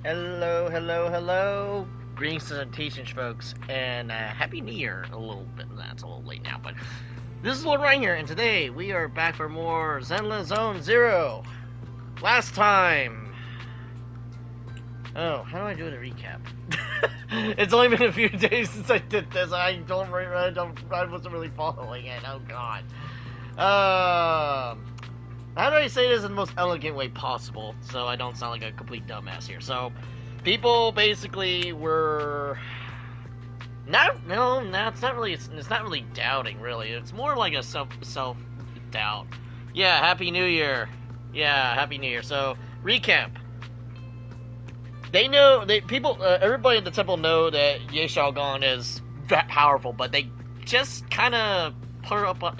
Hello, hello, hello. Greetings to the teachers, folks, and Happy New Year. A little bit, that's a little late now, but this is Lord Ryan here, and today we are back for more Zenless Zone Zero. Last time. Oh, how do I do the recap? It's only been a few days since I did this. I wasn't really following it. Oh God. How do I say this in the most elegant way possible so I don't sound like a complete dumbass here? So, people basically were it's not really doubting really. It's more like a self doubt. Yeah, Happy New Year. Yeah, Happy New Year. So, recap. Everybody in the temple know that Ye Xiaogang is that powerful, but they just kind of put her up on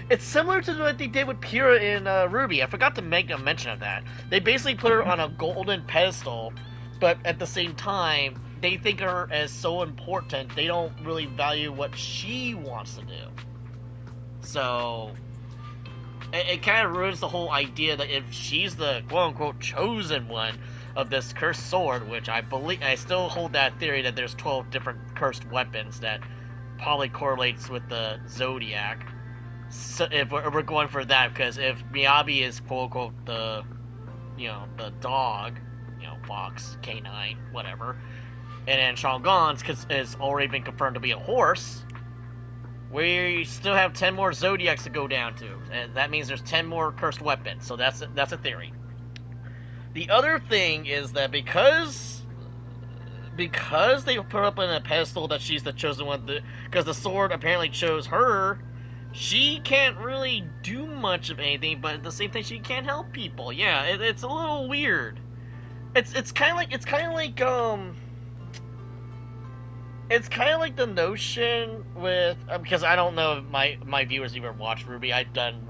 it's similar to what they did with Pyrrha in Ruby. I forgot to make a mention of that. They basically put her on a golden pedestal, but at the same time, they think of her as so important, they don't really value what she wants to do. So, it kind of ruins the whole idea that if she's the quote-unquote chosen one of this cursed sword, which I still hold that theory that there's 12 different cursed weapons that probably correlates with the Zodiac. So if we're going for that, because if Miyabi is quote unquote the dog, fox, canine, whatever, and then Xiaogan's has already been confirmed to be a horse, we still have 10 more Zodiacs to go down to, and that means there's 10 more cursed weapons. So that's a theory. The other thing is that because they put her up on a pedestal that she's the chosen one, because the sword apparently chose her. She can't really do much of anything, but at the same time, she can't help people. Yeah, it's a little weird. It's kind of like the notion with because I don't know if my viewers even watch Ruby. I've done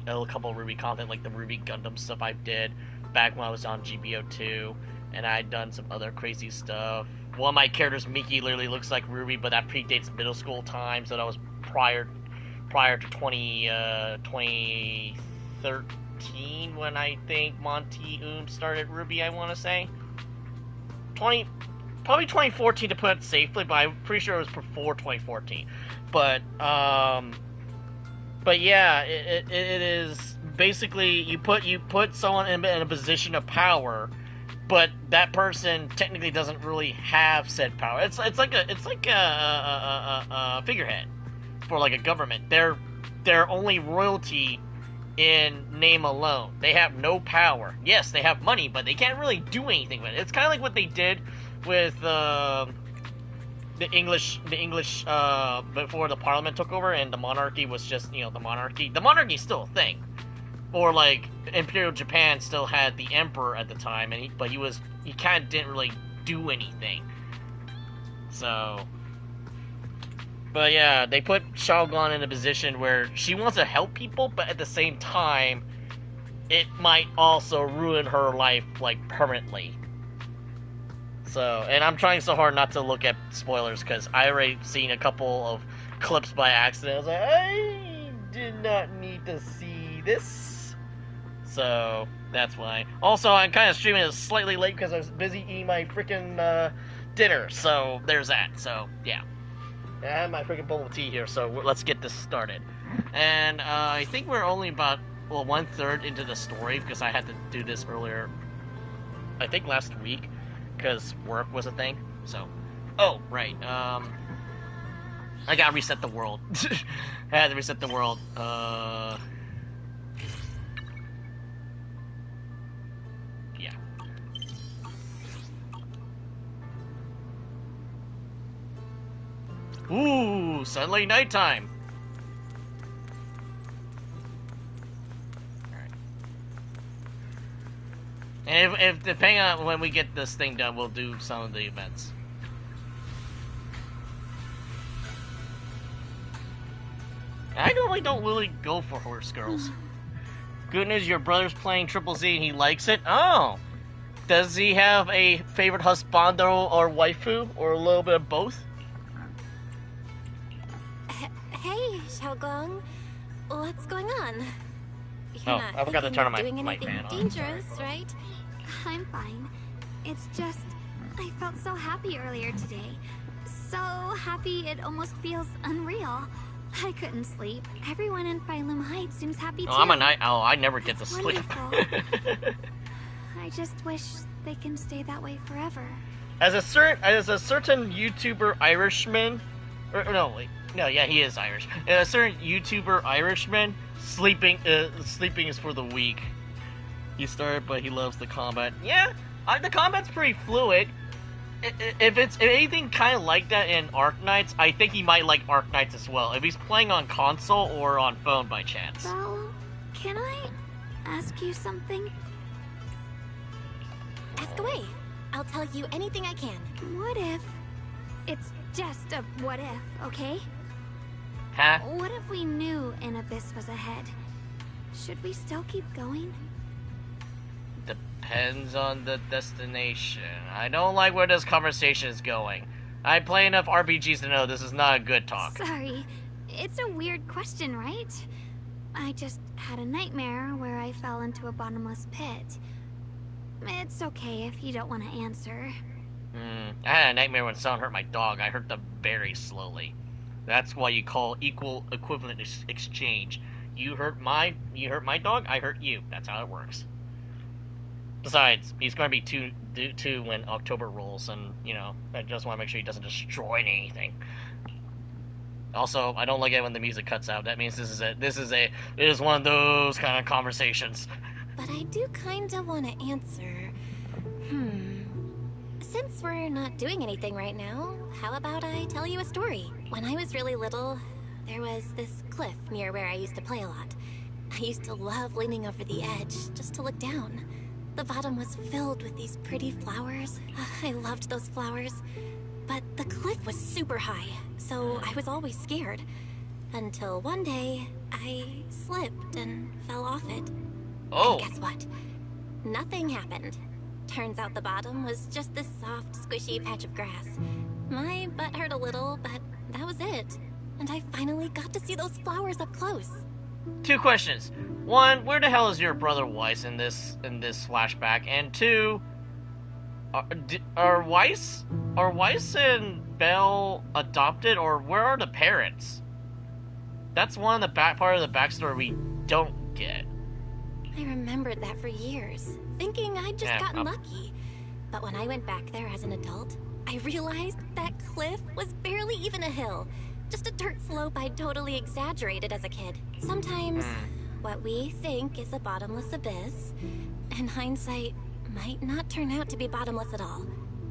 a couple of Ruby content, like the Ruby Gundam stuff I did back when I was on GBO2, and I'd done some other crazy stuff. One of my characters, Miki, literally looks like Ruby, but that predates middle school time, so that was prior to 2013 when I think Monty started Ruby, I want to say. Probably 2014 to put it safely, but I'm pretty sure it was before 2014. But yeah, it is basically you put someone in a position of power, but that person technically doesn't really have said power. It's like a figurehead for like a government. They're only royalty in name alone. They have no power. Yes, they have money, but they can't really do anything with it. It's kind of like what they did with the English before the Parliament took over and the monarchy was just the monarchy. The monarchy's still a thing. Or like Imperial Japan still had the emperor at the time, but he kind of didn't really do anything. So. But yeah, they put Xiaogang in a position where she wants to help people, but at the same time, it might also ruin her life, like, permanently. So, and I'm trying so hard not to look at spoilers, because I already seen a couple of clips by accident. I was like, I did not need to see this. So, that's why. Also, I'm kind of streaming it slightly late because I was busy eating my freaking dinner, so there's that. So, yeah. I have my freaking bowl of tea here, so let's get this started. And I think we're only about 1/3 into the story because I had to do this earlier. I think last week because work was a thing. So, oh right. I gotta reset the world. I had to reset the world. Yeah. Ooh, suddenly nighttime. Alright. And if depending on when we get this thing done, we'll do some of the events. I normally don't really go for horse girls. Good news, your brother's playing Triple Z and he likes it. Oh. Does he have a favorite husbando or waifu? Or a little bit of both? Hey, Xiaogang. What's going on? You're I forgot to turn on my fan on. Dangerous, right? I'm fine. It's just I felt so happy earlier today. So happy it almost feels unreal. I couldn't sleep. Everyone in Phylum Heights seems happy too. Oh, I'm a night owl. I never get to sleep. I just wish they can stay that way forever. As a certain YouTuber Irishman, he is Irish. A certain YouTuber Irishman, sleeping is for the weak. He started, but he loves the combat. Yeah, the combat's pretty fluid. If it's anything kind of like that in Arknights, I think he might like Arknights as well. If he's playing on console or on phone by chance. Well, can I ask you something? Ask away. I'll tell you anything I can. What if... It's just a what if, okay? Huh? What if we knew an abyss was ahead? Should we still keep going? Depends on the destination. I don't like where this conversation is going. I play enough RPGs to know this is not a good talk. Sorry. It's a weird question, right? I just had a nightmare where I fell into a bottomless pit. It's okay if you don't want to answer. I had a nightmare when someone hurt my dog. I hurt them very slowly. That's why you call equivalent exchange. You hurt my dog, I hurt you. That's how it works. Besides, he's going to be two when October rolls, and I just want to make sure he doesn't destroy anything. Also, I don't like it when the music cuts out. That means it is one of those kind of conversations. But I do kinda want to answer. Since we're not doing anything right now, how about I tell you a story? When I was really little, there was this cliff near where I used to play a lot. I used to love leaning over the edge just to look down. The bottom was filled with these pretty flowers. I loved those flowers. But the cliff was super high, so I was always scared. Until one day, I slipped and fell off it. Oh. And guess what? Nothing happened. Turns out the bottom was just this soft, squishy patch of grass. My butt hurt a little, but that was it. And I finally got to see those flowers up close. 2 questions. 1, where the hell is your brother Weiss in this flashback? And 2, are Weiss and Belle adopted, or where are the parents? That's one of the part of the backstory we don't get. I remembered that for years, thinking I'd just gotten lucky. But when I went back there as an adult, I realized that cliff was barely even a hill. Just a dirt slope I'd totally exaggerated as a kid. Sometimes, what we think is a bottomless abyss, in hindsight, might not turn out to be bottomless at all.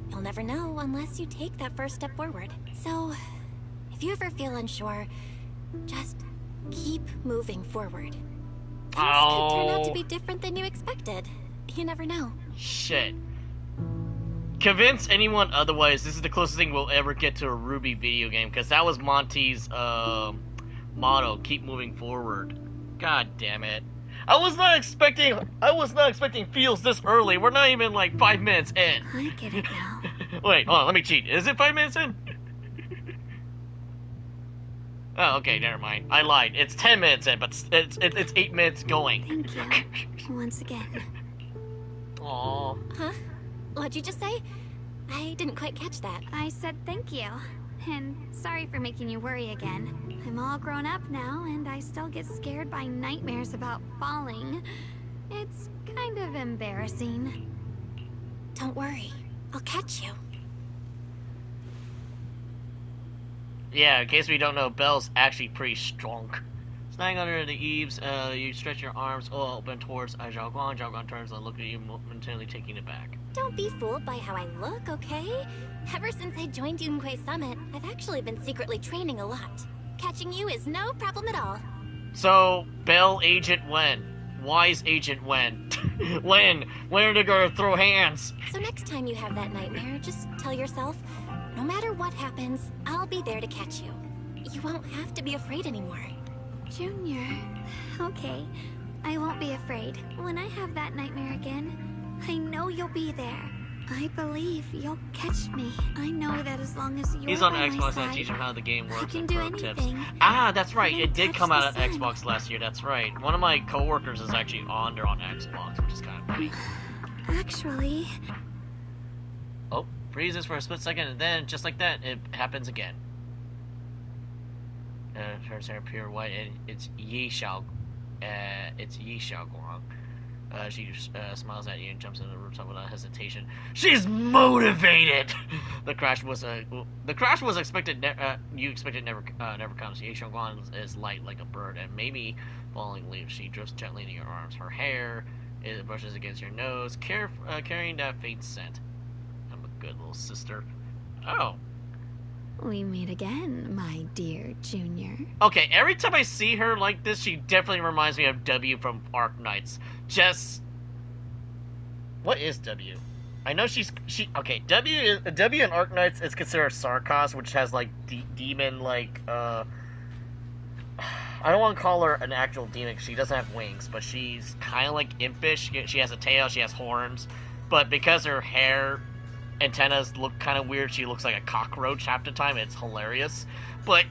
You'll never know unless you take that first step forward. So, if you ever feel unsure, just keep moving forward. Things could turn out to be different than you expected. You never know. Shit. Convince anyone otherwise, this is the closest thing we'll ever get to a Ruby video game, because that was Monty's motto, keep moving forward. God damn it. I was not expecting feels this early. We're not even like 5 minutes in. I get it now. Wait, hold on, let me cheat. Is it 5 minutes in? Oh, okay, never mind. I lied. It's 10 minutes in, but it's 8 minutes going. Thank you. Once again. Aww. Huh? What'd you just say? I didn't quite catch that. I said thank you. And sorry for making you worry again. I'm all grown up now, and I still get scared by nightmares about falling. It's kind of embarrassing. Don't worry. I'll catch you. Yeah, in case we don't know, Belle's actually pretty strong. Standing under the eaves, you stretch your arms open towards Zhao Guang. Zhao Guang turns and looks at you, momentarily taking it back. Don't be fooled by how I look, okay? Ever since I joined Yunquei Summit, I've actually been secretly training a lot. Catching you is no problem at all. So, Belle Agent Wen. Wise Agent Wen. When are they gonna throw hands? So next time you have that nightmare, just tell yourself, no matter what happens, I'll be there to catch you. You won't have to be afraid anymore. Junior, okay. I won't be afraid. When I have that nightmare again, I know you'll be there. I believe you'll catch me. I know that as long as you're He's on by my Xbox and side, I teach him how the game works I can and do pro tips. anything. Ah, that's right. I It did touch come out the on sun. Xbox last year. That's right. One of my coworkers is actually on Xbox, which is kind of funny. Actually, Oh, breezes for a split second, and then, just like that, it happens again. Turns hair pure white, and it's Yi Xiao Guang. She smiles at you and jumps into the rooftop without hesitation. She's motivated. The crash was expected. You expected never comes. Ye Xiaoguan is light like a bird, and maybe falling leaves. She drifts gently into your arms. Her hair brushes against your nose, carrying that faint scent. I'm a good little sister. Oh. We meet again, my dear Junior. Okay, every time I see her like this, she definitely reminds me of W from Arc Knights. What is W? I know okay, W in Arc Knights is considered Sarkos, which has like demon like I don't want to call her an actual demon because she doesn't have wings, but she's kind of like impish. She has a tail, she has horns, but because her hair antennas look kind of weird, she looks like a cockroach half the time. It's hilarious. But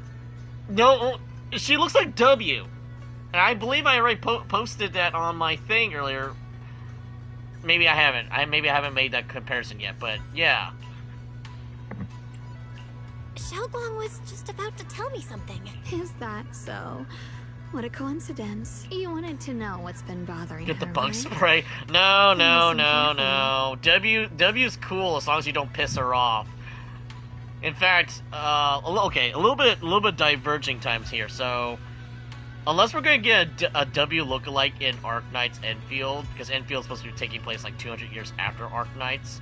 no, she looks like W. And I believe I already posted that on my thing earlier. Maybe I haven't. Maybe I haven't made that comparison yet, but yeah. Xiaoguang was just about to tell me something. Is that so? What a coincidence. You wanted to know what's been bothering Get the her, bug right? spray. No. W's cool as long as you don't piss her off. In fact, okay, a little bit diverging times here. So, unless we're gonna get a W lookalike in Arc Knights Enfield, because Enfield's supposed to be taking place like 200 years after Arc Knights.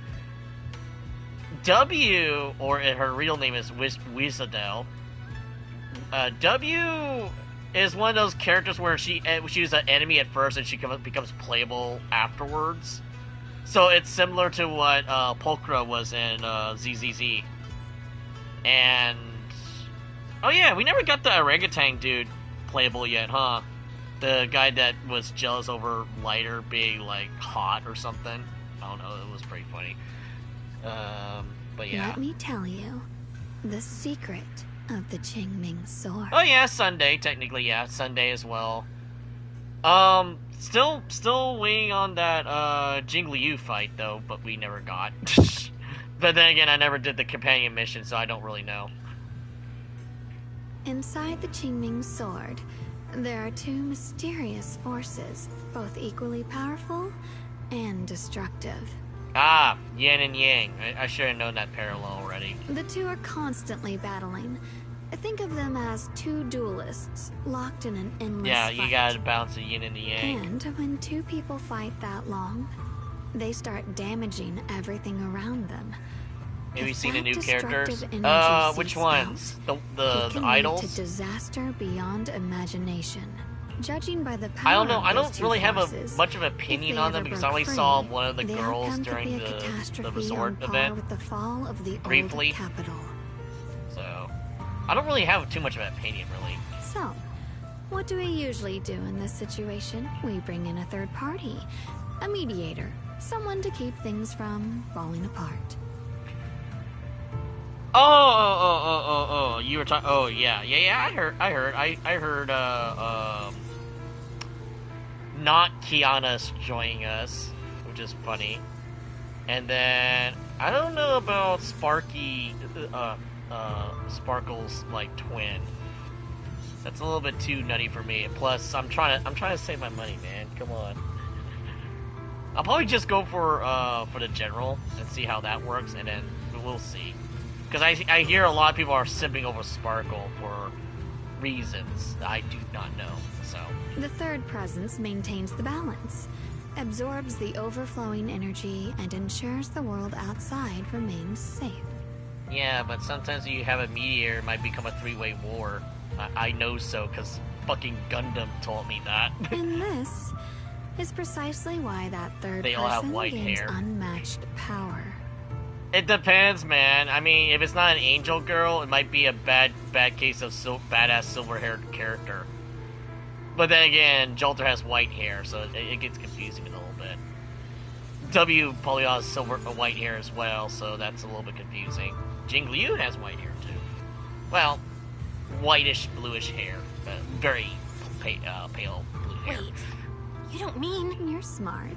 W, or her real name is Wizadel. W is one of those characters where she was an enemy at first and she becomes playable afterwards. So it's similar to what Pulchra was in ZZZ. And oh yeah, we never got the orangutan dude playable yet, huh? The guy that was jealous over Lighter being like hot or something. I don't know. It was pretty funny. But yeah. Let me tell you the secret of the Qingming sword. Oh yeah, Sunday technically, yeah, Sunday as well. Still waiting on that Jing Liu fight though, but we never got. But then again, I never did the companion mission, so I don't really know. Inside the Qingming sword, there are two mysterious forces, both equally powerful and destructive. Ah, yin and yang. I should have known that parallel already. The two are constantly battling. Think of them as two duelists locked in an endless fight. You gotta balance the yin and the yang. And when two people fight that long, they start damaging everything around them. Maybe If seen the that new characters? destructive energy Which seeps ones? out, The it can idols? lead to disaster beyond imagination. Judging by the power I don't know. I of those don't two really have forces, much of an if opinion they on ever them because I broke only free, saw one of the they girls come to during be a the catastrophe resort on par event. with the fall of the briefly. old capital. So, I don't really have too much of an opinion, really. So, what do we usually do in this situation? We bring in a third party, a mediator, someone to keep things from falling apart. Oh, you were talking. Oh, yeah. I heard. Not Kiana's joining us, which is funny. And then I don't know about Sparkle's like twin. That's a little bit too nutty for me. Plus, I'm trying to save my money, man. Come on. I'll probably just go for the general and see how that works, and then we'll see. Because I hear a lot of people are simping over Sparkle for reasons I do not know. So The third presence maintains the balance, absorbs the overflowing energy, and ensures the world outside remains safe. yeah, but sometimes you have a meteor, it might become a three-way war. I know so because fucking Gundam told me that. And this is precisely why that third They all have person white gains hair. unmatched power. It depends, man. I mean, if it's not an angel girl, it might be a bad case of badass silver-haired character. But then again, Jolter has white hair, so it gets confusing a little bit. W probably has white hair as well, so that's a little bit confusing. Jing Liu has white hair too. Well, whitish, bluish hair, very pale blue hair. Wait, you don't mean... You're smart.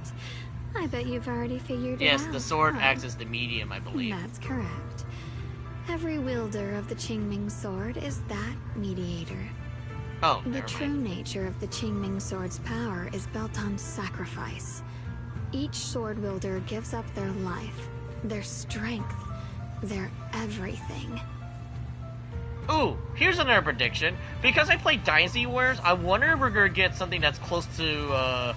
I bet you've already figured it out. Yes, the sword huh? acts as the medium, I believe. That's correct. Every wielder of the Qingming sword is that mediator. Oh, The never true mind. nature of the Qingming sword's power is built on sacrifice. Each sword wielder gives up their life, their strength, their everything. Ooh, here's another prediction. Because I played Dynasty Warriors, I wonder if we're gonna get something that's close to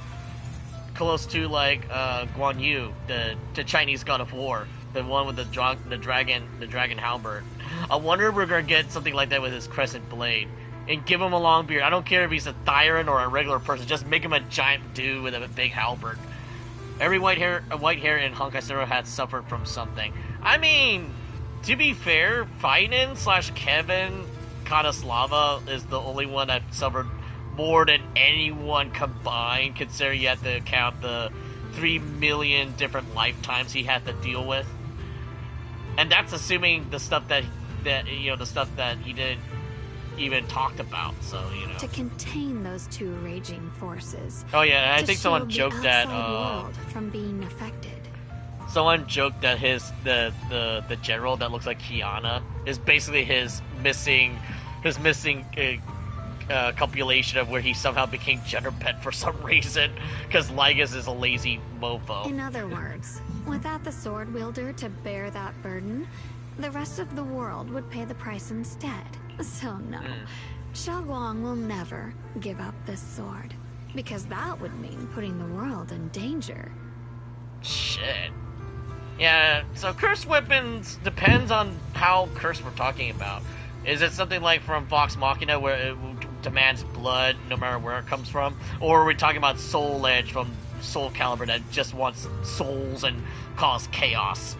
like Guan Yu, the Chinese god of war, the one with the dragon halberd. I wonder if we're gonna get something like that with his crescent blade, and give him a long beard. I don't care if he's a Thyran or a regular person, just make him a giant dude with a big halberd. Every white hair in Honkai Star had suffered from something. I mean, to be fair, Finan / Kevin Kataslava is the only one that suffered more than anyone combined, considering you have to count the 3 million different lifetimes he had to deal with. And that's assuming the stuff that the stuff that he didn't even talked about, so, To contain those two raging forces. Oh yeah, I to think someone shield joked the that outside world from being affected. someone joked that the general that looks like Kiana is basically his missing compilation of where he somehow became gender bent for some reason, because Lygus is a lazy mofo. In other words, without the sword wielder to bear that burden, the rest of the world would pay the price instead. So no, Xiaoguang will never give up this sword, because that would mean putting the world in danger. Shit. Yeah, so cursed weapons depends on how cursed we're talking about. Is it something like from Vox Machina where it demands blood no matter where it comes from? Or are we talking about Soul Edge from Soul Calibur that just wants souls and cause chaos?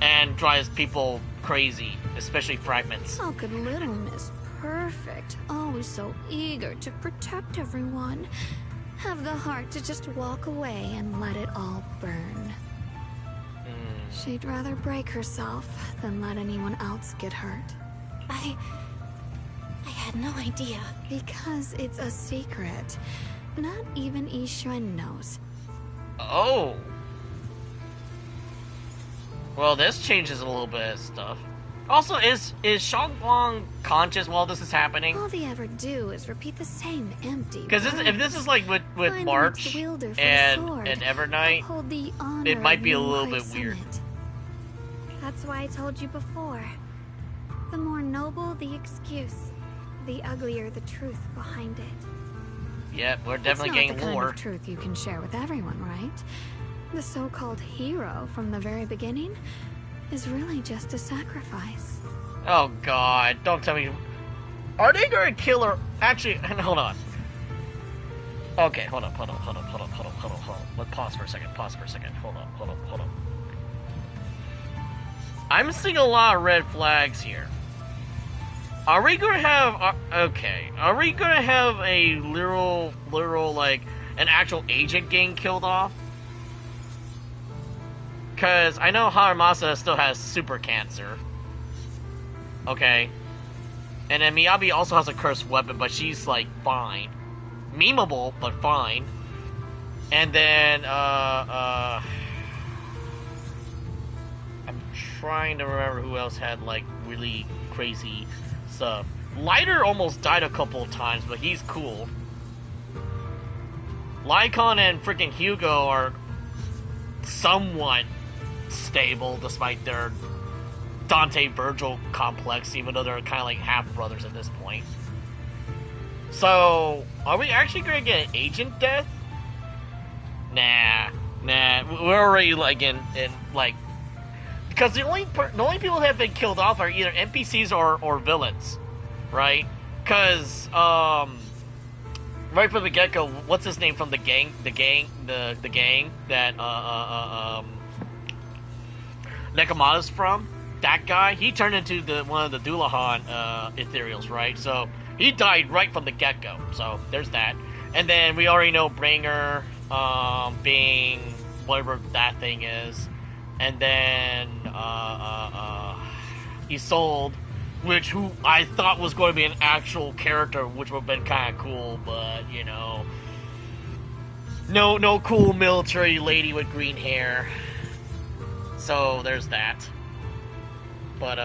And drives people crazy, especially fragments. How could Little Miss Perfect, always so eager to protect everyone, have the heart to just walk away and let it all burn? She'd rather break herself than let anyone else get hurt. I had no idea. Because it's a secret. Not even Yixuan knows. Oh. Well, this changes a little bit of stuff. Also, is Xiaoguang conscious while this is happening? All they ever do is repeat the same empty Because if this is like with Find the March next wielder for and the sword. Evernight, Uphold the honor it might be a of little Yunhui bit weird. Summit. That's why I told you before. The more noble the excuse, the uglier the truth behind it. yeah, we're definitely That's not getting the kind lore. of truth you can share with everyone, right? The so-called hero from the very beginning is really just a sacrifice. Oh god, don't tell me. Are they gonna kill her? Actually, hold on. Okay, hold on. Let's pause for a second. Hold on. I'm seeing a lot of red flags here. Are we gonna have, are we gonna have a literal, like, an actual agent getting killed off? Because I know Haramasa still has super cancer. Okay. And then Miyabi also has a cursed weapon, but she's, like, fine. Memeable, but fine. And then, I'm trying to remember who else had, like, really crazy stuff. Lighter almost died a couple of times, but he's cool. Lycon and freaking Hugo are somewhat stable, despite their Dante Virgil complex, even though they're kind of like half-brothers at this point. So, are we actually going to get an agent death? Nah. We're already, like, in like... Because the only people that have been killed off are either NPCs or villains, right? Because, right from the get-go, what's his name from the gang that, Nekomata's from? That guy, he turned into one of the Dullahan, ethereals, right? So, he died right from the get-go, so there's that. And then we already know Bringer, being whatever that thing is. And then, Isolde, who I thought was going to be an actual character, which would have been kind of cool, but, you know. No cool military lady with green hair. So there's that. But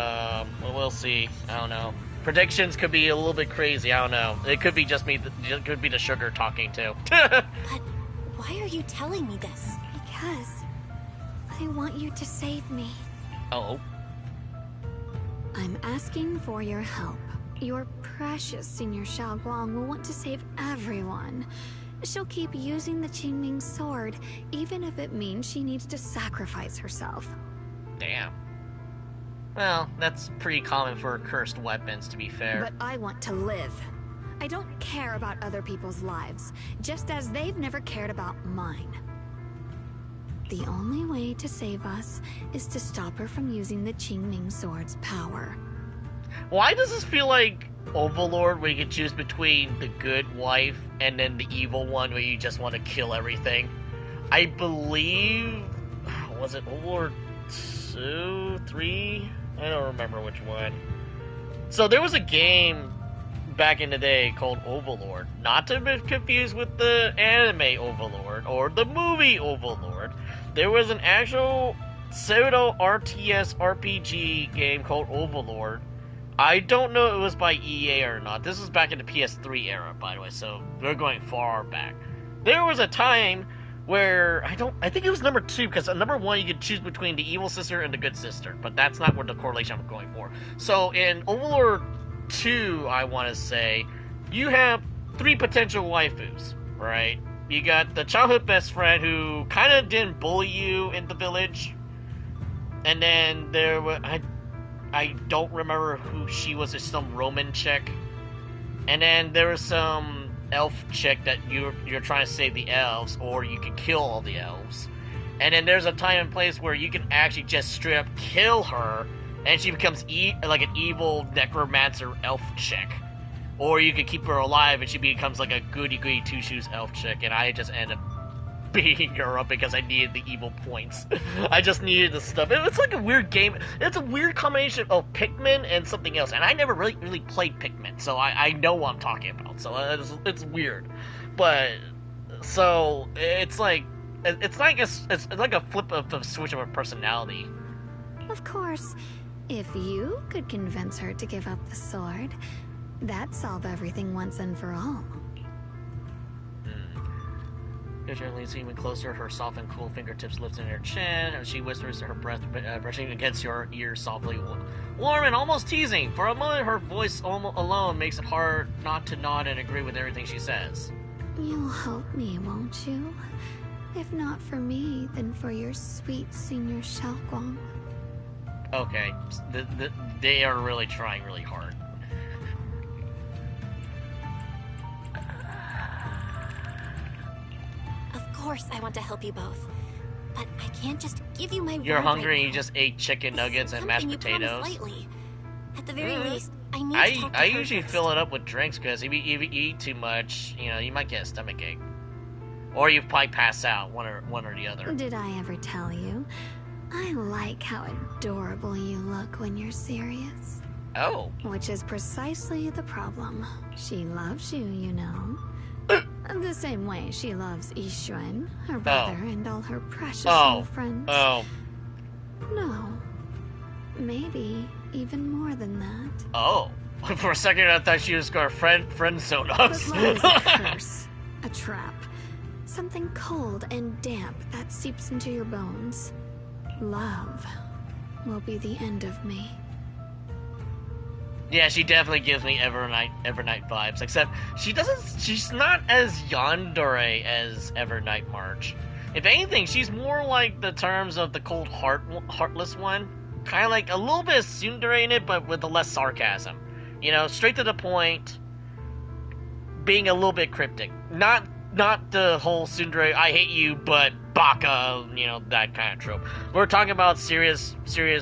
we'll see. I don't know. Predictions could be a little bit crazy. I don't know. It could be just me. It could be the sugar talking too. But why are you telling me this? Because I want you to save me. Oh. I'm asking for your help. Your precious Senior Xiaoguang will want to save everyone. She'll keep using the Qingming sword, even if it means she needs to sacrifice herself. Damn. Well, that's pretty common for cursed weapons, to be fair. But I want to live. I don't care about other people's lives, just as they've never cared about mine. The only way to save us is to stop her from using the Qingming sword's power. Why does this feel like Overlord, where you can choose between the good wife and then the evil one, where you just want to kill everything? I believe... was it Overlord 2? 3? I don't remember which one. So there was a game back in the day called Overlord. Not to be confused with the anime Overlord or the movie Overlord. There was an actual pseudo RTS RPG game called Overlord. I don't know if it was by EA or not. This was back in the PS3 era, by the way, so we're going far back. There was a time where, I think it was number 2, because at number 1 you could choose between the evil sister and the good sister, but that's not what the correlation I'm going for. So in Overlord 2, I want to say, you have 3 potential waifus, right? You got the childhood best friend who kind of didn't bully you in the village, and then there was, I don't remember who she was, it's some Roman chick, and then there was some elf chick that you're trying to save the elves, or you can kill all the elves. And then there's a time and place where you can actually just straight up kill her, and she becomes like an evil necromancer elf chick. Or you can keep her alive and she becomes like a goody-goody two-shoes elf chick, and I just end up beating her up because I needed the evil points. I just needed the stuff. It's like a weird game. It's a weird combination of Pikmin and something else, and I never really played Pikmin, so I know what I'm talking about. So it's weird, but so it's like it's like a flip of the switch of her personality. Of course, if you could convince her to give up the sword, that'd solve everything once and for all. Picture leans even closer, her soft and cool fingertips lifting her chin, and she whispers her breath brushing against your ear softly, warm and almost teasing. For a moment, her voice alone makes it hard not to nod and agree with everything she says. You'll help me, won't you? If not for me, then for your sweet Senior Xiaoguang. Okay, they are really trying really hard. Of course I want to help you both, but I can't just give you my word. You're hungry right and now. you just ate chicken nuggets and mashed potatoes. At the very least, I need to talk to I her usually first. fill it up with drinks, because if you eat too much, you know, you might get a stomachache. Or you probably pass out, one or the other. Did I ever tell you? I like how adorable you look when you're serious. Oh. Which is precisely the problem. She loves you, you know. The same way she loves Yixuan, her brother, and all her precious little friends. Oh. No. Maybe even more than that. Oh. For a second I thought she was going to friend zone us. But love is a curse. A trap. Something cold and damp that seeps into your bones. Love will be the end of me. Yeah, she definitely gives me Evernight vibes, except she's not as yandere as Evernight March. If anything, she's more like the terms of the cold heartless one. Kind of like a little bit of tsundere in it, but with a less sarcasm. You know, straight to the point, being a little bit cryptic. Not the whole tsundere, I hate you, but baka, you know, that kind of trope. We're talking about serious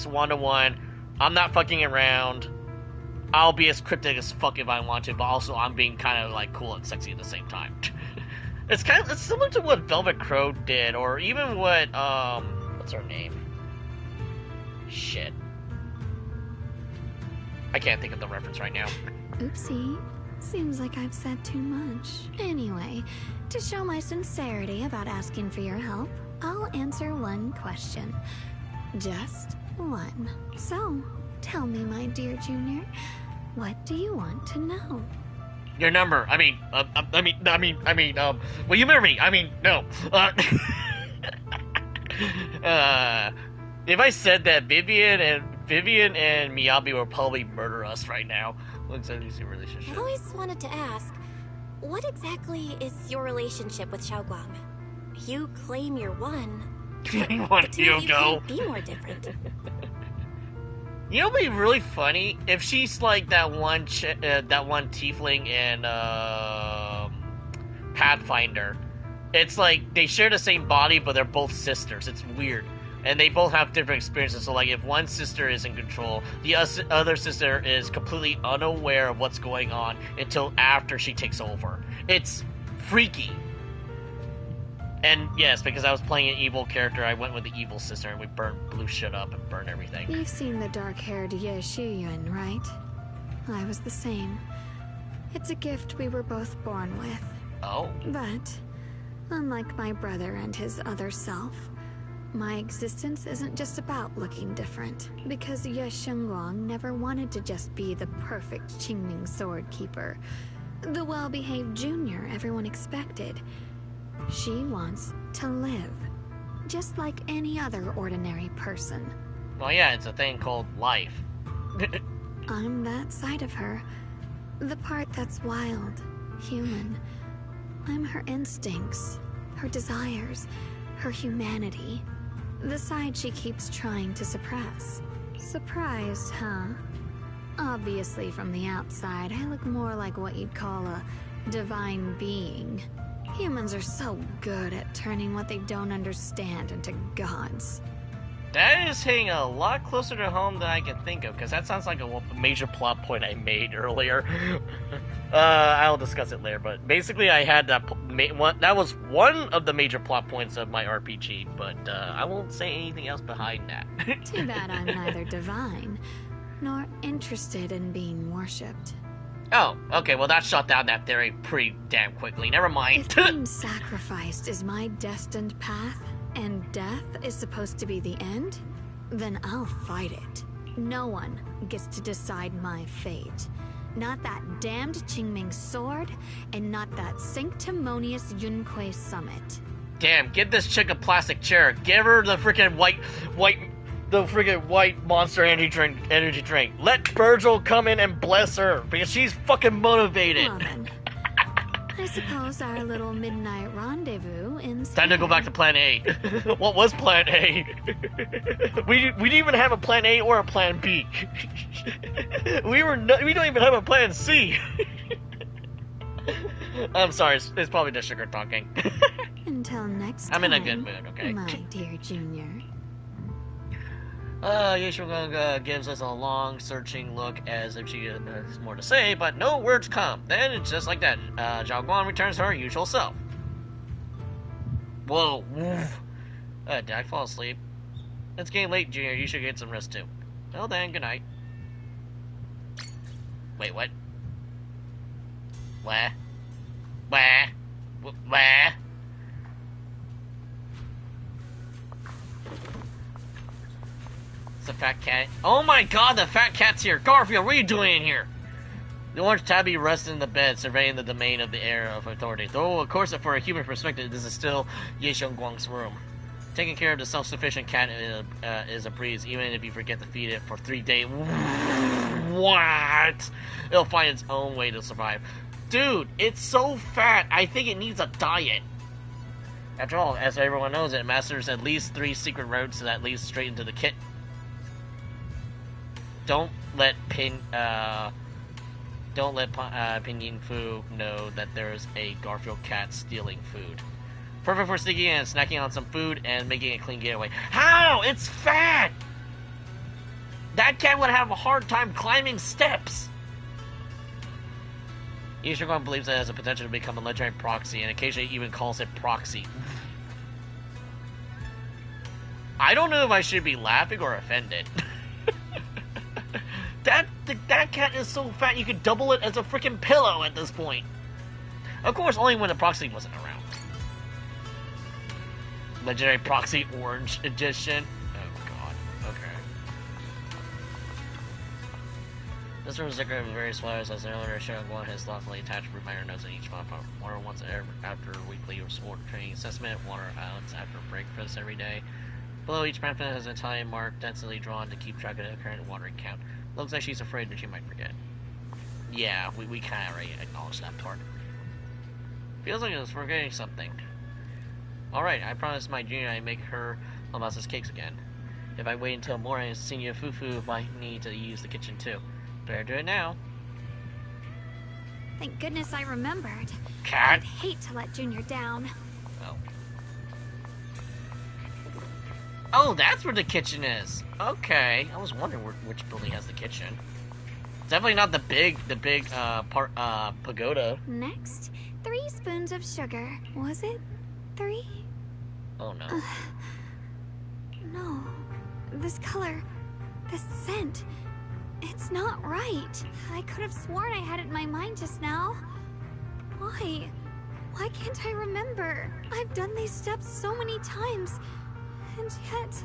one-to-one. I'm not fucking around. I'll be as cryptic as fuck if I want to, but also I'm being kind of like cool and sexy at the same time. It's similar to what Velvet Crow did, or even what what's her name? Shit. I can't think of the reference right now. Oopsie. Seems like I've said too much. Anyway, to show my sincerity about asking for your help, I'll answer one question. Just one. So, tell me, my dear Junior, what do you want to know? Your number. I mean, will you marry me? I mean, no. If I said that, Vivian and Miyabi will probably murder us right now. Looks like a relationship. I always wanted to ask, what exactly is your relationship with Xiaoguang? You claim you're one, but to you can't be more different. You know what'd be really funny? If she's like that one tiefling in Pathfinder. It's like they share the same body, but they're both sisters. It's weird. And they both have different experiences. So, like, if one sister is in control, the other sister is completely unaware of what's going on until after she takes over. It's freaky. And yes, because I was playing an evil character, I went with the evil sister, and we blew shit up and burned everything. You've seen the dark-haired Ye Shiyun, right? I was the same. It's a gift we were both born with. Oh. But, unlike my brother and his other self, my existence isn't just about looking different, because Ye Shengguang never wanted to just be the perfect Qingming sword keeper, the well-behaved junior everyone expected. She wants to live, just like any other ordinary person. Well, yeah, it's a thing called life. I'm that side of her, the part that's wild, human. I'm her instincts, her desires, her humanity. The side she keeps trying to suppress. Surprised, huh? Obviously, from the outside, I look more like what you'd call a divine being. Humans are so good at turning what they don't understand into gods. That is hitting a lot closer to home than I can think of, because that sounds like a major plot point I made earlier. I'll discuss it later, but basically I had that was one of the major plot points of my RPG, but I won't say anything else behind that. Too bad I'm neither divine, nor interested in being worshipped. Oh, okay, well that shut down that theory pretty damn quickly. Never mind. If being sacrificed is my destined path, and death is supposed to be the end, then I'll fight it. No one gets to decide my fate. Not that damned Qingming sword, and not that sanctimonious Yunque summit. Damn, give this chick a plastic chair. Give her the freaking white monster energy drink. Let Virgil come in and bless her, because she's fucking motivated. Well then, I suppose our little midnight rendezvous ends. Time to go back to Plan A. What was Plan A? we didn't even have a Plan A or a Plan B. We don't even have a Plan C. I'm sorry, it's probably just sugar talking. Until next time. I'm in a good mood, okay? My dear Junior. Yeshua gives us a long, searching look as if she has more to say, but no words come. Then it's just like that. Zhao Guan returns to her usual self. Whoa. Did I fall asleep? It's getting late, Junior. You should get some rest too. Well then, good night. Wait, what? Where? Where? Where? The fat cat. Oh my god, the fat cat's here. Garfield, what are you doing in here? The orange tabby rests in the bed, surveying the domain of the heir of authority. Though, of course, for a human perspective, this is still Ye Shengguang's room. Taking care of the self-sufficient cat is a breeze, even if you forget to feed it for 3 days. What? It'll find its own way to survive. Dude, it's so fat, I think it needs a diet. After all, as everyone knows, it masters at least 3 secret roads that lead straight into the kit. Don't let Pinyin Fu know that there's a Garfield cat stealing food. Perfect for sneaking in and snacking on some food and making a clean getaway. How? It's fat! That cat would have a hard time climbing steps. Yishuguan believes it has the potential to become a legendary proxy and occasionally even calls it proxy. I don't know if I should be laughing or offended. that cat is so fat you could double it as a freaking pillow at this point. Of course, only when the proxy wasn't around. Legendary Proxy Orange Edition. Oh god. Okay. This room is decorated with various flowers as the earlier Shenanigans has thoughtfully attached reminder notes in each pump. Water once after weekly sport training assessment. Water outlets after breakfast every day. Below each pamphlet has an Italian mark densely drawn to keep track of the current watering count. Looks like she's afraid that she might forget. Yeah, we kind of already acknowledged that part. Feels like I was forgetting something. Alright, I promised my junior I'd make her molasses cakes again. If I wait until morning, Senior Fufu might need to use the kitchen too. Better do it now. Thank goodness I remembered. Cat? I'd hate to let Junior down. Oh. Oh, that's where the kitchen is. Okay. I was wondering which building has the kitchen. It's definitely not the big pagoda. Next, 3 spoons of sugar. Was it 3? Oh no. No. This color, this scent, it's not right. I could have sworn I had it in my mind just now. Why? Why can't I remember? I've done these steps so many times, and yet...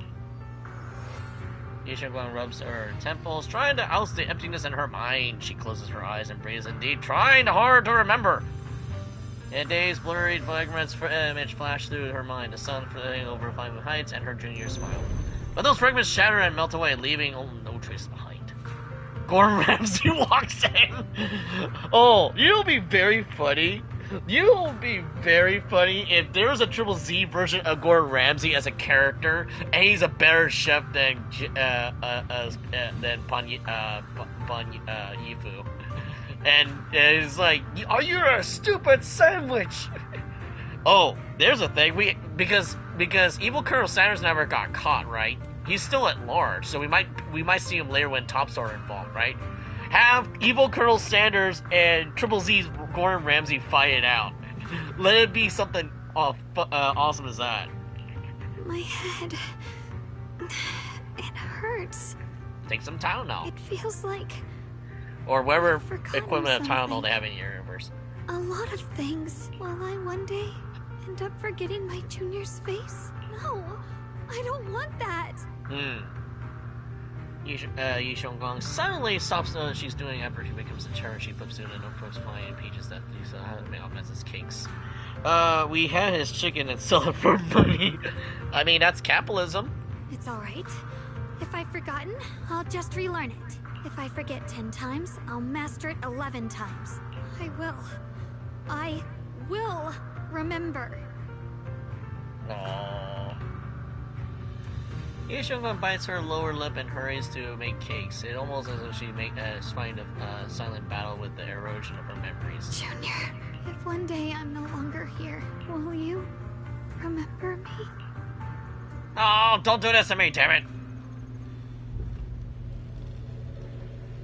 Yisha rubs her temples, trying to oust the emptiness in her mind. She closes her eyes and breathes, indeed, trying hard to remember. In a day's blurry fragments image flash through her mind, the sun flitting over Flying Heights and her junior smile. But those fragments shatter and melt away, leaving no trace behind. Gordon Ramsay walks in. Oh, you'll be very funny. You'll be very funny if there was a Triple Z version of Gordon Ramsay as a character, and he's a better chef than Pan Yifu. And it's like, oh, you're a stupid sandwich. Oh, there's a thing. Because Evil Colonel Sanders never got caught, right? He's still at large, so we might see him later when Tops are involved, right? Have Evil Colonel Sanders and Triple Z's Gordon Ramsay fight it out. Let it be something awesome as that. My head... it hurts. Take some Tylenol. It feels like... or whatever I've forgotten equivalent of Tylenol something. they have in your universe. A lot of things. Will I one day end up forgetting my junior's face? No, I don't want that. Yishong suddenly stops what she's doing after she becomes a terror. She flips through the notebooks, flying and peaches that Lisa has made off as cakes. We had his chicken and sell it for money. I mean, that's capitalism. It's alright. If I've forgotten, I'll just relearn it. If I forget 10 times, I'll master it 11 times. I will remember. Aww. Yishong bites her lower lip and hurries to make cakes. It almost as if she is fighting a silent battle with the erosion of her memories. Junior, if one day I'm no longer here, will you remember me? Oh, don't do this to me, damn it!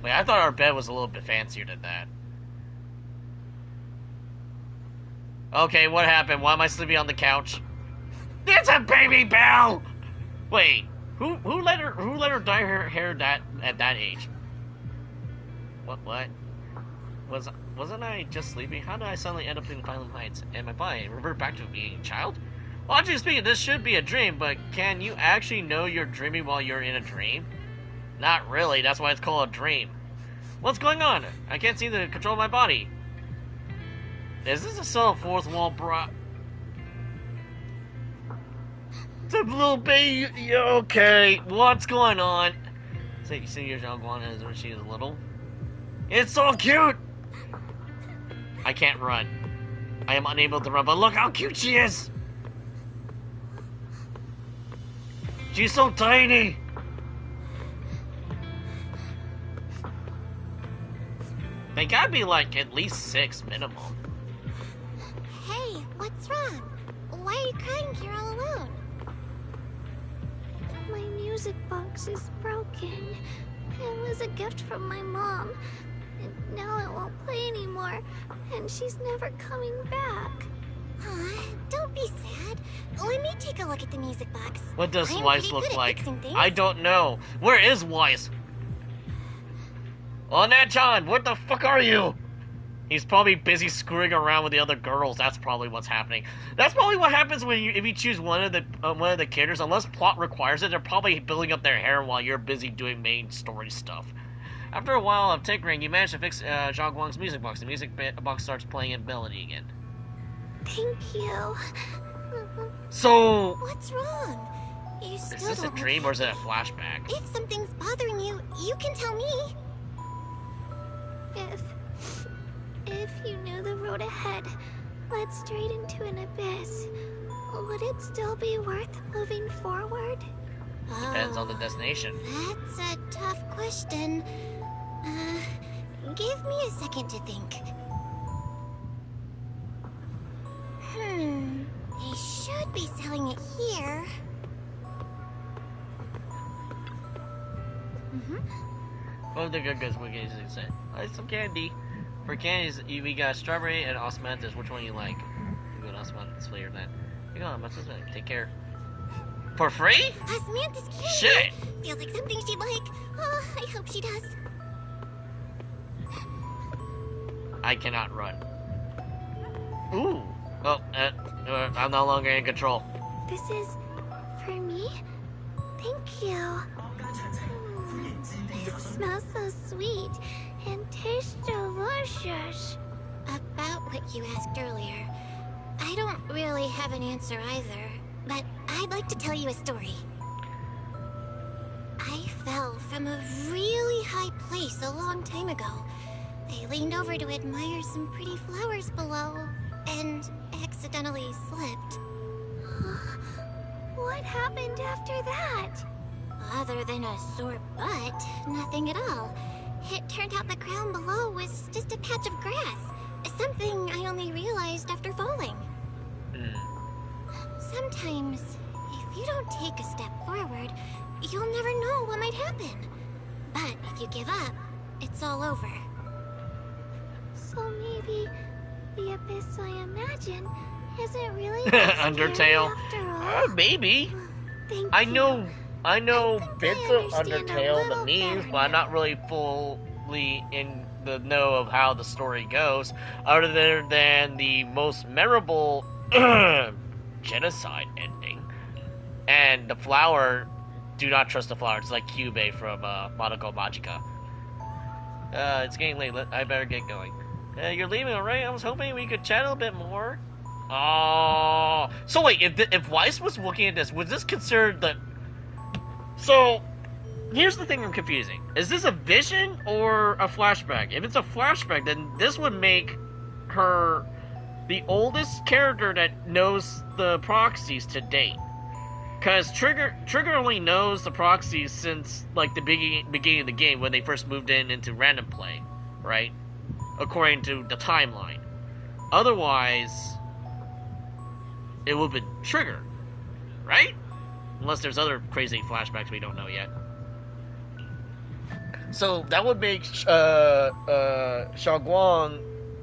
Wait, I thought our bed was a little bit fancier than that. Okay, what happened? Why am I sleeping on the couch? It's a baby Belle! Wait, who let her dye her hair at that age? What? Wasn't I just sleeping? How did I suddenly end up in Violent Heights? And my body revert back to being a child? Logically speaking, this should be a dream, but can you actually know you're dreaming while you're in a dream? Not really, that's why it's called a dream. What's going on? I can't seem to control my body. Is this a subtle fourth wall It's a little baby. Okay, what's going on? You see your Zhangguan as when she is little. It's so cute! I can't run. I am unable to run, but look how cute she is! She's so tiny! They gotta be like at least 6 minimum. Hey, what's wrong? Why are you crying here all alone? My music box is broken. It was a gift from my mom. And now it won't play anymore. And she's never coming back. Aw, don't be sad. Let me take a look at the music box. What does I'm Weiss pretty look good at like? fixing things. I don't know. Where is Weiss? Oh, Nat-chan, what the fuck are you? He's probably busy screwing around with the other girls. That's probably what's happening. That's probably what happens when if you choose one of the characters. Unless plot requires it, they're probably building up their hair while you're busy doing main story stuff. After a while of tinkering, you manage to fix Zhang Guang's music box. The music box starts playing in melody again. Thank you. So... What's wrong? You still is this a don't dream or is it a flashback? If something's bothering you, you can tell me. If you knew the road ahead led straight into an abyss, would it still be worth moving forward? Depends on the destination. That's a tough question. Give me a second to think. They should be selling it here. What are the good goods we can say? Like some candy. For candies, we got strawberry and osmanthus. Which one do you like? You got osmanthus flavor then. You got osmanthus. Take care. For free? Osmanthus candy. Shit! Feels like something she'd like. Oh, I hope she does. I cannot run. Ooh. Oh, I'm no longer in control. This is for me? Thank you. It smells so sweet and tastes delicious. About what you asked earlier, I don't really have an answer either, but I'd like to tell you a story. I fell from a really high place a long time ago. I leaned over to admire some pretty flowers below, and accidentally slipped. What happened after that? Other than a sore butt, nothing at all. It turned out the ground below was just a patch of grass. Something I only realized after falling. Sometimes, if you don't take a step forward, you'll never know what might happen. But if you give up, it's all over. So maybe the abyss I imagine isn't really Undertale. after all. Maybe. Thank I you. know bits of understand a Undertale, the little memes, better but I'm not really fully in the know of how the story goes, other than the most memorable genocide ending. And the flower, do not trust the flower. It's like Kyubey from Monaco Magica. It's getting late. I better get going. You're leaving, alright? I was hoping we could chat a little bit more. Oh, so wait, if Weiss was looking at this, was this considered the... So, here's the thing I'm confusing. Is this a vision or a flashback? If it's a flashback, then this would make her the oldest character that knows the proxies to date. Because Trigger only knows the proxies since, like, the beginning of the game, when they first moved into random play, right? According to the timeline. Otherwise, it would have been Trigger, right? Unless there's other crazy flashbacks we don't know yet. So that would make Xiaoguang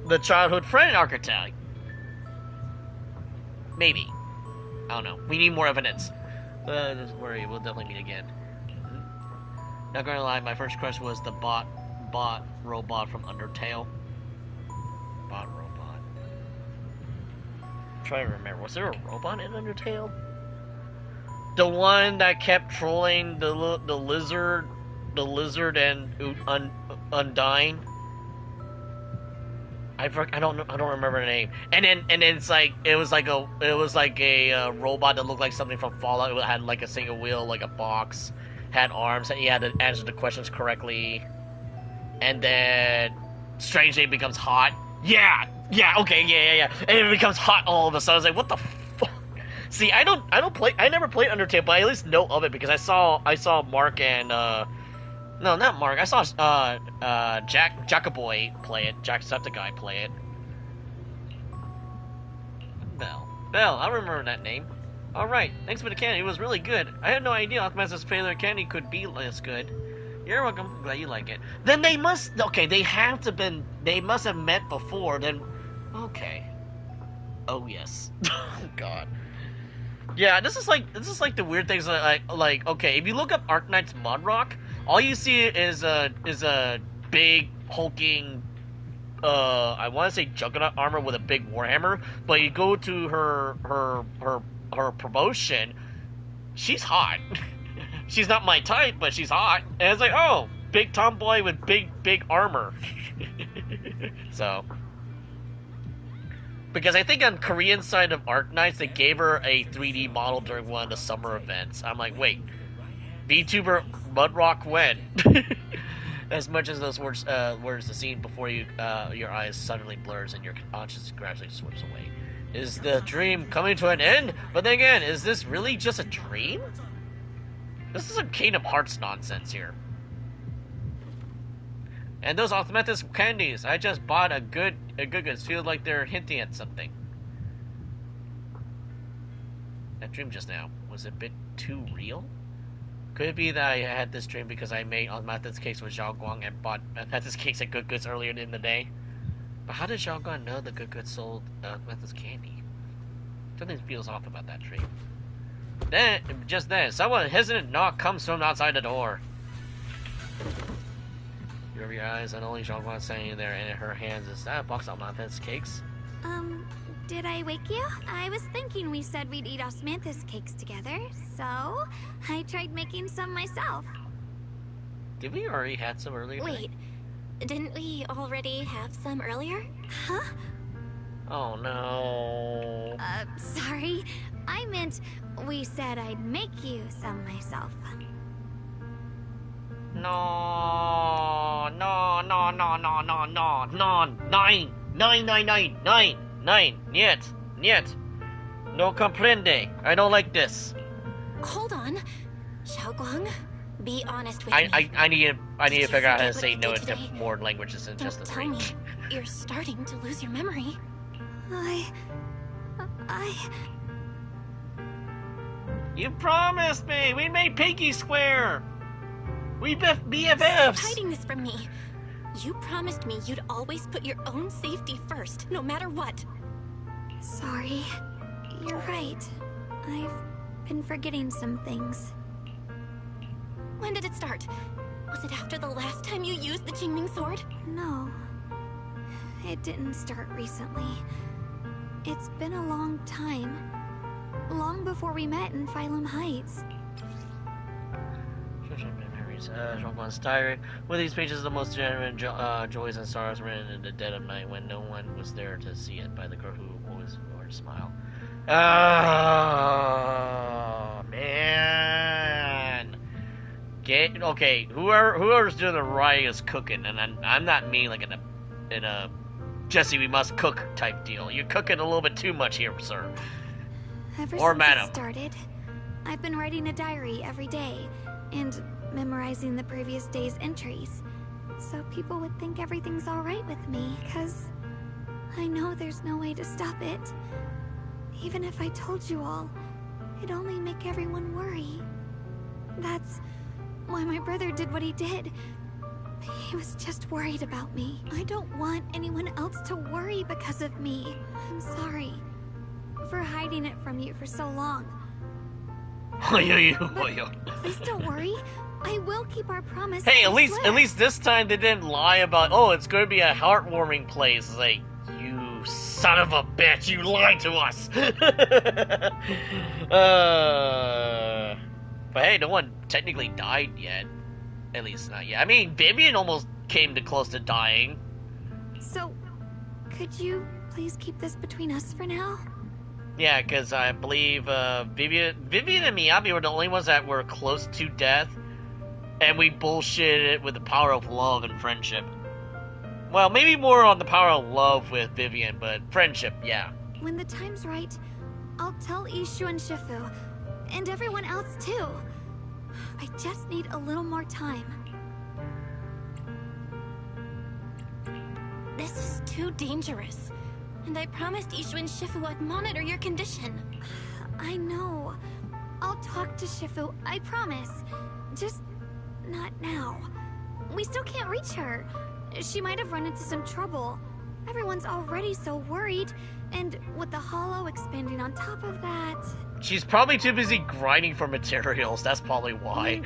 the childhood friend archetype. Maybe. I don't know. We need more evidence. Don't worry, we'll definitely meet again. Not gonna lie, my first crush was the bot robot from Undertale. Bot robot. I'm trying to remember. Was there a robot in Undertale? The one that kept trolling the lizard and Undyne. I don't remember the name. And then it's like it was like a robot that looked like something from Fallout. It had like a single wheel, like a box, had arms, and you had to answer the questions correctly. And then strangely it becomes hot. Yeah, okay, yeah. And it becomes hot all of a sudden. I was like, what the fuck? See, I never played Undertale, but I at least know of it because I saw Mark and no, not Mark. I saw Jackaboy play it. Jacksepticeye play it. Bell, I remember that name. Alright, thanks for the candy. It was really good. I had no idea Alchemist's favorite candy could be this good. You're welcome. I'm glad you like it. Then they must... Okay, they must have met before, then... Okay. Oh, yes. Oh, God. Yeah, this is like the weird things like, okay, if you look up Arknight's Mod Rock, all you see is a big hulking, I want to say juggernaut armor with a big warhammer, but you go to her promotion, she's hot. She's not my type, but she's hot. And it's like, oh, big tomboy with big armor. So, because I think on Korean side of Arknights, they gave her a 3D model during one of the summer events. I'm like, wait, VTuber Mudrock when? As much as those words the scene before you, your eyes suddenly blurs and your conscience gradually slips away. Is the dream coming to an end? But then again, is this really just a dream? This is some Kingdom Hearts nonsense here. And those Osmanthus candies, I just bought a good goods. Feel like they're hinting at something. That dream just now, was it a bit too real? Could it be that I had this dream because I made Osmanthus cakes with Zhao Guang and bought Osmanthus cakes at Good Goods earlier in the day? But how did Zhao Guang know the Good Goods sold Osmanthus candy? Something feels off about that dream. Just then, someone hesitant knock comes from outside the door. You rub your eyes and only Zhao Guang standing there, and in her hands is that box of Osmanthus cakes. Did I wake you? I was thinking we said we'd eat Osmanthus cakes together, so I tried making some myself. Did we already had some earlier? Wait, didn't we already have some earlier? Huh? Oh no. Sorry. I meant we said I'd make you some myself. No, nine, niet. No comprende. I don't like this. Hold on. Xiao Guang, be honest with me. I need to figure out how to say no to to more languages than just the Don't three. tell me you're starting to lose your memory. You promised me! We made Pinky Square! We Stop BFFs! hiding this from me. You promised me you'd always put your own safety first, no matter what. Sorry. You're right. I've been forgetting some things. When did it start? Was it after the last time you used the Jingming sword? No. It didn't start recently. It's been a long time. Long before we met in Phylum Heights. Zhao Guang's diary. With these pages, the most genuine joys and sorrows written in the dead of night when no one was there to see it, by the girl who always wore a smile. Oh man. Okay. Whoever's doing the writing is cooking, and I'm not mean like in a Jesse we must cook type deal. You're cooking a little bit too much here, sir. Ever Or since madam. it started, I've been writing a diary every day and memorizing the previous day's entries, so people would think everything's all right with me, 'cause I know there's no way to stop it. Even if I told you all, it'd only make everyone worry. That's why my brother did what he did. He was just worried about me. I don't want anyone else to worry because of me. I'm sorry for hiding it from you for so long. Please don't worry. I will keep our promise. Hey, I at swear. least this time they didn't lie about, oh, it's going to be a heartwarming place. It's like, you son of a bitch, you lied to us. But hey, no one technically died yet. At least not yet. I mean, Vivian almost came to close to dying. So, could you please keep this between us for now? Yeah, because I believe Vivian and Miyabi were the only ones that were close to death, and we bullshitted with the power of love and friendship. Well, maybe more on the power of love with Vivian, but friendship, yeah. When the time's right, I'll tell Ishu and Shifu, and everyone else too. I just need a little more time. This is too dangerous. And I promised Ishu and Shifu I'd monitor your condition. I know. I'll talk to Shifu, I promise. Just not now. We still can't reach her. She might have run into some trouble. Everyone's already so worried, and with the hollow expanding on top of that... She's probably too busy grinding for materials, that's probably why.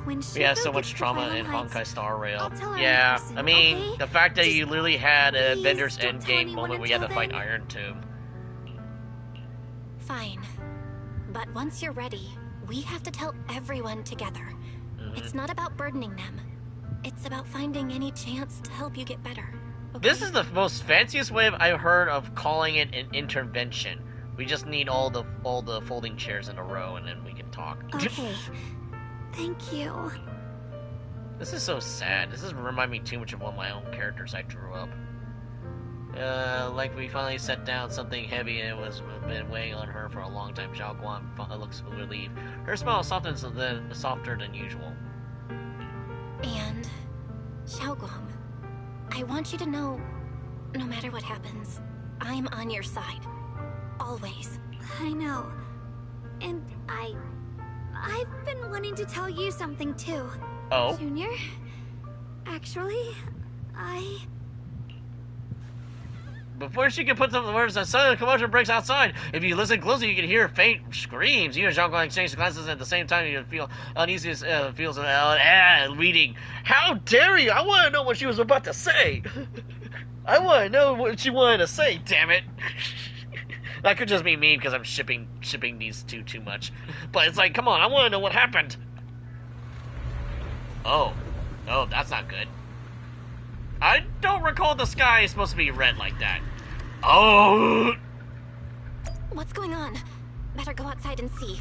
when We have Shifu so much gets to trauma Phylum in Heights, Honkai Star Rail. I'll tell her in Yeah, person, I mean, okay? the fact that Just you literally had an please Avengers don't tell Endgame anyone moment where you had to until fight then. Iron Tomb. Fine. But once you're ready, we have to tell everyone together. It's not about burdening them. It's about finding any chance to help you get better. Okay? This is the most fanciest way I've heard of calling it an intervention. We just need all the folding chairs in a row, and then we can talk. Okay. Thank you. This is so sad. This is remind me too much of one of my own characters I drew up. Like we finally set down something heavy and it was been weighing on her for a long time. Xiao Guan looks relieved. Her smile is softer than usual. And Xiaoguang, I want you to know, no matter what happens, I'm on your side. Always. I know. And I've been wanting to tell you something too. Oh? Junior? Actually, Before she can put some words, a sudden commotion breaks outside. If you listen closely, you can hear faint screams. You and Xiaoguang exchange glances at the same time. You feel uneasy, feels reading. How dare you! I want to know what she was about to say. I want to know what she wanted to say. Damn it! That could just be me because I'm shipping these two too much. But it's like, come on, I want to know what happened. Oh, that's not good. I don't recall the sky is supposed to be red like that. Oh! What's going on? Better go outside and see.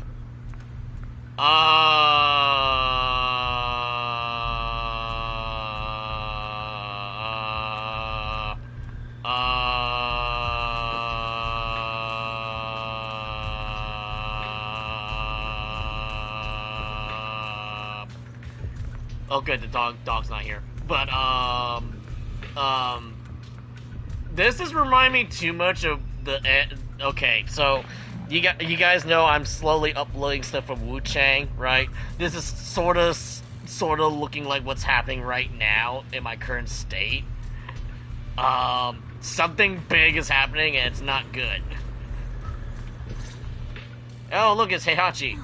Oh, good, the dog's not here. But, this is reminding me too much of the, okay, so, you guys know I'm slowly uploading stuff from Wu Chang, right? This is sort of looking like what's happening right now in my current state. Something big is happening and it's not good. Oh, look, it's Heihachi.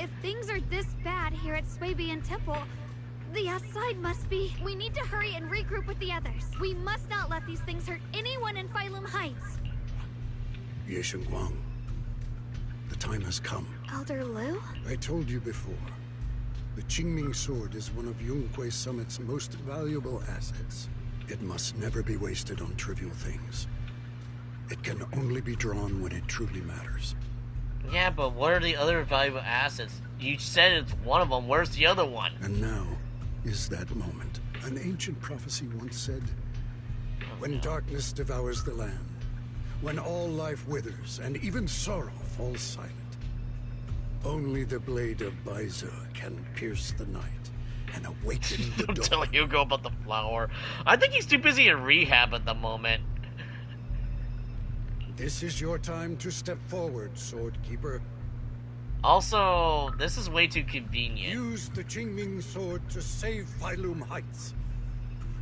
if things are this bad here at Swabian Temple, the outside must be... We need to hurry and regroup with the others. We must not let these things hurt anyone in Phylum Heights. Ye Guang, the time has come. Elder Liu? I told you before. The Qingming sword is one of Yonghui Summit's most valuable assets. It must never be wasted on trivial things. It can only be drawn when it truly matters. Yeah, but what are the other valuable assets? You said it's one of them. Where's the other one? And now is that moment. An ancient prophecy once said, when darkness devours the land, when all life withers and even sorrow falls silent, only the blade of Baize can pierce the night and awaken the I'm dawn. telling Hugo about the flower. I think he's too busy in rehab at the moment. This is your time to step forward, Swordkeeper. Also, this is way too convenient. Use the Qingming sword to save Phylum Heights.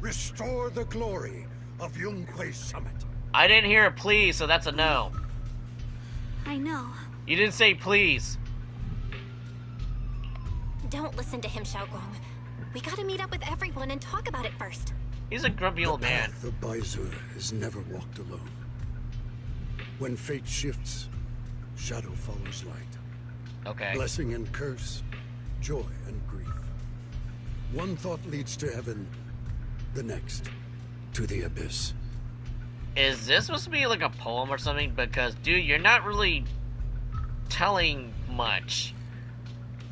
Restore the glory of Yonghui Summit. I didn't hear a please, so that's a no. I know. You didn't say please. Don't listen to him, Xiaoguang. We gotta meet up with everyone and talk about it first. He's a grumpy old man. The Baize is never walked alone. When fate shifts, shadow follows light. Okay. Blessing and curse, joy and grief. One thought leads to heaven, the next to the abyss. Is this supposed to be like a poem or something? Because, dude, you're not really telling much.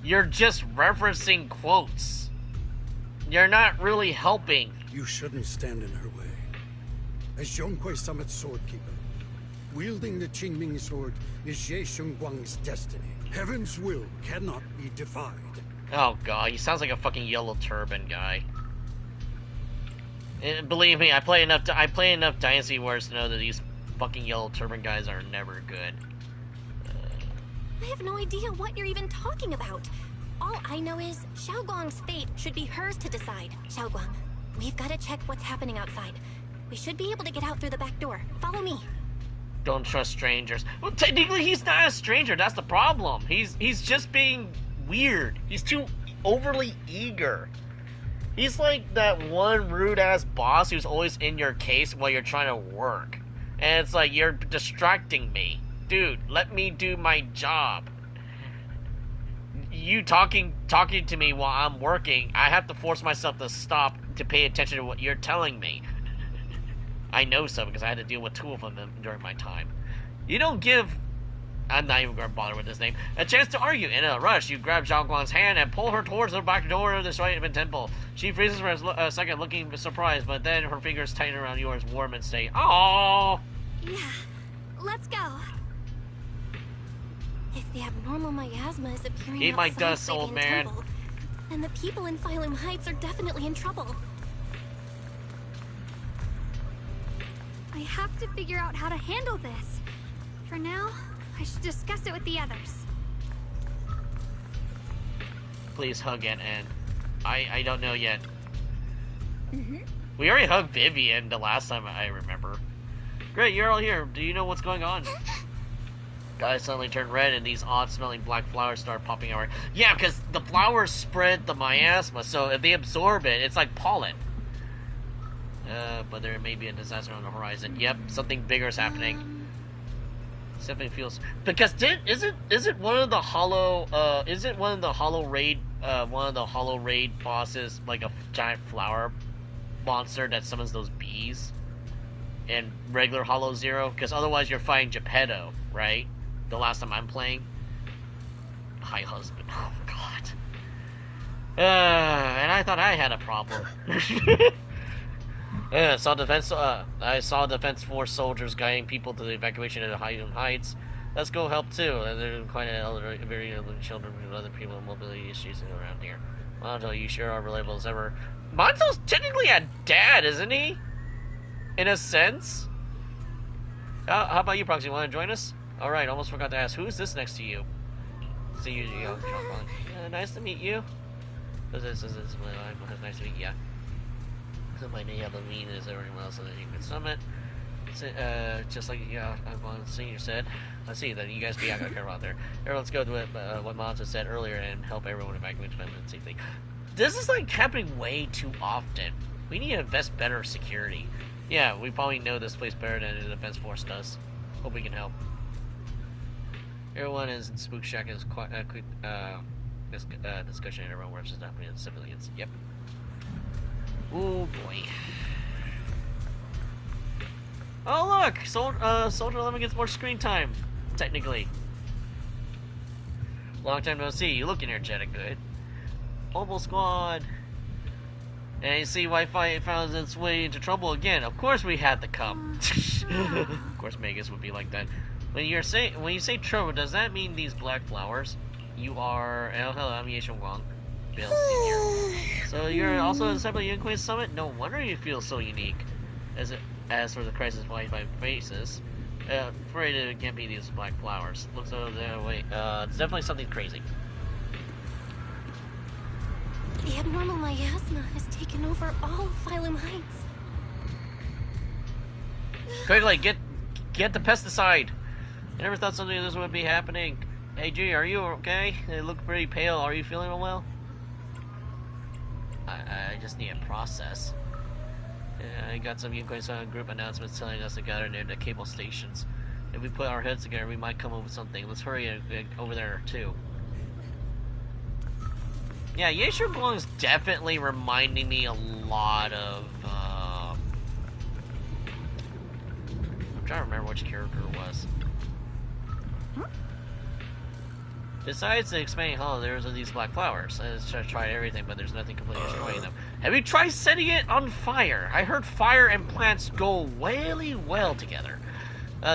You're just referencing quotes. You're not really helping. You shouldn't stand in her way. As Yonghui Summit's swordkeeper, wielding the Qingming sword is Ye Guang's destiny. Heaven's will cannot be defied. Oh god, he sounds like a fucking yellow turban guy. And believe me, I play enough Dynasty Wars to know that these fucking yellow turban guys are never good. I have no idea what you're even talking about. All I know is Xiaoguang's fate should be hers to decide. Xiaoguang, we've got to check what's happening outside. We should be able to get out through the back door. Follow me. Don't trust strangers. Well, technically, he's not a stranger. That's the problem. He's just being weird. He's too overly eager. He's like that one rude-ass boss who's always in your case while you're trying to work. And it's like, you're distracting me. Dude, let me do my job. You talking to me while I'm working, I have to force myself to stop to pay attention to what you're telling me. I know so because I had to deal with 2 of them during my time. You don't give... I'm not even going to bother with this name. A chance to argue. In a rush, you grab Zhao Guang's hand and pull her towards the back door of the Shenanigans temple. She freezes for a second, looking surprised, but then her fingers tighten around yours, warm and say, "Aww." Yeah, let's go. If the abnormal miasma is appearing Eat my outside dust, Radiant old man. Temple, then the people in Phylum Heights are definitely in trouble. I have to figure out how to handle this. For now, I should discuss it with the others. Please hug Aunt Anne. I don't know yet. We already hugged Vivian the last time I remember. Great, you're all here. Do you know what's going on? Guys suddenly turn red and these odd-smelling black flowers start popping out. Yeah, because the flowers spread the miasma, so if they absorb it, it's like pollen. But there may be a disaster on the horizon. Yep, something bigger is happening. Something feels because isn't one of the hollow raid bosses like a giant flower monster that summons those bees in regular Hollow Zero? Because otherwise you're fighting Geppetto, right? The last time I'm playing. Hi, husband. Oh God. And I thought I had a problem. I saw Defense Force soldiers guiding people to the evacuation of the Phylum Heights. Let's go help too. And there are quite very elderly children and other people with mobility issues around here. Monto, you sure are reliable as ever. Monto's technically a dad, isn't he? In a sense. How about you, Proxy? Want to join us? All right. Almost forgot to ask. Who's this next to you? See you, nice to meet you. This is nice to meet you. So my name is everyone else so that you can summit. Just like Senior said. Let's see that you guys be out there out there. Everyone, let's go to what Monza said earlier and help everyone evacuate safely. This is like happening way too often. We need to invest better security. Yeah, we probably know this place better than the Defense Force does. Hope we can help. Everyone is in Spook Shack is quite quick discussion and everyone works as not the civilians. Yep. Oh boy. Oh look! Soldier 11 gets more screen time, technically. Long time no see. You look energetic, good. Mobile Squad. And you see Wi-Fi found its way into trouble again. Of course we had to come. Of course Magus would be like that. When you say trouble, does that mean these black flowers? You are... Oh, hello, I'm Yeshua Wang. Bill Senior. So you're also at the Zenless Summit? No wonder you feel so unique. As for the crisis Wi-Fi faces, afraid it can't be these black flowers. Looks over there. Wait, it's definitely something crazy. The abnormal miasma has taken over all of Phylum Heights. Quickly, get the pesticide. I never thought something like this would be happening. Hey G, are you okay? You look pretty pale. Are you feeling well? I just need a process. I got some Yunkai group announcements telling us to gather near the cable stations. If we put our heads together, we might come up with something. Let's hurry over there too. Yeah, Yeshua Guang is definitely reminding me a lot of. I'm trying to remember which character it was. Besides the expanding hollow, there's these black flowers. I tried everything, but there's nothing completely destroying them. Have you tried setting it on fire? I heard fire and plants go really well together.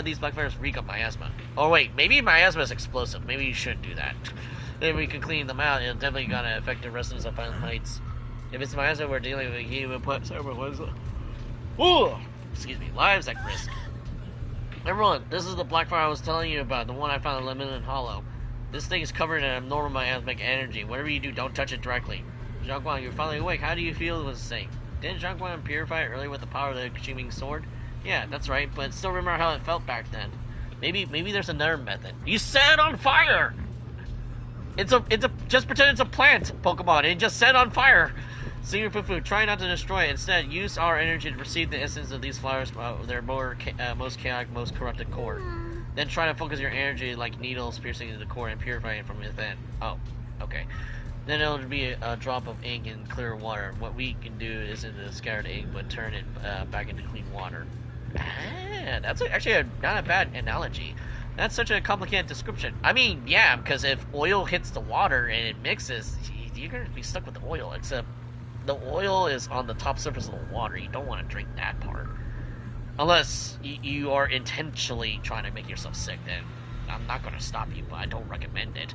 These black flowers reek of miasma. Oh wait, maybe miasma is explosive. Maybe you shouldn't do that. Then we can clean them out. It's definitely gonna affect the residents of Phylum Heights. If it's miasma we're dealing with, he would put excuse me, lives at risk. Everyone, this is the black fire I was telling you about, the one I found in Limited Hollow. This thing is covered in abnormal miasmic energy. Whatever you do, don't touch it directly. Zhang Guang, you're finally awake. How do you feel with this thing? Didn't Zhang Guang purify it earlier with the power of the consuming sword? Yeah, that's right, but still remember how it felt back then. Maybe there's another method. You set it on fire! just pretend it's a plant Pokemon and just set on fire. Senior Fufu, try not to destroy it. Instead, use our energy to receive the essence of these flowers, their most chaotic, most corrupted core. Then try to focus your energy like needles piercing into the core and purify it from within. Oh, okay. Then it'll be a drop of ink in clear water. What we can do isn't to scatter the ink, but turn it back into clean water. Ah, that's actually not a bad analogy. That's such a complicated description. I mean, yeah, because if oil hits the water and it mixes, you're going to be stuck with the oil, except the oil is on the top surface of the water. You don't want to drink that part. Unless you are intentionally trying to make yourself sick, then I'm not going to stop you, but I don't recommend it.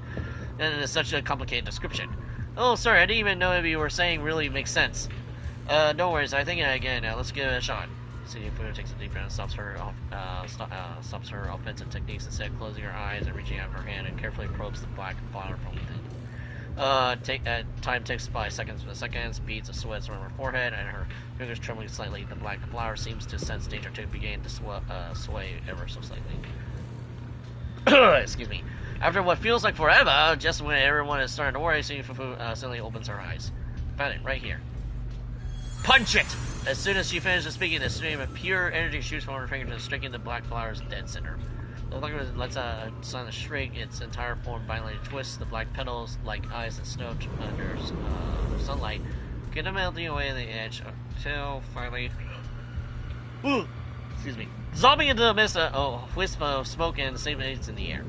And it's such a complicated description. Oh, sorry, I didn't even know if you were saying really makes sense. No worries, I think again. Let's give it a shot. Senior Fufu takes a deep breath and stops her offensive techniques instead, closing her eyes and reaching out her hand and carefully probes the black flower from within. Time ticks by seconds, beads of sweat from her forehead, and her fingers trembling slightly. The black flower seems to sense danger to begin to sway ever so slightly. Excuse me. After what feels like forever, just when everyone is starting to worry, Senior Fufu suddenly opens her eyes. Found it, right here. Punch it! As soon as she finishes speaking, a stream of pure energy shoots from her fingertips, striking the black flower's dead center. The black flower lets out a silent shriek, its entire form violently twists, the black petals, like eyes that snow under sunlight, get melting away on the edge, until finally... Ooh! Excuse me. Zombie into the mist, wisp of smoke and statements in the air.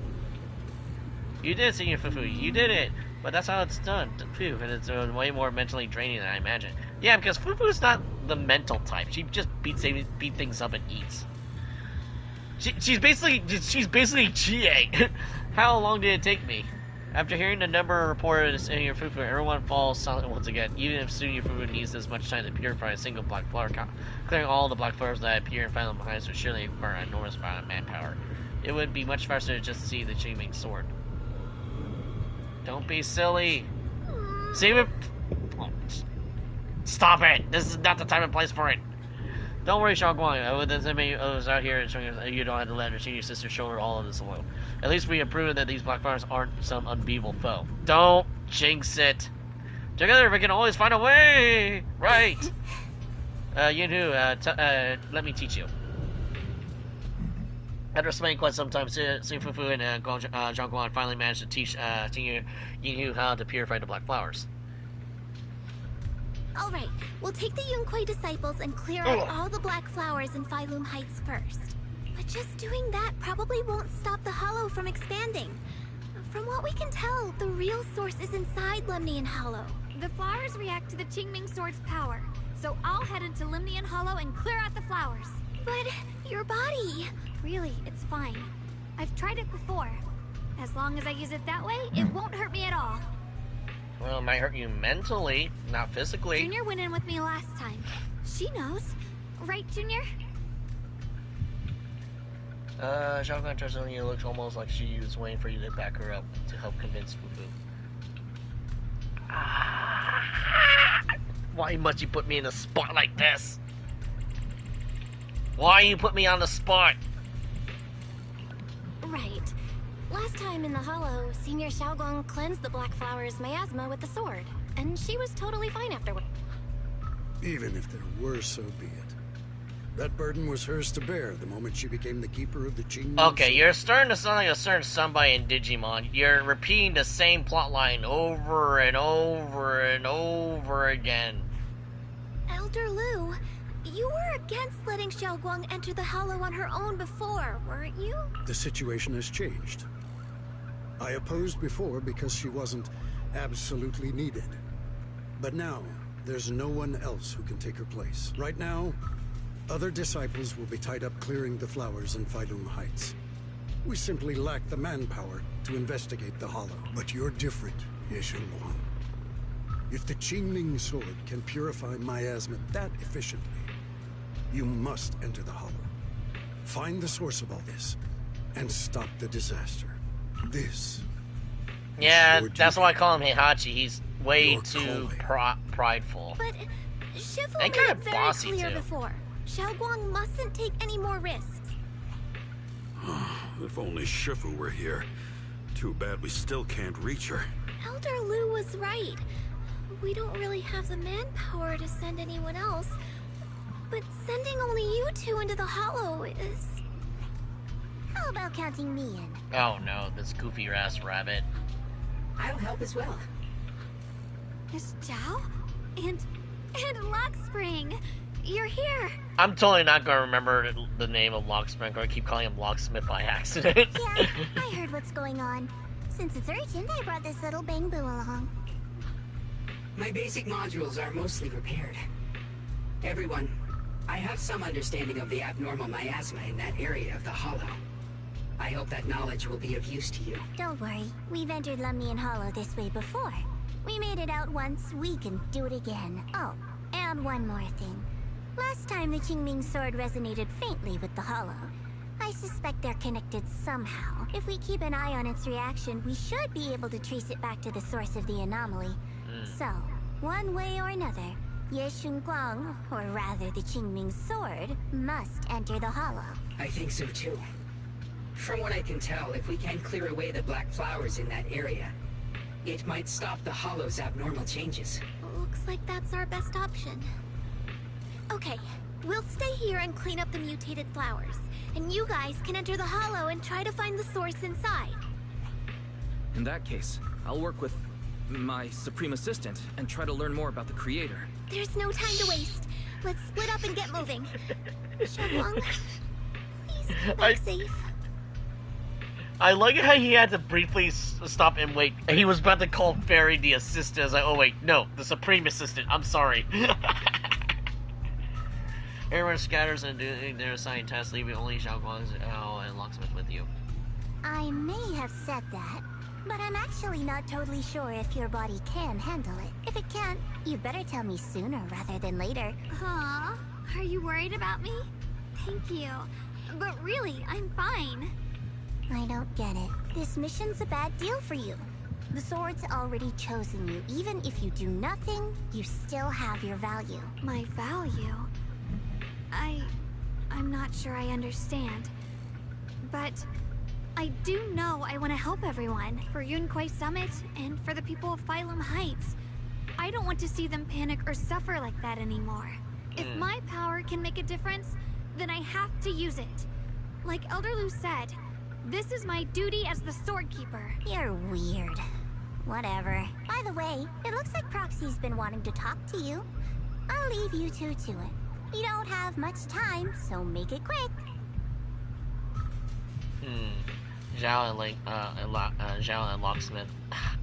You did, Senior Fufu, you did it! But that's how it's done, too, and it's way more mentally draining than I imagined. Yeah, because Fufu's not the mental type. She just beat things up and eats. She's basically Chie. How long did it take me? After hearing the number reported as Senior Fufu, everyone falls silent once again. Even if Senior Fufu needs as much time to purify a single black flower, clearing all the black flowers that appear and find them behind would surely require an enormous amount of manpower. It would be much faster to just see the Qingming sword. Don't be silly. Save it. Oh, stop it! This is not the time and place for it. Don't worry, Xiaoguang. With as many others out here, you don't have to let your senior sister shoulder all of this alone. At least we have proven that these black flowers aren't some unbeatable foe. Don't jinx it. Together we can always find a way. Right. Yinhu, let me teach you. After spending quite some time, Senior Fufu and Xiaoguang finally managed to teach Yinhu how to purify the black flowers. Alright, we'll take the Yunquei disciples and clear out all the black flowers in Phylum Heights first. But just doing that probably won't stop the Hollow from expanding. From what we can tell, the real source is inside Lemnian Hollow. The flowers react to the Qingming Sword's power, so I'll head into Lemnian Hollow and clear out the flowers. But your body... Really, it's fine. I've tried it before. As long as I use it that way, it won't hurt me at all. Well, it might hurt you mentally, not physically. Junior went in with me last time. She knows. Right, Junior? Xiaoguang turns on you, looks almost like she was waiting for you to back her up to help convince Fufu. Why must you put me in a spot like this? Why you put me on the spot? Right. Last time in the Hollow, Senior Xiaoguang cleansed the black flower's miasma with the sword, and she was totally fine afterward. Even if there were, so be it. That burden was hers to bear the moment she became the keeper of the Qingming. Okay, you're starting to sound like a certain somebody in Digimon. You're repeating the same plotline over and over and over again. Elder Lu, you were against letting Xiaoguang enter the Hollow on her own before, weren't you? The situation has changed. I opposed before because she wasn't absolutely needed. But now, there's no one else who can take her place. Right now, other disciples will be tied up clearing the flowers in Phylum Heights. We simply lack the manpower to investigate the Hollow. But you're different, Yeshenguang. If the Qingming Sword can purify miasma that efficiently, you must enter the Hollow. Find the source of all this, and stop the disaster. This. Yeah, that's why I call him Heihachi. He's way Your too calling. prideful. But Shifu And made kinda it very bossy, clear too. before. Xiaoguang mustn't take any more risks. If only Shifu were here. Too bad we still can't reach her. Elder Lou was right. We don't really have the manpower to send anyone else. But sending only you two into the Hollow is... How about counting me in? Oh no, this goofy ass rabbit. I'll help as well. Miss Zhao? And Lockspring! You're here! I'm totally not gonna remember the name of Locksmith. I'm gonna keep calling him Locksmith by accident. Yeah, I heard what's going on. Since it's urgent, I brought this little bang-boo along. My basic modules are mostly repaired. Everyone, I have some understanding of the abnormal miasma in that area of the Hollow. I hope that knowledge will be of use to you. Don't worry, we've entered Lumnian Hollow this way before. We made it out once, we can do it again. Oh, and one more thing. Last time the Qingming sword resonated faintly with the Hollow. I suspect they're connected somehow. If we keep an eye on its reaction, we should be able to trace it back to the source of the anomaly. So, one way or another, Ye Shunguang, or rather the Qingming sword, must enter the Hollow. I think so too. From what I can tell, if we can clear away the black flowers in that area, it might stop the Hollow's abnormal changes. Looks like that's our best option. Okay, we'll stay here and clean up the mutated flowers. And you guys can enter the Hollow and try to find the source inside. In that case, I'll work with my Supreme Assistant and try to learn more about the Creator. There's no time to waste. Let's split up and get moving. Xiaoguang, please come back safe. I like how he had to briefly stop and wait. He was about to call Fairy the assistant. I was like, oh wait, no, the Supreme Assistant. I'm sorry. Everyone scatters and doing their assigned tasks, leaving only Xiaoguang and Locksmith with you. I may have said that, but I'm actually not totally sure if your body can handle it. If it can't, you better tell me sooner rather than later. Aw, are you worried about me? Thank you. But really, I'm fine. I don't get it. This mission's a bad deal for you. The sword's already chosen you. Even if you do nothing, you still have your value. My value? I'm not sure I understand. But I do know I want to help everyone. For Yunquai Summit, and for the people of Phylum Heights. I don't want to see them panic or suffer like that anymore. If my power can make a difference, then I have to use it. Like Elder Lu said, this is my duty as the Sword Keeper. You're weird. Whatever. By the way, it looks like Proxy's been wanting to talk to you. I'll leave you two to it. You don't have much time, so make it quick. Zhao and Locksmith.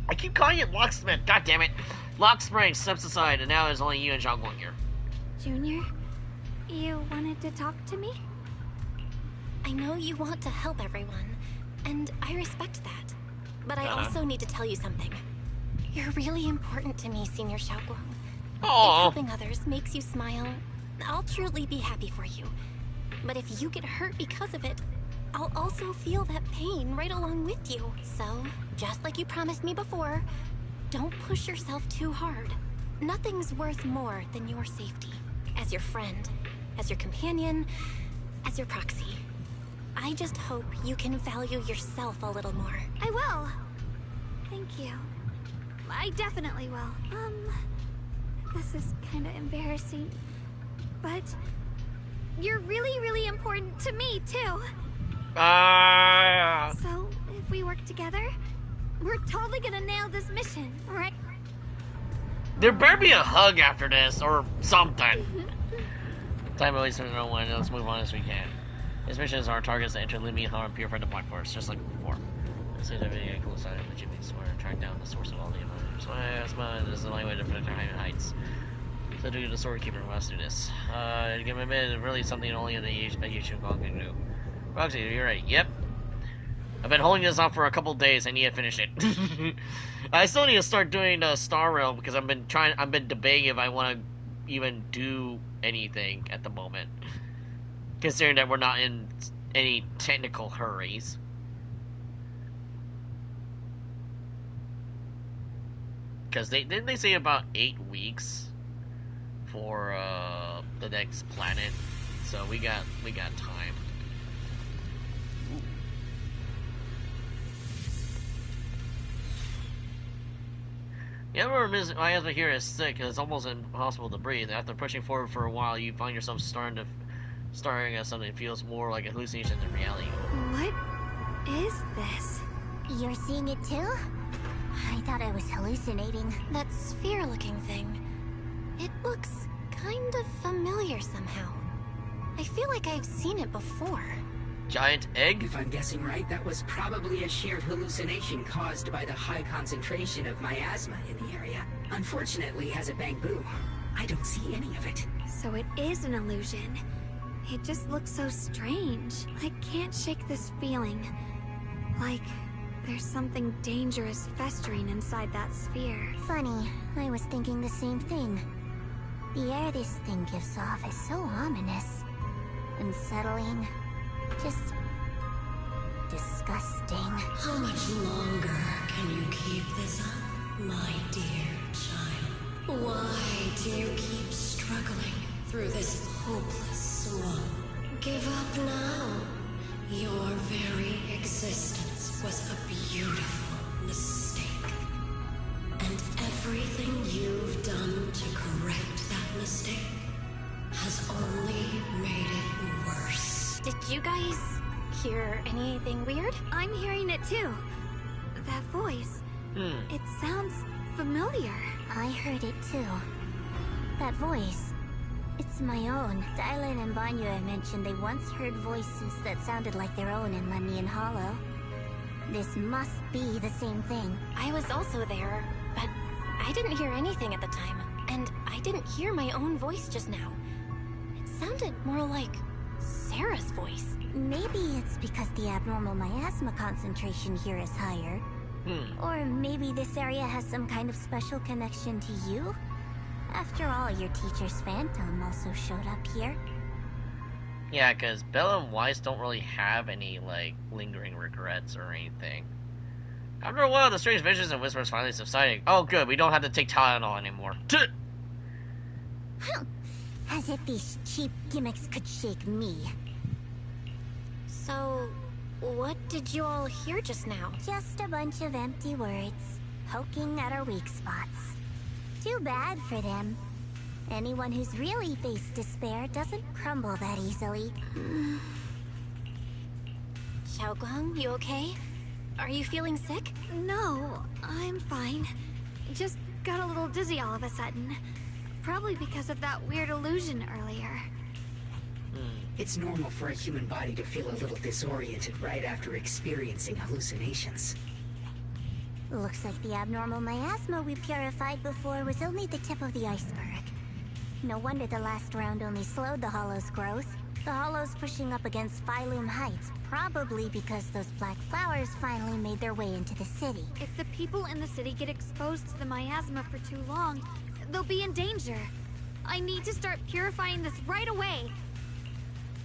I keep calling it Locksmith. God damn it! Lockspring steps aside, and now there's only you and Xiaoguang here. Junior, you wanted to talk to me? I know you want to help everyone, and I respect that. But I also need to tell you something. You're really important to me, Senior Xiaoguang. If helping others makes you smile, I'll truly be happy for you. But if you get hurt because of it, I'll also feel that pain right along with you. So, just like you promised me before, don't push yourself too hard. Nothing's worth more than your safety. As your friend, as your companion, as your proxy. I just hope you can value yourself a little more. I will. Thank you. I definitely will. This is kind of embarrassing. But you're really, really important to me, too. So, if we work together, we're totally gonna nail this mission, right? There better be a hug after this, or something. Time always to know when. Let's move on as we can. This mission is our target to enter Lumnian Hollow and purify the Black Forest, just like before. This is a very cool side of the Jimmy Sword and track down the source of all the emotions. This is the only way to protect our heights. So do the Sword Keeper must do this. Give him a minute, really something only the Yushu Kong can do. Roxy, you're right. Yep. I've been holding this off for a couple days. I need to finish it. I still need to start doing Star Realm because I've been debating if I want to even do anything at the moment, considering that we're not in any technical hurries. Because didn't they say about 8 weeks for the next planet? So we got time. Yeah, my husband here is sick and it's almost impossible to breathe. After pushing forward for a while, you find yourself staring at something that feels more like a hallucination than reality. What is this? You're seeing it too? I thought I was hallucinating. That sphere-looking thing. It looks kind of familiar somehow. I feel like I've seen it before. Giant egg? If I'm guessing right, that was probably a shared hallucination caused by the high concentration of miasma in the area. Unfortunately, as a bamboo, I don't see any of it. So it is an illusion. It just looks so strange. I can't shake this feeling. Like there's something dangerous festering inside that sphere. Funny, I was thinking the same thing. The air this thing gives off is so ominous. Unsettling. Just disgusting. How much longer can you keep this up, my dear child? Why do you keep struggling through this hopeless swamp? Give up now. Your very existence was a beautiful mistake. And everything you've done to correct that mistake has only made it worse. Did you guys hear anything weird? I'm hearing it too. That voice. It sounds familiar. I heard it too. That voice. It's my own. Dylan and Banya mentioned they once heard voices that sounded like their own in Lemnian Hollow. This must be the same thing. I was also there, but I didn't hear anything at the time. And I didn't hear my own voice just now. It sounded more like Sarah's voice. Maybe it's because the abnormal miasma concentration here is higher. Or maybe this area has some kind of special connection to you? After all, your teacher's phantom also showed up here. Yeah, because Bella and Weiss don't really have any, like, lingering regrets or anything. After a while, the strange visions and whispers finally subsided. Oh, good, we don't have to take Tylenol anymore. As if these cheap gimmicks could shake me. So, what did you all hear just now? Just a bunch of empty words, poking at our weak spots. Too bad for them. Anyone who's really faced despair doesn't crumble that easily. Xiaoguang, you okay? Are you feeling sick? No, I'm fine. Just got a little dizzy all of a sudden. Probably because of that weird illusion earlier. It's normal for a human body to feel a little disoriented right after experiencing hallucinations. Looks like the abnormal miasma we purified before was only the tip of the iceberg. No wonder the last round only slowed the Hollow's growth. The Hollow's pushing up against Phylum Heights, probably because those black flowers finally made their way into the city. If the people in the city get exposed to the miasma for too long, they'll be in danger. I need to start purifying this right away.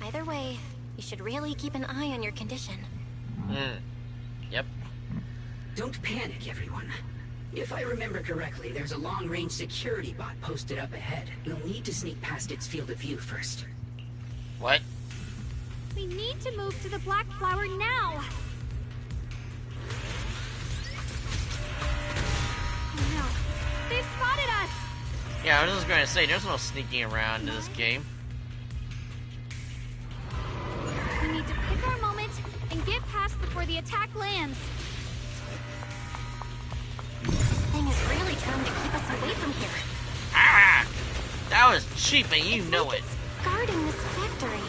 Either way, you should really keep an eye on your condition. Yep. Don't panic, everyone. If I remember correctly, there's a long-range security bot posted up ahead. We'll need to sneak past its field of view first. What? We need to move to the black flower now! Oh no, they've spotted us! Yeah, I was just going to say, there's no sneaking around in this game. We need to pick our moment and get past before the attack lands. This thing is really trying to keep us away from here. Ah! That was cheap and you know it. It's guarding this factory.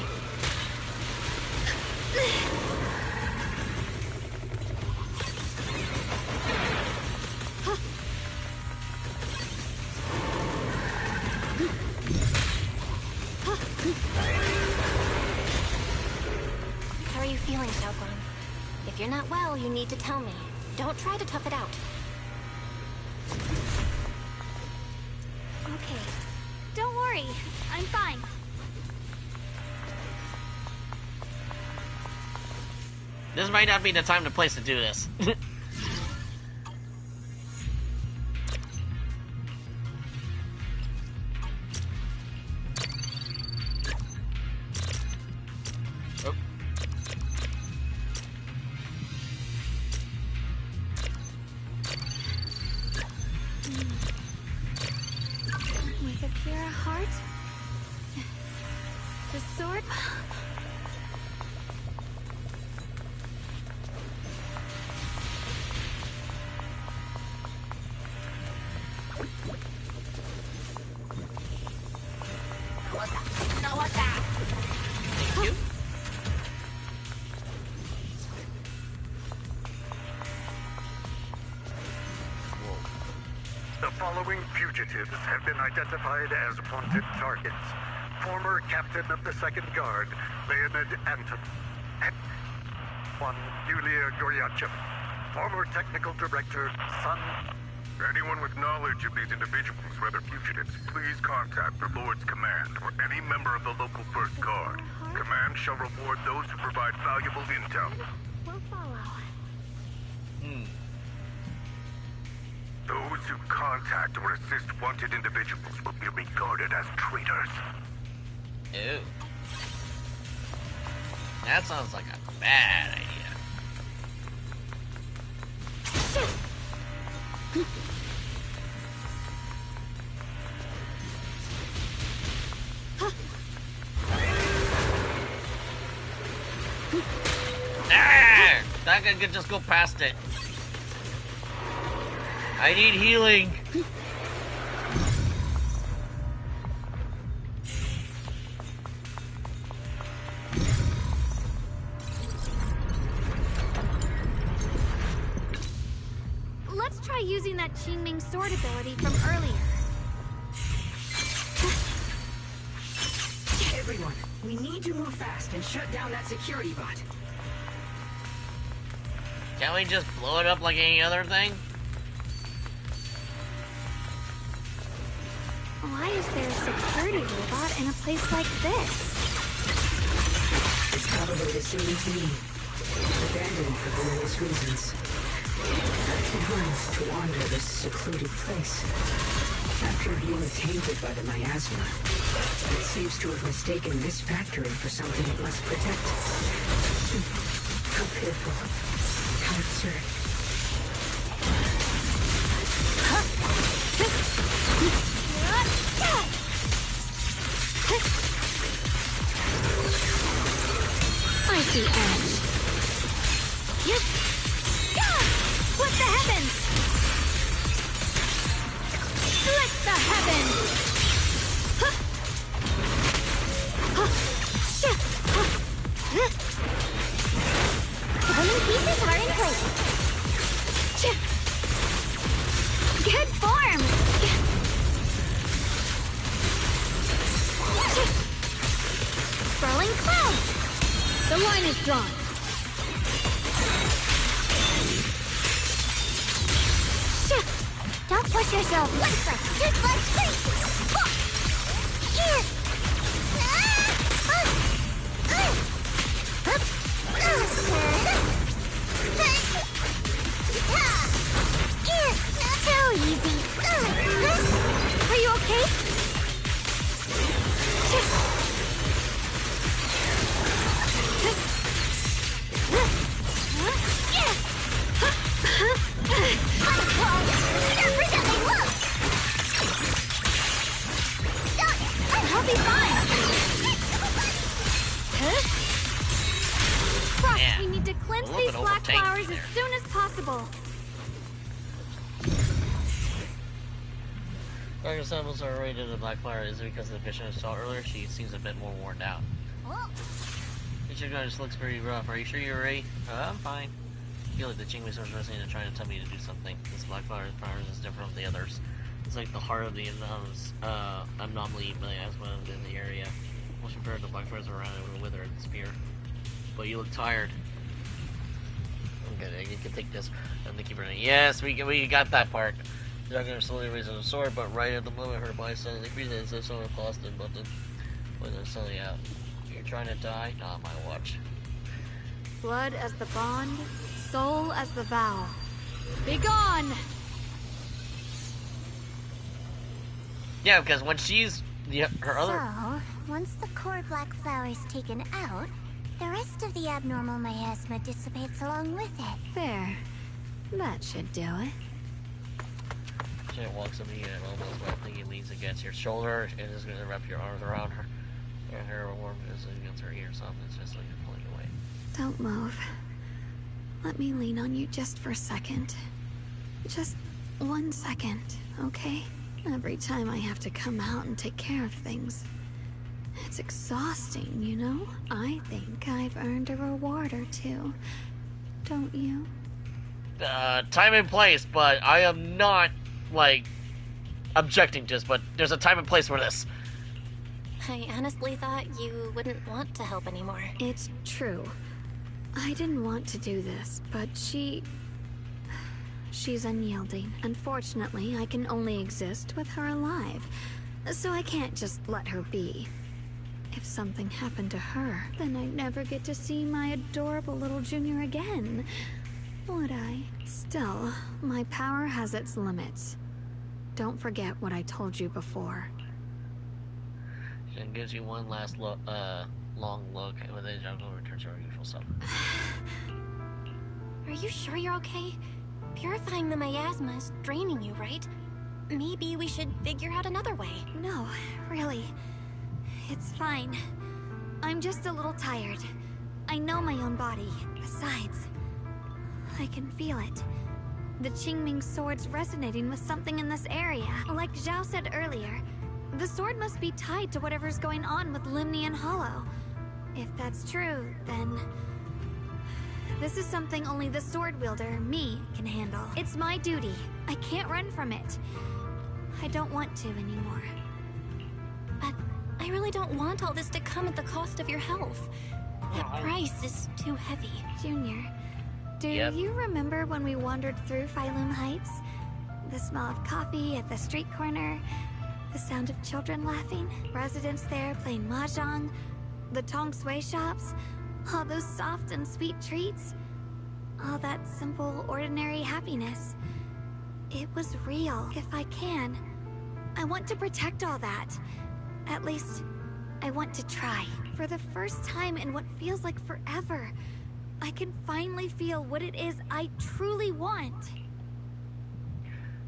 How are you feeling, Xiaoguang? If you're not well, you need to tell me. Don't try to tough it out. Okay, don't worry, I'm fine. This might not be the time to place to do this. Oh. With a pure heart, the sword. Thank you. The following fugitives have been identified as wanted targets. Former captain of the Second Guard, Leonid Anton. One, Yulia Goryachev. Former technical director, Sun. Anyone with knowledge of these individuals, whether fugitives, please contact the Lord's Command or any member of the local First Guard. Command shall reward those who provide valuable intel. We'll follow. Those who contact or assist wanted individuals will be regarded as traitors. Ew. That sounds like a bad idea. Ah! That guy could just go past it. I need healing. Let's try using that Qingming sword ability from earlier. Everyone, we need to move fast and shut down that security bot. Can't we just blow it up like any other thing? Why is there a security robot in a place like this? It's probably the same team. Abandoned for various reasons. Left behind to wander this secluded place. After being tainted by the miasma, it seems to have mistaken this factory for something it must protect. How pitiful. How absurd. I see edge. Yep. Split the heavens! Split the heavens! Falling pieces are in place. Good form! Swirling clouds! The line is drawn. Don't push yourself. Just like crazy. Too easy. Are you okay? I'll be fine. Frost, we need to cleanse these black flowers as soon as possible. Darker samples are rated to the black flower. Is it because of the vision I saw earlier? She seems a bit more worn out. This guy just looks pretty rough. Are you sure you're ready? I'm fine. I feel like the Qingmei sword is resting and trying to tell me to do something. This black flower is different from the others. It's like the heart of the anomaly miasma in the area. Most prepared, the black flowers around it will wither and disappear. But you look tired. Okay, you can take this. And they keep running. Yes, we got that part. You're not gonna slowly raise the sword, but right at the moment her body suddenly freezes as someone paused the button. When they're suddenly out. You're trying to die? Not my watch. Blood as the bond, soul as the vow. Be gone! Yeah, because when she's her other. So, once the core black flower is taken out, the rest of the abnormal miasma dissipates along with it. There. That should do it. She walks up to you and almost wet thing. He leans against your shoulder and is going to wrap your arms around her. And her warm is against her ear, something. It's just like you're pulling away. Don't move. Let me lean on you just for a second. Just 1 second, okay? Every time I have to come out and take care of things. It's exhausting, you know? I think I've earned a reward or two. Don't you? Time and place, but I am not, like, objecting to this, but there's a time and place for this. I honestly thought you wouldn't want to help anymore. It's true. I didn't want to do this, but she's unyielding. Unfortunately, I can only exist with her alive, so I can't just let her be. If something happened to her, then I'd never get to see my adorable little Junior again, would I? Still, my power has its limits. Don't forget what I told you before. She gives you one last look, long look, and with it, Jungle returns to her usual self. Are you sure you're okay? Purifying the miasma is draining you, right? Maybe we should figure out another way. No, really. It's fine. I'm just a little tired. I know my own body. Besides, I can feel it. The Qingming sword's resonating with something in this area. Like Zhao said earlier, the sword must be tied to whatever's going on with Limnian Hollow. If that's true, then this is something only the sword wielder, me, can handle. It's my duty. I can't run from it. I don't want to anymore. But I really don't want all this to come at the cost of your health. That price is too heavy. Junior, do you remember when we wandered through Phylum Heights? The smell of coffee at the street corner, the sound of children laughing, residents there playing mahjong, the Tong Sui shops, all those soft and sweet treats, all that simple, ordinary happiness. It was real. If I can, I want to protect all that. At least, I want to try. For the first time in what feels like forever, I can finally feel what it is I truly want.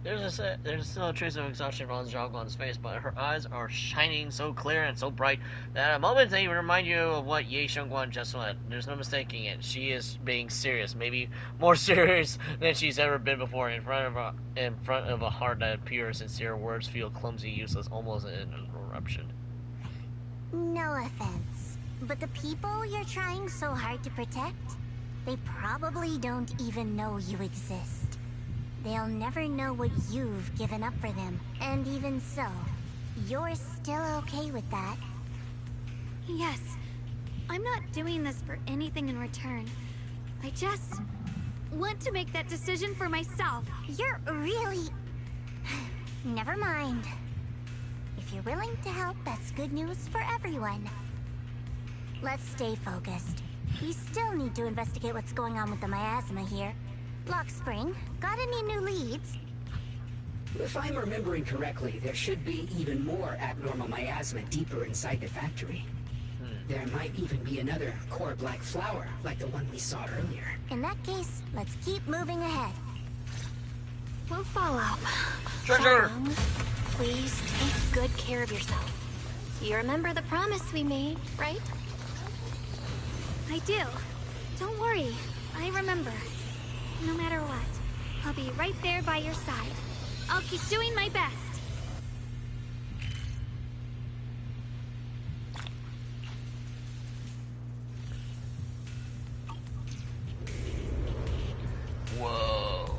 There's still a trace of exhaustion on Zhongguan's face, but her eyes are shining so clear and so bright that at a moment they remind you of what Ye Shengguan just went. There's no mistaking it. She is being serious, maybe more serious than she's ever been before. In front of a heart that pure, sincere words feel clumsy, useless, almost an interruption. No offense, but the people you're trying so hard to protect, they probably don't even know you exist. They'll never know what you've given up for them. And even so, you're still okay with that? Yes. I'm not doing this for anything in return. I just want to make that decision for myself. You're really... Never mind. If you're willing to help, that's good news for everyone. Let's stay focused. We still need to investigate what's going on with the miasma here. Lock Spring, got any new leads? If I'm remembering correctly, there should be even more abnormal miasma deeper inside the factory. There might even be another core black flower, like the one we saw earlier. In that case, let's keep moving ahead. We'll follow. Treasure! Please take good care of yourself. You remember the promise we made, right? I do. Don't worry. I remember. No matter what, I'll be right there by your side. I'll keep doing my best. Whoa.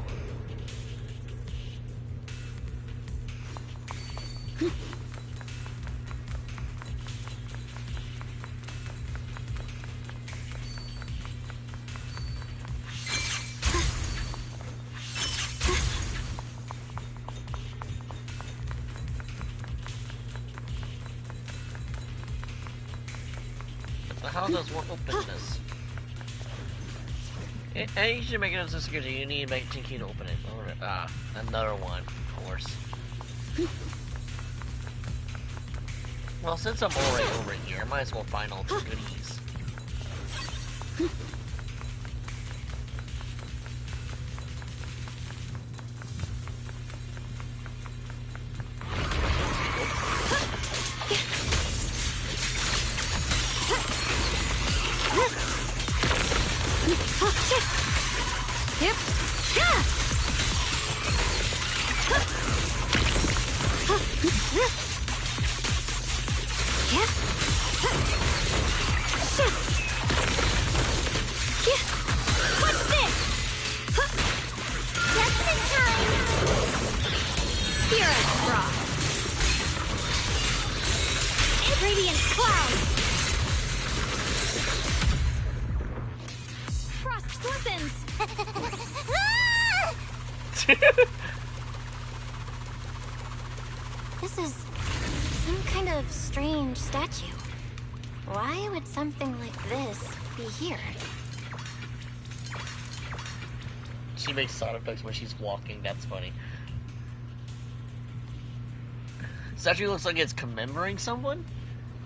How does one open this? And you should make it as a security. You need a banking key to open it. Another one, of course. Well, since I'm already over here, I might as well find all the goodies. Fear us, Frost. Radiant cloud. Frost glistens. This is some kind of strange statue. Why would something like this be here? She makes sound effects when she's walking. That's funny. Statue looks like it's commemorating someone.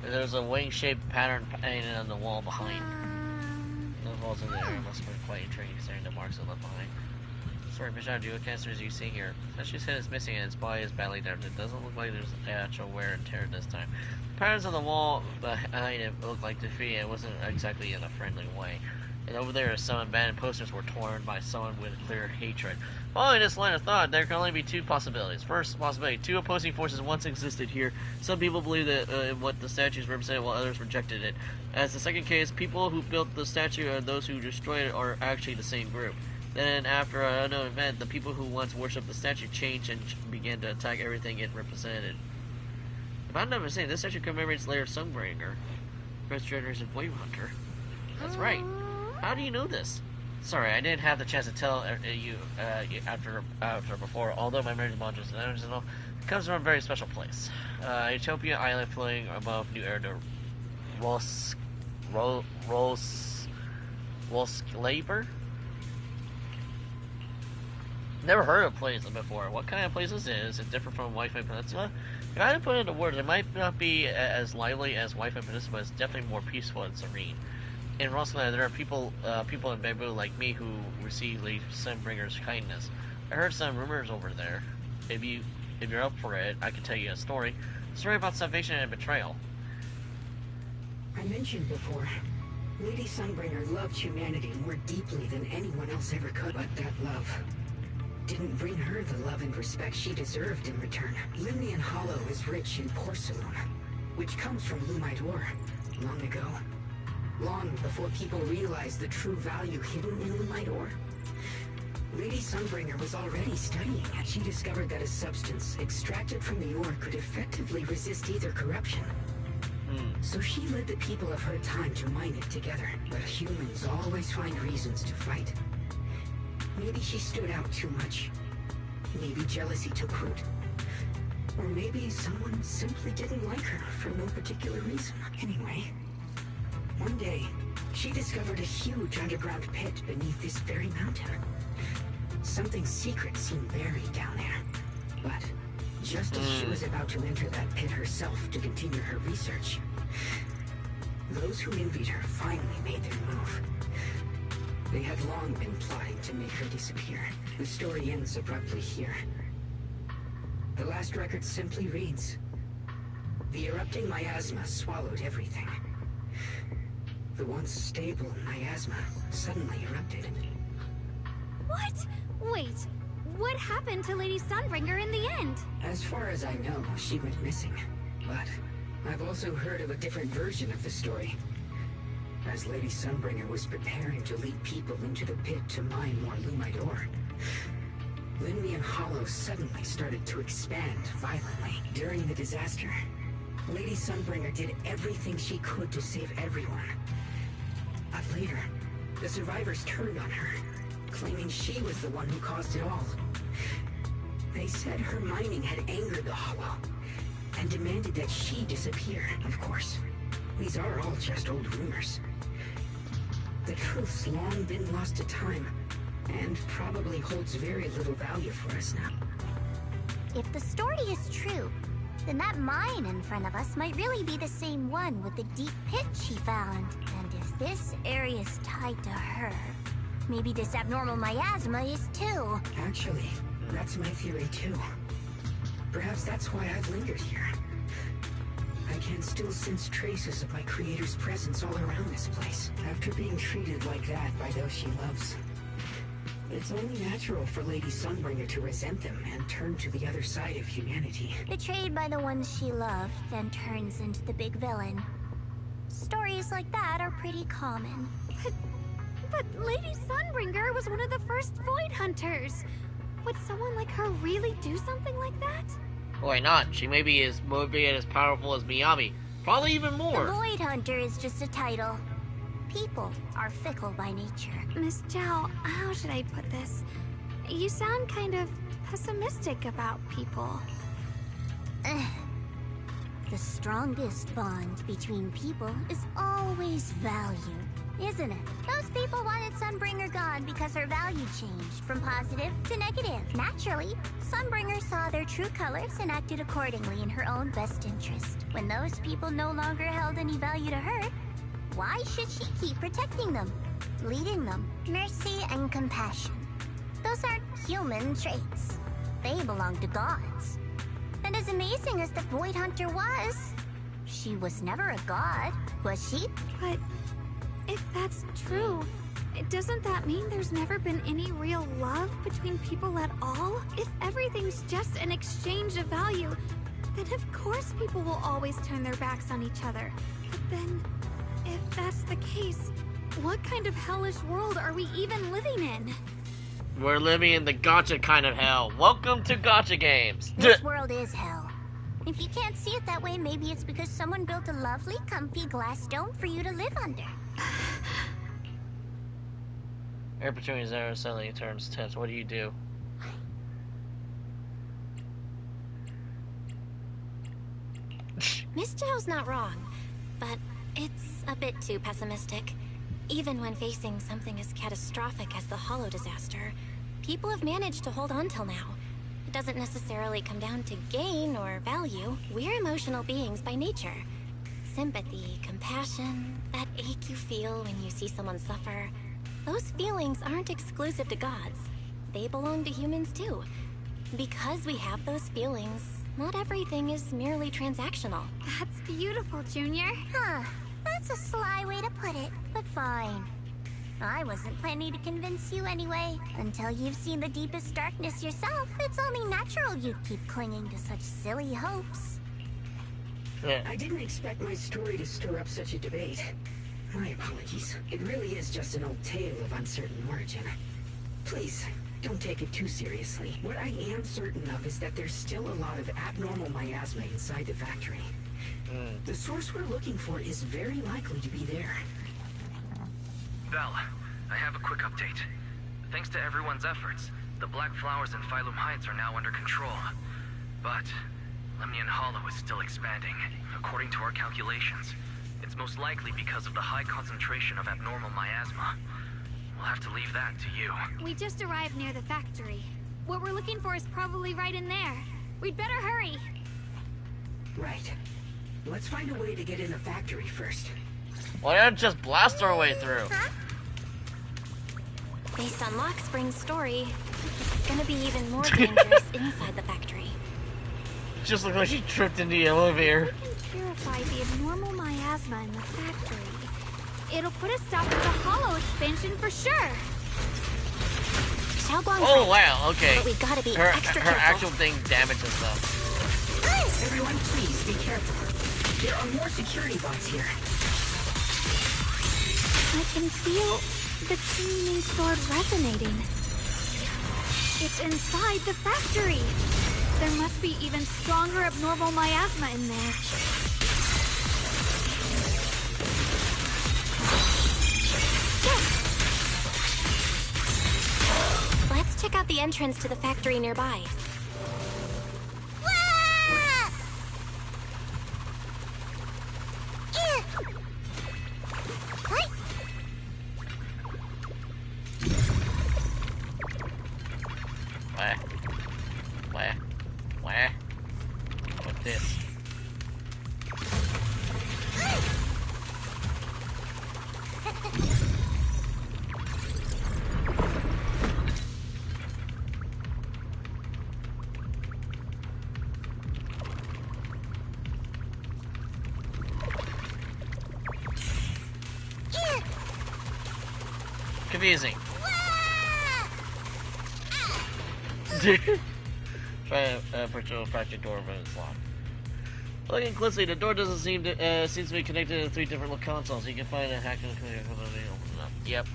There's a wing-shaped pattern painted on the wall behind. The walls in the air must have been quite intriguing considering the marks it left behind. Sorry, Michelle, do cancers you see here. Statue's head is missing and its body is badly damaged. It doesn't look like there's actual wear and tear this time. The patterns on the wall behind it look like defeat, and it wasn't exactly in a friendly way. And over there, some abandoned posters were torn by someone with clear hatred. Following this line of thought, there can only be two possibilities. First possibility, two opposing forces once existed here. Some people believe that what the statues represented, while others rejected it. As the second case, people who built the statue and those who destroyed it are actually the same group. Then, after an unknown event, the people who once worshipped the statue changed and began to attack everything it represented. If I'm not mistaken, this statue commemorates Laird Sunbringer, first generation Wave Hunter. That's right. How do you know this? Sorry, I didn't have the chance to tell you after before, although my memory modules and original comes from a very special place. Utopia Island floating above New Erde. Wolfslaber? Never heard of place before. What kind of place is it? Is it different from Wi-Fi Peninsula? If I had to put it into words, it might not be as lively as Wi-Fi Peninsula, but it's definitely more peaceful and serene. In Rossland, there are people in Bamboo like me who receive Lady Sunbringer's kindness. I heard some rumors over there. If you're up for it, I can tell you a story about salvation and betrayal. I mentioned before, Lady Sunbringer loved humanity more deeply than anyone else ever could, but that love didn't bring her the love and respect she deserved in return. Limnian Hollow is rich in porcelain, which comes from Lumite ore, long ago. Long before people realized the true value hidden in Lumite ore. Lady Sunbringer was already studying it. She discovered that a substance extracted from the ore could effectively resist either corruption. So she led the people of her time to mine it together. But humans always find reasons to fight. Maybe she stood out too much. Maybe jealousy took root. Or maybe someone simply didn't like her for no particular reason. Anyway, one day, she discovered a huge underground pit beneath this very mountain. Something secret seemed buried down there. But just as she was about to enter that pit herself to continue her research, those who envied her finally made their move. They had long been plotting to make her disappear. The story ends abruptly here. The last record simply reads, "The erupting miasma swallowed everything." The once stable miasma suddenly erupted. What? Wait, what happened to Lady Sunbringer in the end? As far as I know, she went missing. But I've also heard of a different version of the story. As Lady Sunbringer was preparing to lead people into the pit to mine more Lumite ore, Limnian Hollow suddenly started to expand violently. During the disaster, Lady Sunbringer did everything she could to save everyone. But later, the survivors turned on her, claiming she was the one who caused it all. They said her mining had angered the Hollow, and demanded that she disappear. Of course, these are all just old rumors. The truth's long been lost to time, and probably holds very little value for us now. If the story is true, then that mine in front of us might really be the same one with the deep pit she found. And if this area is tied to her, maybe this abnormal miasma is too. Actually, that's my theory too. Perhaps that's why I've lingered here. I can still sense traces of my creator's presence all around this place. After being treated like that by those she loves, it's only natural for Lady Sunbringer to resent them and turn to the other side of humanity. Betrayed by the ones she loved, then turns into the big villain. Stories like that are pretty common. But Lady Sunbringer was one of the first Void Hunters. Would someone like her really do something like that? Why not? She may be as powerful as Miyabi. Probably even more. The Void Hunter is just a title. People are fickle by nature. Miss Zhao, how should I put this? You sound kind of pessimistic about people. The strongest bond between people is always value, isn't it? Those people wanted Sunbringer gone because her value changed from positive to negative. Naturally, Sunbringer saw their true colors and acted accordingly in her own best interest. When those people no longer held any value to her, why should she keep protecting them, leading them? Mercy and compassion. Those aren't human traits. They belong to gods. And as amazing as the Void Hunter was, she was never a god, was she? But if that's true, doesn't that mean there's never been any real love between people at all? If everything's just an exchange of value, then of course people will always turn their backs on each other. But then, if that's the case, what kind of hellish world are we even living in? We're living in the gacha kind of hell. Welcome to gacha games. This world is hell. If you can't see it that way, maybe it's because someone built a lovely, comfy glass dome for you to live under. Air between zero suddenly turns tense. What do you do? Miss Zhao's not wrong, but it's a bit too pessimistic. Even when facing something as catastrophic as the Hollow disaster, people have managed to hold on till now. It doesn't necessarily come down to gain or value. We're emotional beings by nature. Sympathy, compassion, that ache you feel when you see someone suffer, those feelings aren't exclusive to gods. They belong to humans too. Because we have those feelings, not everything is merely transactional. That's beautiful, Junior. Huh. That's a sly way to put it, but fine. I wasn't planning to convince you anyway. Until you've seen the deepest darkness yourself, it's only natural you'd keep clinging to such silly hopes. Yeah. I didn't expect my story to stir up such a debate. My apologies. It really is just an old tale of uncertain origin. Please, don't take it too seriously. What I am certain of is that there's still a lot of abnormal miasma inside the factory. The source we're looking for is very likely to be there. Val, I have a quick update. Thanks to everyone's efforts, the Black Flowers in Phylum Heights are now under control. But Lemnian Hollow is still expanding. According to our calculations, it's most likely because of the high concentration of abnormal miasma. We'll have to leave that to you. We just arrived near the factory. What we're looking for is probably right in there. We'd better hurry. Right. Let's find a way to get in the factory first. Why not just blast our way through? Based on Lock Spring's story, it's gonna be even more dangerous inside the factory. Just looks like she tripped into the elevator. We can purify the abnormal miasma in the factory. It'll put a stop to the Hollow expansion for sure. Oh wow, okay. But we gotta be her extra careful. actual thing damages them. Everyone, please be careful. There are more security bots here. I can feel the tuning sword resonating. It's inside the factory. There must be even stronger abnormal miasma in there. Let's check out the entrance to the factory nearby. What's this? Confusing. Try to push the factory door, but it's locked. Looking closely, the door doesn't seem to seems to be connected to 3 different consoles. You can find a hack. Yep.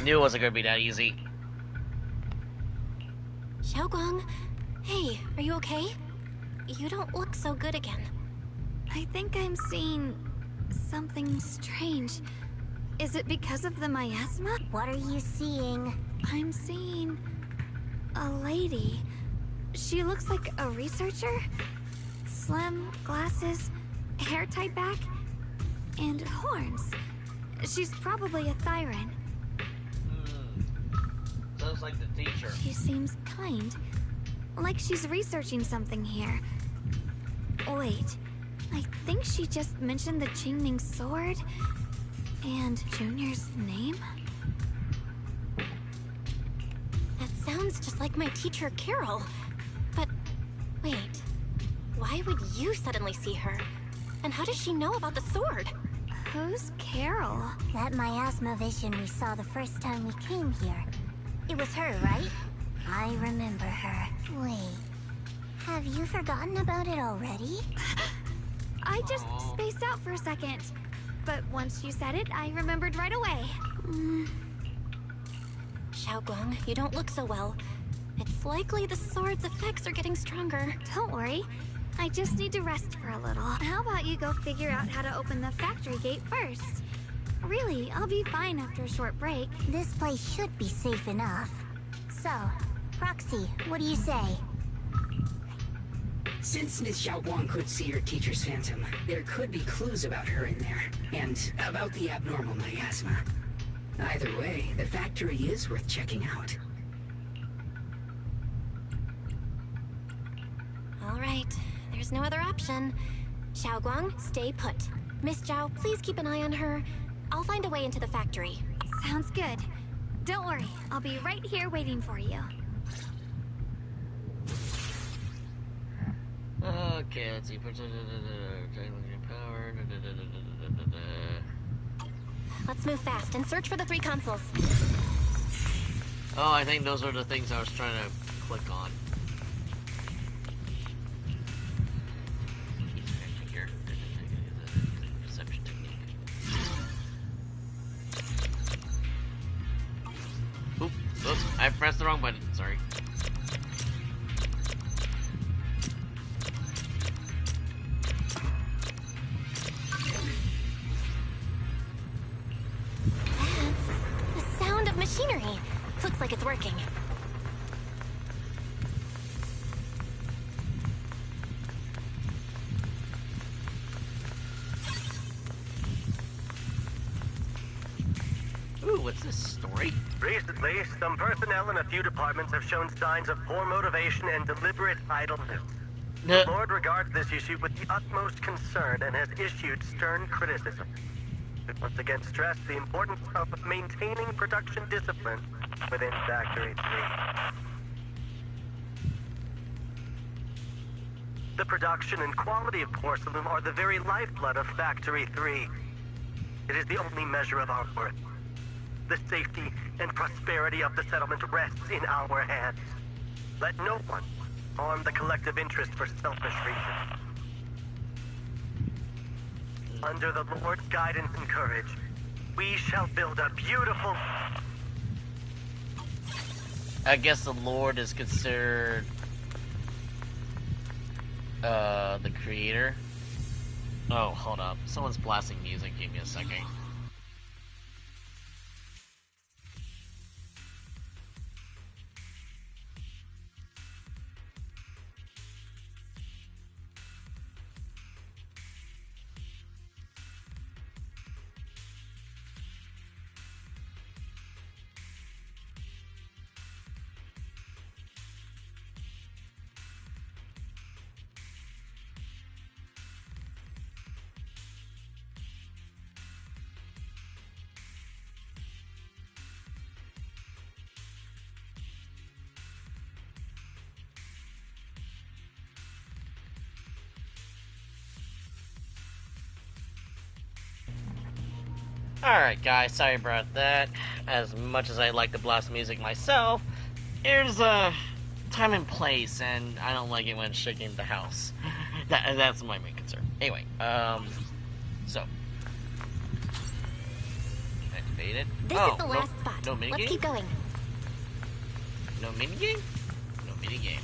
Knew it wasn't gonna be that easy. Xiaoguang, hey, are you okay? You don't look so good again. I think I'm seeing something strange. Is it because of the miasma? What are you seeing? I'm seeing a lady. She looks like a researcher. Slim, glasses, hair tied back, and horns. She's probably a Thyran. Sounds like the teacher. She seems kind. Like she's researching something here. Wait, I think she just mentioned the Qingming sword and Junior's name? That sounds just like my teacher, Carol. But wait, why would you suddenly see her? And how does she know about the sword? Who's Carol? That miasma vision we saw the first time we came here. It was her, right? I remember her. Wait, have you forgotten about it already? I just spaced out for a second. But once you said it, I remembered right away. Xiaoguang, you don't look so well. It's likely the sword's effects are getting stronger. Don't worry. I just need to rest for a little. How about you go figure out how to open the factory gate first? Really, I'll be fine after a short break. This place should be safe enough. So, Proxy, what do you say? Since Miss Xiaoguang could see her teacher's phantom, there could be clues about her in there, and about the abnormal miasma. Either way, the factory is worth checking out. All right, there's no other option. Xiaoguang, stay put. Miss Zhao, please keep an eye on her. I'll find a way into the factory. Sounds good. Don't worry, I'll be right here waiting for you. Okay, let's see. Power. Let's move fast and search for the 3 consoles. Oh, I think those are the things I was trying to click on. Deception technique. Oop, I pressed the wrong button. Sorry. Machinery. Looks like it's working. Ooh, what's this story? Recently, some personnel in a few departments have shown signs of poor motivation and deliberate idleness. The Lord regards this issue with the utmost concern and has issued stern criticism. It once again stressed the importance of maintaining production discipline within Factory 3. The production and quality of porcelain are the very lifeblood of Factory 3. It is the only measure of our worth. The safety and prosperity of the settlement rests in our hands. Let no one harm the collective interest for selfish reasons. Under the Lord's guidance and courage, we shall build a beautiful... I guess the Lord is considered the creator. Oh, hold up. Someone's blasting music. Give me a second. Alright guys, sorry about that. As much as I like to blast music myself, there's a time and place, and I don't like it when it's shaking the house. That's my main concern. Anyway, so. Activate it. This is the last spot. No minigame? Let's keep going. No minigame? No minigame.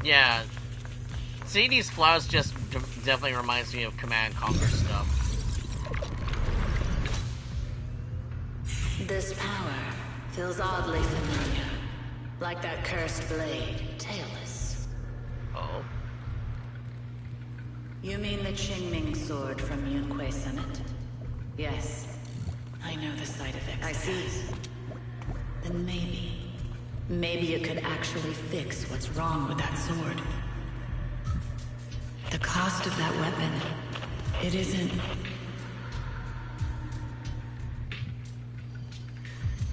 Yeah. Seeing these flowers just definitely reminds me of Command & Conquer stuff. This power feels oddly familiar. Like that cursed blade, tailless. Oh. You mean the Qingming sword from Yunque Summit? Yes. I know the side effects. I see. Then maybe it could actually fix what's wrong with that sword. The cost of that weapon, it isn't...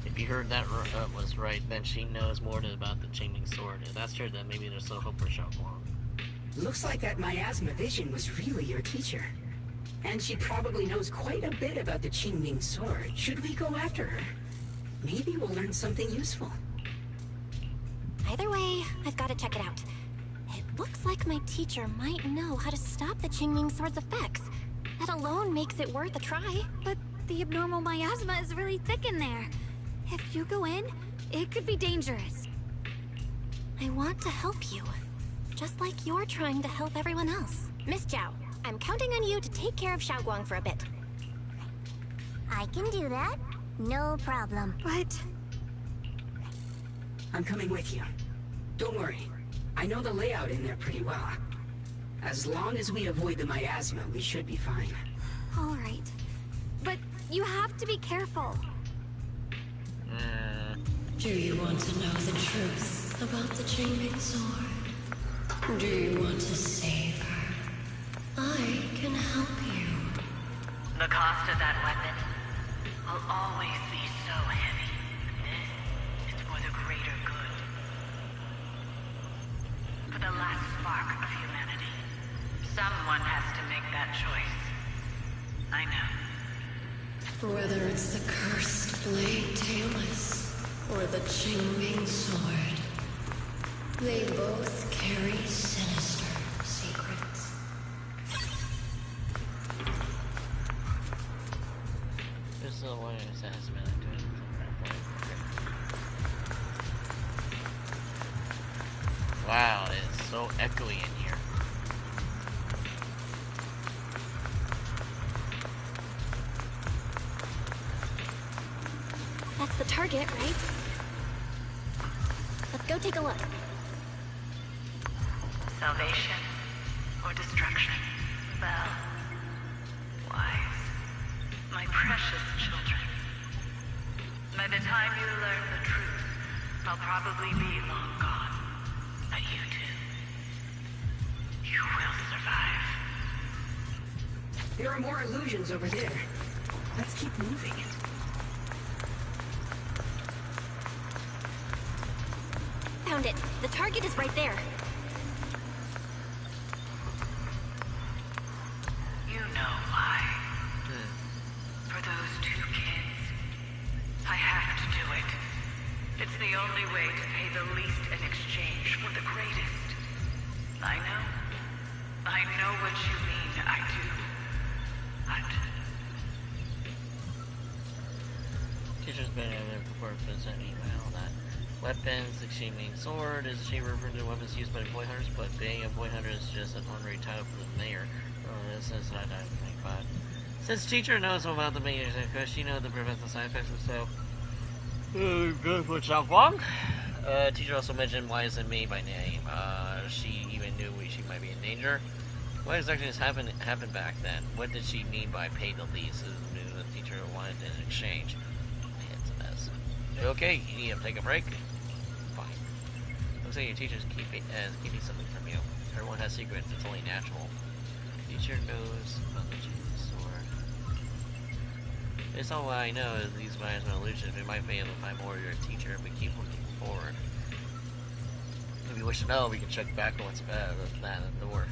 If you heard that was right, then she knows more about the Qingming sword. If that's true, then maybe there's still hope for Xiaoguang. Looks like that miasma vision was really your teacher. And she probably knows quite a bit about the Qingming sword. Should we go after her? Maybe we'll learn something useful. Either way, I've got to check it out. It looks like my teacher might know how to stop the Qingming sword's effects. That alone makes it worth a try. But the abnormal miasma is really thick in there. If you go in, it could be dangerous. I want to help you. Just like you're trying to help everyone else. Miss Zhao, I'm counting on you to take care of Xiaoguang for a bit. I can do that. No problem. But... I'm coming with you. Don't worry. I know the layout in there pretty well. As long as we avoid the miasma, we should be fine. All right. But you have to be careful. Do you want to know the truth about the Qingming sword? Do you want to save her? I can help you. The cost of that weapon will always be so heavy. This is for the greater good. For the last spark of humanity. Someone has to make that choice. I know. Whether it's the cursed blade tailless or the Qingming sword, they both carry sinister secrets. This is the one who says, man, wow, it's so echoey in here. That's the target, right? Let's go take a look. Salvation or destruction? Well, wise, my precious children. By the time you learn the truth, I'll probably be long gone. But you two, you will survive. There are more illusions over there. Let's keep moving. Found it. The target is right there. You know why. For those two kids. I have to do it. It's the only way to pay the least in exchange for the greatest. I know. I know what you mean. I do. But... Teacher's been in there before it was an email that weapons, the Qingming sword is a shape referring to weapons used by boy hunters, but being a boy hunter is just an honorary title for the mayor. This is not I think, but since teacher knows about the mayor's because she knows to prevent the side effects of good for Xiaoguang. Teacher also mentioned why isn't me by name. She even knew she might be in danger. What exactly has happened back then? What did she mean by pay the least? The teacher wanted in exchange. It's a mess. Okay, you need to take a break? Fine. Looks like your teacher's keeping something from you. Everyone has secrets, it's only natural. Teacher knows about the Qingming sword. Based on what I know, these minds are illusions. We might be able to find more of your teacher if we keep looking forward. If you wish to know, we can check back on what's bad than that at the wharf.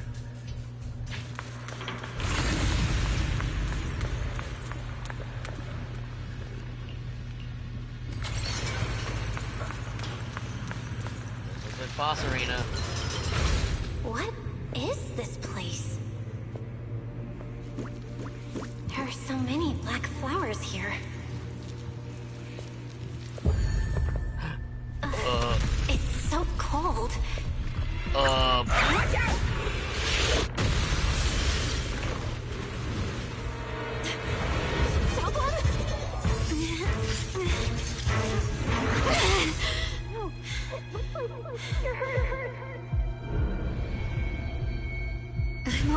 Boss arena. What is this place? There are so many black flowers here. It's so cold. I'm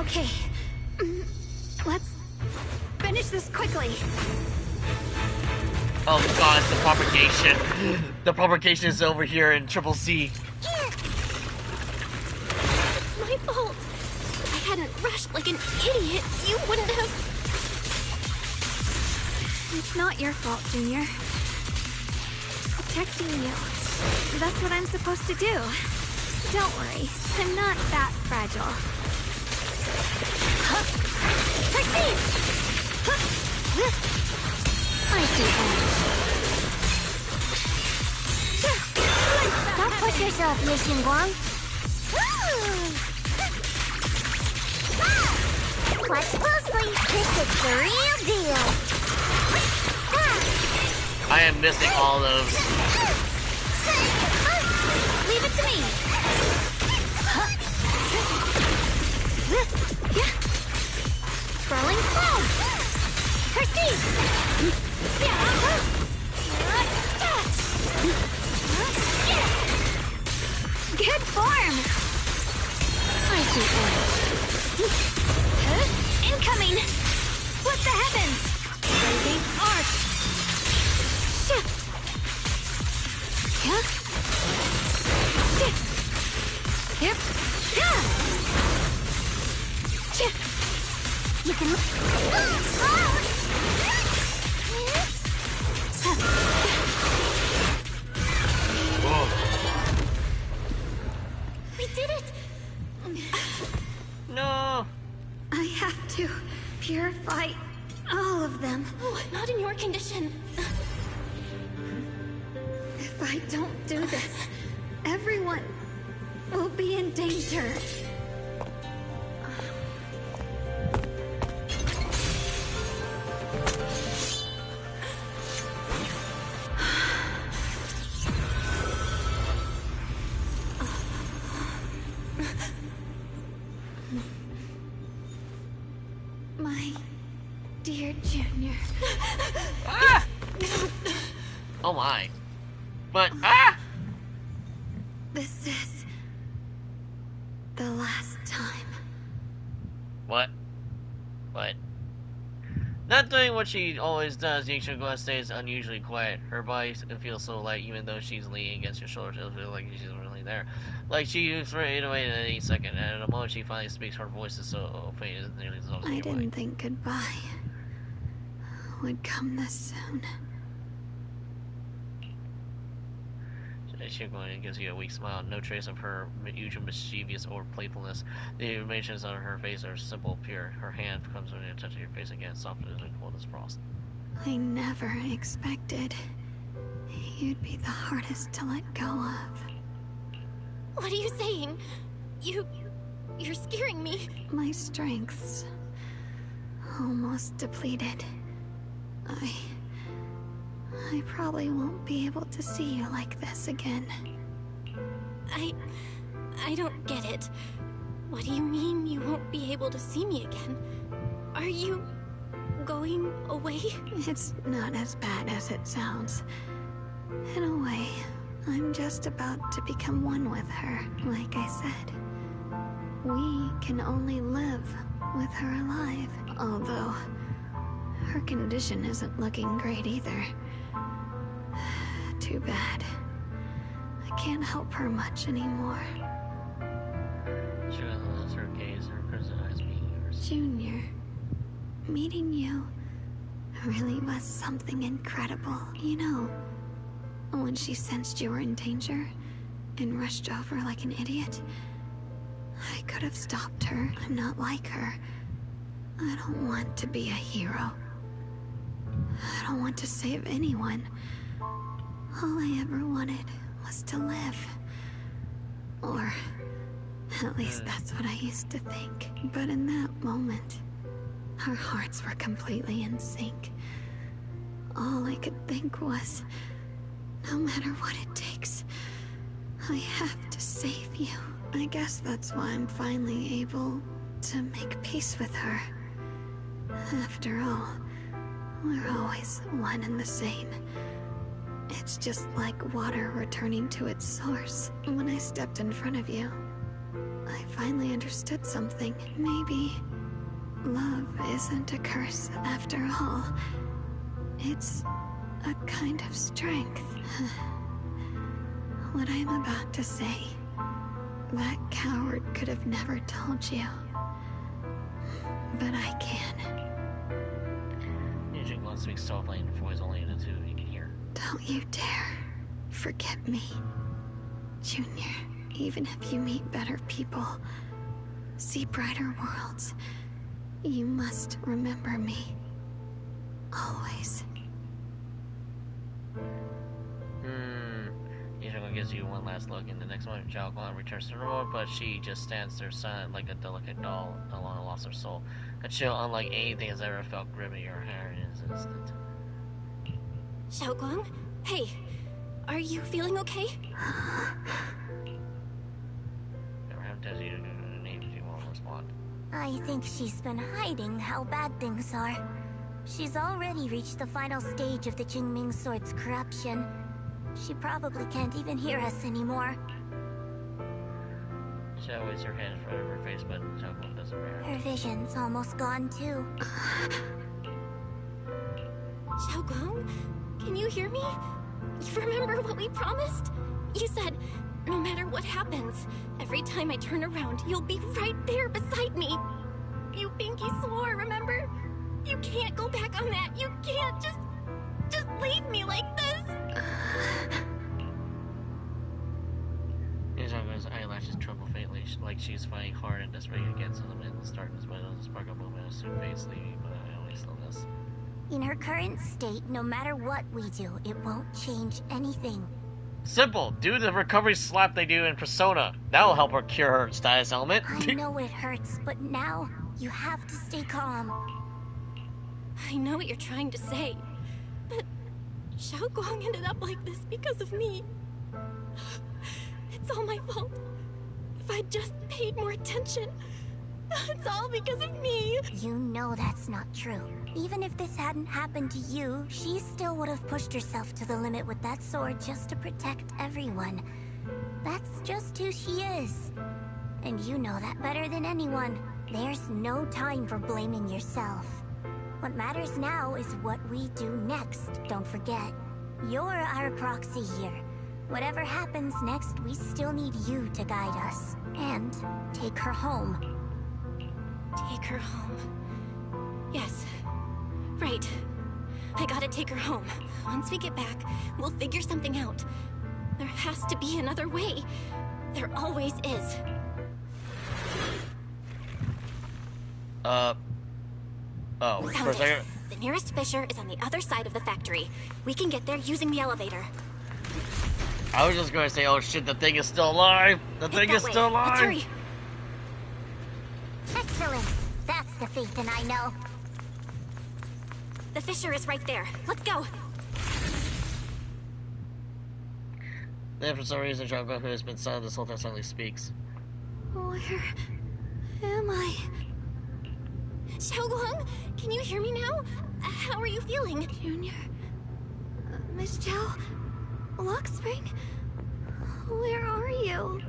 okay. Let's finish this quickly. Oh god, it's the propagation. The propagation is over here in Triple C. It's my fault. If I hadn't rushed like an idiot, you wouldn't have... It's not your fault, Junior. Protecting you. That's what I'm supposed to do. Don't worry, I'm not that fragile. Succeed! I see edge. Don't push yourself, Mission Guang. Watch closely. This is the real deal. I am missing all those. Leave it to me. Throwing foam. Proceed. Good form. I see edge. Incoming. What the heavens? Blazing arc. Yep. You can. We did it! No. I have to purify all of them. Oh, not in your condition. If I don't do this, everyone will be in danger. My dear Junior. Ah! Oh my. But, ah! This is the last time. What? What? Not doing what she always does, the ancient Gwen stays unusually quiet. Her body feels so light even though she's leaning against your shoulder. It feels like she's really there. Like she's ready to wait at any second, and at the moment she finally speaks, her voice is so faint it nearly dissolves in I your didn't body. think goodbye would come this soon. She gives you a weak smile, no trace of her usual mischievous or playfulness. The emotions on her face are simple, pure. Her hand comes when you touch your face again, soft and cold as frost. I never expected you'd be the hardest to let go of. What are you saying? You're scaring me. My strength's almost depleted. I probably won't be able to see you like this again. I don't get it. What do you mean you won't be able to see me again? Are you going away? It's not as bad as it sounds. In a way, I'm just about to become one with her. Like I said, we can only live with her alive. Although, her condition isn't looking great either. Too bad. I can't help her much anymore. She lets her gaze, her criticize me. Junior, meeting you really was something incredible. You know, when she sensed you were in danger and rushed over like an idiot, I could have stopped her. I'm not like her. I don't want to be a hero. I don't want to save anyone. All I ever wanted was to live. Or, at least that's what I used to think. But in that moment, our hearts were completely in sync. All I could think was, no matter what it takes, I have to save you. I guess that's why I'm finally able to make peace with her. After all, we're always one and the same. It's just like water returning to its source. When I stepped in front of you, I finally understood something. Maybe love isn't a curse after all. It's a kind of strength. What I'm about to say, that coward could have never told you. But I can. Eugene wants to speak softly and voice only in the two you can hear. Don't you dare forget me, Junior. Even if you meet better people, see brighter worlds, you must remember me. Always. Eugene gives you one last look, and the next moment, Xiaoguang returns to normal, but she just stands there silent like a delicate doll alone lost her soul. A chill unlike anything has ever felt gripping your hair in an instant. Xiaoguang? Hey, are you feeling okay? Abraham tells you the names, you won't respond. I think she's been hiding how bad things are. She's already reached the final stage of the Jingming Sword's corruption. She probably can't even hear us anymore. Xiao waves her hand in front of her face, but Xiaoguang doesn't react. Her vision's almost gone too. Xiaoguang? Can you hear me? You remember what we promised? You said, no matter what happens, every time I turn around, you'll be right there beside me. You pinky swore, remember? You can't go back on that. You can't just leave me like this. Xiaoguang's eyelashes tremble faintly, like she's fighting hard and desperate against them in the darkness, but a spark of movement soon fades, leaving but only stillness. In her current state, no matter what we do, it won't change anything. Simple. Do the recovery slap they do in Persona. That'll help her cure her status element. I know it hurts, but now you have to stay calm. I know what you're trying to say, but Xiaoguang ended up like this because of me. It's all my fault. If I'd just paid more attention, it's all because of me. You know that's not true. Even if this hadn't happened to you, she still would have pushed herself to the limit with that sword just to protect everyone. That's just who she is. And you know that better than anyone. There's no time for blaming yourself. What matters now is what we do next, don't forget. You're our proxy here. Whatever happens next, we still need you to guide us. And take her home. Take her home. Yes. Right. I gotta take her home. Once we get back, we'll figure something out. There has to be another way. There always is. Oh, Found it. The nearest fissure is on the other side of the factory. We can get there using the elevator. I was just going to say, oh shit, the thing is still alive! The thing is still alive! Let's hurry! Excellent! That's the Phaethon I know. The fissure is right there. Let's go! Then for some reason, Xiaoguang, who has been silent this whole time, suddenly speaks. Where am I? Xiaoguang, can you hear me now? How are you feeling? Junior? Miss Zhao? Luxspring? Where are you?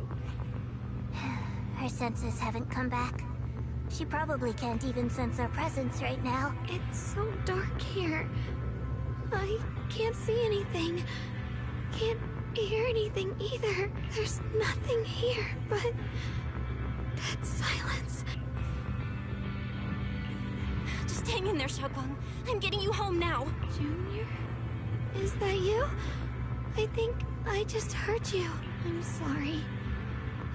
Her senses haven't come back. She probably can't even sense our presence right now. It's so dark here. I can't see anything. Can't hear anything either. There's nothing here but that silence. Just hang in there, Xiaoguang. I'm getting you home now. Junior? Is that you? I think I just heard you. I'm sorry.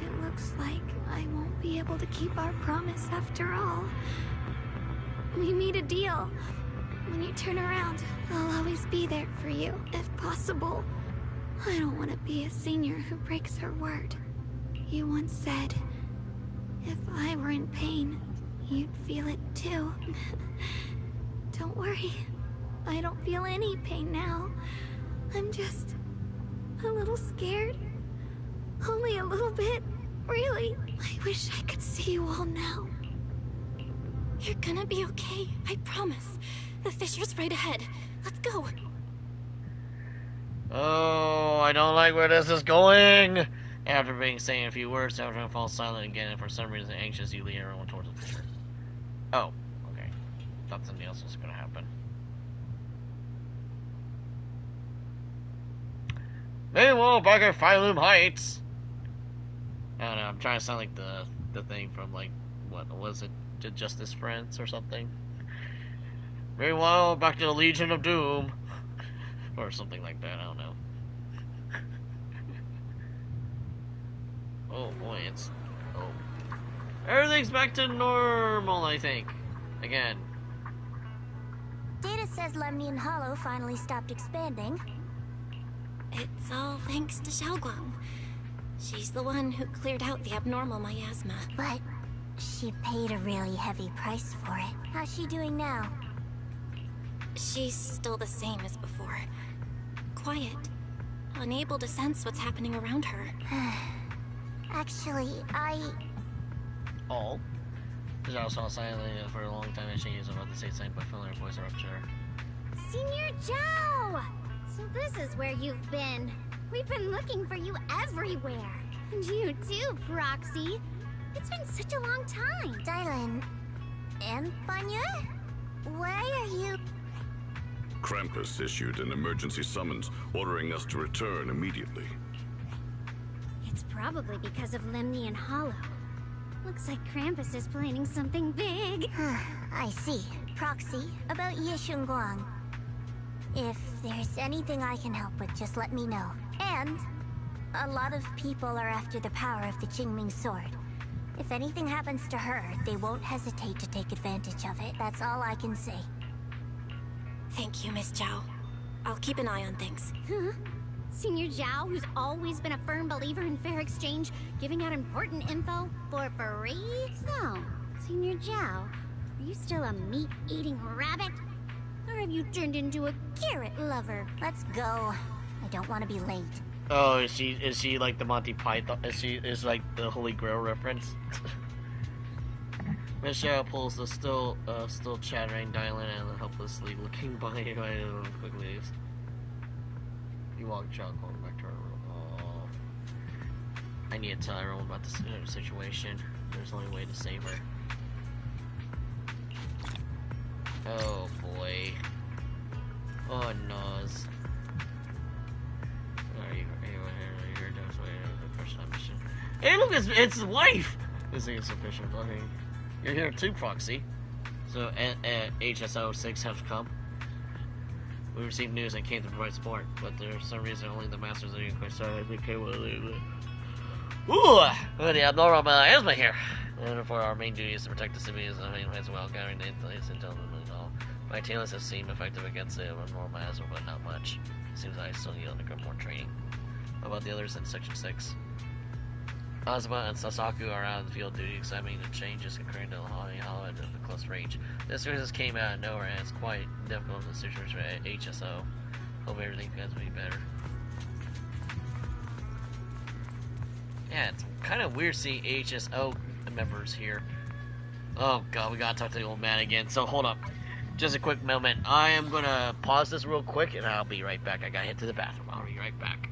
It looks like I won't be able to keep our promise after all. We made a deal. When you turn around, I'll always be there for you, if possible. I don't want to be a senior who breaks her word. You once said, if I were in pain, you'd feel it too. Don't worry. I don't feel any pain now. I'm just a little scared. Only a little bit. Really. I wish I could see you all now. You're gonna be okay, I promise. The fissure's right ahead. Let's go. Oh, I don't like where this is going. After being saying a few words, everyone falls silent again, and for some reason anxious, you lead everyone towards the fissure. Oh, okay. Thought something else was gonna happen. Meanwhile, back at Phylum Heights. I don't know, I'm trying to sound like the thing from, like, what was it? Justice Friends or something? Meanwhile, back to the Legion of Doom. Or something like that, I don't know. Oh boy, it's... Oh. Everything's back to normal, I think. Again. Data says Lemnian Hollow finally stopped expanding. It's all thanks to Xiaoguang. She's the one who cleared out the abnormal miasma. But she paid a really heavy price for it. How's she doing now? She's still the same as before. Quiet. Unable to sense what's happening around her. Actually, Oh? Zhao saw silently for a long time and she was about to say something, but filling her voice up to her. Senior Zhao! So this is where you've been. We've been looking for you everywhere. And you too, Proxy. It's been such a long time. Dylan and Banya? Why are you... Krampus issued an emergency summons ordering us to return immediately. It's probably because of Lemnian Hollow. Looks like Krampus is planning something big. I see. Proxy, about Yishun Guang. If there's anything I can help with, just let me know. And a lot of people are after the power of the Qingming sword. If anything happens to her, they won't hesitate to take advantage of it. That's all I can say. Thank you, Miss Zhao. I'll keep an eye on things. Huh? Senior Zhao, who's always been a firm believer in fair exchange, giving out important info for free? So, Senior Zhao, are you still a meat-eating rabbit? Or have you turned into a carrot lover? Let's go. I don't want to be late. Oh, is she like the Monty Python? Is like the Holy Grail reference? Michelle pulls the still chattering Dylan and helplessly looking behind him quickly leaves. You walk child going back to her room. Oh. I need to tell everyone about this situation. There's only a way to save her. Oh boy. Oh noz. Hey look, it's his wife! This ain't sufficient. Okay. You're here too, Proxy. So, HSO 6 has come. We received news and came to provide support, but there's some reason only the masters are being quite sorry. I think will leave. Ooh! The abnormal asthma here. And for our main duty is to protect the civilians as well, gathering the intelligence and all. My tailors have seemed effective against the abnormal asthma, but not much. Seems I still need to undergo more training. How about the others in Section 6? Azuma and Sasaku are out in the field duty examining the changes occurring to the Hollow at a close range. This crisis came out of nowhere and it's quite difficult in the situation at HSO. Hope everything gets me better. Yeah, it's kind of weird seeing HSO members here. Oh god, we gotta talk to the old man again. So hold up. Just a quick moment. I am gonna pause this real quick and I'll be right back. I gotta head to the bathroom. I'll be right back.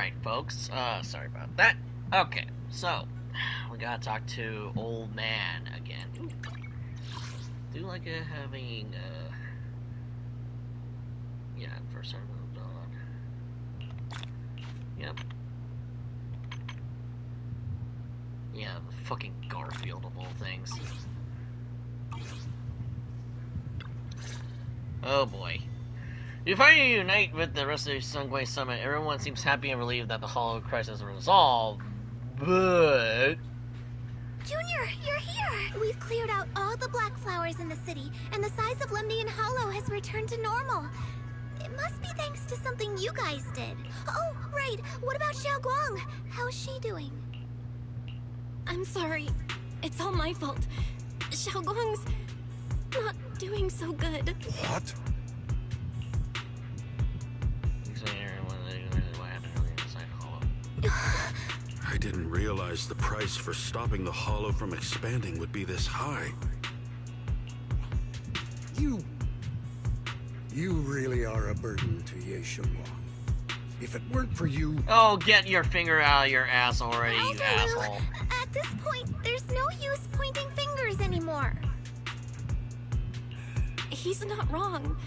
Alright, folks. Sorry about that. Okay, so we gotta talk to Old Man again. Ooh. Do like having yeah, first time moved on. Yep. Yeah, the fucking Garfield of all things. Oh boy. You finally unite with the rest of the Sungway Summit. Everyone seems happy and relieved that the Hollow crisis is resolved, but... Junior, you're here! We've cleared out all the black flowers in the city, and the size of Lemnian Hollow has returned to normal. It must be thanks to something you guys did. Oh, right. What about Xiaoguang? How's she doing? I'm sorry. It's all my fault. Xiaoguang's not doing so good. What? I didn't realize the price for stopping the Hollow from expanding would be this high. You really are a burden to Ye Xiongguang. If it weren't for you... Oh, get your finger out of your ass already, you asshole. At this point, there's no use pointing fingers anymore. He's not wrong.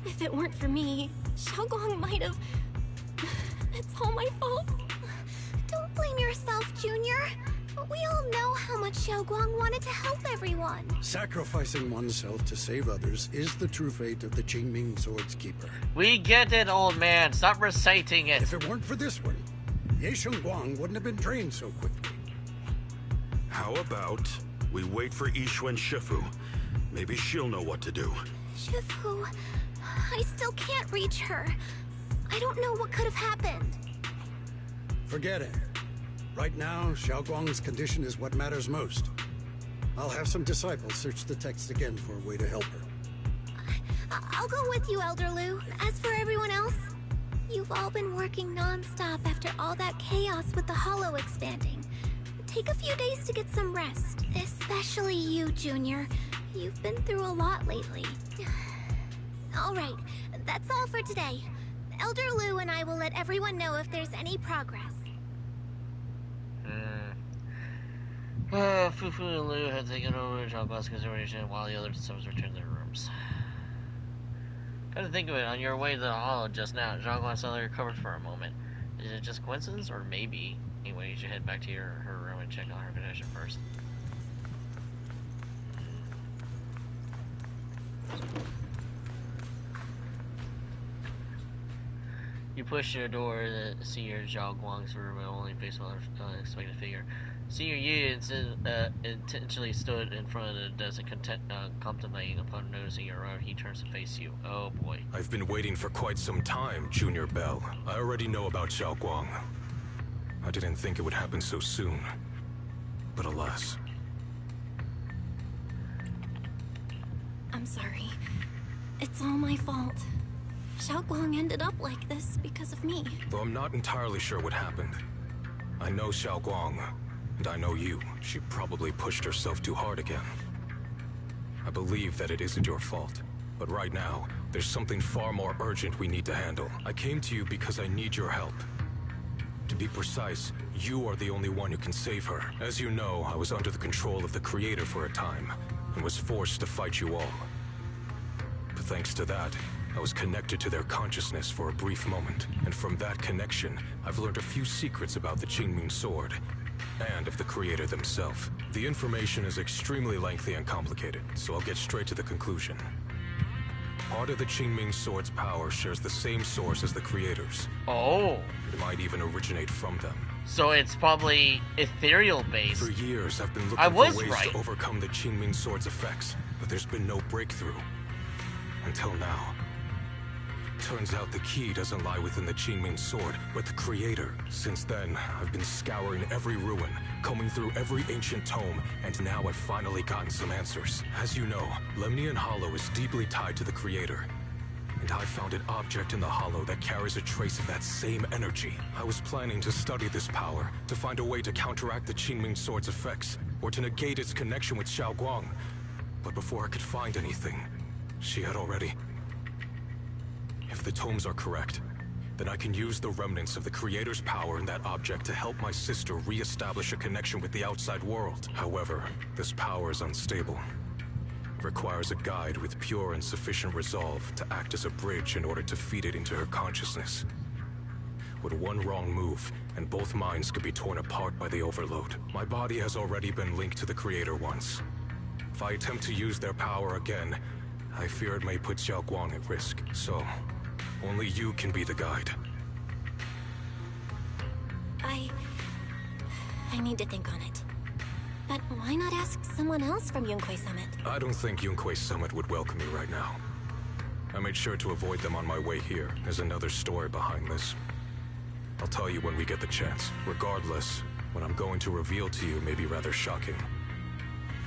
If it weren't for me, Xiaoguang might have... It's all my fault. Don't blame yourself, Junior. We all know how much Xiaoguang wanted to help everyone. Sacrificing oneself to save others is the true fate of the Qingming Sword's Keeper. We get it, old man. Stop reciting it. If it weren't for this one, Ye Xiongguang wouldn't have been drained so quickly. How about we wait for Yixuan Shifu? Maybe she'll know what to do. Shifu... I still can't reach her. I don't know what could have happened. Forget it. Right now, Xiaoguang's condition is what matters most. I'll have some disciples search the text again for a way to help her. I'll go with you, Elder Lu. As for everyone else, you've all been working non-stop after all that chaos with the Hollow expanding. Take a few days to get some rest. Especially you, Junior. You've been through a lot lately. All right, that's all for today. Elder Lu and I will let everyone know if there's any progress. Fufu and Lu had taken over Xiaoguang's consideration while the other disciples returned to their rooms. Come to think of it, on your way to the Hollow just now, Xiaoguang suddenly recovered for a moment. Is it just coincidence, or maybe? Anyway, you should head back to her room and check on her condition first. You push your door to see your Xiaoguang's room and only face an unexpected figure. Senior Yi intentionally stood in front of the desk contemplating. Upon noticing you arrive, he turns to face you. Oh boy. I've been waiting for quite some time, Junior Bell. I already know about Xiaoguang. I didn't think it would happen so soon. But alas. I'm sorry. It's all my fault. Xiaoguang ended up like this because of me. Though I'm not entirely sure what happened. I know Xiaoguang, and I know you. She probably pushed herself too hard again. I believe that it isn't your fault. But right now, there's something far more urgent we need to handle. I came to you because I need your help. To be precise, you are the only one who can save her. As you know, I was under the control of the Creator for a time, and was forced to fight you all. But thanks to that, I was connected to their consciousness for a brief moment, and from that connection, I've learned a few secrets about the Qingming Sword, and of the Creator themselves. The information is extremely lengthy and complicated, so I'll get straight to the conclusion. Part of the Qingming Sword's power shares the same source as the Creator's. Oh. It might even originate from them. So it's probably ethereal based. For years, I've been looking for ways to overcome the Qingming Sword's effects, but there's been no breakthrough. Until now. Turns out the key doesn't lie within the Qingming Sword, but the Creator. Since then, I've been scouring every ruin, combing through every ancient tome, and now I've finally gotten some answers. As you know, Lemnian Hollow is deeply tied to the Creator. And I found an object in the Hollow that carries a trace of that same energy. I was planning to study this power, to find a way to counteract the Qingming Sword's effects, or to negate its connection with Xiaoguang. But before I could find anything, she had already... If the tomes are correct, then I can use the remnants of the Creator's power in that object to help my sister re-establish a connection with the outside world. However, this power is unstable. It requires a guide with pure and sufficient resolve to act as a bridge in order to feed it into her consciousness. With one wrong move, and both minds could be torn apart by the overload. My body has already been linked to the Creator once. If I attempt to use their power again, I fear it may put Xiao Guang at risk. So, only you can be the guide. I need to think on it. But why not ask someone else from Yunquei Summit? I don't think Yunquei Summit would welcome me right now. I made sure to avoid them on my way here. There's another story behind this. I'll tell you when we get the chance. Regardless, what I'm going to reveal to you may be rather shocking.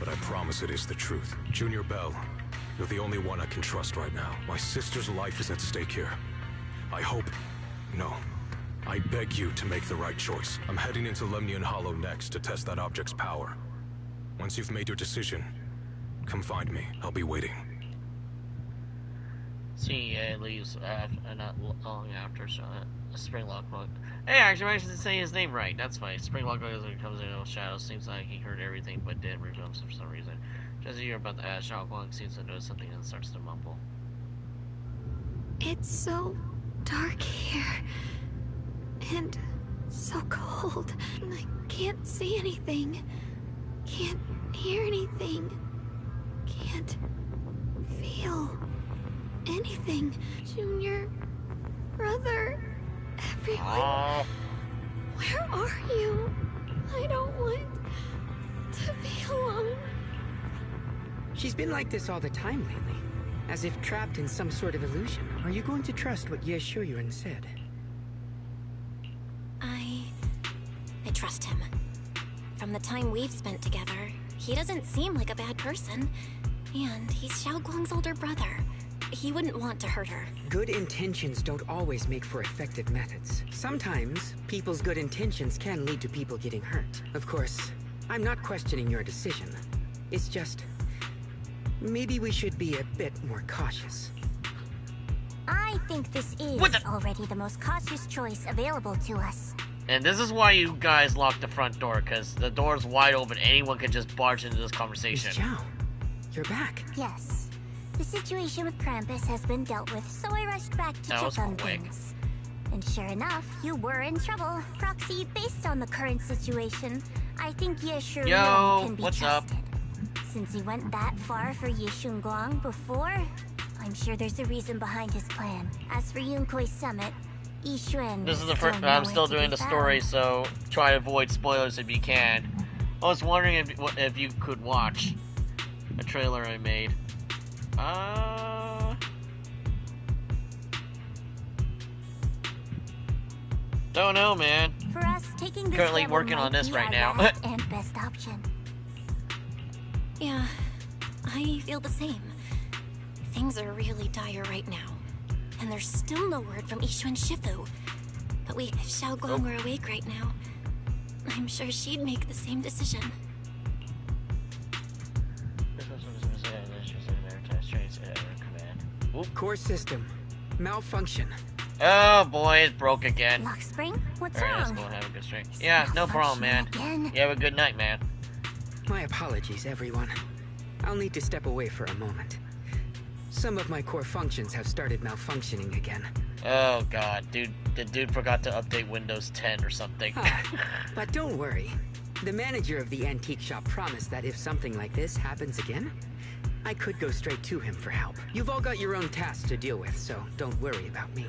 But I promise it is the truth. Junior Bell, you're the only one I can trust right now. My sister's life is at stake here. I hope... No. I beg you to make the right choice. I'm heading into Lemnian Hollow next to test that object's power. Once you've made your decision, come find me. I'll be waiting. See, it leaves not long after, so Springlock. Hey, actually, I managed to say his name right. That's fine. Springlock comes in shadows. Seems like he heard everything, but didn't reveal himself for some reason. Just as you hear about the Xiao Guang seems to notice something and starts to mumble. It's so dark here. And so cold. I can't see anything. Can't hear anything. Can't feel anything. Junior, brother, everyone. Where are you? I don't want to be alone. She's been like this all the time lately, as if trapped in some sort of illusion. Are you going to trust what Ye Shuyuan said? I trust him. From the time we've spent together, he doesn't seem like a bad person. And he's Xiao Guang's older brother. He wouldn't want to hurt her. Good intentions don't always make for effective methods. Sometimes, people's good intentions can lead to people getting hurt. Of course, I'm not questioning your decision. It's just... maybe we should be a bit more cautious. I think this is already the most cautious choice available to us. And this is why you guys locked the front door, because the door's wide open. Anyone could just barge into this conversation. Miss Zhao, you're back. Yes. The situation with Krampus has been dealt with, so I rushed back to check on things. And sure enough, you were in trouble. Proxy, based on the current situation, I think Ye Shuyuan can be trusted. Since he went that far for Ye Guang before, I'm sure there's a reason behind his plan. As for Yunquei Summit, Yixuan... This is the first... I'm still doing the story, so try to avoid spoilers if you can. I was wondering if you could watch a trailer I made. Don't know, man. For us, taking this currently working on this right now. And best option. Yeah, I feel the same. Things are really dire right now. And there's still no word from Yixuan Shifu. But if Xiao Guang were awake right now, I'm sure she'd make the same decision. Core system. Malfunction. Oh boy, it broke again. Lock spring? What's wrong? Have a good string. Yeah, no problem, man. You have a good night, man. My apologies, everyone. I'll need to step away for a moment. Some of my core functions have started malfunctioning again. Oh god, dude, the dude forgot to update Windows 10 or something. But don't worry. The manager of the antique shop promised that if something like this happens again, I could go straight to him for help. You've all got your own tasks to deal with, so don't worry about me.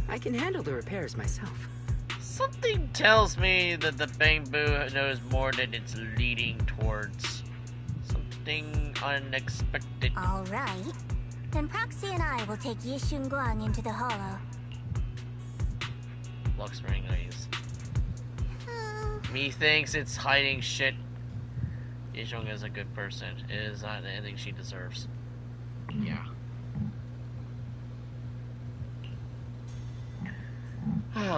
I can handle the repairs myself. Something tells me that the bamboo knows more than it's leading towards. Something unexpected. Alright. Then Proxy and I will take Ye Guang into the hollow. Lux ring eyes. Methinks it's hiding shit. Ye Shuyuan is a good person. It is not anything she deserves. Yeah.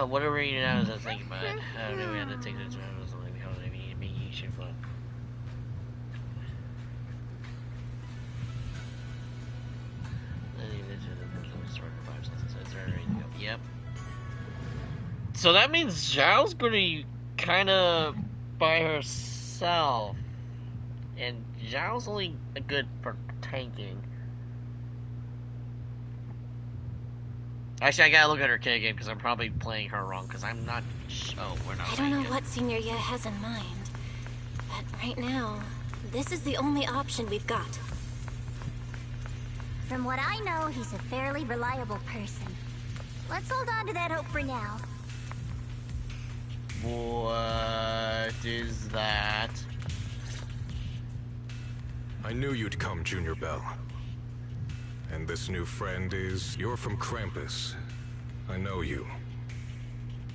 Whatever you know, I was thinking about it. I don't know, we had to take it to something because I need to be Ye Shuyuan. Yep. So that means Zhao's gonna be kind of by herself. And Zhao's only good for tanking. Actually, I gotta look at her kit again because I'm probably playing her wrong because I'm not. Oh, we're not. I don't know what Senior Ye has in mind, but right now, this is the only option we've got. From what I know, he's a fairly reliable person. Let's hold on to that hope for now. What is that? I knew you'd come, Junior Bell. And this new friend is... You're from Krampus. I know you.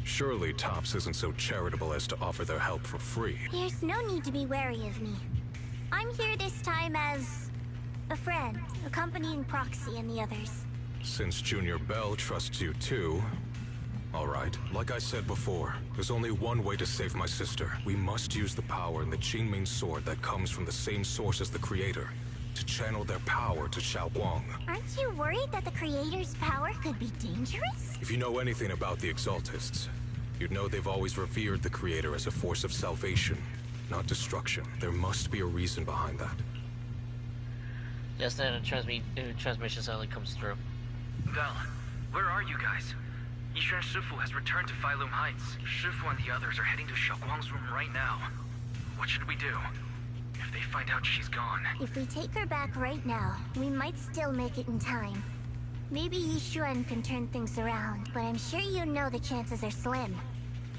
Surely Tops isn't so charitable as to offer their help for free. There's no need to be wary of me. I'm here this time as... a friend, accompanying Proxy and the others. Since Junior Bell trusts you too... Alright, like I said before, there's only one way to save my sister. We must use the power in the Qingming sword that comes from the same source as the Creator, to channel their power to Xiaoguang. Aren't you worried that the Creator's power could be dangerous? If you know anything about the Exaltists, you'd know they've always revered the Creator as a force of salvation, not destruction. There must be a reason behind that. Just then, a transmission suddenly comes through. Val, where are you guys? Yishuan Shifu has returned to Failum Heights. Shifu and the others are heading to Xiaoguang's room right now. What should we do? If they find out she's gone... If we take her back right now, we might still make it in time. Maybe Yishuan can turn things around, but I'm sure you know the chances are slim.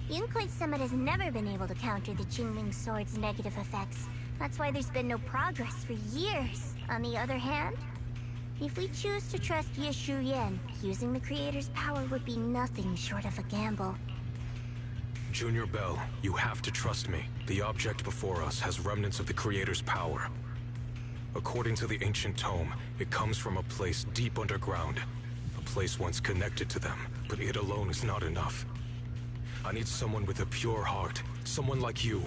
Yunkuei Summit has never been able to counter the Qingming Sword's negative effects. That's why there's been no progress for years. On the other hand, if we choose to trust Yishu Yan, using the Creator's power would be nothing short of a gamble. Junior Bell, you have to trust me. The object before us has remnants of the Creator's power. According to the ancient tome, it comes from a place deep underground. A place once connected to them, but it alone is not enough. I need someone with a pure heart, someone like you,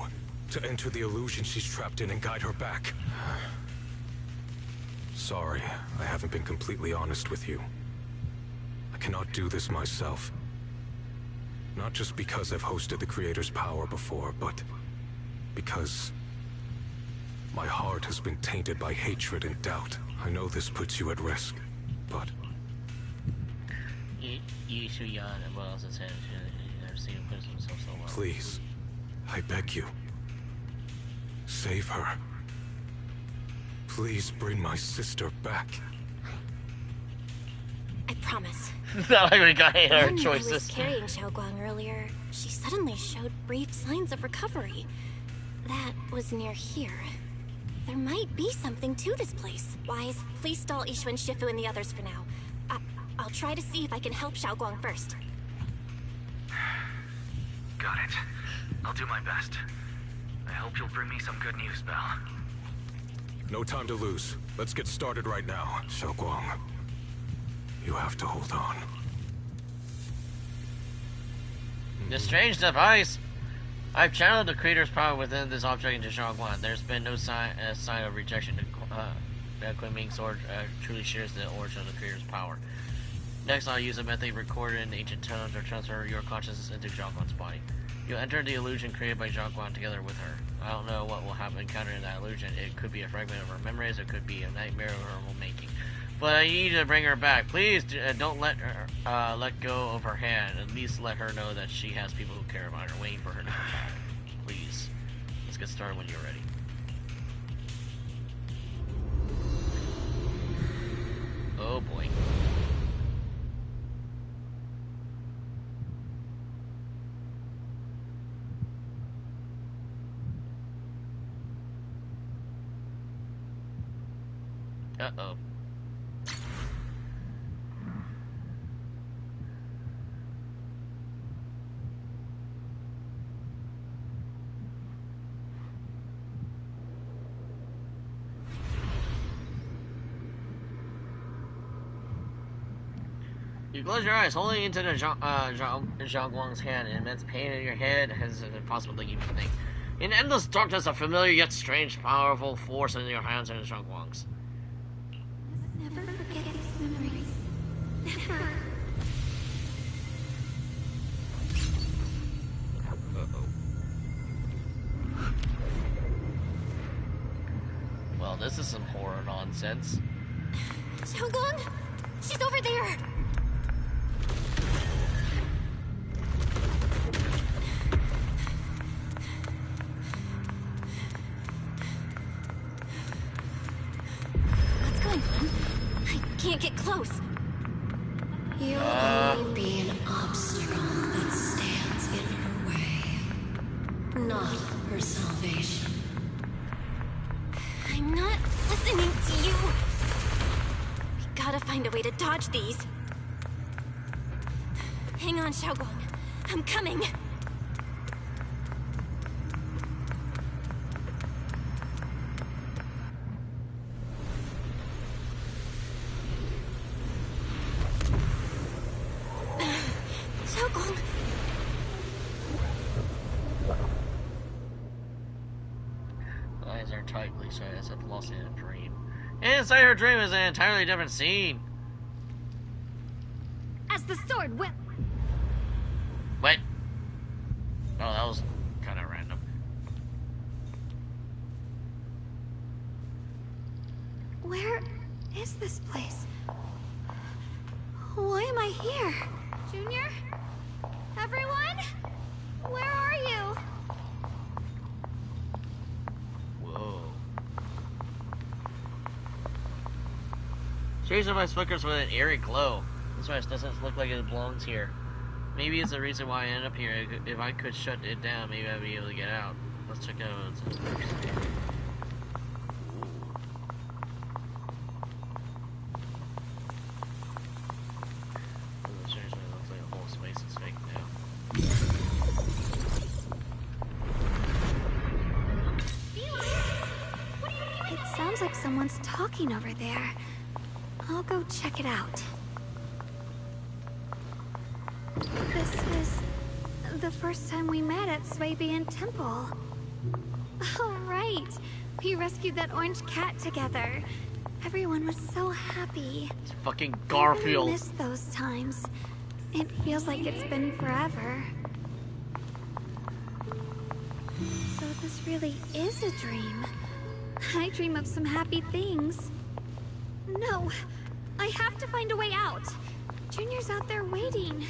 to enter the illusion she's trapped in and guide her back. Sorry, I haven't been completely honest with you. I cannot do this myself. Not just because I've hosted the Creator's power before, but because my heart has been tainted by hatred and doubt. I know this puts you at risk, but... Please, I beg you, save her. Please bring my sister back. I promise. Not like we got her When choices. I was carrying Xiaoguang earlier, she suddenly showed brief signs of recovery. That was near here. There might be something to this place. Wise, please stall Yishuan Shifu and the others for now. I'll try to see if I can help Xiaoguang first. Got it. I'll do my best. I hope you'll bring me some good news, Belle. No time to lose. Let's get started right now. Xiaoguang, you have to hold on. The strange device! I've channeled the Creator's power within this object into Xiaoguang. There's been no sign of rejection. The Qingming Sword truly shares the origin of the Creator's power. Next, I'll use a method recorded in ancient tomes to transfer your consciousness into Xiaoguang's body. You'll enter the illusion created by Xiaoguang together with her. I don't know what will happen encountering that illusion. It could be a fragment of her memories, it could be a nightmare of her own making. But I need to bring her back. Please don't let her let go of her hand. At least let her know that she has people who care about her, waiting for her to come back. Please. Let's get started when you're ready. Oh boy. Uh-oh. You close your eyes, holding into the Xiaoguang's hand. An immense pain in your head has an impossible to even think. In endless darkness, a familiar yet strange, powerful force in your hands and Xiaoguang's. Never forget these memories. Never. Oh, this is some horror nonsense. Xiaogong! She's over there! What's going on? I can't get close. You'll only be an obstacle that stands in her way, not her salvation. I'm not listening to you. We gotta find a way to dodge these. Hang on, Xiaogong. I'm coming. Xiaogong. Eyes are tightly shut as if lost in a dream. Inside her dream is an entirely different scene. As the sword whip. What? Oh, that was kind of random. Where is this place? Why am I here? Junior? Everyone? Where are you? Whoa. Series of ice flickers with an eerie glow. This place doesn't look like it belongs here. Maybe it's the reason why I end up here. If I could shut it down, maybe I'd be able to get out. Let's check out what's in first. Seriously, it looks like the whole space is fake now. It sounds like someone's talking over there. I'll go check it out. This is the first time we met at Swabian Temple. Oh, right. We rescued that orange cat together. Everyone was so happy. It's fucking Garfield. I really miss those times. It feels like it's been forever. So this really is a dream. I dream of some happy things. No, I have to find a way out. Junior's out there waiting.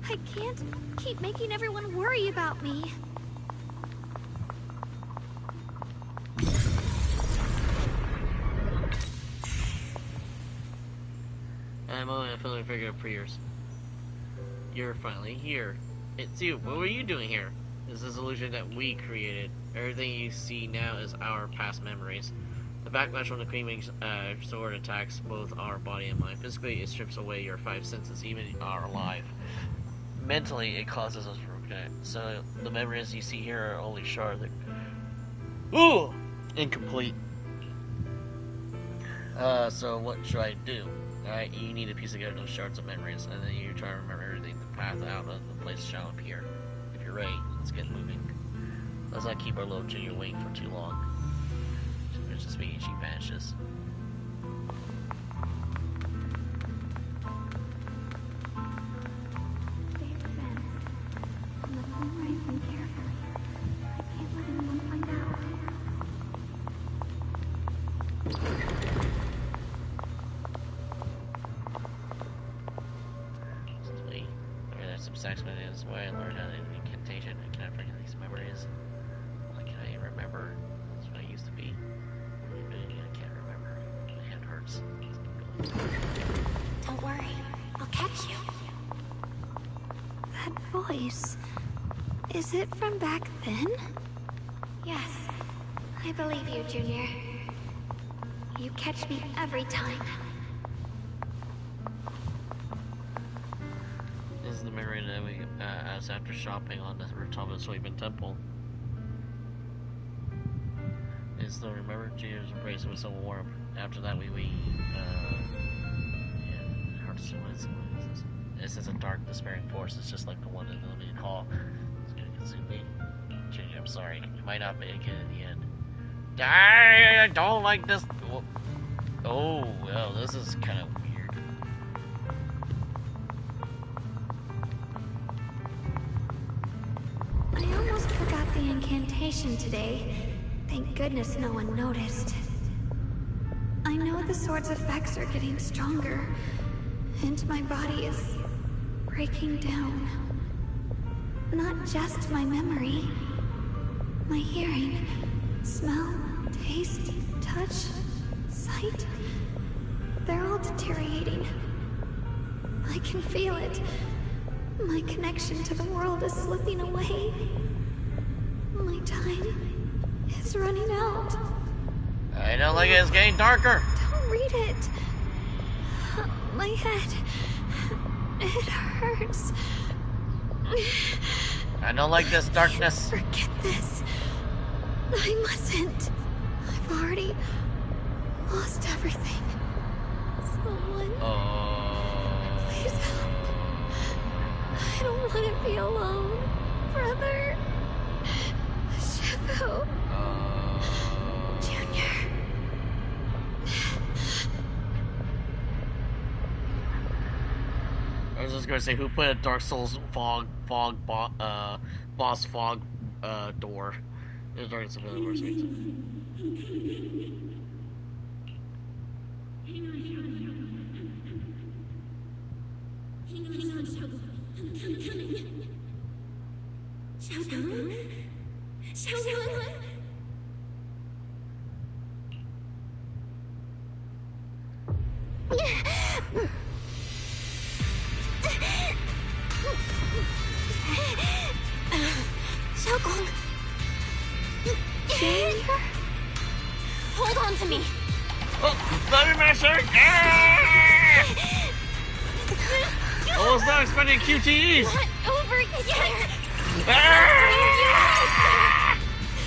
I can't keep making everyone worry about me. I'm only a familiar figure of Priors. You're finally here. It's you. What were you doing here? This is an illusion that we created. Everything you see now is our past memories. The backlash from the Queen sword attacks both our body and mind. Physically, it strips away your five senses, even are alive. Mentally, it causes us to forget. So the memories you see here are only shards. Ooh, incomplete. So what should I do? Alright, you need to piece together those shards of memories, and then you try to remember everything. The path out of the place shall appear. If you're ready, let's get moving. Let's not keep our little junior waiting for too long. It's just me, she vanishes. Don't worry, I'll catch you. That voice... is it from back then? Yes, I believe you, Junior. You catch me every time. This is the memory that we asked after shopping on the rooftop of Swabian Temple. It's the remembered Junior's embrace was so warm. After that, this is a dark, despairing force. It's just like the one in the limited hall. It's gonna consume me. Junior, I'm sorry. You might not make it in the end. I don't like this. Oh, well, this is kind of weird. I almost forgot the incantation today. Thank goodness no one noticed. I know the sword's effects are getting stronger, and my body is breaking down. Not just my memory. My hearing, smell, taste, touch, sight. They're all deteriorating. I can feel it. My connection to the world is slipping away. My time is running out. I don't like it. It's getting darker. Don't read it. My head. It hurts. I don't like this darkness. Forget this. I mustn't. I've already lost everything. Someone. Please help. I don't want to be alone. Brother. Shifu. Junior. I was just gonna say, who put a Dark Souls boss fog door? There's Dark Souls of the worst things. Xiaoguang. Junior? Hold on to me. Oh, let me mess it. I was not expecting QTEs. Not over yet.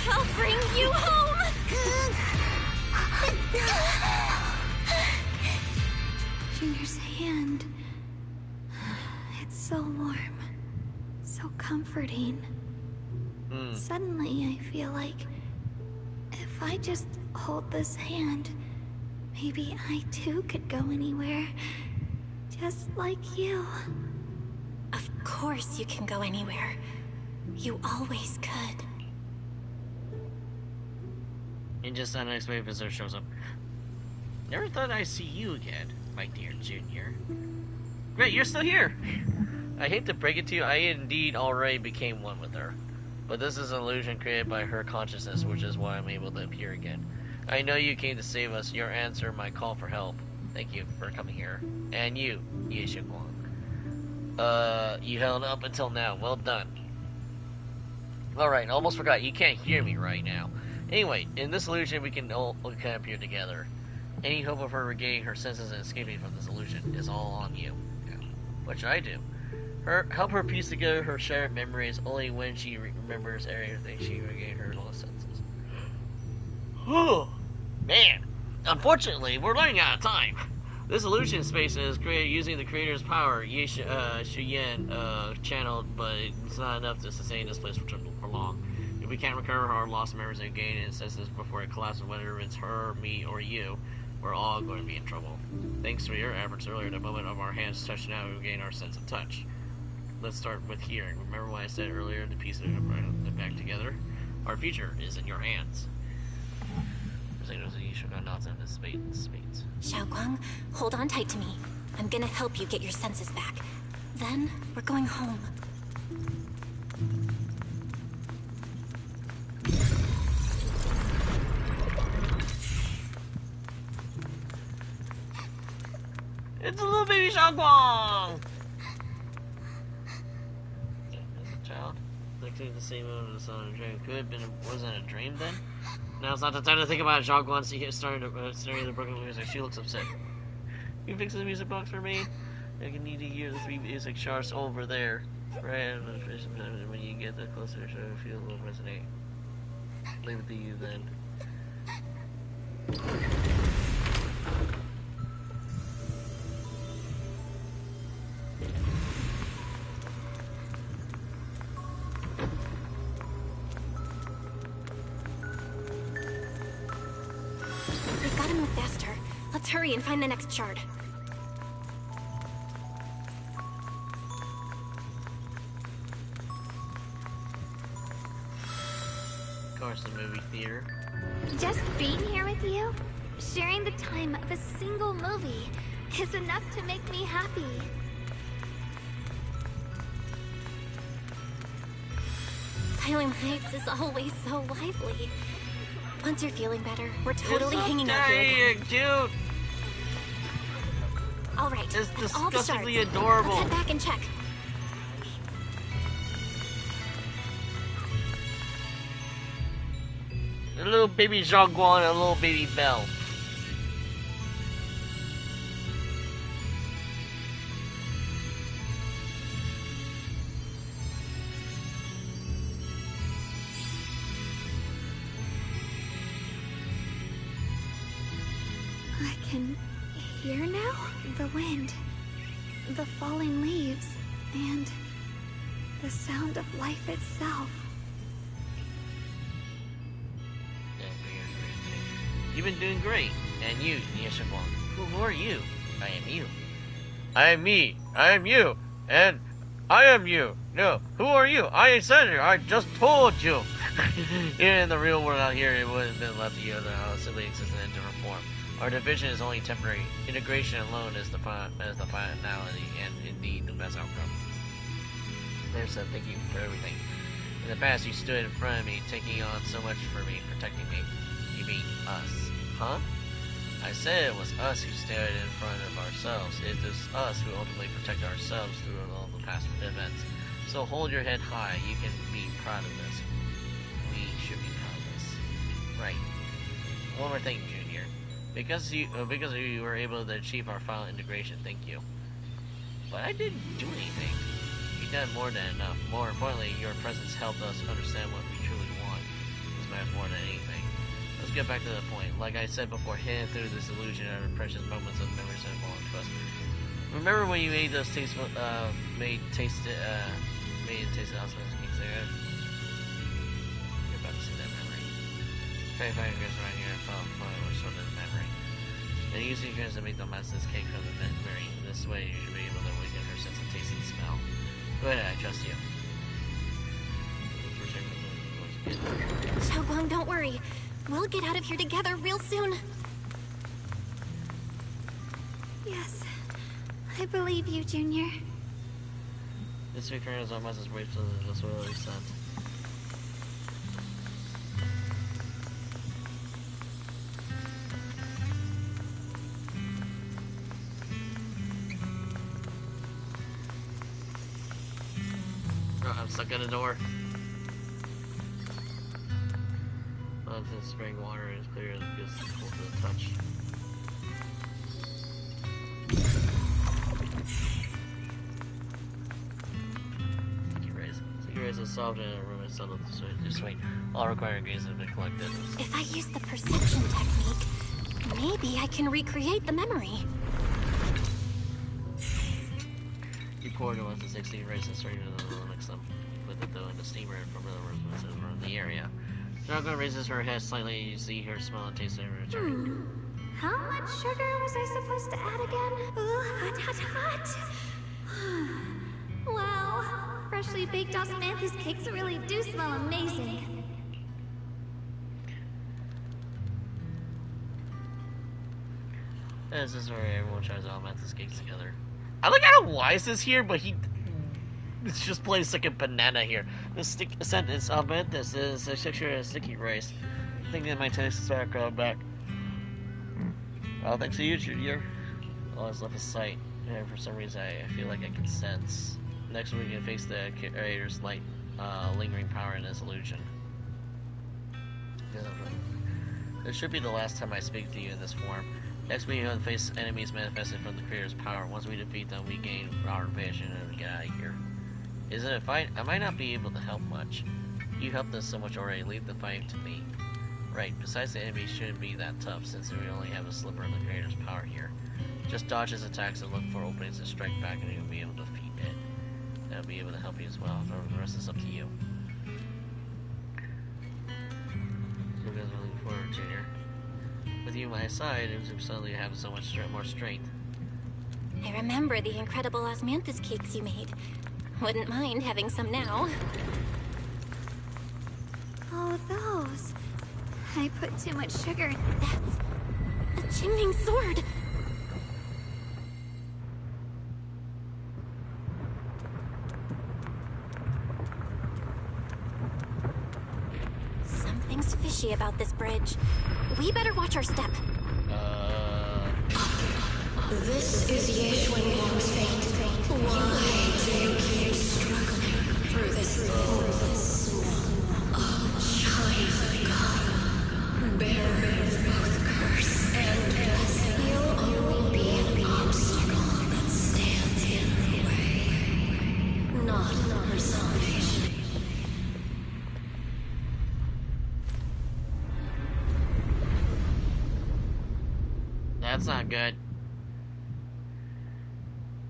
I'll bring you home. Junior's hand. It's so warm. So comforting. Suddenly, I feel like if I just hold this hand, maybe I too could go anywhere. Just like you. Of course you can go anywhere. You always could. And just an unexpected visitor shows up. Never thought I'd see you again, my dear Junior. Great, you're still here! I hate to break it to you, I indeed already became one with her. But this is an illusion created by her consciousness, which is why I'm able to appear again. I know you came to save us. Your answer, my call for help. Thank you for coming here. And you, Yeshuguang. You held up until now. Well done. Alright, almost forgot. You can't hear me right now. Anyway, in this illusion, we can appear together. Any hope of her regaining her senses and escaping from this illusion is all on you. What should I do? Help her piece together her shattered memories. Only when she remembers everything she regain her lost senses. Whew, man. Unfortunately, we're running out of time. This illusion space is created using the creator's power, Shuyen channeled, but it's not enough to sustain this place for long. If we can't recover our lost memories and gain and senses before it collapses, whether it's her, me, or you, we're all going to be in trouble. Thanks to your efforts earlier, the moment of our hands touching out, we regain our sense of touch. Let's start with hearing. Remember what I said earlier, the pieces are back together? Our future is in your hands. Xiaoguang, hold on tight to me. I'm gonna help you get your senses back. Then, we're going home. It's a little baby Xiaoguang! Child, looking the same moment of the sun and dream. Could have been. Wasn't a dream then? Now it's not the time to think about Xiaoguang. See, starting the broken music. She looks upset. Can you fix the music box for me? I can need to hear the 3 music charts over there. Right, when you get that closer, so I feel it will resonate. Leave it to you then. We've got to move faster. Let's hurry and find the next shard. course, the movie theater. Just being here with you, sharing the time of a single movie, is enough to make me happy. Asylum Heights is always so lively. Once you're feeling better, we're totally hanging out here again. Dude! All right, It's that's all the disgustingly shards. adorable. Let's head back and check. A little baby Zhongguan and a little baby Belle. I can hear now? The wind, the falling leaves, and the sound of life itself. You've been doing great. And you, Yeshabong, who are you? I am you. I am me. I am you. And I am you. No, who are you? I am Senator. I just told you. In the real world out here, it would have been left to you that simply exists in a different form. Our division is only temporary. Integration alone is the finality and indeed the best outcome. There said, thank you for everything. In the past, you stood in front of me, taking on so much for me, protecting me. You mean us? Huh? I said it was us who stood in front of ourselves. It is us who ultimately protect ourselves through all the past events. So hold your head high. You can be proud of this. We should be proud of this. Right. One more thing, Junior. Because you were able to achieve our final integration, thank you. But I didn't do anything. You did more than enough. More importantly, your presence helped us understand what we truly want. This matters more than anything. Let's get back to the point. Like I said before, hidden through this illusion are precious moments of memories that belong to us. Remember when you made those taste it osmosis cakes there? You're about to see that memory. Try to find your guys around here and follow or sort of memory. And using your hands to make the osmosis cake from the memory. This way you should be able to awaken her sense of taste and smell. Go ahead, I trust you. Xiaoguang, don't worry. We'll get out of here together real soon. Yes, I believe you, Junior. This return is almost as brave as what I said. Oh, I'm stuck at a door. It's spraying water is clear and feels cool to the touch. Sticky rays is solved in a room and settled to swing. All required ingredients have been collected. If I use the perception technique, maybe I can recreate the memory. You pour the less than 16 rays and start to mix them with the dough in the steamer from the rooms around the area. Drago raises her head slightly. You see her smell and taste it returning. How much sugar was I supposed to add again? Ooh, hot. Wow, freshly baked osmanthus cakes really do smell amazing. This is where everyone tries osmanthus cakes together. I like how Wise is here, but it's just plain like a banana here. This sentence, osmanthus is a texture and sticky rice. I think that my taste is back. Well, thanks to you, Junior. All that's left is sight, and for some reason I feel like I can sense. Next we can face the creator's light, lingering power in this illusion. This should be the last time I speak to you in this form. Next we will face enemies manifested from the creator's power. Once we defeat them, we gain our vision and get out of here. Isn't it fine? I might not be able to help much. You helped us so much already. Leave the fight to me. Right, besides the enemies shouldn't be that tough since we only have a sliver of the creator's power here. Just dodge his attacks and look for openings to strike back and you'll be able to defeat it. That'll be able to help you as well. The rest is up to you. So you guys are looking forward, Junior. With you on my side, it was suddenly having so much more strength. I remember the incredible osmanthus cakes you made. Wouldn't mind having some now. Oh, those. I put too much sugar. That's a Qingming sword. Something's fishy about this bridge. We better watch our step. This is Yeshuan's fate. Why do you keep struggling through this hopeless swamp? Oh, child of God, bearer of both curse and death, you'll only be an obstacle that stands in the way, not her salvation. That's not good.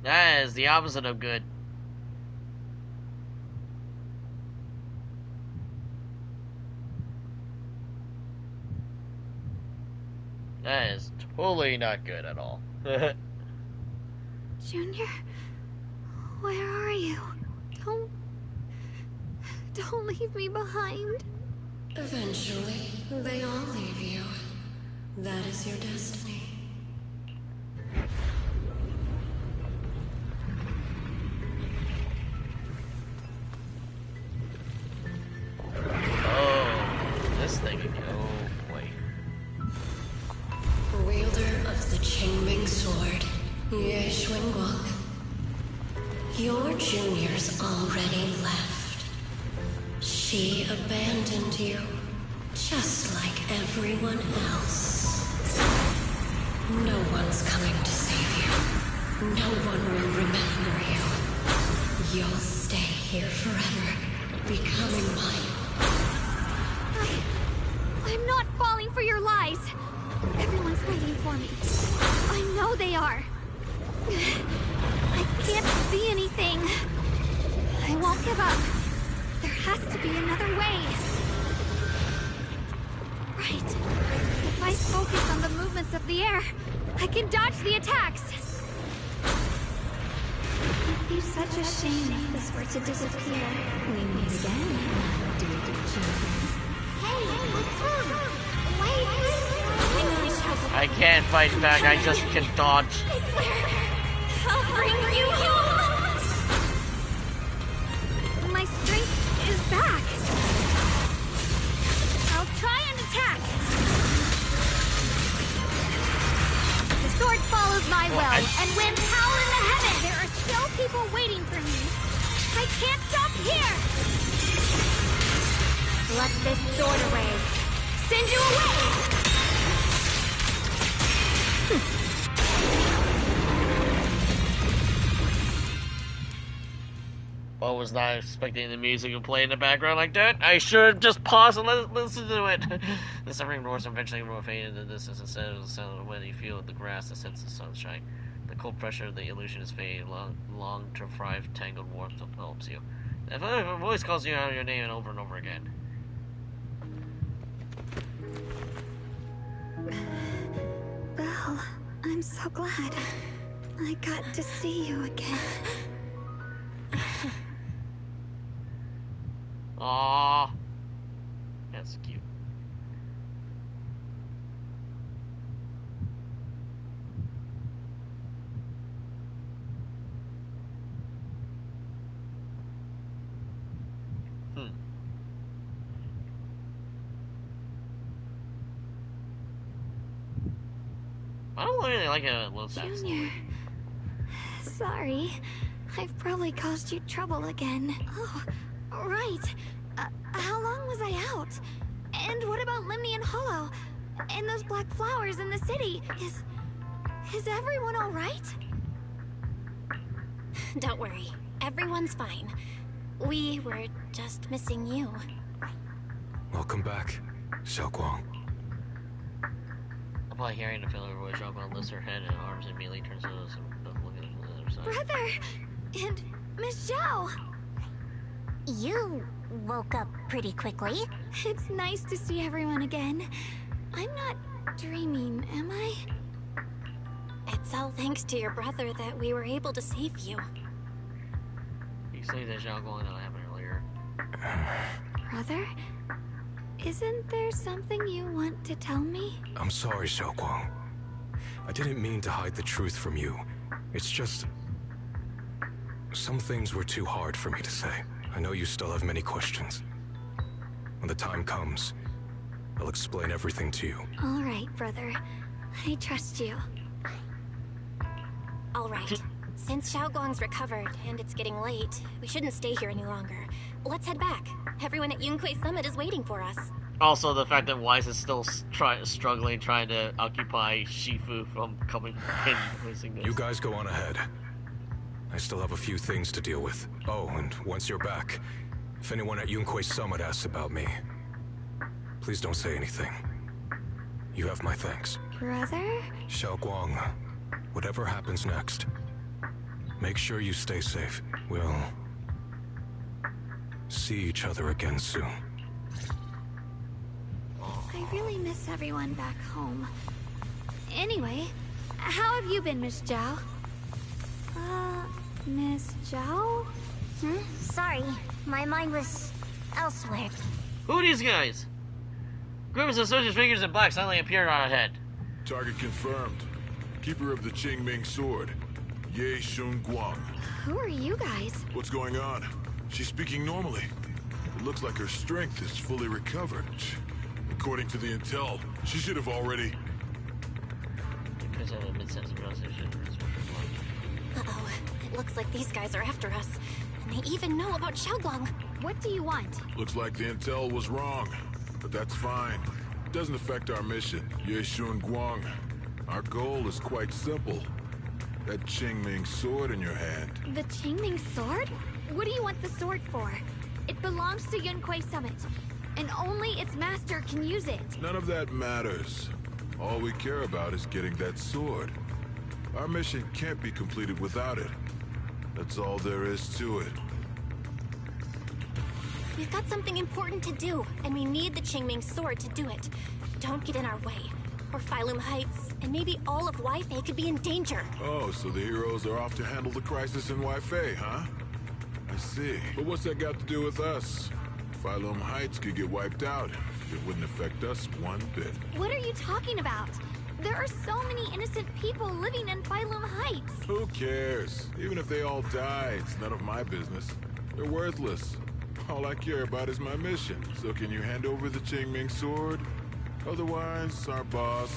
That is the opposite of good. That is totally not good at all. Junior, where are you? Don't leave me behind. Eventually, they all leave you. That is your destiny. This thing again. Oh boy. Wielder of the Qingming sword, Yeshuan. Your junior's already left. She abandoned you, just like everyone else. No one's coming to save you. No one will remember you. You'll stay here forever, becoming mine. I'm not falling for your lies. Everyone's waiting for me. I know they are. I can't see anything. I won't give up. There has to be another way. Right. If I focus on the movements of the air, I can dodge the attacks. It'd be such a shame if this were to disappear. We meet again, dear children. Hey, what's wrong? Wait. I can't fight back, I just can dodge. I swear, I'll bring you home. My strength is back. I'll try and attack. The sword follows my will, and when power in the heaven, there are still people waiting for me. I can't stop here. Let this sword away. Send you away. I was not expecting the music to play in the background like that. I should have just paused and listen to it. The suffering roars eventually will fade into this as instead of the sound of when you feel the grass, the sense of sunshine. The cold pressure of the illusion is fading. Long to thrive, tangled warmth helps you. If a voice calls you out your name over and over again. Belle, I'm so glad I got to see you again. Aww. That's cute. I don't really like it low tax. Junior, sorry. I've probably caused you trouble again. Oh, right. How long was I out? And what about Limnian Hollow? And those black flowers in the city? Is everyone all right? Don't worry. Everyone's fine. We were just missing you. Welcome back, Xiaoguang. Upon hearing the familiar voice, Xiaoguang lifts her head and arms and immediately turns to us and looking at the other side. Brother! And Miss Zhao! You woke up pretty quickly. It's nice to see everyone again. I'm not dreaming, am I? It's all thanks to your brother that we were able to save you. You say that Xiaoguang that happened earlier. Brother? Isn't there something you want to tell me? I'm sorry, Xiaoguang. I didn't mean to hide the truth from you. It's just... some things were too hard for me to say. I know you still have many questions. When the time comes, I'll explain everything to you. All right, brother. I trust you. All right. Since Xiaoguang's recovered and it's getting late, we shouldn't stay here any longer. Let's head back. Everyone at Yunquei Summit is waiting for us. Also, the fact that Wise is still struggling, trying to occupy Shifu from coming in using this. You guys go on ahead. I still have a few things to deal with. Oh, and once you're back, if anyone at Yunquei Summit asks about me, please don't say anything. You have my thanks. Brother? Xiaoguang, whatever happens next, make sure you stay safe. We'll see each other again soon. I really miss everyone back home. Anyway, how have you been, Miss Zhao? Miss Zhao? Sorry, my mind was elsewhere. Who are these guys? Groups of soldiers' figures in black suddenly appeared on ahead. Target confirmed. Keeper of the Qingming sword, Ye Shun Guang. Who are you guys? What's going on? She's speaking normally. It looks like her strength is fully recovered. According to the intel, she should have already... Uh-oh. It looks like these guys are after us. And they even know about Xiaoguang. What do you want? Looks like the intel was wrong. But that's fine. It doesn't affect our mission. Ye Shun Guang. Our goal is quite simple. That Qingming sword in your hand. The Qingming sword? What do you want the sword for? It belongs to Yunquei Summit. And only its master can use it. None of that matters. All we care about is getting that sword. Our mission can't be completed without it. That's all there is to it. We've got something important to do, and we need the Qingming sword to do it. Don't get in our way, or Phylum Heights, and maybe all of Weifei could be in danger. Oh, so the heroes are off to handle the crisis in Weifei, huh? I see. But what's that got to do with us? Phylum Heights could get wiped out. It wouldn't affect us one bit. What are you talking about? There are so many innocent people living in Phylum Heights. Who cares? Even if they all die, it's none of my business. They're worthless. All I care about is my mission. So can you hand over the Qingming sword? Otherwise, our boss...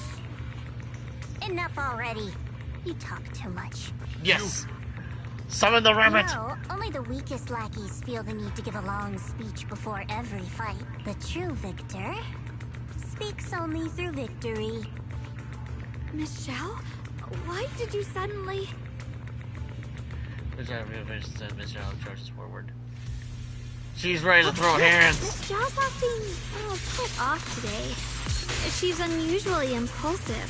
Enough already. You talk too much. Yes. Summon the rabbit. No, only the weakest lackeys feel the need to give a long speech before every fight. The true victor speaks only through victory. Miss Zhao? Why did you suddenly... Miss Zhao charges forward. She's ready to throw hands. Miss Zhao's acting put off today. She's unusually impulsive.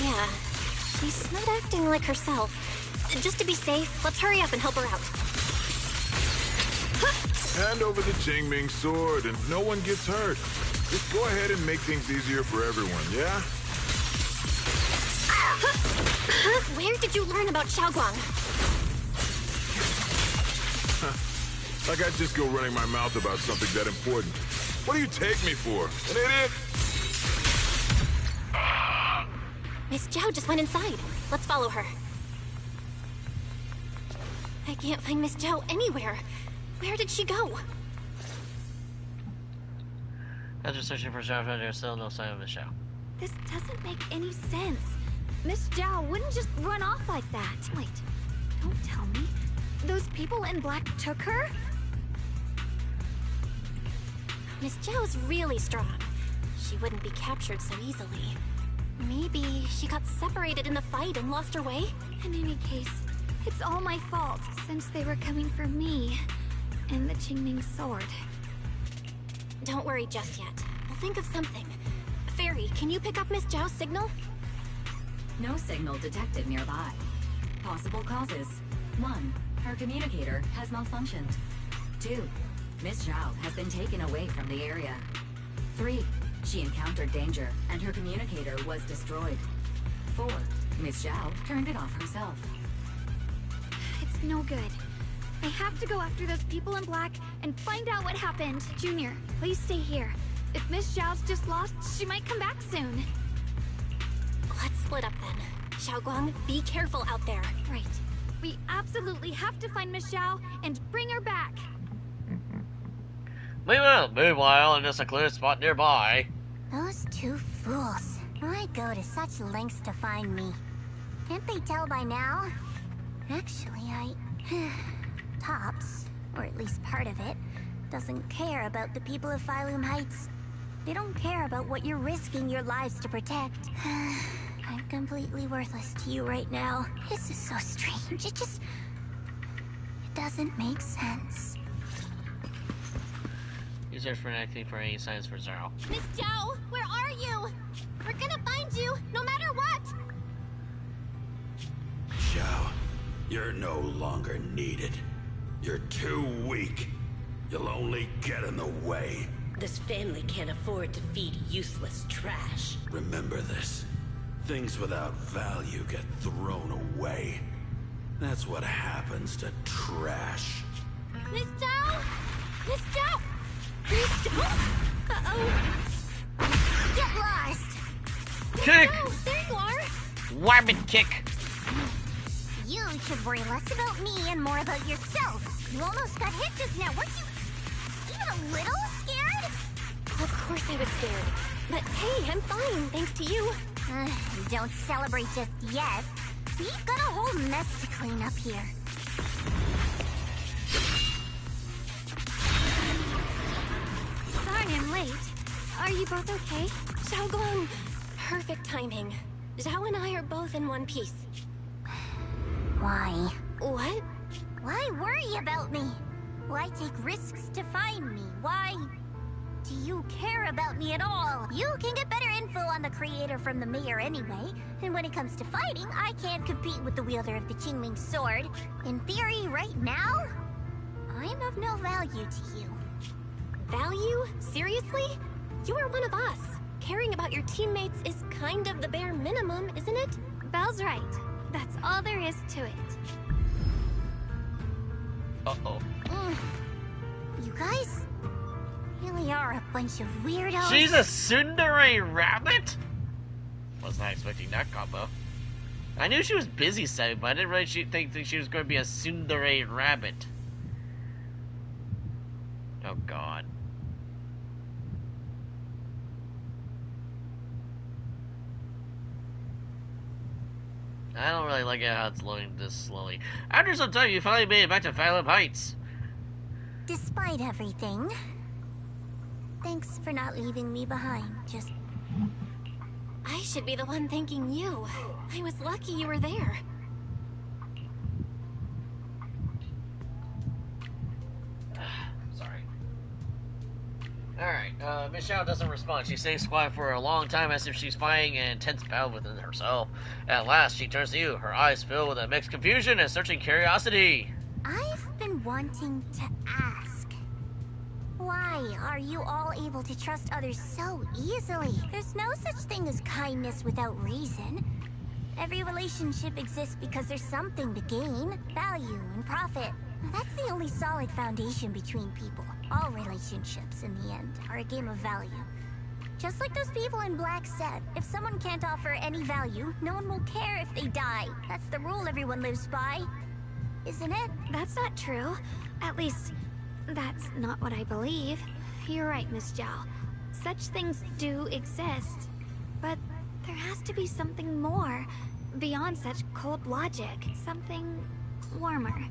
Yeah, she's not acting like herself. Just to be safe, let's hurry up and help her out. Hand over the Qingming sword and no one gets hurt. Just go ahead and make things easier for everyone, yeah? Where did you learn about Xiaoguang? Like I'd just go running my mouth about something that important. What do you take me for? An idiot? Miss Zhao just went inside. Let's follow her. I can't find Miss Zhao anywhere. Where did she go? After searching for Zhao, there's still no sign of Miss Zhao. This doesn't make any sense. Miss Zhao wouldn't just run off like that. Wait, don't tell me. Those people in black took her? Miss Zhao's really strong. She wouldn't be captured so easily. Maybe she got separated in the fight and lost her way? In any case, it's all my fault, since they were coming for me and the Qingming sword. Don't worry just yet. We'll think of something. Fairy, can you pick up Miss Zhao's signal? No signal detected nearby. Possible causes. 1. Her communicator has malfunctioned. 2. Miss Zhao has been taken away from the area. 3. She encountered danger, and her communicator was destroyed. 4. Miss Zhao turned it off herself. It's no good. I have to go after those people in black and find out what happened. Junior, please stay here. If Miss Zhao's just lost, she might come back soon. Let's split up then. Xiaoguang, be careful out there. Right. We absolutely have to find Miss Zhao and bring her back. Meanwhile, in a secluded spot nearby. Those two fools. Why go to such lengths to find me? Can't they tell by now? Actually, Tops, or at least part of it, doesn't care about the people of Phylum Heights. They don't care about what you're risking your lives to protect. I'm completely worthless to you right now. This is so strange. It doesn't make sense. You search for anything for any signs for Zhao. Miss Zhao, where are you? We're gonna find you, no matter what! Zhao, you're no longer needed. You're too weak. You'll only get in the way. This family can't afford to feed useless trash. Remember this. Things without value get thrown away. That's what happens to trash. Miss Zhao! Miss Zhao! Miss Zhao! Uh-oh. Get lost! Kick! Oh, there you are! Rabbit kick! You should worry less about me and more about yourself. You almost got hit just now. Weren't you even a little scared? Of course I was scared. But hey, I'm fine, thanks to you. Don't celebrate just yet. We've got a whole mess to clean up here. Sorry I'm late. Are you both okay? Xiaoguang! Perfect timing. Zhao and I are both in one piece. Why? What? Why worry about me? Why take risks to find me? Why do you care about me at all? You can get better info on the creator from the mayor anyway, and when it comes to fighting, I can't compete with the wielder of the Qingming sword. In theory, right now, I'm of no value to you. Value? Seriously? You are one of us. Caring about your teammates is kind of the bare minimum, isn't it? Belle's right. That's all there is to it. Uh-oh. You guys really are a bunch of weirdos. She's a tsundere rabbit? Was not expecting that combo. I knew she was busy setting, but I didn't really think she was going to be a tsundere rabbit. Oh god. I don't really like it how it's loading this slowly. After some time, you finally made it back to Phylum Heights. Despite everything, thanks for not leaving me behind. Just... I should be the one thanking you. I was lucky you were there. Sorry. Alright, Miss Zhao doesn't respond. She stays quiet for a long time as if she's fighting an intense battle within herself. At last, she turns to you, her eyes filled with a mixed confusion and searching curiosity. I've been wanting to ask. Why are you all able to trust others so easily? There's no such thing as kindness without reason. Every relationship exists because there's something to gain, value, and profit. That's the only solid foundation between people. All relationships, in the end, are a game of value. Just like those people in black said, if someone can't offer any value, no one will care if they die. That's the rule everyone lives by. Isn't it? That's not true. At least, that's not what I believe. You're right, Miss Zhao. Such things do exist. But there has to be something more, beyond such cold logic. Something warmer.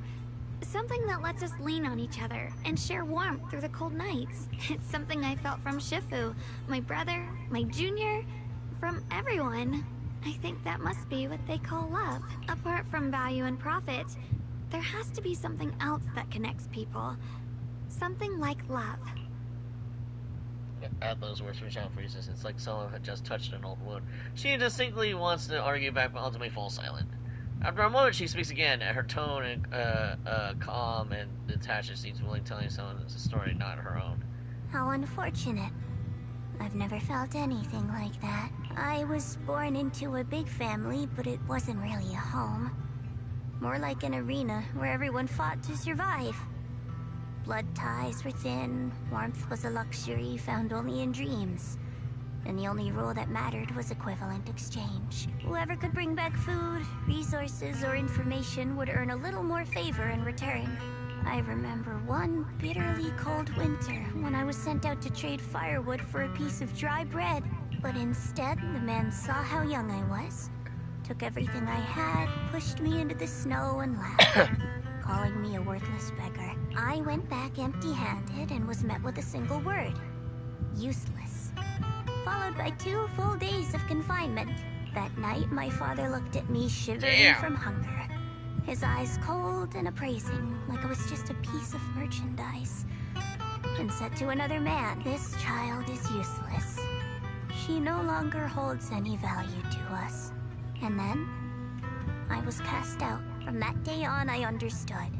Something that lets us lean on each other and share warmth through the cold nights. It's something I felt from Shifu, my brother, my junior, from everyone. I think that must be what they call love. Apart from value and profit, there has to be something else that connects people. Something like love. Add those words from Zhao freezes. It's like someone had just touched an old wound. She distinctly wants to argue back, but ultimately falls silent. After a moment, she speaks again. Her tone calm and detached. It seems willing, telling someone's story, not her own. How unfortunate. I've never felt anything like that. I was born into a big family, but it wasn't really a home. More like an arena where everyone fought to survive. Blood ties were thin, warmth was a luxury found only in dreams. And the only rule that mattered was equivalent exchange. Whoever could bring back food, resources, or information would earn a little more favor in return. I remember one bitterly cold winter when I was sent out to trade firewood for a piece of dry bread. But instead, the man saw how young I was, took everything I had, pushed me into the snow, and left, calling me a worthless beggar. I went back empty-handed and was met with a single word: useless. Followed by 2 full days of confinement. That night, my father looked at me shivering from hunger. His eyes cold and appraising, like I was just a piece of merchandise. And said to another man, "This child is useless. She no longer holds any value to us." And then, I was cast out. From that day on, I understood.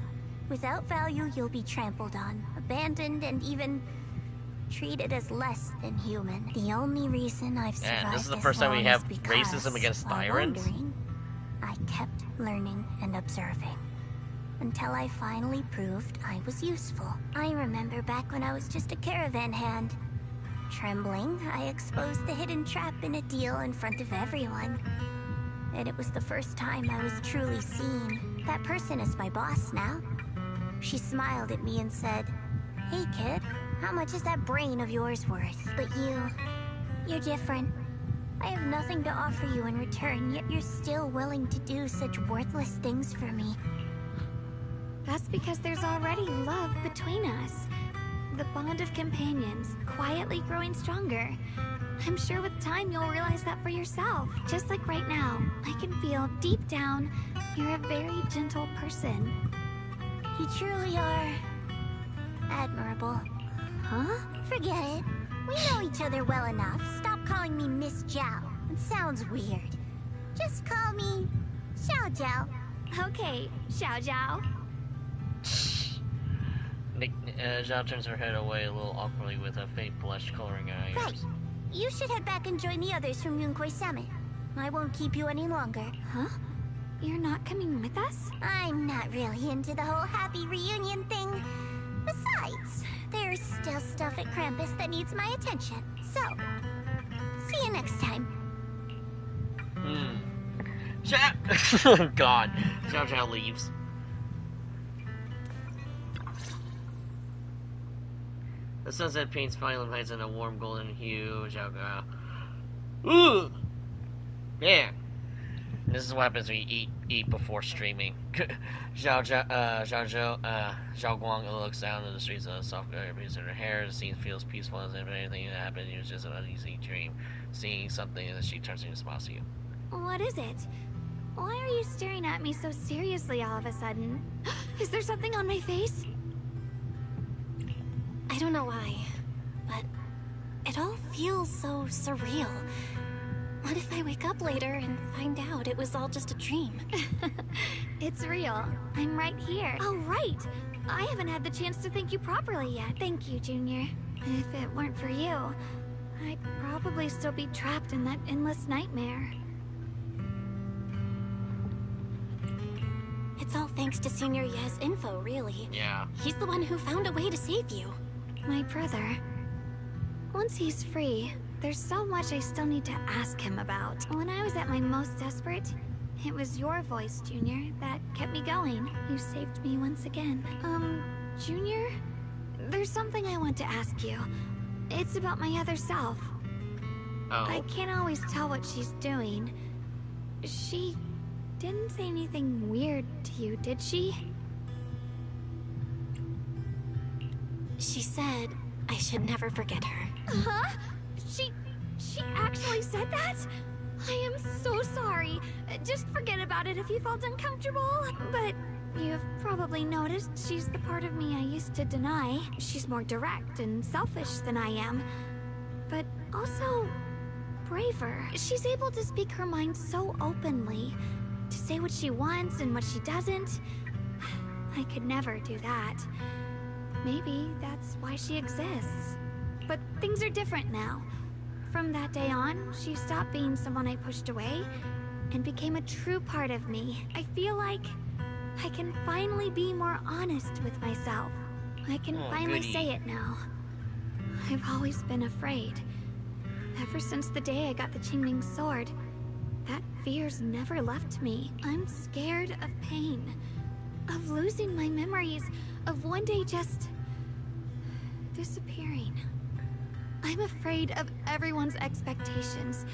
Without value, you'll be trampled on, abandoned, and even treated as less than human. The only reason I've survived this is the first time we have racism against Sirens. I kept learning and observing. Until I finally proved I was useful. I remember back when I was just a caravan hand. Trembling, I exposed the hidden trap in a deal in front of everyone. And it was the first time I was truly seen. That person is my boss now. She smiled at me and said, "Hey kid, how much is that brain of yours worth? But you're different. I have nothing to offer you in return, yet you're still willing to do such worthless things for me." That's because there's already love between us. The bond of companions, quietly growing stronger. I'm sure with time you'll realize that for yourself. Just like right now, I can feel deep down you're a very gentle person. You truly are admirable. Huh? Forget it. We know each other well enough. Stop calling me Miss Zhao. It sounds weird. Just call me Xiao Zhao. Okay, Xiao Zhao. Zhao turns her head away a little awkwardly with a faint blush coloring her eyes. Right. You should head back and join the others from Yunquai Summit. I won't keep you any longer. Huh? You're not coming with us? I'm not really into the whole happy reunion thing. Besides, there's still stuff at Krampus that needs my attention. So, see you next time. God. Zhao leaves. The sunset paints Phylum Heights in a warm golden hue. Zhao Ooh! Man. This is what happens when you eat before streaming. Zhao Guang looks down to the streets of the soft breeze in her hair. The scene feels peaceful as if anything that happened. It was just an uneasy dream. Seeing something, and she turns and smiles to you. What is it? Why are you staring at me so seriously all of a sudden? Is there something on my face? I don't know why, but it all feels so surreal. What if I wake up later and find out it was all just a dream? It's real. I'm right here. Oh, right. I haven't had the chance to thank you properly yet. Thank you, Junior. If it weren't for you, I'd probably still be trapped in that endless nightmare. It's all thanks to Senior Ye's info, really. Yeah. He's the one who found a way to save you. My brother. Once he's free, there's so much I still need to ask him about. When I was at my most desperate, it was your voice, Junior, that kept me going. You saved me once again. Junior? There's something I want to ask you. It's about my other self. Oh. I can't always tell what she's doing. She didn't say anything weird to you, did she? She said I should never forget her. Huh? She actually said that? I am so sorry. Just forget about it if you felt uncomfortable. But you've probably noticed she's the part of me I used to deny. She's more direct and selfish than I am. But also braver. She's able to speak her mind so openly. To say what she wants and what she doesn't. I could never do that. Maybe that's why she exists. But things are different now. From that day on, she stopped being someone I pushed away and became a true part of me. I feel like I can finally be more honest with myself. I can finally say it now. I've always been afraid. Ever since the day I got the Qingming sword, that fear's never left me. I'm scared of pain, of losing my memories, of one day just disappearing. I'm afraid of everyone's expectations,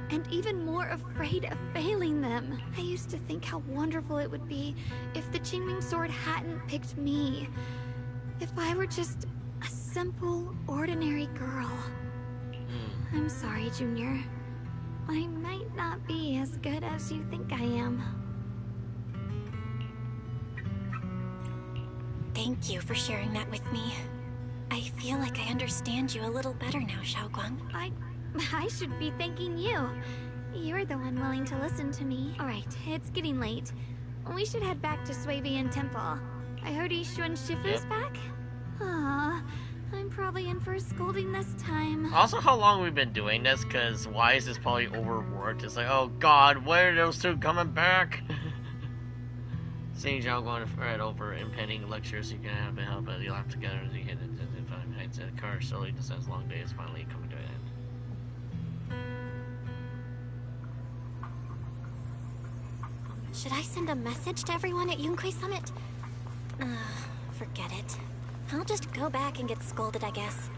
and even more afraid of failing them. I used to think how wonderful it would be if the Qingming sword hadn't picked me. If I were just a simple, ordinary girl. I'm sorry, Junior. I might not be as good as you think I am. Thank you for sharing that with me. I feel like I understand you a little better now, Xiaoguang. I should be thanking you. You're the one willing to listen to me. Alright, it's getting late. We should head back to Swabian Temple. I heard Ishu and Shifu's back? Aw, I'm probably in for a scolding this time. Also, how long we've been doing this, because Wise is probably overworked. It's like, oh god, when are those two coming back? Seeing Zhao Guan read over impending lectures, you can have to help it. You'll have to together as you hit it. Heights and the car slowly descends. Long days finally coming to an end. Should I send a message to everyone at Yunkai Summit? Forget it. I'll just go back and get scolded, I guess.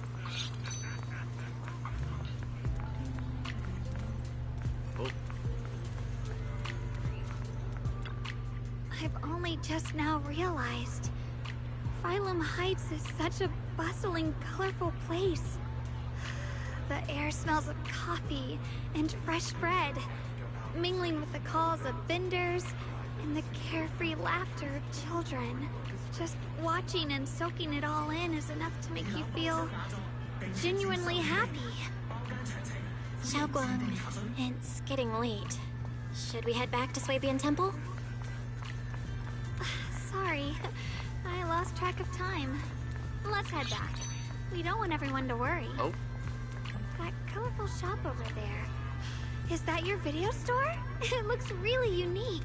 I've only just now realized. Phylum Heights is such a bustling, colorful place. The air smells of coffee and fresh bread, mingling with the calls of vendors and the carefree laughter of children. Just watching and soaking it all in is enough to make you feel genuinely happy. Xiaoguang, it's getting late. Should we head back to Swabian Temple? Sorry, I lost track of time. Let's head back. We don't want everyone to worry. Oh. That colorful shop over there. Is that your video store? It looks really unique.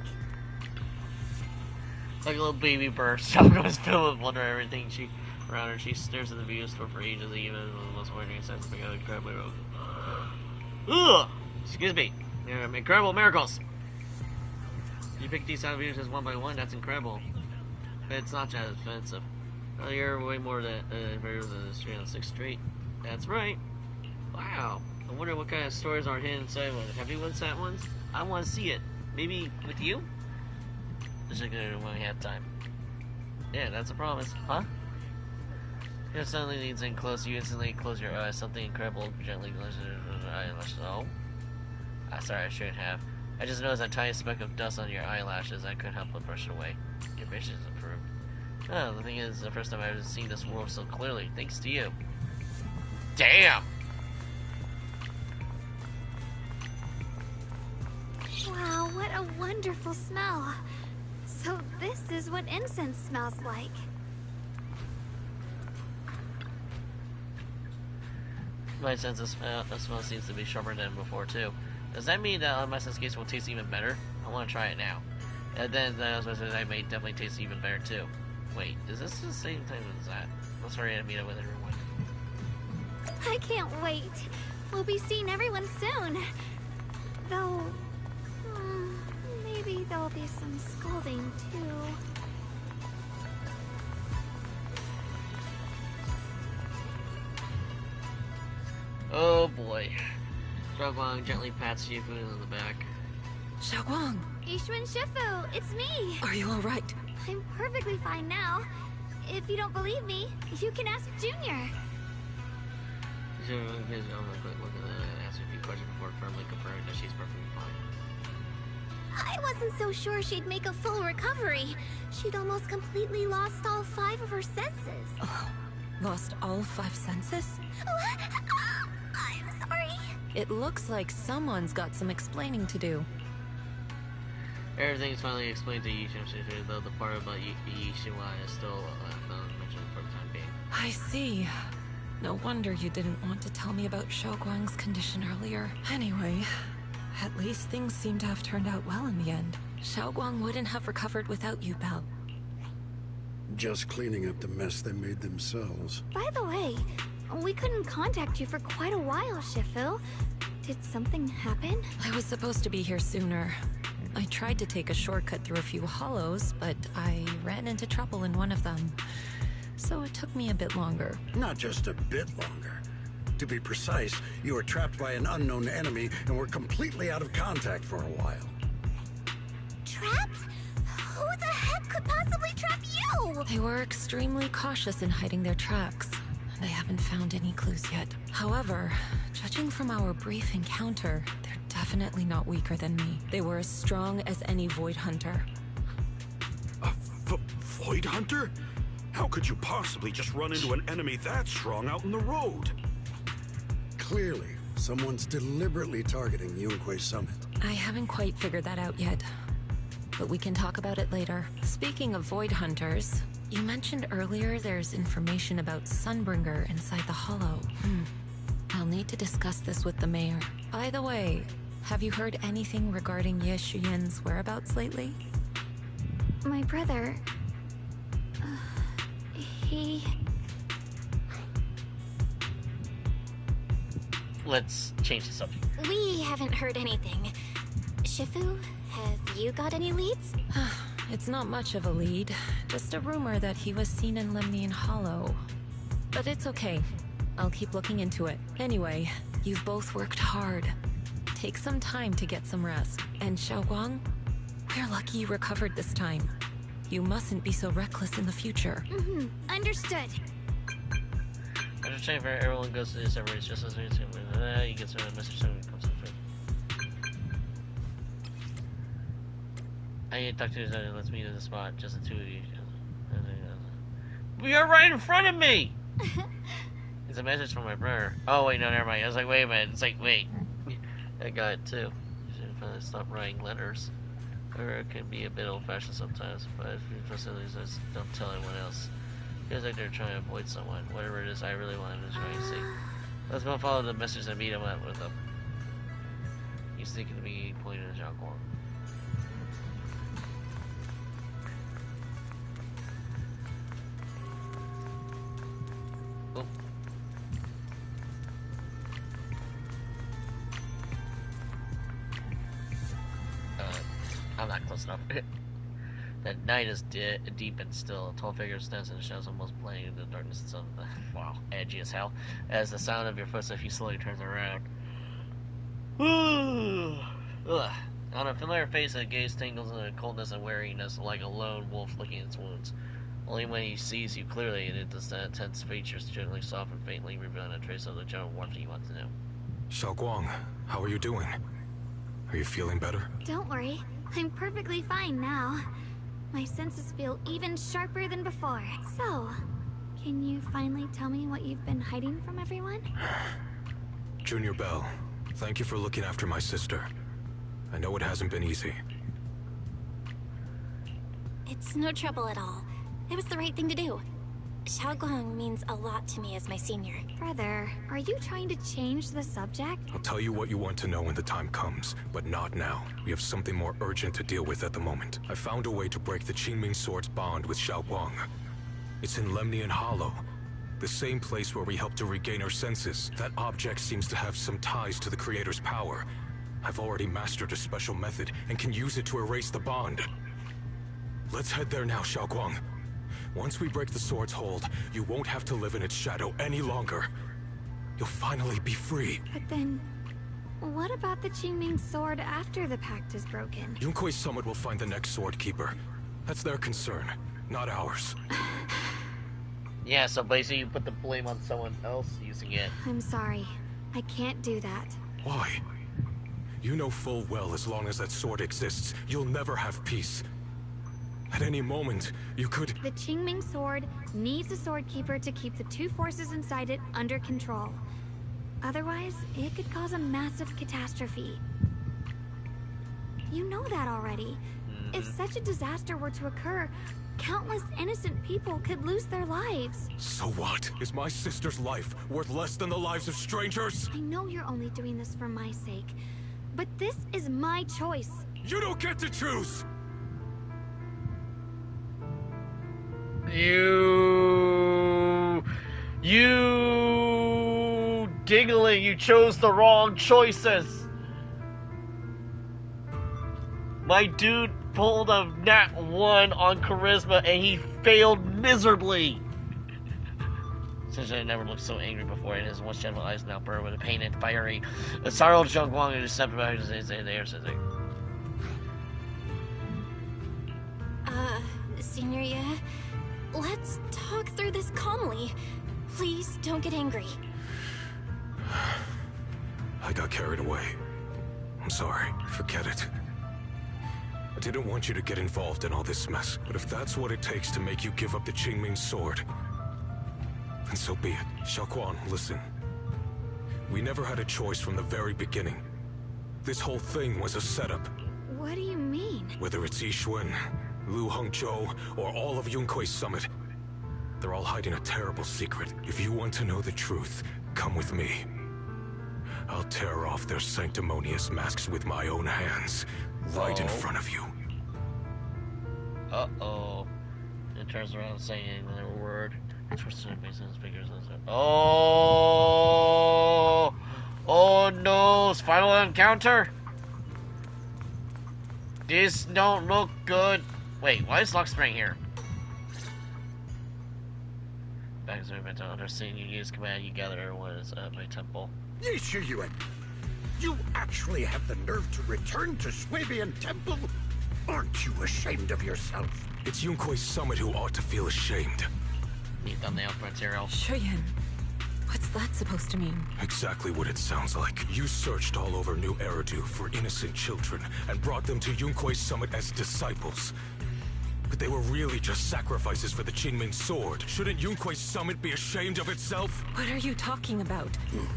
Like a little baby bird. Xiaoguang is filled with wonder at everything around her. She stares at the video store for ages, even as the most ordinary sense of being incredibly rogue. Ugh! Excuse me. Incredible miracles! You pick these out of videos one by one, that's incredible. But it's not that expensive. You're way more than videos than the street on 6th Street. That's right. Wow. I wonder what kind of stories are hidden inside one. Have you once sat ones? I want to see it. Maybe with you? This is good when we have time. Yeah, that's a promise. Huh? If suddenly leans in close, you instantly close your eyes. Something incredible gently glitters your eyelashes. Oh? Sorry, I shouldn't have. I just noticed a tiny speck of dust on your eyelashes. I couldn't help but brush it away. Your vision is improved. Oh, the thing is, the first time I've ever seen this world so clearly, thanks to you. Damn! Wow, what a wonderful smell. So this is what incense smells like. My sense of smell seems to be sharper than before, too. Does that mean that my sense case will taste even better? I want to try it now. And then I may definitely taste even better, too. Wait, is this the same time as that? Let's hurry and meet up with everyone. I can't wait. We'll be seeing everyone soon. Though, maybe there'll be some scolding, too. Oh boy. Xiaoguang gently pats Shifu on the back. Xiaoguang! Ishu and Shifu, it's me! Are you alright? I'm perfectly fine now. If you don't believe me, you can ask Junior. Shifu gives a quick look at that and asks a few questions before firmly confirming that she's perfectly fine. I wasn't so sure she'd make a full recovery. She'd almost completely lost all 5 of her senses. Oh, lost all 5 senses? I'm sorry. It looks like someone's got some explaining to do. Everything's finally explained to Yishu, though the part about Yishiwa is still mentioned for the time being. I see. No wonder you didn't want to tell me about Xiaoguang's condition earlier. Anyway, at least things seem to have turned out well in the end. Xiaoguang wouldn't have recovered without you, Belle. Just cleaning up the mess they made themselves. By the way, we couldn't contact you for quite a while, Shifu. Did something happen? I was supposed to be here sooner. I tried to take a shortcut through a few hollows, but I ran into trouble in one of them. So it took me a bit longer. Not just a bit longer. To be precise, you were trapped by an unknown enemy and were completely out of contact for a while. Trapped? Who the heck could possibly trap you? They were extremely cautious in hiding their tracks. They haven't found any clues yet. However, judging from our brief encounter, they're definitely not weaker than me. They were as strong as any Void Hunter. A Void Hunter? How could you possibly just run into an enemy that strong out in the road? Clearly, someone's deliberately targeting Yunque Summit. I haven't quite figured that out yet, but we can talk about it later. Speaking of Void Hunters, you mentioned earlier there's information about Sunbringer inside the Hollow. I'll need to discuss this with the mayor. By the way, have you heard anything regarding Ye Shuyin's whereabouts lately? My brother... he... Let's change the subject. We haven't heard anything. Shifu, have you got any leads? It's not much of a lead, just a rumor that he was seen in Lemnian Hollow. But it's okay. I'll keep looking into it. Anyway, you've both worked hard. Take some time to get some rest. And Xiaoguang, we're lucky you recovered this time. You mustn't be so reckless in the future. Understood. After checking for everyone goes to the server, it's just as you get some message soon comes to I need to talk to you, let's meet at the spot, just the two of you. We are right in front of me! It's a message from my brother. Oh wait, no, never mind. I was like, wait a minute. It's like, wait. I got it too. You should finally stop writing letters. Or it can be a bit old-fashioned sometimes, but if your facilities just don't tell anyone else. Feels like they're trying to avoid someone. Whatever it is, I really want them to try and see. Let's go follow the message and meet him up with them. He's thinking to be pointed at Xiaoguang. Oh. I'm not close enough. That night is deep and still. A tall figure stands in the shadows, almost blending into the darkness itself. Wow, edgy as hell. As the sound of your footsteps, he slowly turns around. Ugh. On a familiar face, a gaze tingles in the coldness and wariness, like a lone wolf licking its wounds. Only when he sees you clearly, and its intense features gently soften, faintly revealing a trace of the gentle warmth you want to know. Xiaoguang, how are you doing? Are you feeling better? Don't worry. I'm perfectly fine now. My senses feel even sharper than before. So, can you finally tell me what you've been hiding from everyone? Junior Bell, thank you for looking after my sister. I know it hasn't been easy. It's no trouble at all. It was the right thing to do. Xiaoguang means a lot to me as my senior. Brother, are you trying to change the subject? I'll tell you what you want to know when the time comes, but not now. We have something more urgent to deal with at the moment. I found a way to break the Qingming Sword's bond with Xiaoguang. It's in Lemnian Hollow, the same place where we helped to regain our senses. That object seems to have some ties to the Creator's power. I've already mastered a special method and can use it to erase the bond. Let's head there now, Xiaoguang. Once we break the sword's hold, you won't have to live in its shadow any longer. You'll finally be free. But then, what about the Qingming Sword after the pact is broken? Yunque Summit will find the next sword keeper. That's their concern, not ours. Yeah, so basically you put the blame on someone else using it. I'm sorry. I can't do that. Why? You know full well as long as that sword exists, you'll never have peace. At any moment, you could... The Qingming Sword needs a sword keeper to keep the two forces inside it under control. Otherwise, it could cause a massive catastrophe. You know that already. If such a disaster were to occur, countless innocent people could lose their lives. So what? Is my sister's life worth less than the lives of strangers? I know you're only doing this for my sake, but this is my choice. You don't get to choose! You Dingling, you chose the wrong choices. My dude pulled a nat 1 on charisma and he failed miserably. Since I never looked so angry before, and his one gentle eyes now burn with a pain and fiery. A sorrow Zhang Guang and deceptive eyes there says Signoria, let's talk through this calmly. Please don't get angry. I got carried away. I'm sorry. Forget it. I didn't want you to get involved in all this mess, but if that's what it takes to make you give up the Qingming sword, then so be it. Xiaoguang, listen. We never had a choice from the very beginning. This whole thing was a setup. What do you mean? Whether it's Yixuan, Lu Hongzhou, or all of Yunkui's summit, they're all hiding a terrible secret. If you want to know the truth, come with me. I'll tear off their sanctimonious masks with my own hands, right in front of you. Uh-oh. It turns around saying another word. Oh! Oh no! Final encounter? This don't look good. Wait, why is Lock Spring here? Back to the understanding you use command, you gather everyone is at my temple. Yixuan, you actually have the nerve to return to Swabian Temple? Aren't you ashamed of yourself? It's Yunkui's summit who ought to feel ashamed. Need thumbnail material. Shuyan, what's that supposed to mean? Exactly what it sounds like. You searched all over New Eridu for innocent children and brought them to Yunkui's summit as disciples. But they were really just sacrifices for the Qingming sword. Shouldn't Yunkui's summit be ashamed of itself? What are you talking about? You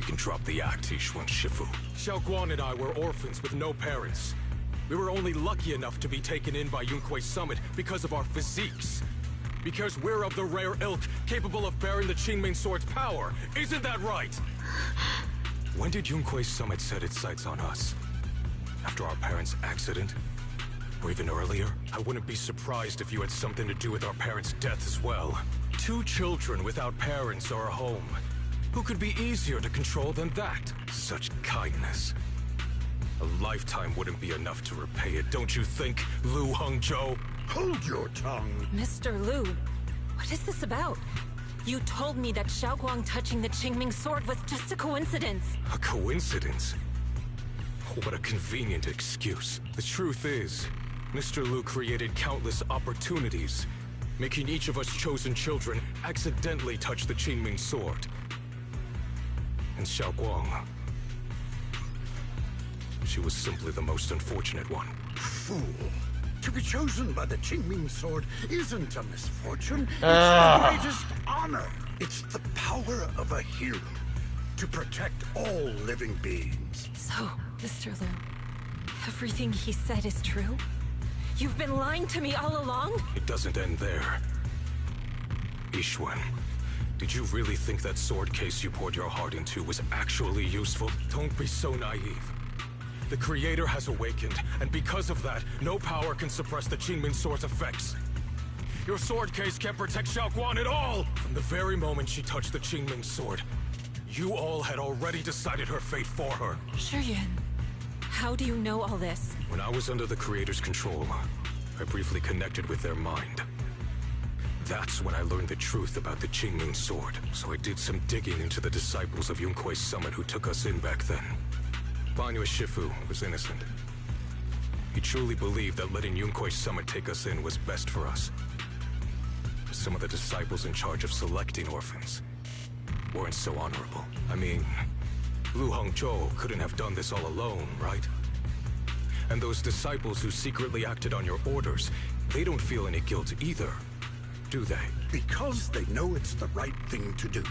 can drop the act, Yixuan Shifu. Xiaoguang and I were orphans with no parents. We were only lucky enough to be taken in by Yunkui's summit because of our physiques. Because we're of the rare ilk capable of bearing the Qingming sword's power. Isn't that right? When did Yunkui's summit set its sights on us? After our parents' accident? Or even earlier? I wouldn't be surprised if you had something to do with our parents' death as well. 2 children without parents or a home. Who could be easier to control than that? Such kindness. A lifetime wouldn't be enough to repay it, don't you think, Lu Hongzhou? Hold your tongue. Mr. Lu, what is this about? You told me that Xiaoguang touching the Qingming sword was just a coincidence. A coincidence? What a convenient excuse. The truth is, Mr. Lu created countless opportunities, making each of us chosen children accidentally touch the Qingming sword. And Xiaoguang, she was simply the most unfortunate one. Fool. To be chosen by the Qingming sword isn't a misfortune. It's the greatest honor. It's the power of a hero to protect all living beings. So, Mr. Lu, everything he said is true? You've been lying to me all along? It doesn't end there. Yixuan, did you really think that sword case you poured your heart into was actually useful? Don't be so naive. The Creator has awakened, and because of that, no power can suppress the Qingming sword's effects. Your sword case can't protect Xiaoguang at all! From the very moment she touched the Qingming sword, you all had already decided her fate for her. Shuyan, how do you know all this? When I was under the Creator's control, I briefly connected with their mind. That's when I learned the truth about the Qingming sword. So I did some digging into the disciples of Yunkui's summit who took us in back then. Banyue Shifu was innocent. He truly believed that letting Yunkui's summit take us in was best for us. But some of the disciples in charge of selecting orphans weren't so honorable. I mean, Lu Hongzhou couldn't have done this all alone, right? And those disciples who secretly acted on your orders, they don't feel any guilt either, do they? Because they know it's the right thing to do.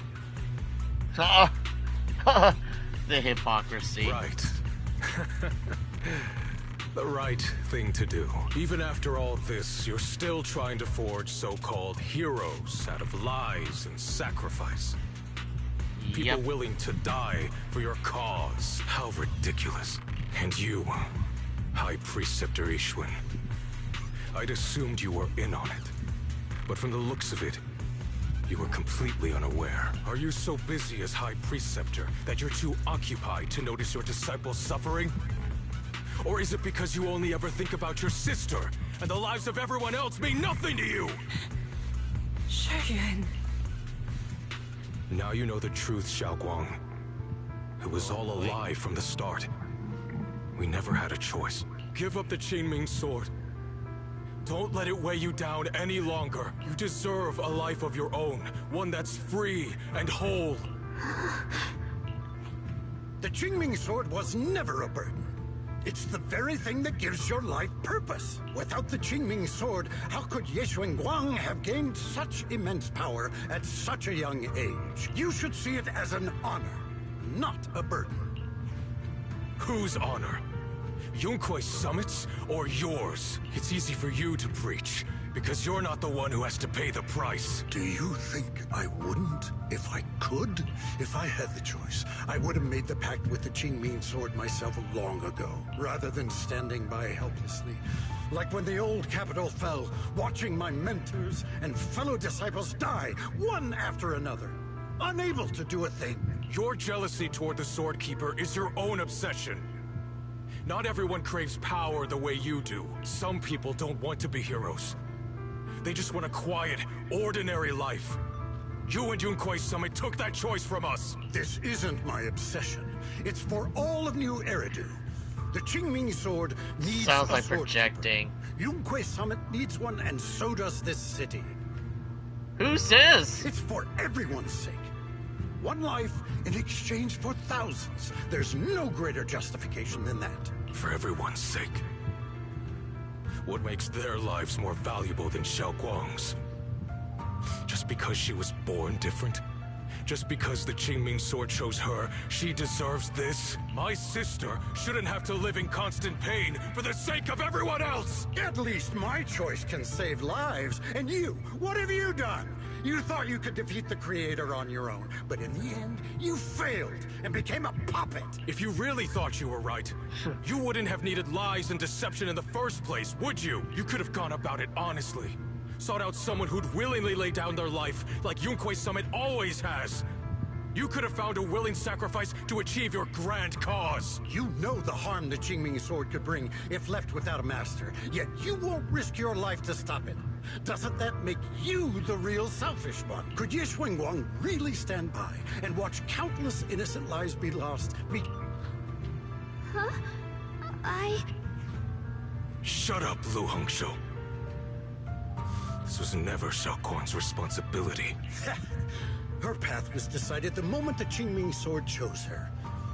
The hypocrisy. Right. The right thing to do. Even after all this, you're still trying to forge so-called heroes out of lies and sacrifice. People willing to die for your cause. How ridiculous. And you, High Preceptor Yixuan, I'd assumed you were in on it. But from the looks of it, you were completely unaware. Are you so busy as High Preceptor that you're too occupied to notice your disciples suffering? Or is it because you only ever think about your sister, and the lives of everyone else mean nothing to you? Shenanigans. Now you know the truth, Xiaoguang. It was all a lie from the start. We never had a choice. Give up the Qingming sword. Don't let it weigh you down any longer. You deserve a life of your own, one that's free and whole. The Qingming sword was never a burden. It's the very thing that gives your life purpose. Without the Qingming sword, how could Ye Guang have gained such immense power at such a young age? You should see it as an honor, not a burden. Whose honor? Yunkui's summit's or yours? It's easy for you to preach, because you're not the one who has to pay the price. Do you think I wouldn't? If I could? If I had the choice, I would have made the pact with the Qingming sword myself long ago, rather than standing by helplessly. Like when the old capital fell, watching my mentors and fellow disciples die, one after another, unable to do a thing. Your jealousy toward the Sword Keeper is your own obsession. Not everyone craves power the way you do. Some people don't want to be heroes. They just want a quiet, ordinary life. You and Yunkui Summit took that choice from us. This isn't my obsession. It's for all of New Eridu. The Qingming sword needs Sounds a like sword projecting. Yunkuei Summit needs one, and so does this city. Who says? It's for everyone's sake. One life in exchange for thousands. There's no greater justification than that. For everyone's sake. What makes their lives more valuable than Xiao Guang's? Just because she was born different? Just because the Qingming sword chose her, she deserves this? My sister shouldn't have to live in constant pain for the sake of everyone else! At least my choice can save lives. And you, what have you done? You thought you could defeat the Creator on your own, but in the end, you failed and became a puppet. If you really thought you were right, you wouldn't have needed lies and deception in the first place, would you? You could have gone about it honestly. Sought out someone who'd willingly lay down their life, like Yunkuei Summit always has. You could have found a willing sacrifice to achieve your grand cause. You know the harm the Qingming sword could bring if left without a master, yet you won't risk your life to stop it. Doesn't that make you the real selfish one? Could Ye Guang really stand by and watch countless innocent lives be lost? Huh? Shut up, Lu Hongshou. This was never Xiao Guang's responsibility. Her path was decided the moment the Qingming sword chose her.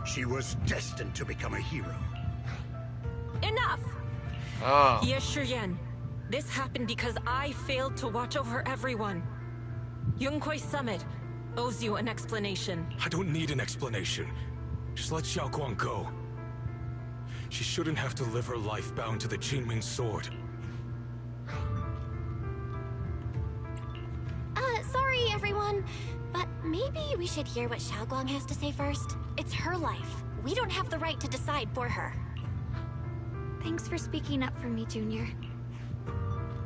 She was destined to become a hero. Enough! Oh. Ye Shiyan, this happened because I failed to watch over everyone. Yunkuei Summit owes you an explanation. I don't need an explanation. Just let Xiao Guang go. She shouldn't have to live her life bound to the Qingming sword. Sorry, everyone. But maybe we should hear what Xiaoguang has to say first. It's her life. We don't have the right to decide for her. Thanks for speaking up for me, Junior.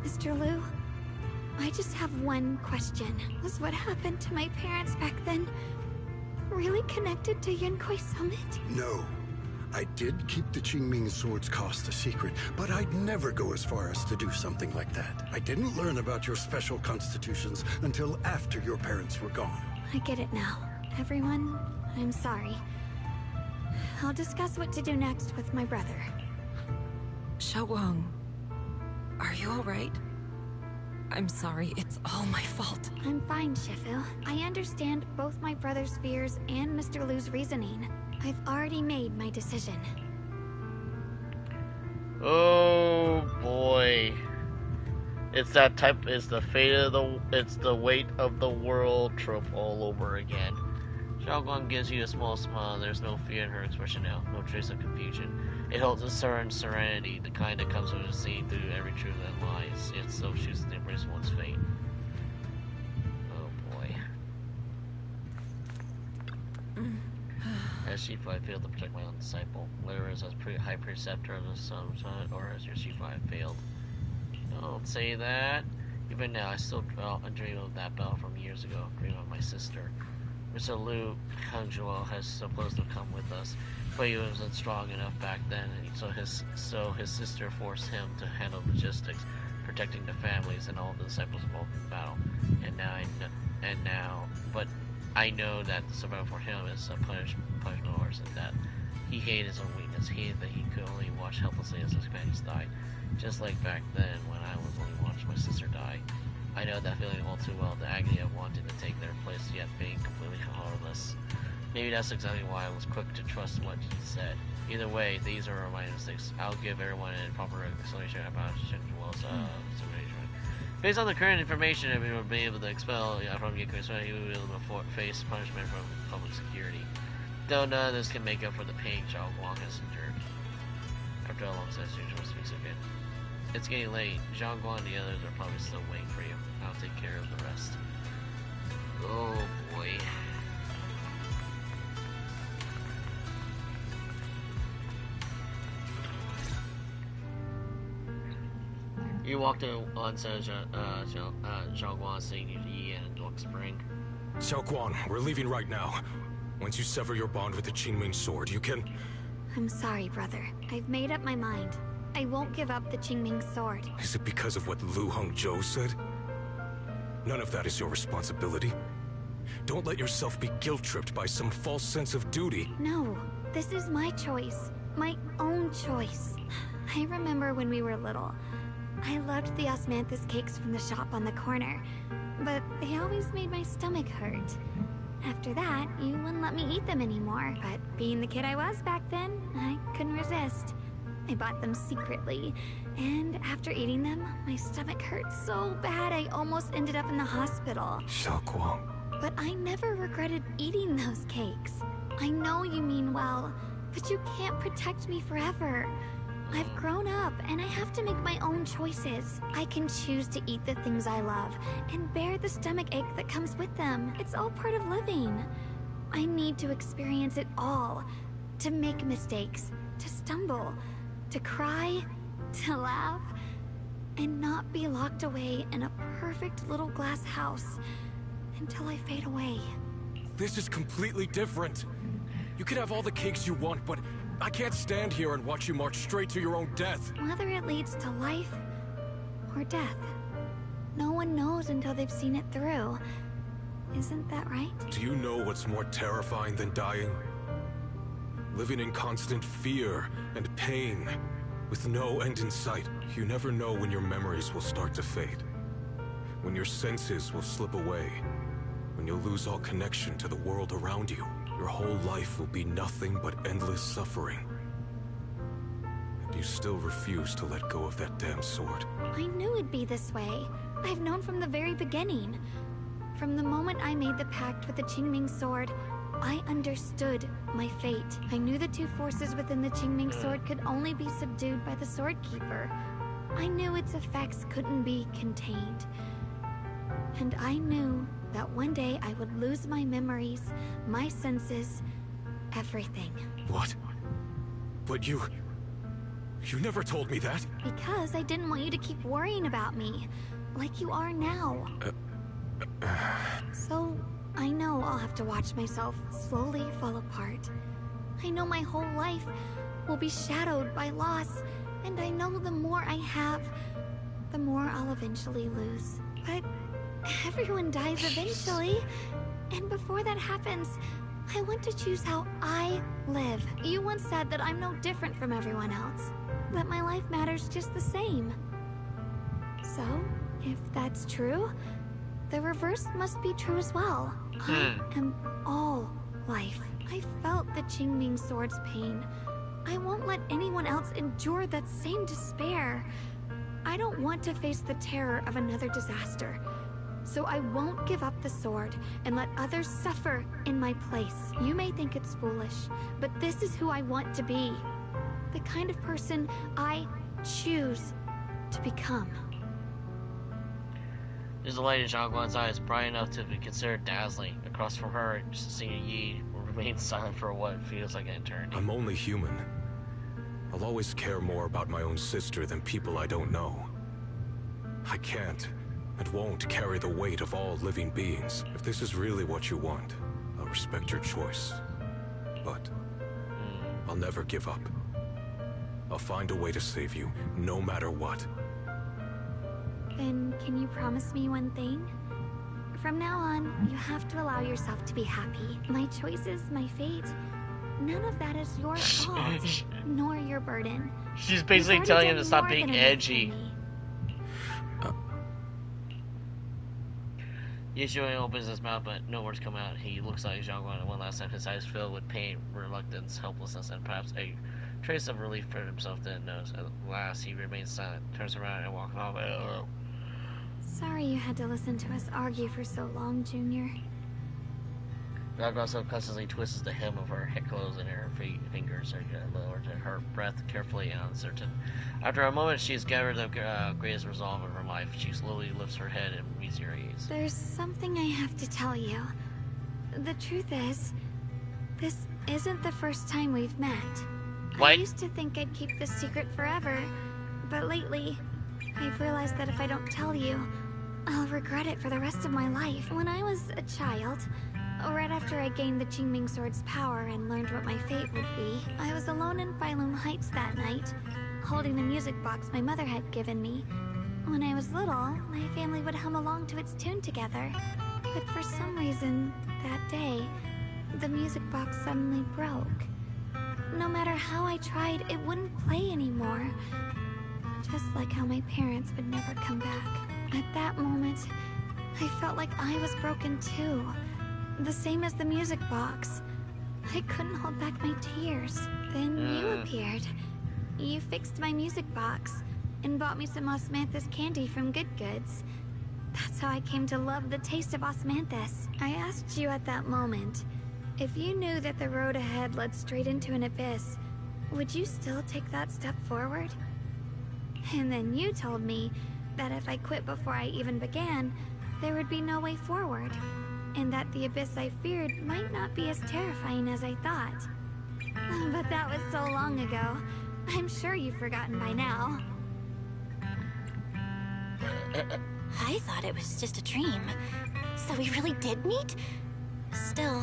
Mr. Liu, I just have one question. Was what happened to my parents back then really connected to Yunkuei Summit? No. I did keep the Qingming sword's cost a secret, but I'd never go as far as to do something like that. I didn't learn about your special constitutions until after your parents were gone. I get it now. Everyone, I'm sorry. I'll discuss what to do next with my brother. Xiaoguang, are you alright? I'm sorry, it's all my fault. I'm fine, Shifu. I understand both my brother's fears and Mr. Liu's reasoning. I've already made my decision. Oh boy. It's that type, it's the fate of it's the weight of the world trope all over again. Xiaoguang gives you a small smile. There's no fear in her expression now, no trace of confusion. It holds a certain serenity, the kind that comes with seeing through every truth that lies. It so chooses to embrace one's fate. Oh boy. As Shifu, I failed to protect my own disciple, whether as High Preceptor of the Sun, or as your Shifu, I failed. Don't say that. Even now, I still dream of that bell from years ago. Dream of my sister. Mr. Liu Hangzhuo has supposed to come with us, but he wasn't strong enough back then, and so his sister forced him to handle logistics, protecting the families and all the disciples involved in the battle. But I know that the survival for him is a punishment worse than death. He hated his own weakness, hated that he could only watch helplessly as his companions died, just like back then when I was only watching my sister die. I know that feeling all too well, the agony of wanting to take their place yet being completely powerless. Maybe that's exactly why I was quick to trust what he said. Either way, these are my mistakes. I'll give everyone a proper explanation about Shenhuo's situation. Based on the current information, if we will be able to expel from Yiku's, he will be able to face punishment from public security. Though none of this can make up for the pain Zhao Guang has endured. After a long session, Zhao speaks again. It's getting late. Zhao Guang and the others are probably still waiting for you. I'll take care of the rest. Oh boy. You walked on set Zhao Guang saying you to Yi and Dork Spring. Xiao Guang, we're leaving right now. Once you sever your bond with the Qingming sword, you can... I'm sorry, brother. I've made up my mind. I won't give up the Qingming sword. Is it because of what Lu Hangzhou said? None of that is your responsibility. Don't let yourself be guilt-tripped by some false sense of duty. No, this is my choice. My own choice. I remember when we were little. I loved the osmanthus cakes from the shop on the corner, but they always made my stomach hurt. After that, you wouldn't let me eat them anymore, but being the kid I was back then, I couldn't resist. I bought them secretly, and after eating them, my stomach hurt so bad I almost ended up in the hospital. Xiao Guang. But I never regretted eating those cakes. I know you mean well, but you can't protect me forever. I've grown up, and I have to make my own choices. I can choose to eat the things I love, and bear the stomach ache that comes with them. It's all part of living. I need to experience it all. To make mistakes, to stumble, to cry, to laugh, and not be locked away in a perfect little glass house until I fade away. This is completely different. You can have all the cakes you want, but I can't stand here and watch you march straight to your own death. Whether it leads to life or death, no one knows until they've seen it through. Isn't that right? Do you know what's more terrifying than dying? Living in constant fear and pain, with no end in sight. You never know when your memories will start to fade, when your senses will slip away, when you'll lose all connection to the world around you. Your whole life will be nothing but endless suffering. And you still refuse to let go of that damn sword. I knew it'd be this way. I've known from the very beginning. From the moment I made the pact with the Qingming sword, I understood my fate. I knew the two forces within the Qingming sword could only be subdued by the sword keeper. I knew its effects couldn't be contained. And I knew that one day I would lose my memories, my senses, everything. What? But you never told me that. Because I didn't want you to keep worrying about me, like you are now. So, I know I'll have to watch myself slowly fall apart. I know my whole life will be shadowed by loss, and I know the more I have, the more I'll eventually lose. But everyone dies eventually, and before that happens, I want to choose how I live. You once said that I'm no different from everyone else, that my life matters just the same. So, if that's true, the reverse must be true as well. I am all life. I felt the Qingming sword's pain. I won't let anyone else endure that same despair. I don't want to face the terror of another disaster. So I won't give up the sword and let others suffer in my place. You may think it's foolish, but this is who I want to be. The kind of person I choose to become. There's a light in Zhao Guan's eyes, bright enough to be considered dazzling. Across from her, seeing Yi remains silent for what feels like an eternity. I'm only human. I'll always care more about my own sister than people I don't know. I can't and won't carry the weight of all living beings. If this is really what you want, I'll respect your choice. But I'll never give up. I'll find a way to save you, no matter what. Then can you promise me one thing? From now on, you have to allow yourself to be happy. My choices, my fate, none of that is your fault, nor your burden. She's basically telling him to stop being edgy. Yishui opens his mouth, but no words come out. He looks like Zhangguan one last time, his eyes filled with pain, reluctance, helplessness, and perhaps a trace of relief for himself then knows. At last, he remains silent, turns around, and walks off. Sorry you had to listen to us argue for so long, Junior. Zhangguan subconsciously twists the hem of her clothes, and her fingers are lowered to her breath carefully and uncertain. After a moment, she's gathered the greatest resolve of her life. She slowly lifts her head and meets your gaze. There's something I have to tell you. The truth is, this isn't the first time we've met. What? I used to think I'd keep this secret forever, but lately, I've realized that if I don't tell you, I'll regret it for the rest of my life. When I was a child, right after I gained the Qingming Sword's power and learned what my fate would be, I was alone in Failum Heights that night, holding the music box my mother had given me. When I was little, my family would hum along to its tune together. But for some reason, that day, the music box suddenly broke. No matter how I tried, it wouldn't play anymore. Just like how my parents would never come back. At that moment, I felt like I was broken too. The same as the music box. I couldn't hold back my tears. Then you appeared. You fixed my music box and bought me some osmanthus candy from Good Goods. That's how I came to love the taste of osmanthus. I asked you at that moment, if you knew that the road ahead led straight into an abyss, would you still take that step forward? And then you told me that if I quit before I even began, there would be no way forward, and that the abyss I feared might not be as terrifying as I thought. But that was so long ago. I'm sure you've forgotten by now. I thought it was just a dream. So we really did meet? Still,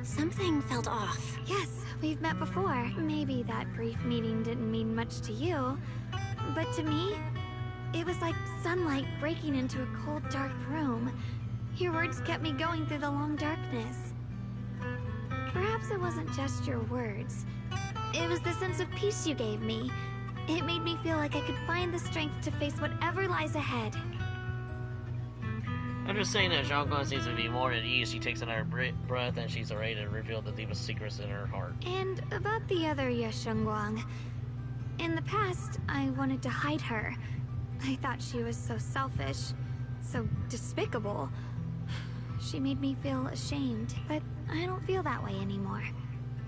something felt off. Yes, we've met before. Maybe that brief meeting didn't mean much to you, but to me, it was like sunlight breaking into a cold, dark room. Your words kept me going through the long darkness. Perhaps it wasn't just your words. It was the sense of peace you gave me. It made me feel like I could find the strength to face whatever lies ahead. I'm just saying that Zhangguan seems to be more at ease. She takes another breath and she's ready to reveal the deepest secrets in her heart. And about the other Yeshengguang. In the past, I wanted to hide her. I thought she was so selfish, so despicable. She made me feel ashamed, but I don't feel that way anymore.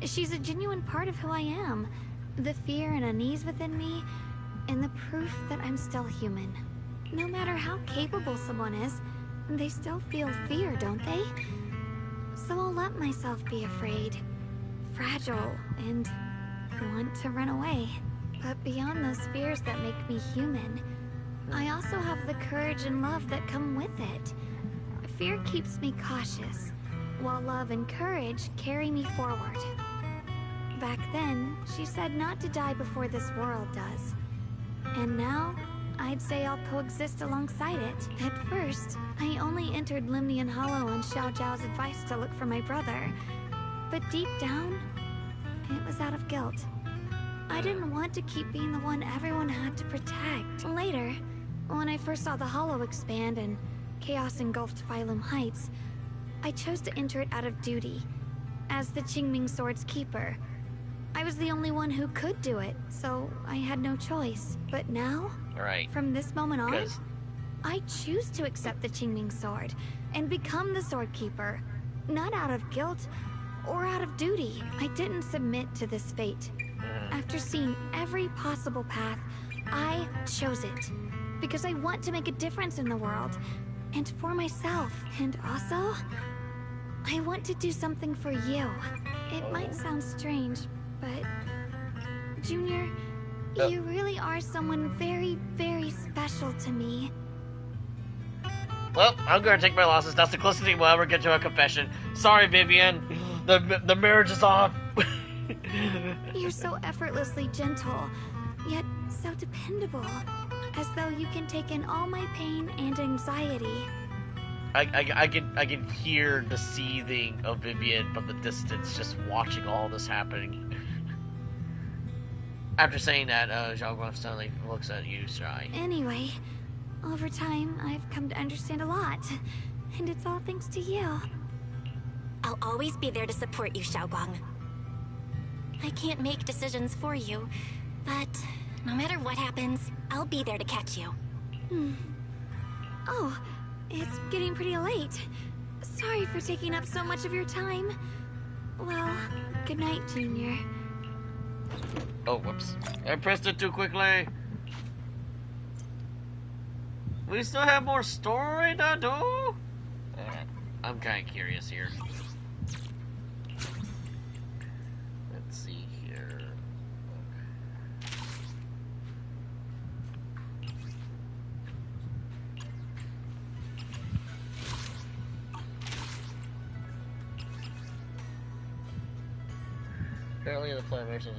She's a genuine part of who I am. The fear and unease within me, and the proof that I'm still human. No matter how capable someone is, they still feel fear, don't they? So I'll let myself be afraid, fragile, and want to run away. But beyond those fears that make me human, I also have the courage and love that come with it. Fear keeps me cautious, while love and courage carry me forward. Back then, she said not to die before this world does. And now, I'd say I'll coexist alongside it. At first, I only entered Limnian Hollow on Xiao Zhao's advice to look for my brother. But deep down, it was out of guilt. I didn't want to keep being the one everyone had to protect. Later, when I first saw the Hollow expand and chaos engulfed Failum Heights, I chose to enter it out of duty. As the Qingming Sword's keeper, I was the only one who could do it, so I had no choice. But now, from this moment on, I choose to accept the Qingming Sword and become the Sword Keeper. Not out of guilt or out of duty. I didn't submit to this fate. After seeing every possible path, I chose it. Because I want to make a difference in the world. And for myself. And also, I want to do something for you. It might sound strange, but Junior, you really are someone very, very special to me. Well, I'm gonna take my losses. That's the closest thing we'll ever get to a confession. Sorry, Vivian. The marriage is off. You're so effortlessly gentle, yet so dependable. As though you can take in all my pain and anxiety. I can hear the seething of Vivian from the distance, just watching all this happening. After saying that, Zhao Guang suddenly looks at you, Shai. Anyway, over time, I've come to understand a lot. And it's all thanks to you. I'll always be there to support you, Xiaoguang. I can't make decisions for you, but no matter what happens, I'll be there to catch you. Oh, it's getting pretty late. Sorry for taking up so much of your time. Well, good night, Junior. Oh, whoops. I pressed it too quickly. We still have more story to do? I'm kind of curious here. Let's see here. Apparently the plan makes it.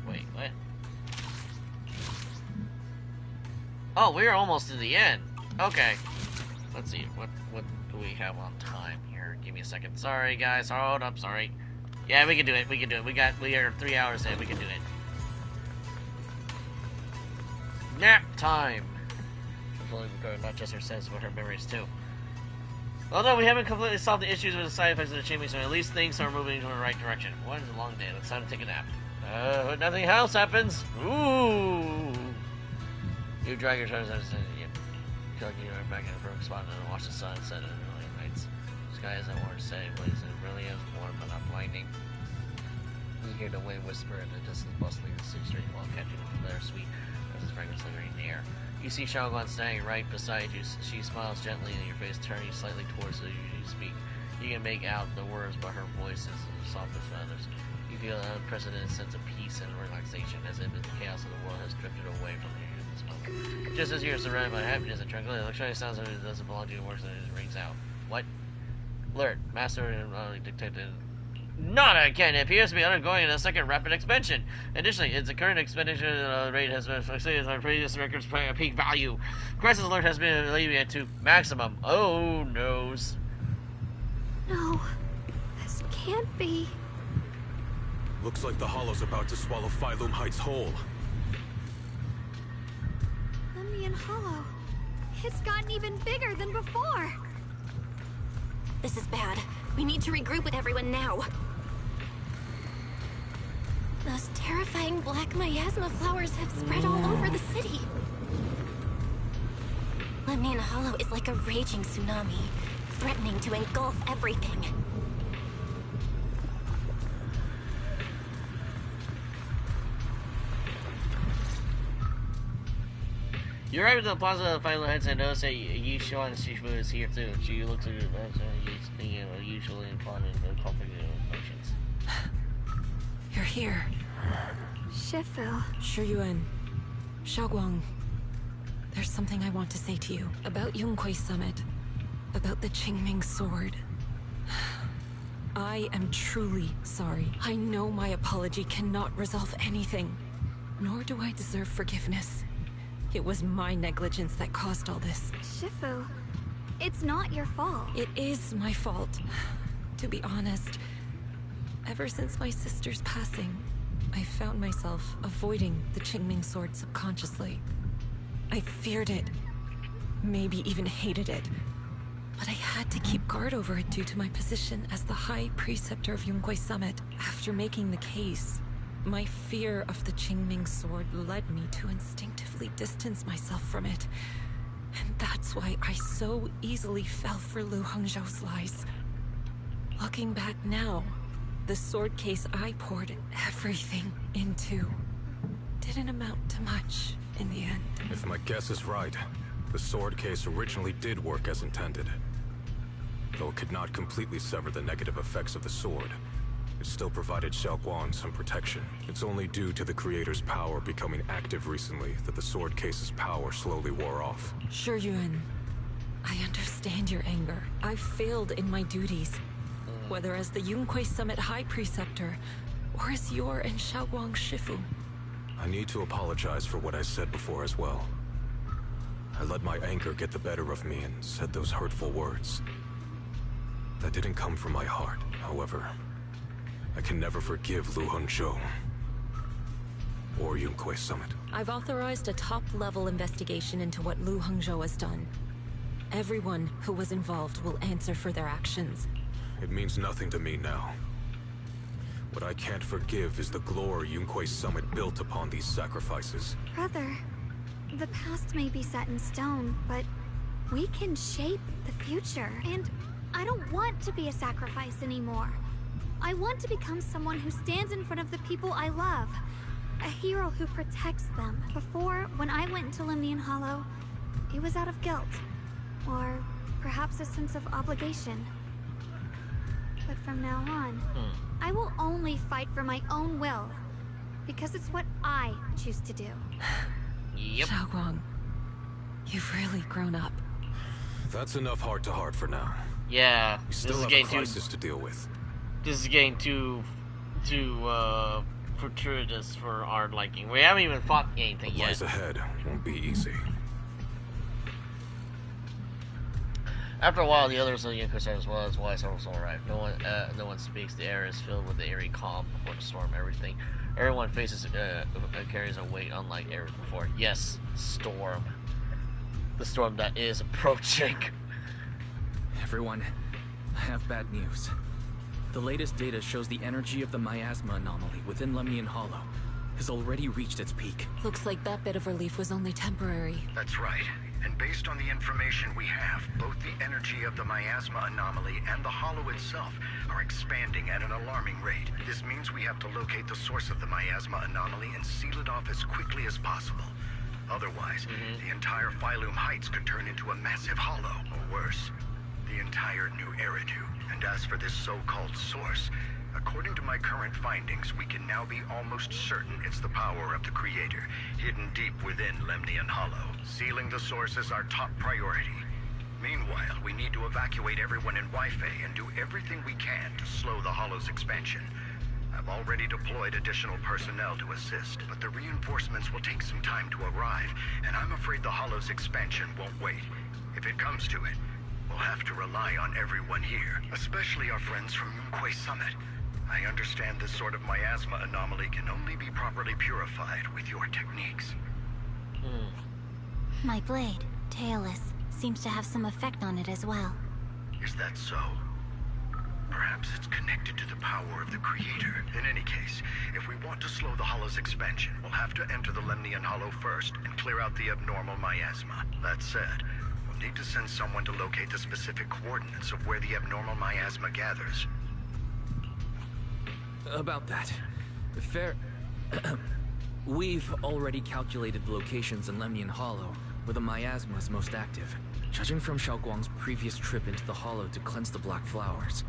Wait, what? Oh, we're almost to the end. Okay. Let's see. What do we have on time here? Give me a second. Sorry, guys. Hold up. Sorry. Yeah, we can do it. We can do it. We are 3 hours in. We can do it. Nap time. Not just her sense, but her memories too. Although we haven't completely solved the issues with the side effects of the chimney, so at least things are moving in the right direction. One is a long day. It's time to take a nap. But nothing else happens. Ooh. You drag your shoulders and you plug your back in a perfect spot and watch the sun set in the early nights. The sky isn't warm, setting place. It really is warm, but not blinding. You hear the wind whisper in the distance, bustling the city street while catching their sweet as its fragrance lingering in the air. You see Xiaoguan standing right beside you. She smiles gently in your face, turning slightly towards you as you speak. You can make out the words, but her voice is the softest of others. You feel an unprecedented sense of peace and relaxation, as if the chaos of the world has drifted away from you in this moment. Just as you are surrounded by happiness and tranquility, electronic sounds that it doesn't belong to you works and it rings out. What? Alert. Master and detected. Not again! It appears to be undergoing a second rapid expansion. Additionally, its current expansion rate has been exceeded on previous record's peak value. Crisis alert has been alleviated to maximum. Oh, noes. No, this can't be. Looks like the Hollow's about to swallow Phylum Heights whole. Lemnian Hollow. It's gotten even bigger than before. This is bad. We need to regroup with everyone now. Those terrifying black miasma flowers have spread all over the city. Lemnian Hollow is like a raging tsunami, threatening to engulf everything. You arrive at the plaza of Phylum Heights and notice that Yishuan Shifu is here too. She looks at you usually inclined in conflict emotions. You're here. Shifu. Shiyuan. Xiaoguang. There's something I want to say to you. About Yunquei Summit. About the Qingming Sword. I am truly sorry. I know my apology cannot resolve anything. Nor do I deserve forgiveness. It was my negligence that caused all this. Shifu, it's not your fault. It is my fault. To be honest, ever since my sister's passing, I found myself avoiding the Qingming Sword subconsciously. I feared it, maybe even hated it, but I had to keep guard over it due to my position as the High Preceptor of Yunquei Summit. After making the case, my fear of the Qingming Sword led me to instinctively distance myself from it. And that's why I so easily fell for Lu Hongzhou's lies. Looking back now, the sword case I poured everything into didn't amount to much in the end. If my guess is right, the sword case originally did work as intended. Though it could not completely sever the negative effects of the sword, it still provided Xiaoguang some protection. It's only due to the Creator's power becoming active recently that the sword case's power slowly wore off. Sure, Yuan. I understand your anger. I've failed in my duties. Whether as the Yunque Summit High Preceptor, or as your and Xiaoguang's Shifu. I need to apologize for what I said before as well. I let my anger get the better of me and said those hurtful words. That didn't come from my heart, however. I can never forgive Lu Hengzhou or Yunque Summit. I've authorized a top-level investigation into what Lu Hengzhou has done. Everyone who was involved will answer for their actions. It means nothing to me now. What I can't forgive is the glory Yunque Summit built upon these sacrifices. Brother, the past may be set in stone, but we can shape the future. And I don't want to be a sacrifice anymore. I want to become someone who stands in front of the people I love. A hero who protects them. Before, when I went into Lemnian Hollow, it was out of guilt. Or perhaps a sense of obligation. But from now on, I will only fight for my own will. Because it's what I choose to do. Yep. Xiaoguang, you've really grown up. That's enough heart-to-heart for now. Yeah, We still have a crisis to deal with. This is getting too fortuitous for our liking. We haven't even fought anything What yet. lies ahead won't be easy. After a while, the others of the Yunque said as well as why several will arrive. No one speaks. The air is filled with the eerie calm before the storm. Everyone faces carries a weight unlike ever before. Yes, storm. The storm that is approaching. Everyone, I have bad news. The latest data shows the energy of the miasma anomaly within Lemnian Hollow has already reached its peak. Looks like that bit of relief was only temporary. That's right. And based on the information we have, both the energy of the miasma anomaly and the hollow itself are expanding at an alarming rate. This means we have to locate the source of the miasma anomaly and seal it off as quickly as possible. Otherwise, the entire Phylum Heights could turn into a massive hollow, or worse, the entire new Eridu. And as for this so-called source, according to my current findings, we can now be almost certain it's the power of the Creator, hidden deep within Lemnian Hollow. Sealing the source is our top priority. Meanwhile, we need to evacuate everyone in Wi-Fi and do everything we can to slow the Hollow's expansion. I've already deployed additional personnel to assist, but the reinforcements will take some time to arrive, and I'm afraid the Hollow's expansion won't wait. If it comes to it, we'll have to rely on everyone here, especially our friends from Yunque Summit. I understand this sort of miasma anomaly can only be properly purified with your techniques. My blade, Tailless, seems to have some effect on it as well. Is that so? Perhaps it's connected to the power of the Creator. In any case, if we want to slow the Hollow's expansion, we'll have to enter the Lemnian Hollow first and clear out the abnormal miasma. That said, we'll need to send someone to locate the specific coordinates of where the abnormal miasma gathers. About that, we've already calculated the locations in Lemnian Hollow where the miasma is most active. Judging from Xiaoguang's previous trip into the Hollow to cleanse the Black Flowers,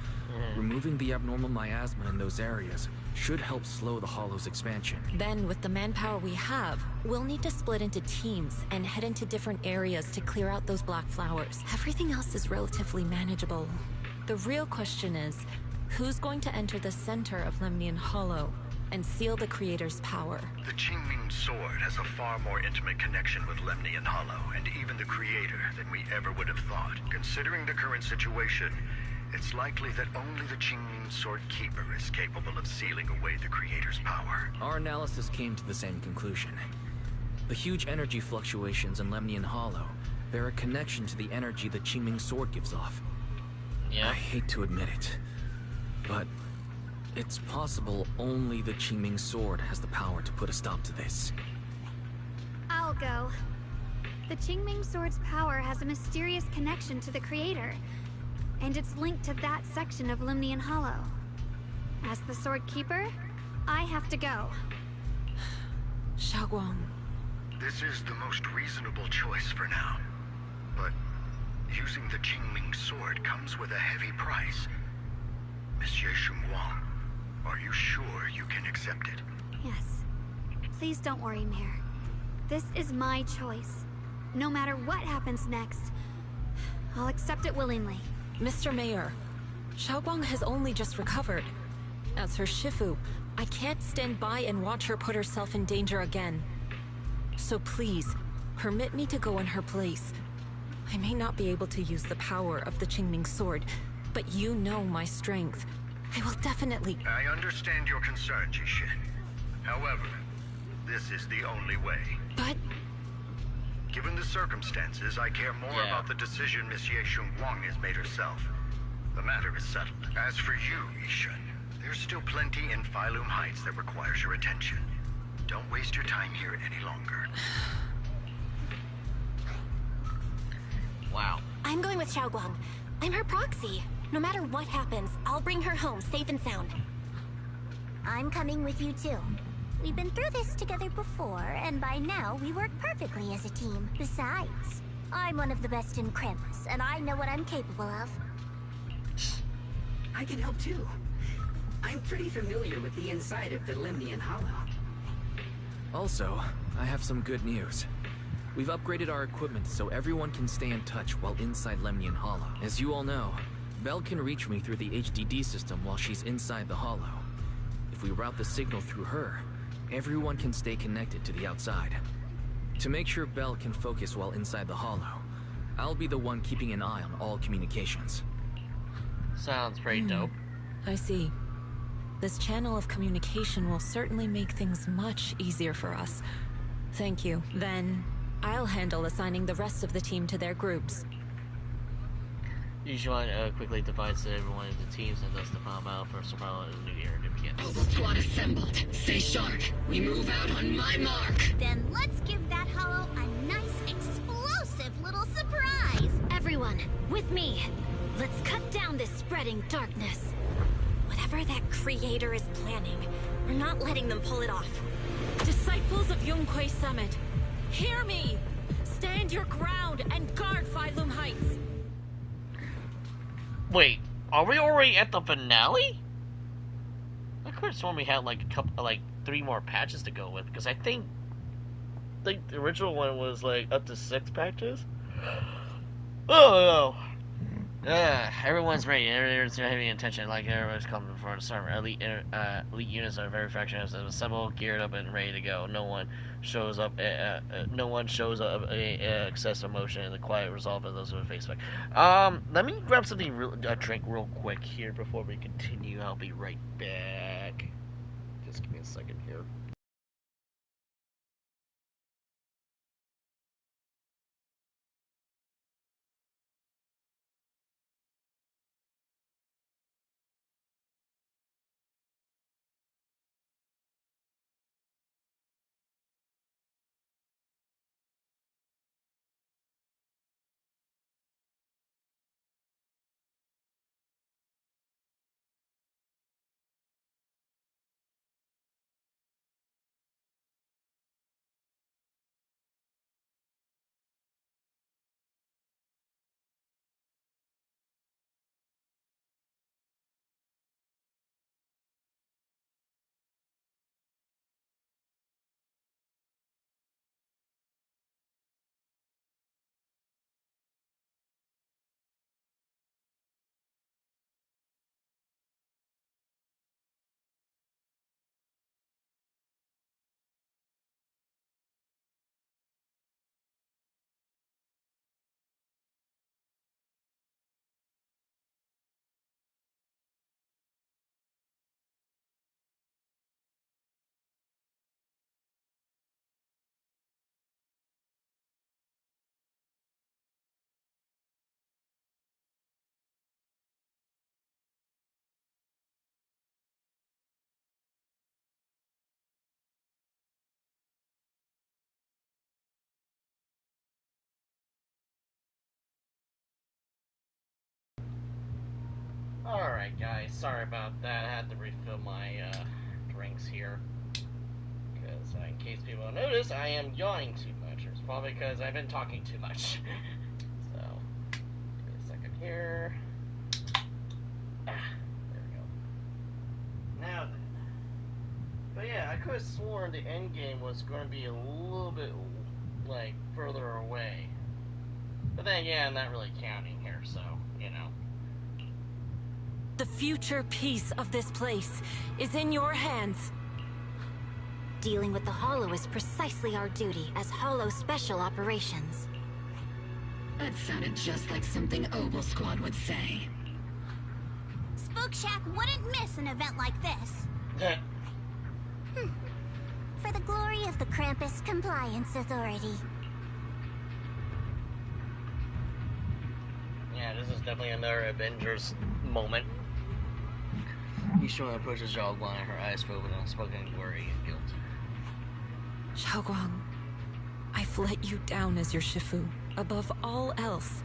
removing the abnormal miasma in those areas should help slow the Hollow's expansion. Then, with the manpower we have, we'll need to split into teams and head into different areas to clear out those Black Flowers. Everything else is relatively manageable. The real question is, who's going to enter the center of Lemnian Hollow and seal the Creator's power? The Qingming Sword has a far more intimate connection with Lemnian Hollow, and even the Creator, than we ever would have thought. Considering the current situation, it's likely that only the Qingming Sword Keeper is capable of sealing away the Creator's power. Our analysis came to the same conclusion. The huge energy fluctuations in Lemnian Hollow bear a connection to the energy the Qingming Sword gives off. Yeah. I hate to admit it, but it's possible only the Qingming Sword has the power to put a stop to this. I'll go. The Qingming Sword's power has a mysterious connection to the Creator, and it's linked to that section of Lemnian Hollow. As the Sword Keeper, I have to go. Xiaoguang. This is the most reasonable choice for now. But using the Qingming Sword comes with a heavy price. Monsieur Shumwang, Are you sure you can accept it? Yes. Please don't worry, Mayor. This is my choice. No matter what happens next, I'll accept it willingly. Mr. Mayor, Xiaoguang has only just recovered. As her Shifu, I can't stand by and watch her put herself in danger again. So please, permit me to go in her place. I may not be able to use the power of the Qingming sword, but you know my strength. I will definitely... I understand your concern, Jishin. However, this is the only way. But... Given the circumstances, I care more about the decision Miss Ye Xiongguang has made herself. The matter is settled. As for you, Yishin, there's still plenty in Phylum Heights that requires your attention. Don't waste your time here any longer. Wow. I'm going with Xiaoguang. I'm her proxy. No matter what happens, I'll bring her home safe and sound. I'm coming with you too. We've been through this together before, and by now we work perfectly as a team. Besides, I'm one of the best in Krampus, and I know what I'm capable of. I can help too. I'm pretty familiar with the inside of the Lemnian Hollow. Also, I have some good news. We've upgraded our equipment so everyone can stay in touch while inside Lemnian Hollow. As you all know, Belle can reach me through the HDD system while she's inside the Hollow. If we route the signal through her, everyone can stay connected to the outside. To make sure Belle can focus while inside the Hollow, I'll be the one keeping an eye on all communications. Sounds pretty dope. I see. This channel of communication will certainly make things much easier for us. Thank you. Then, I'll handle assigning the rest of the team to their groups. Each one quickly divides everyone into teams and thus the final battle for survival in the new era to begin. Mobile squad assembled. Stay sharp. We move out on my mark. Then let's give that hollow a nice, explosive little surprise! Everyone, with me. Let's cut down this spreading darkness. Whatever that creator is planning, we're not letting them pull it off. Disciples of Yonghui Summit, hear me! Stand your ground and guard Phylum Heights! Wait, are we already at the finale? I could have sworn we had like a couple, like 3 more patches to go with, because I think the original one was like up to 6 patches. Oh no. Everyone's ready. Everyone's having intention. Like everyone's coming for the server. Elite units are very fractious, assembled, geared up, and ready to go. No one shows up. No one shows up. Excessive emotion and the quiet resolve of those who face back. Let me grab something, a drink, real quick here before we continue. I'll be right back. Just give me a second here. Alright guys, sorry about that. I had to refill my drinks here. Because in case people don't notice, I am yawning too much. It's probably because I've been talking too much. So, give me a second here. There we go. Now then. could have sworn the end game was going to be a little bit, like, further away. But then, yeah, I'm not really counting here, so, you know. The future peace of this place is in your hands. Dealing with the Hollow is precisely our duty as Hollow Special Operations. That sounded just like something Oval Squad would say. Spook Shack wouldn't miss an event like this. For the glory of the Krampus Compliance Authority. Yeah, this is definitely another Avengers moment. Yishun approaches Zhao Guang, her eyes filled with unspoken worry and guilt. Zhao Guang, I've let you down as your Shifu. Above all else,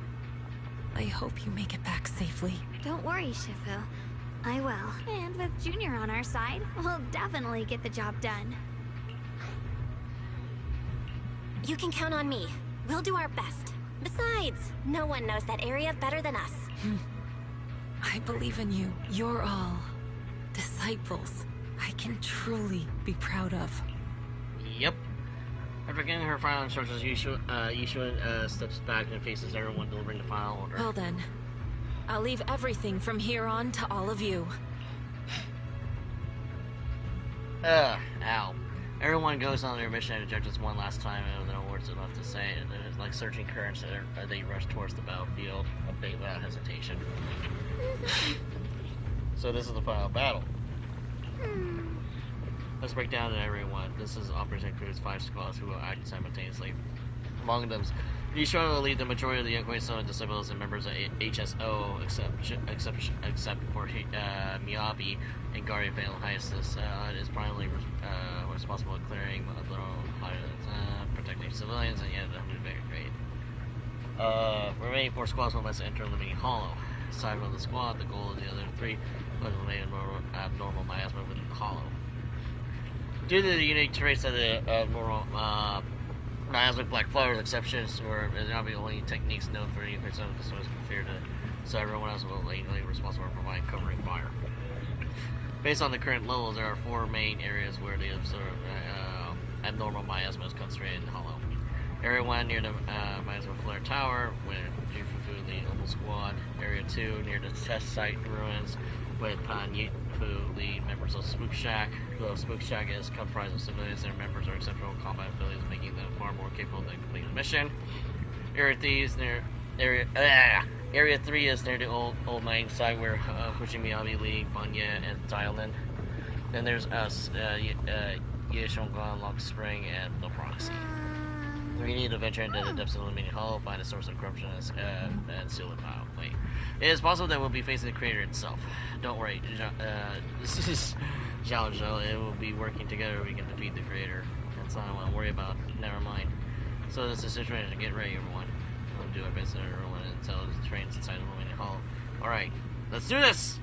I hope you make it back safely. Don't worry, Shifu. I will. And with Junior on our side, we'll definitely get the job done. You can count on me. We'll do our best. Besides, no one knows that area better than us. I believe in you. You're all disciples I can truly be proud of. Yep. After getting her final instructions, Yishun steps back and faces everyone delivering the final order. Well then, I'll leave everything from here on to all of you. Ow. Everyone goes on their mission and objectives one last time, and no words are left to say. And it's like searching currents, they rush towards the battlefield, obeyed without hesitation. So this is the final battle. Let's break down to everyone. This is Operation includes 5 squads who will act simultaneously. Among them, Yishun will lead the majority of the young Summon disciples and members of HSO, except for Miyabi and Guardian Fatal Hyacinth is primarily responsible for clearing protecting civilians, and yet very great. Remaining 4 squads must enter Limiting Hollow. Aside from the squad, the goal of the other 3 was to eliminate abnormal miasma within the Hollow. Due to the unique traits of the abnormal miasmic black flowers, exceptions were not the only techniques known for 80% of the source configured so everyone else will be responsible for providing covering fire. Based on the current levels, there are 4 main areas where the abnormal miasma is concentrated in the Hollow. Area 1 near the miasma flare tower, where Jufu lead the Oval Squad. Area 2 near the test site ruins, with Pan Yifu lead members of Spook Shack. Though Spook Shack is comprised of civilians, their members are exceptional combat abilities, making them far more capable to complete the mission. Area 3 is near Area 3 is near the old mining site where Fushimiyabi lead Banya and Dialin. Then there's us, Yeshongan, Lock Spring, and the Proxy. We need to venture into the depths of the Limiting Hollow, find a source of corruption, and seal it out. Wait. It is possible that we'll be facing the creator itself. Don't worry, this is Zhao Zhou. It will be working together. We can defeat the creator. That's not what I want to worry about. Never mind. So this is the situation. Get ready, everyone. We'll do our best to everyone until the train's inside the Limiting Hollow. Alright, let's do this!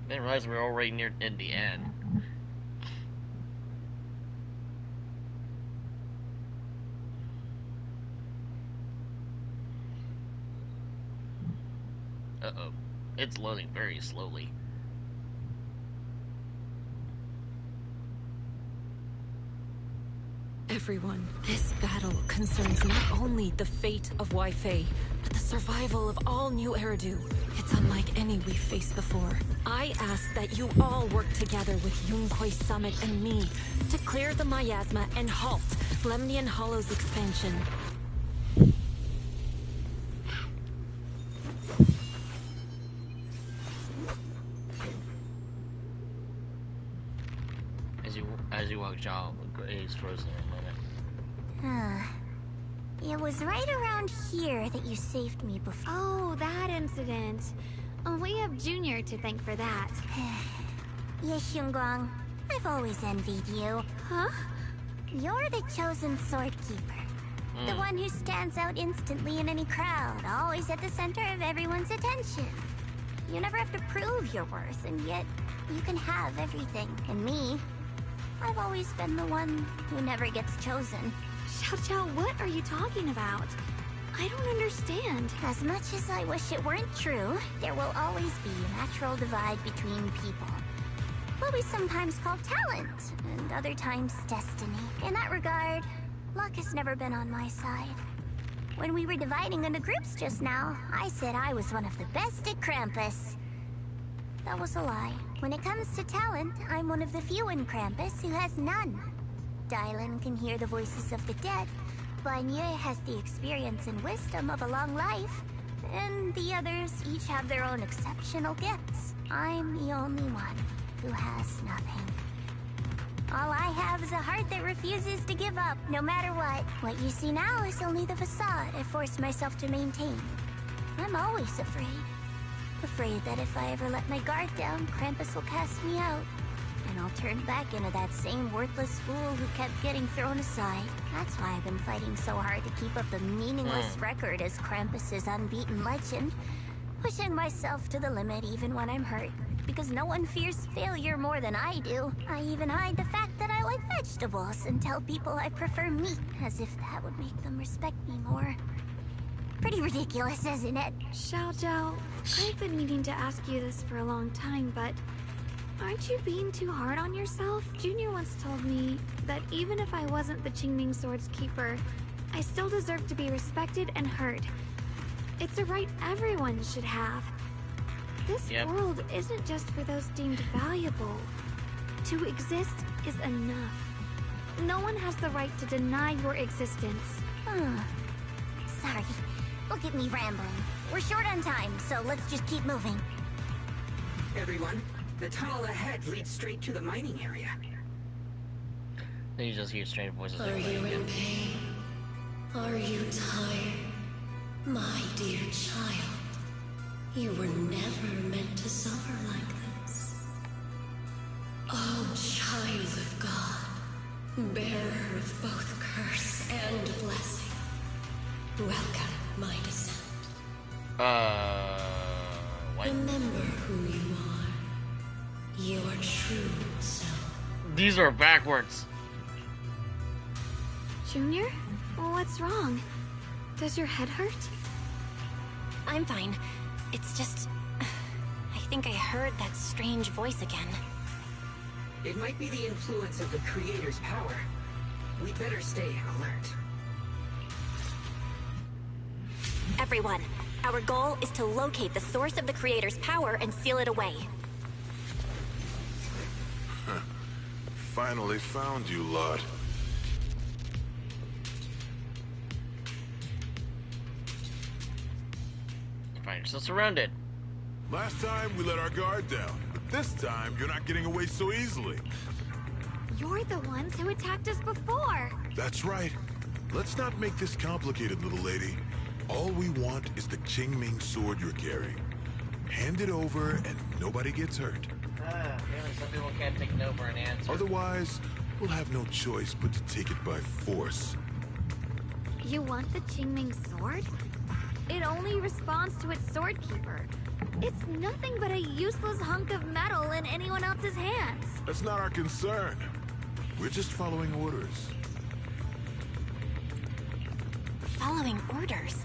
Didn't realize we were already near in the end. Uh-oh. It's loading very slowly. Everyone, this battle concerns not only the fate of Wei-Fei, but the survival of all New Eridu. It's unlike any we've faced before. I ask that you all work together with Yunquei Summit and me to clear the miasma and halt Lemnian Hollow's expansion. As you walk, Zhao is frozen in a moment. It was right around here that you saved me before. Oh, that incident. We have Junior to thank for that. Yes, Xunguang. I've always envied you. Huh? You're the chosen sword keeper. The one who stands out instantly in any crowd, always at the center of everyone's attention. You never have to prove your worth, and yet you can have everything. And me, I've always been the one who never gets chosen. Xiao, what are you talking about? I don't understand. As much as I wish it weren't true, there will always be a natural divide between people. what we sometimes call talent, and other times destiny. In that regard, luck has never been on my side. When we were dividing into groups just now, I said I was one of the best at Krampus. That was a lie. When it comes to talent, I'm one of the few in Krampus who has none. Dylan can hear the voices of the dead. Vanya has the experience and wisdom of a long life. And the others each have their own exceptional gifts. I'm the only one who has nothing. All I have is a heart that refuses to give up, no matter what. What you see now is only the facade I forced myself to maintain. I'm always afraid. Afraid that if I ever let my guard down, Krampus will cast me out. And I'll turn back into that same worthless fool who kept getting thrown aside. That's why I've been fighting so hard to keep up the meaningless record as Krampus's unbeaten legend. Pushing myself to the limit even when I'm hurt. Because no one fears failure more than I do. I even hide the fact that I like vegetables and tell people I prefer meat, as if that would make them respect me more. Pretty ridiculous, isn't it? Xiaojiao, I've been meaning to ask you this for a long time, but aren't you being too hard on yourself? Junior once told me that even if I wasn't the Qingming Sword's keeper, I still deserve to be respected and heard. It's a right everyone should have. This world isn't just for those deemed valuable. To exist is enough. No one has the right to deny your existence. Sorry. Look at me rambling. We're short on time, so let's just keep moving. Everyone, the tunnel ahead leads straight to the mining area. Then you just hear strange voices. Are you in pain? Are you tired? My dear child, you were never meant to suffer like this. Oh, child of God, bearer of both curse and blessing, welcome my descent. What? Remember who you are. Your true self. These are backwards. Junior? What's wrong? Does your head hurt? I'm fine. It's just... I think I heard that strange voice again. It might be the influence of the Creator's power. We'd better stay alert. Everyone, our goal is to locate the source of the Creator's power and seal it away. Finally found you, lot. Find yourself surrounded. Last time we let our guard down, but this time you're not getting away so easily. You're the ones who attacked us before. That's right. Let's not make this complicated, little lady. All we want is the Qingming sword you're carrying. Hand it over and nobody gets hurt. Apparently some people can't take no for an answer. Otherwise, we'll have no choice but to take it by force. You want the Qingming sword? It only responds to its sword keeper. It's nothing but a useless hunk of metal in anyone else's hands. That's not our concern. We're just following orders. Following orders?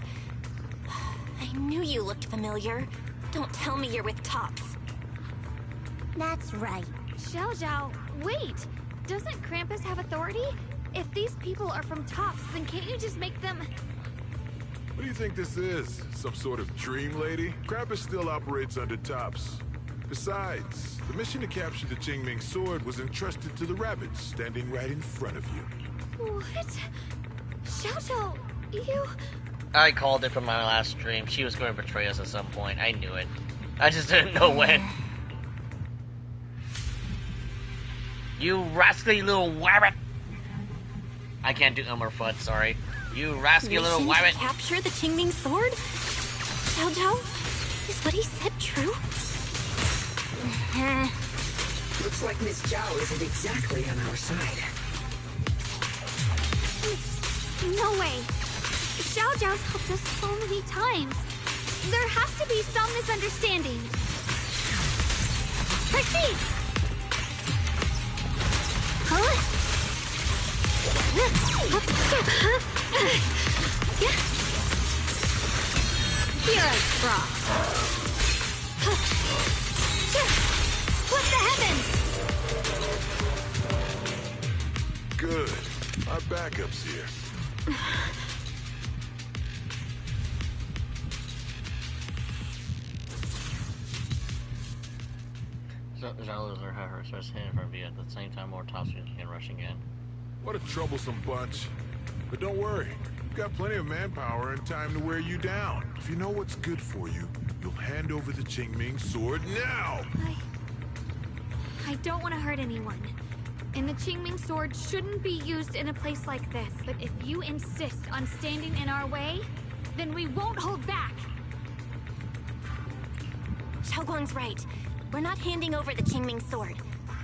I knew you looked familiar. Don't tell me you're with Tops. That's right. Xiaojiao, wait! Doesn't Krampus have authority? If these people are from Tops, then can't you just make them... What do you think this is? Some sort of dream lady? Krampus still operates under Tops. Besides, the mission to capture the Qingming sword was entrusted to the rabbits standing right in front of you. What? Xiaojiao, you... I called it from my last stream. She was going to betray us at some point. I knew it. I just didn't know when. You rascally little wabbit! I can't do Elmer Fudd, sorry. You rascally little wabbit! Capture the Qingming sword? Xiaojiao? Is what he said true? Looks like Miss Zhao isn't exactly on our side. No way! Xiaojiao's helped us so many times. There has to be some misunderstanding. Proceed! Here I frost. What the heavens? Good. Our backup's here. Zhao loses her first hit from view at the same time more tops begin rushing in. What a troublesome bunch. But don't worry. We've got plenty of manpower and time to wear you down. If you know what's good for you, you'll hand over the Qingming sword now! I don't want to hurt anyone. And the Qingming sword shouldn't be used in a place like this. But if you insist on standing in our way, then we won't hold back. Xiaoguang's right. We're not handing over the Qingming sword.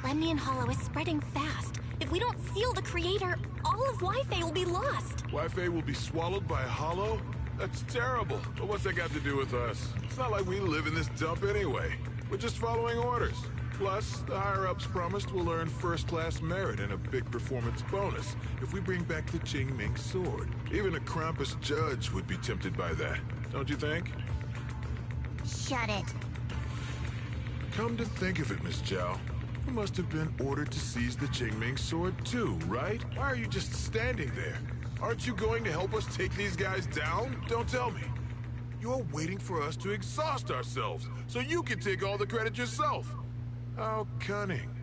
Lemnian Hollow is spreading fast. If we don't seal the creator, all of Wi-Fi will be lost. Wi-Fi will be swallowed by a hollow? That's terrible. But what's that got to do with us? It's not like we live in this dump anyway. We're just following orders. Plus, the higher-ups promised we'll earn first-class merit and a big performance bonus if we bring back the Qingming sword. Even a Krampus judge would be tempted by that, don't you think? Shut it. Come to think of it, Miss Zhao, you must have been ordered to seize the Qingming sword too, right? Why are you just standing there? Aren't you going to help us take these guys down? Don't tell me. You're waiting for us to exhaust ourselves so you can take all the credit yourself. How cunning.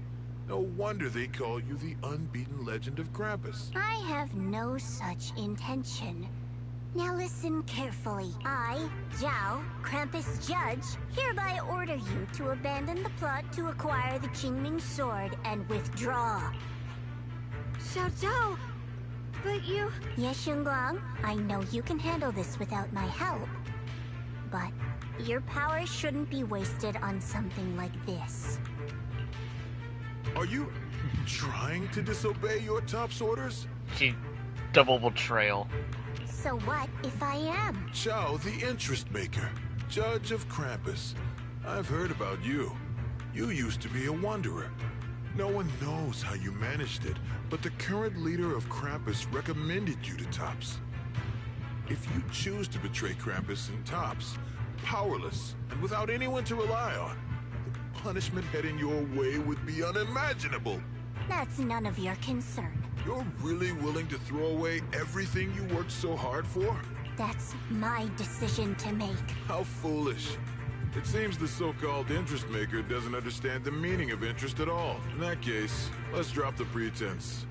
No wonder they call you the unbeaten legend of Krampus. I have no such intention. Now listen carefully. I, Zhao, Krampus Judge, hereby order you to abandon the plot to acquire the Qingming sword and withdraw. Xiao Zhao, but you... Yes, Shengguang, I know you can handle this without my help. But your power shouldn't be wasted on something like this. Are you trying to disobey your top's orders? Double betrayal. So what if I am? Zhao, the interest maker, judge of Krampus. I've heard about you. You used to be a wanderer. No one knows how you managed it, but the current leader of Krampus recommended you to Tops. If you choose to betray Krampus and Tops, powerless and without anyone to rely on, the punishment heading your way would be unimaginable. That's none of your concern. You're really willing to throw away everything you worked so hard for? That's my decision to make. How foolish. It seems the so-called interest maker doesn't understand the meaning of interest at all. In that case, let's drop the pretense.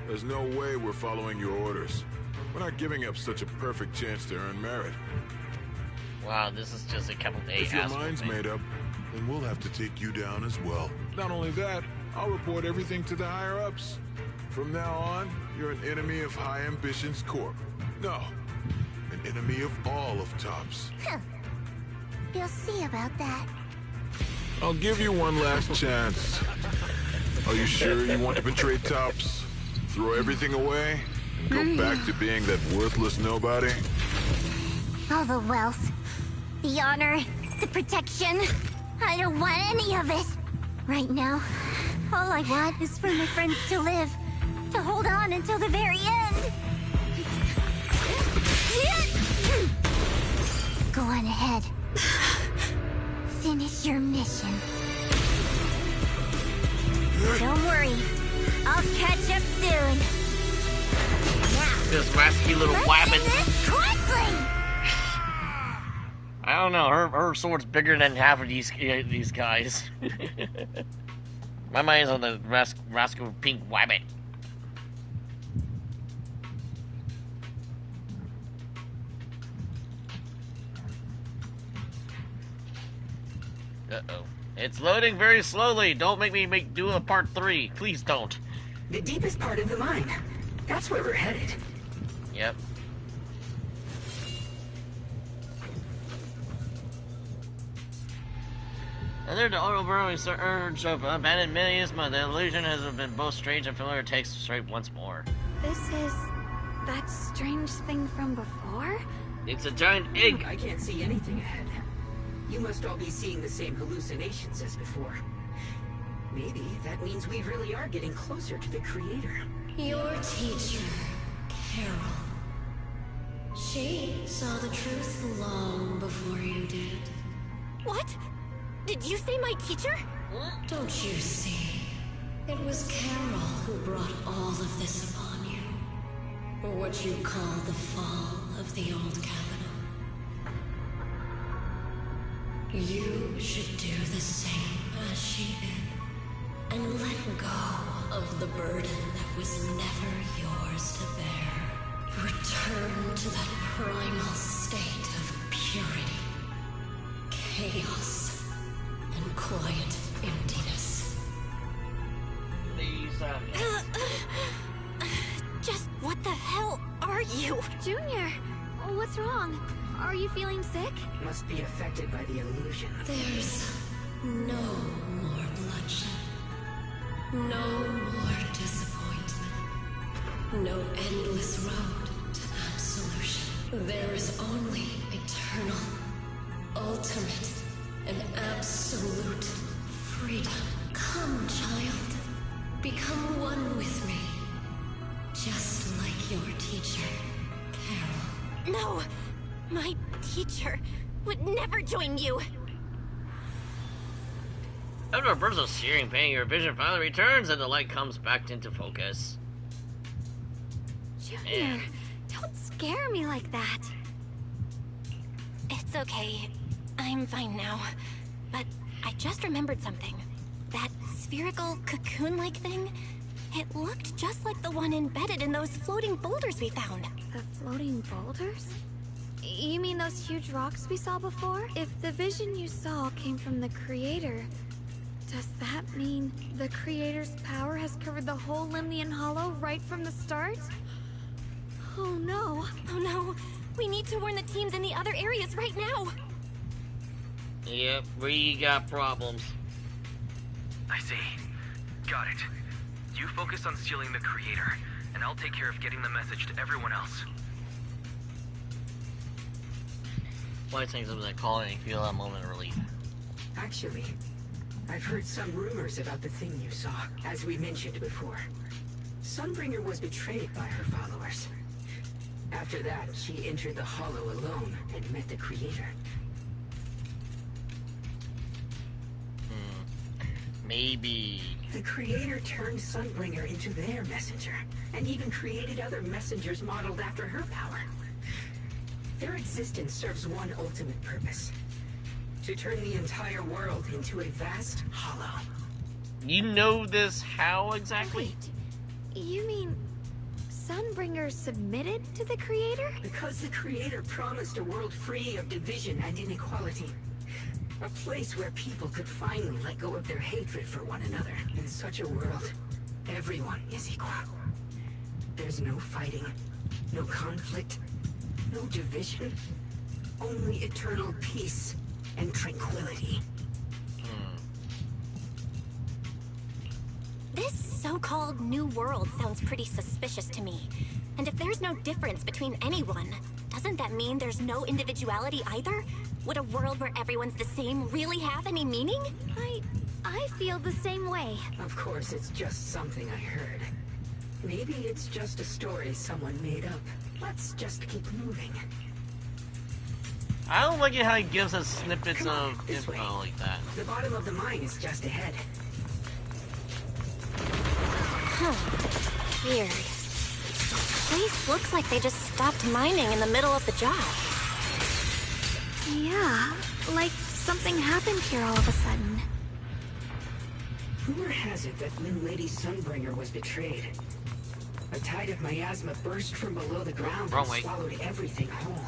There's no way we're following your orders. We're not giving up such a perfect chance to earn merit. Wow, this is just a couple days. If your mind's made up, then we'll have to take you down as well. Not only that, I'll report everything to the higher-ups. From now on, you're an enemy of High Ambitions Corp. No, an enemy of all of Tops. Huh. You'll see about that. I'll give you one last chance. Are you sure you want to betray Tops? Throw everything away? And go back to being that worthless nobody? All the wealth, the honor, the protection. I don't want any of it. Right now, all I want is for my friends to live. To hold on until the very end. Go on ahead. Finish your mission. Don't worry. I'll catch up soon. Now, this rasky little wabbit. I don't know. Her sword's bigger than half of these guys. My mind's on the rascal pink wabbit. Uh-oh. It's loading very slowly. Don't make me do a part 3. Please don't. The deepest part of the mine. That's where we're headed. Yep. Under the overwhelming urge of abandoned miasma, the illusion has been both strange and familiar. Takes shape once more. This is that strange thing from before? It's a giant egg. I can't see anything ahead. You must all be seeing the same hallucinations as before. Maybe that means we really are getting closer to the creator. Your teacher, Carol. She saw the truth long before you did. What? Did you say my teacher? Don't you see? It was Carol who brought all of this upon What you call the fall of the old capital. You should do the same as she did, and let go of the burden that was never yours to bear. Return to that primal state of purity, chaos, and quiet emptiness. Just what the hell are you? Junior, what's wrong? Are you feeling sick? Must be affected by the illusion. There's no more bloodshed. No more disappointment. No endless road to absolution. There is only eternal, ultimate, and absolute freedom. Come, child. Become one with me. Just like your teacher, Carol. No! My teacher would never join you! After a burst of searing pain, your vision finally returns and the light comes back into focus. Junior, don't scare me like that. It's okay. I'm fine now. But I just remembered something. That spherical cocoon-like thing, it looked just like the one embedded in those floating boulders we found. The floating boulders? You mean those huge rocks we saw before? If the vision you saw came from the Creator, does that mean the Creator's power has covered the whole Lemnian Hollow right from the start? Oh no. Oh no. We need to warn the teams in the other areas right now. Yep, we got problems. I see. Got it. You focus on sealing the Creator, and I'll take care of getting the message to everyone else. Why saying something like calling and feel that moment of relief? Actually, I've heard some rumors about the thing you saw, as we mentioned before. Sunbringer was betrayed by her followers. After that, she entered the Hollow alone and met the Creator. Maybe. The Creator turned Sunbringer into their messenger, and even created other messengers modeled after her power. Their existence serves one ultimate purpose: to turn the entire world into a vast hollow. You know this how exactly? Wait, you mean Sunbringer submitted to the Creator? Because the Creator promised a world free of division and inequality. A place where people could finally let go of their hatred for one another. In such a world, everyone is equal. There's no fighting, no conflict, no division, only eternal peace and tranquility. This so-called new world sounds pretty suspicious to me. And if there's no difference between anyone, doesn't that mean there's no individuality either? Would a world where everyone's the same really have any meaning? I feel the same way. Of course, it's just something I heard. Maybe it's just a story someone made up. Let's just keep moving. I don't like it how he gives us snippets Come on, of this info way. like that. The bottom of the mine is just ahead. Huh. Weird. The place looks like they just stopped mining in the middle of the job. Yeah, like something happened here all of a sudden. Rumor has it that when Lady Sunbringer was betrayed, a tide of miasma burst from below the ground and swallowed everything whole.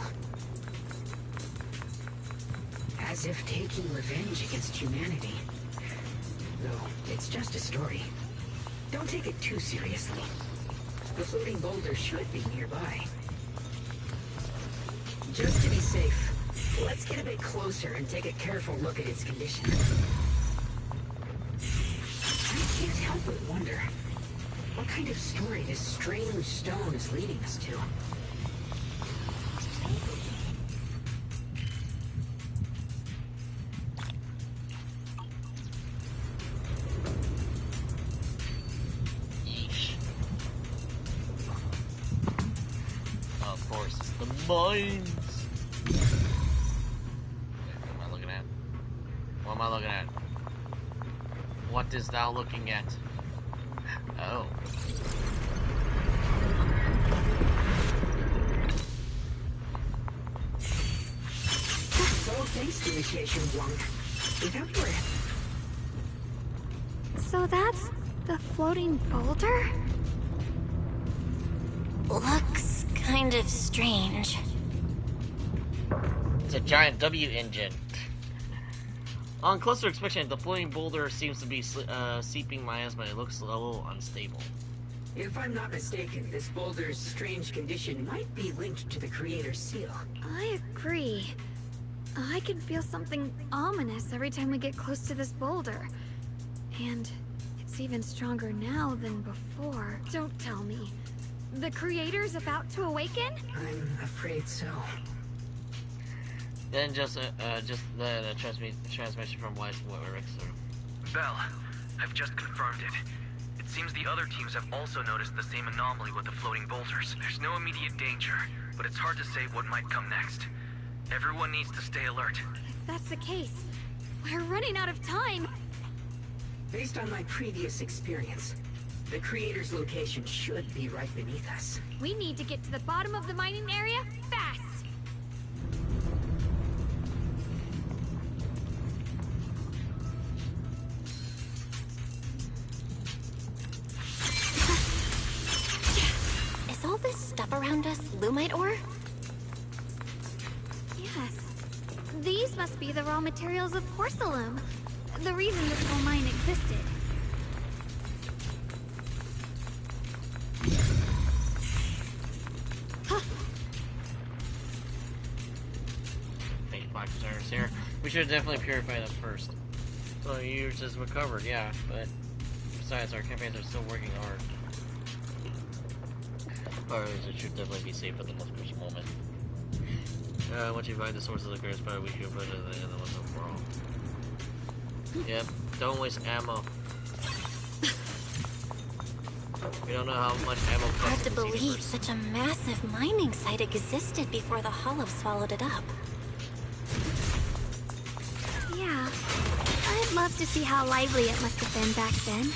As if taking revenge against humanity. Though, it's just a story. Don't take it too seriously. The floating boulder should be nearby. Just to be safe, let's get a bit closer and take a careful look at its condition. I can't help but wonder what kind of story this strange stone is leading us to. Of course, it's the mines. What am I looking at? What am I looking at? What is thou looking at? Oh. Thanks, Initiation 1. Without your... So that's the floating boulder? Looks kind of strange. It's a giant W engine. On closer inspection, the floating boulder seems to be seeping miasma. It looks a little unstable. If I'm not mistaken, this boulder's strange condition might be linked to the Creator's seal. I agree. I can feel something ominous every time we get close to this boulder. And it's even stronger now than before. Don't tell me. The Creator's about to awaken? I'm afraid so. Then just the transmission from Rick's. Bell, I've just confirmed it. It seems the other teams have also noticed the same anomaly with the floating boulders. There's no immediate danger, but it's hard to say what might come next. Everyone needs to stay alert. If that's the case, we're running out of time. Based on my previous experience, the Creator's location should be right beneath us. We need to get to the bottom of the mining area fast. Is all this stuff around us Lumite ore? Yes. These must be the raw materials of porcelain. The reason this whole mine existed. Fake black stars here. We should definitely purify them first. So yours is recovered, yeah, but besides, our campaigns are still working hard. Or it should definitely be safe at the most crucial moment. Once you find the source of the greatest power, we should put it in the end of the world. Yep, don't waste ammo. We don't know how much ammo costs. Hard to believe such a massive mining site existed before the Hollow swallowed it up. Yeah, I'd love to see how lively it must have been back then.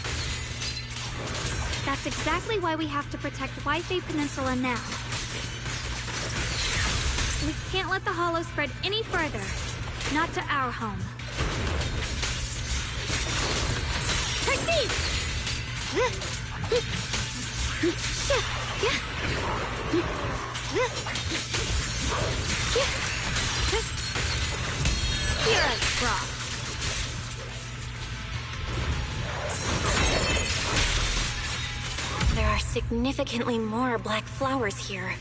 That's exactly why we have to protect Wi-Fi Peninsula now. We can't let the Hollow spread any further. Not to our home. Proceed! You're a frog. There are significantly more black flowers here.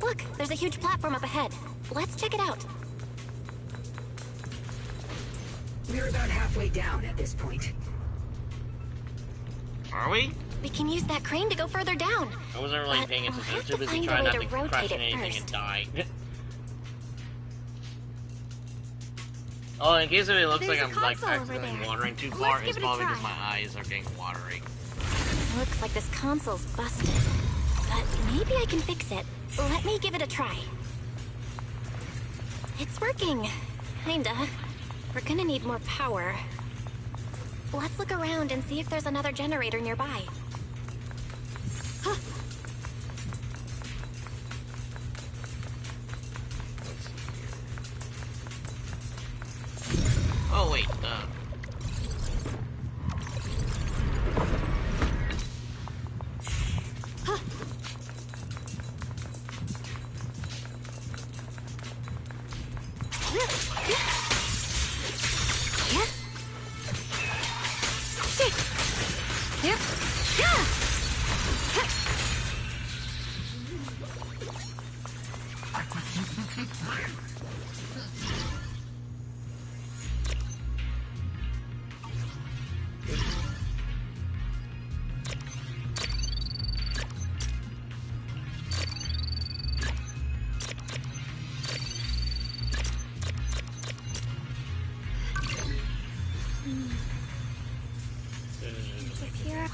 Look, there's a huge platform up ahead. Let's check it out. We're about halfway down at this point. Are we? We can use that crane to go further down. I wasn't really paying attention. I was too busy trying not to crash into anything and die. Oh, in case it looks like I'm like accidentally wandering too far, it's probably because my eyes are getting watery. Looks like this console's busted. But maybe I can fix it. Let me give it a try. It's working. Kinda. We're gonna need more power. Let's look around and see if there's another generator nearby. Huh. Oh wait,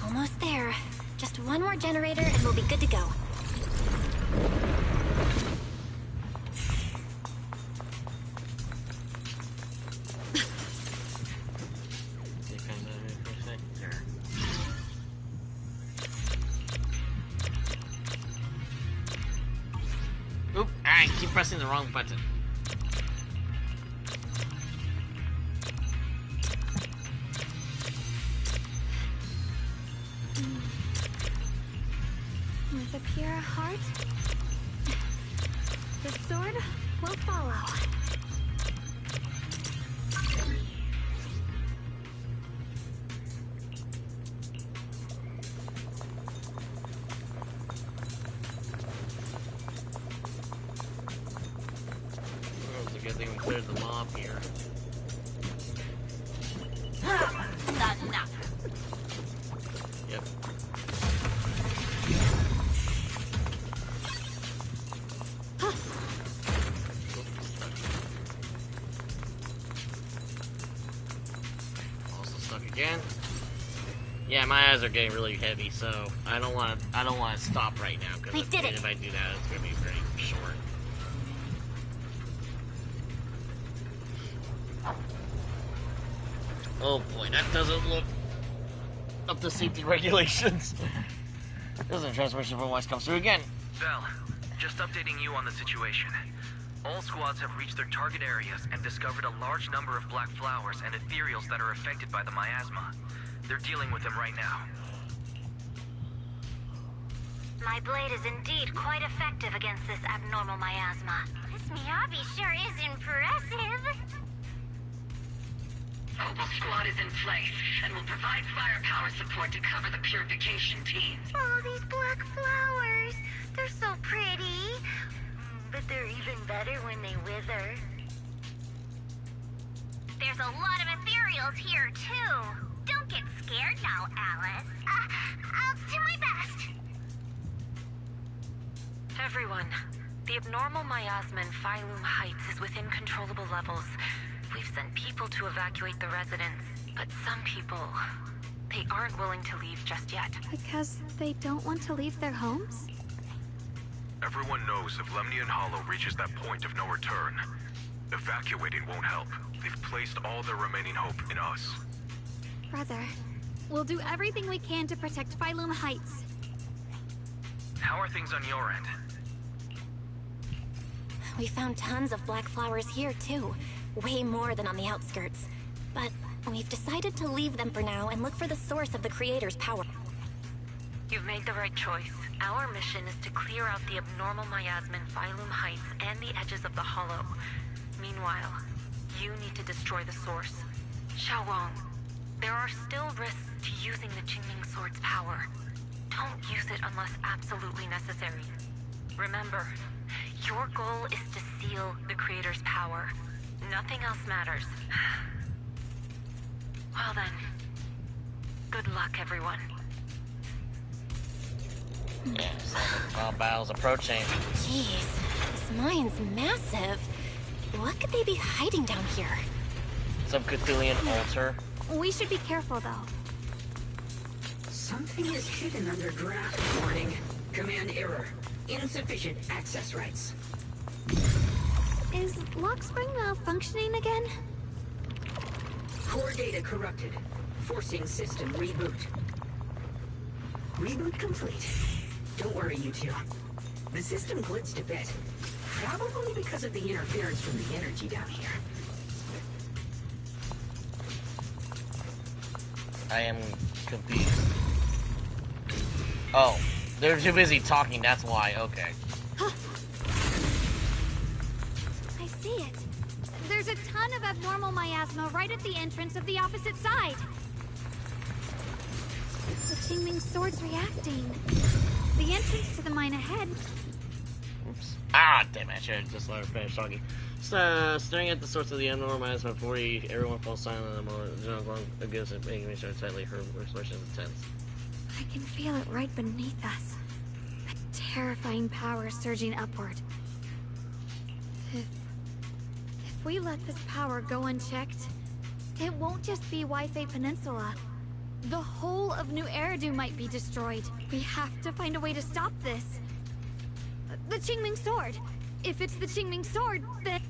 Almost there. Just one more generator and we'll be good to go. Oop, I keep pressing the wrong button. With a pure heart, the sword will follow. It's a good thing we cleared the mob here. That's enough. Yep. Also stuck again. Yeah, my eyes are getting really heavy, so I don't want to stop right now because if I do that, it's gonna be very short. Oh boy, that doesn't look up to safety regulations. Doesn't transmission from voice comes through again. Val, just updating you on the situation. All squads have reached their target areas and discovered a large number of black flowers and ethereals that are affected by the miasma. They're dealing with them right now. My blade is indeed quite effective against this abnormal miasma. This Miyabi sure is impressive. Opal Squad is in place and will provide firepower support to cover the purification teams. Oh, these black flowers. They're so pretty. But they're even better when they wither. There's a lot of ethereals here, too. Don't get scared now, Alice. I'll do my best. Everyone, the abnormal miasma in Phylum Heights is within controllable levels. We've sent people to evacuate the residents, but some people, they aren't willing to leave just yet. Because they don't want to leave their homes? Everyone knows if Lemnian Hollow reaches that point of no return, evacuating won't help. They've placed all their remaining hope in us. Brother, we'll do everything we can to protect Phylum Heights. How are things on your end? We found tons of black flowers here, too. Way more than on the outskirts. But we've decided to leave them for now and look for the source of the Creator's power. You've made the right choice. Our mission is to clear out the abnormal miasma in Phylum Heights and the edges of the Hollow. Meanwhile, you need to destroy the source. Xiaowang, there are still risks to using the Qingming Sword's power. Don't use it unless absolutely necessary. Remember, your goal is to seal the Creator's power. Nothing else matters. Well then, good luck, everyone. Yeah, battle's approaching. Jeez, this mine's massive. What could they be hiding down here? Some Cthulhian altar. We should be careful, though. Something is hidden underground. Warning. Command error. Insufficient access rights. Is Lockspring malfunctioning again? Core data corrupted. Forcing system reboot. Reboot complete. Don't worry, you two. The system glitched a bit. Probably because of the interference from the energy down here. I am confused. Oh, they're too busy talking, that's why, okay. I see it. There's a ton of abnormal miasma right at the entrance of the opposite side. The Qingming Sword's reacting. The entrance to the mine ahead. Oops. Ah, damn it, I should have just let her finish talking. Staring at the source of the abnormal miasma before everyone falls silent in a moment. General Guang gives it, making me sure tightly. Her expression is intense. I can feel it right beneath us. A terrifying power surging upward. If we let this power go unchecked, it won't just be Wi-Fi Peninsula. The whole of New Eridu might be destroyed. We have to find a way to stop this. The Qingming Sword. If it's the Qingming Sword, then...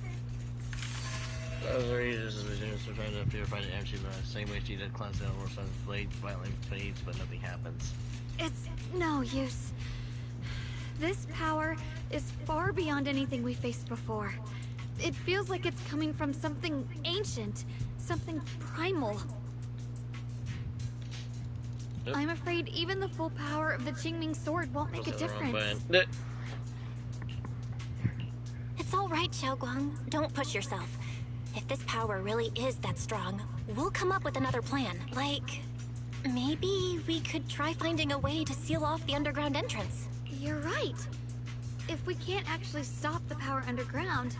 Those are users of the genius are trying to purify the energy the same way she did cleanse the Elmore Sun's blade. Violently fades, but nothing happens. It's no use. This power is far beyond anything we faced before. It feels like it's coming from something ancient, something primal. I'm afraid even the full power of the Qingming sword won't make a difference. It's all right, Xiaoguang. Don't push yourself. If this power really is that strong, we'll come up with another plan. Like, maybe we could try finding a way to seal off the underground entrance. You're right. If we can't actually stop the power underground,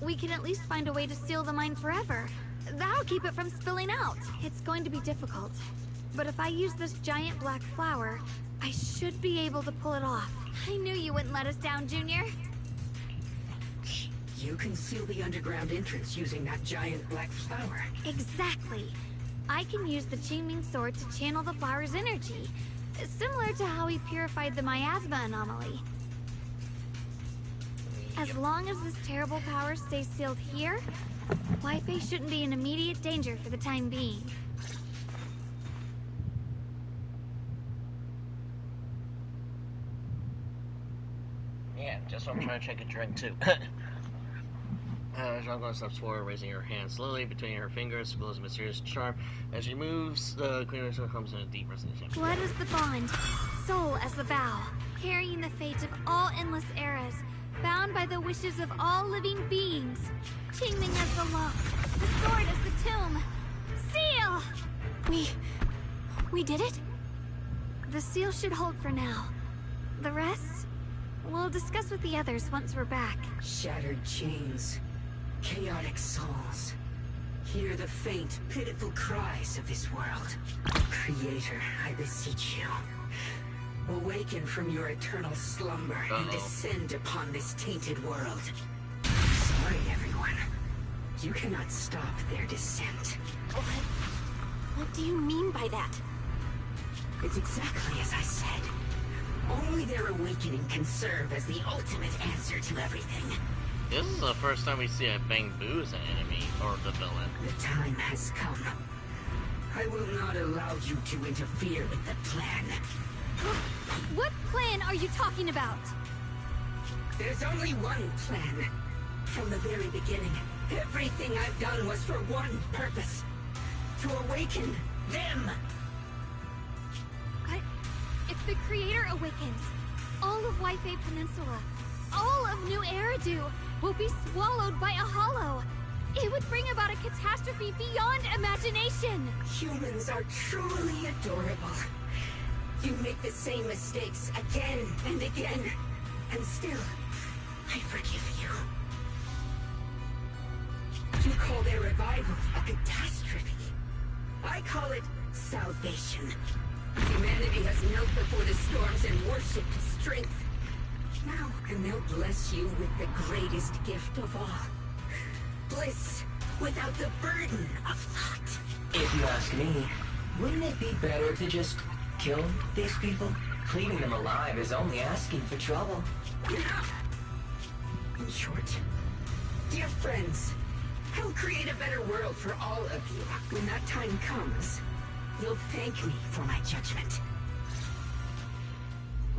we can at least find a way to seal the mine forever. That'll keep it from spilling out. It's going to be difficult. But if I use this giant black flower, I should be able to pull it off. I knew you wouldn't let us down, Junior. You can seal the underground entrance using that giant black flower. Exactly. I can use the Qingming sword to channel the flower's energy, similar to how we purified the miasma anomaly. As long as this terrible power stays sealed here, Wi-Fi shouldn't be in immediate danger for the time being. Yeah, just what I'm trying to take a drink too. Xiaoguang steps forward, raising her hand slowly between her fingers, blows a mysterious charm. As she moves, the cleaner comes in a deep resonance. Blood is the bond, soul as the vow, carrying the fate of all endless eras, bound by the wishes of all living beings. Qingming as the lock, the sword as the tomb. Seal! We did it? The seal should hold for now. The rest, we'll discuss with the others once we're back. Shattered chains, chaotic souls. Hear the faint, pitiful cries of this world. Creator, I beseech you. Awaken from your eternal slumber and descend upon this tainted world. Sorry, everyone. You cannot stop their descent. What do you mean by that? It's exactly as I said. Only their awakening can serve as the ultimate answer to everything. This is the first time we see a Bang Boo as an enemy, or the villain. The time has come. I will not allow you to interfere with the plan. What plan are you talking about? There's only one plan. From the very beginning, everything I've done was for one purpose. To awaken them. But if the Creator awakens, all of Wi-Fi Peninsula, all of New Eridu will be swallowed by a hollow. It would bring about a catastrophe beyond imagination. Humans are truly adorable. You make the same mistakes again and again, and still, I forgive you. You call their revival a catastrophe. I call it salvation. Humanity has knelt before the storms and worshipped strength. Now, and they'll bless you with the greatest gift of all. Bliss without the burden of thought. If you ask me, wouldn't it be better to just kill these people? Leaving them alive is only asking for trouble. Enough! In short, dear friends, I'll create a better world for all of you. When that time comes, you'll thank me for my judgment.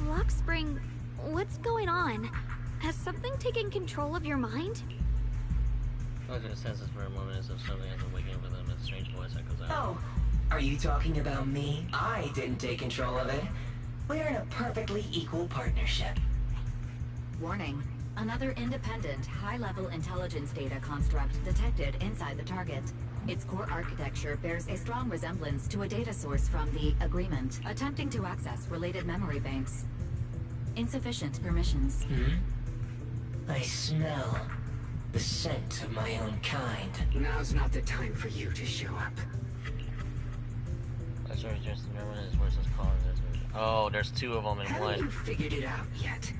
Lockspring, what's going on? Has something taken control of your mind? Look, senses for a moment as if something has been waking up with him. A strange voice echoes out. Oh, are you talking about me? I didn't take control of it. We're in a perfectly equal partnership. Warning. Another independent, high-level intelligence data construct detected inside the target. Its core architecture bears a strong resemblance to a data source from the Agreement, attempting to access related memory banks. Insufficient permissions. I smell the scent of my own kind. Now's not the time for you to show up. That's right, just remember his voice is calling this. Oh, there's two of them in one. Haven't you figured it out yet?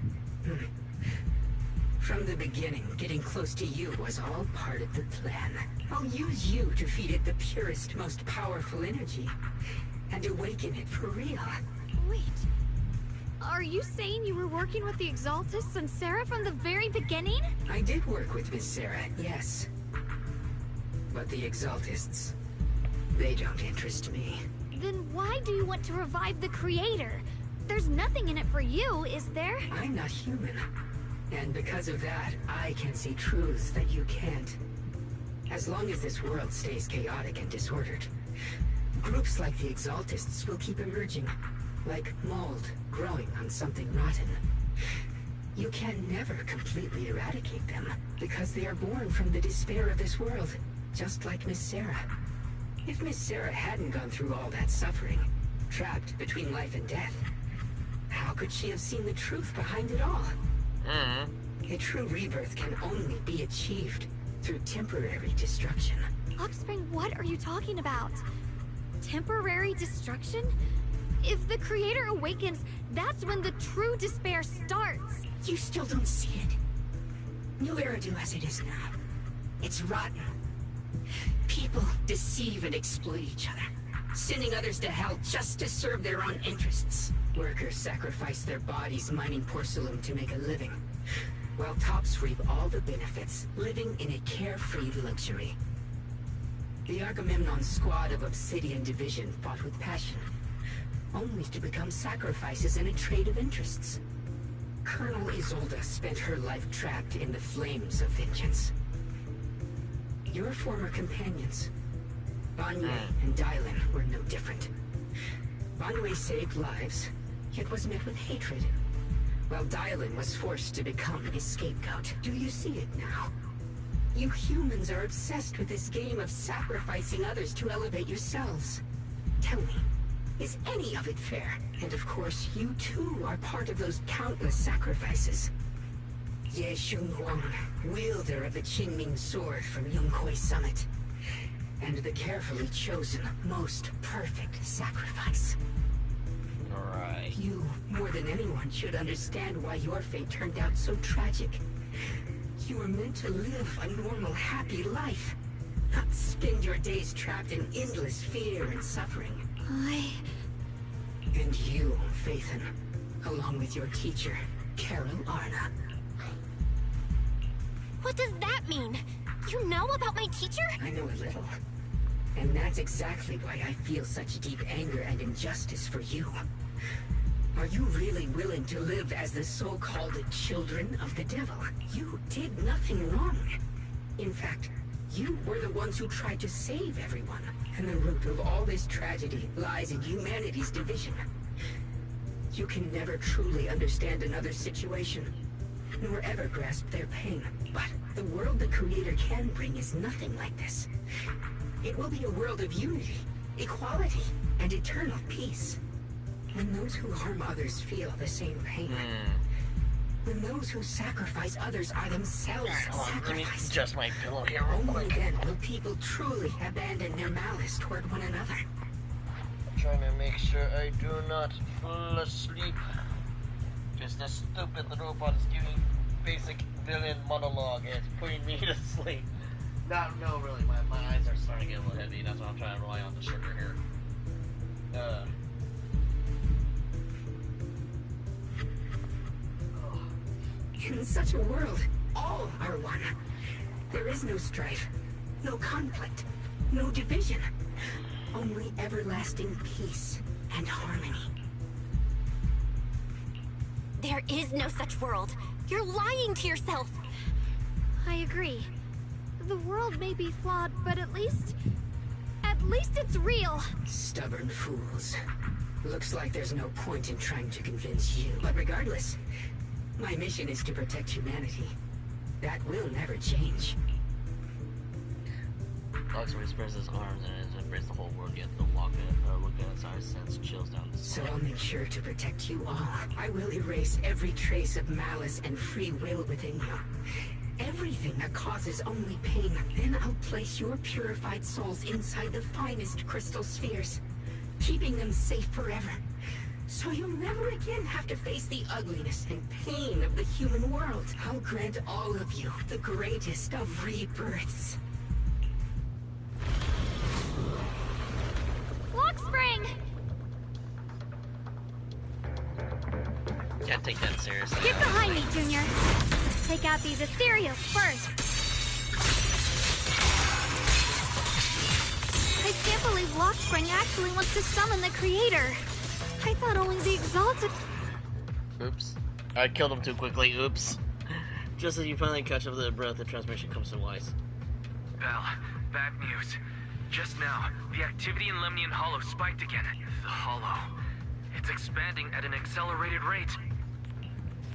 From the beginning, getting close to you was all part of the plan. I'll use you to feed it the purest, most powerful energy, and awaken it for real. Wait, are you saying you were working with the Exaltists and Sarah from the very beginning? I did work with Miss Sarah, yes. But the Exaltists, they don't interest me. Then why do you want to revive the Creator? There's nothing in it for you, is there? I'm not human. And because of that, I can see truths that you can't. As long as this world stays chaotic and disordered, Groups like the Exaltists will keep emerging, like mold growing on something rotten. You can never completely eradicate them, because they are born from the despair of this world, just like Miss Sarah. If Miss Sarah hadn't gone through all that suffering, trapped between life and death, how could she have seen the truth behind it all? A true rebirth can only be achieved through temporary destruction. Offspring, what are you talking about? Temporary destruction? If the Creator awakens, that's when the true despair starts. You still don't see it. New Eridu as it is now. It's rotten. People deceive and exploit each other, sending others to hell just to serve their own interests. Workers sacrifice their bodies mining porcelain to make a living, while tops reap all the benefits, living in a carefree luxury. The Agamemnon squad of Obsidian Division fought with passion, only to become sacrifices in a trade of interests. Colonel Isolde spent her life trapped in the flames of vengeance. Your former companions, Banwei and Dylan, were no different. Banwei saved lives, yet was met with hatred, while Dylan was forced to become a scapegoat. Do you see it now? You humans are obsessed with this game of sacrificing others to elevate yourselves. Tell me, is any of it fair? And of course, you too are part of those countless sacrifices. Ye Shunguang, wielder of the Qingming sword from Yongkoi Summit, and the carefully chosen, most perfect sacrifice. Alright. You, more than anyone, should understand why your fate turned out so tragic. You were meant to live a normal, happy life, not spend your days trapped in endless fear and suffering. And you, Phaethon, along with your teacher, Carol Arna. What does that mean? You know about my teacher? I know a little. And that's exactly why I feel such deep anger and injustice for you. Are you really willing to live as the so-called children of the devil? You did nothing wrong. In fact, you were the ones who tried to save everyone. And the root of all this tragedy lies in humanity's division. You can never truly understand another's situation, nor ever grasp their pain. But the world the Creator can bring is nothing like this. It will be a world of unity, equality, and eternal peace. When those who harm others feel the same pain. When those who sacrifice others are themselves sacrificed. Let me adjust my pillow here real Only quick. then will people truly abandon their malice toward one another. Trying to make sure I do not fall asleep. Just this stupid robot is giving basic villain monologue and it's putting me to sleep. No, really, my eyes are starting to get a little heavy. That's why I'm trying to rely on the sugar here. In such a world, all are one. There is no strife, no conflict, no division. Only everlasting peace and harmony. There is no such world. You're lying to yourself. I agree. The world may be flawed, but at least it's real. Stubborn fools. Looks like there's no point in trying to convince you. But regardless, my mission is to protect humanity. That will never change. Oxford spreads his arms and has embraced the whole world, yet the look at its eyes sends chills down the So spine. I'll make sure to protect you all. I will erase every trace of malice and free will within you. Everything that causes only pain. Then I'll place your purified souls inside the finest crystal spheres, keeping them safe forever. So you'll never again have to face the ugliness and pain of the human world. I'll grant all of you the greatest of rebirths. Lockspring! Can't take that seriously. Get behind me, Junior. Let's take out these ethereals first. I can't believe Lockspring actually wants to summon the Creator. I thought only the Exalted... Oops. I killed him too quickly. Oops. Just as you finally catch up to the breath, the transmission comes to Wise. Belle, bad news. Just now, the activity in Lemnian Hollow spiked again. The Hollow. It's expanding at an accelerated rate.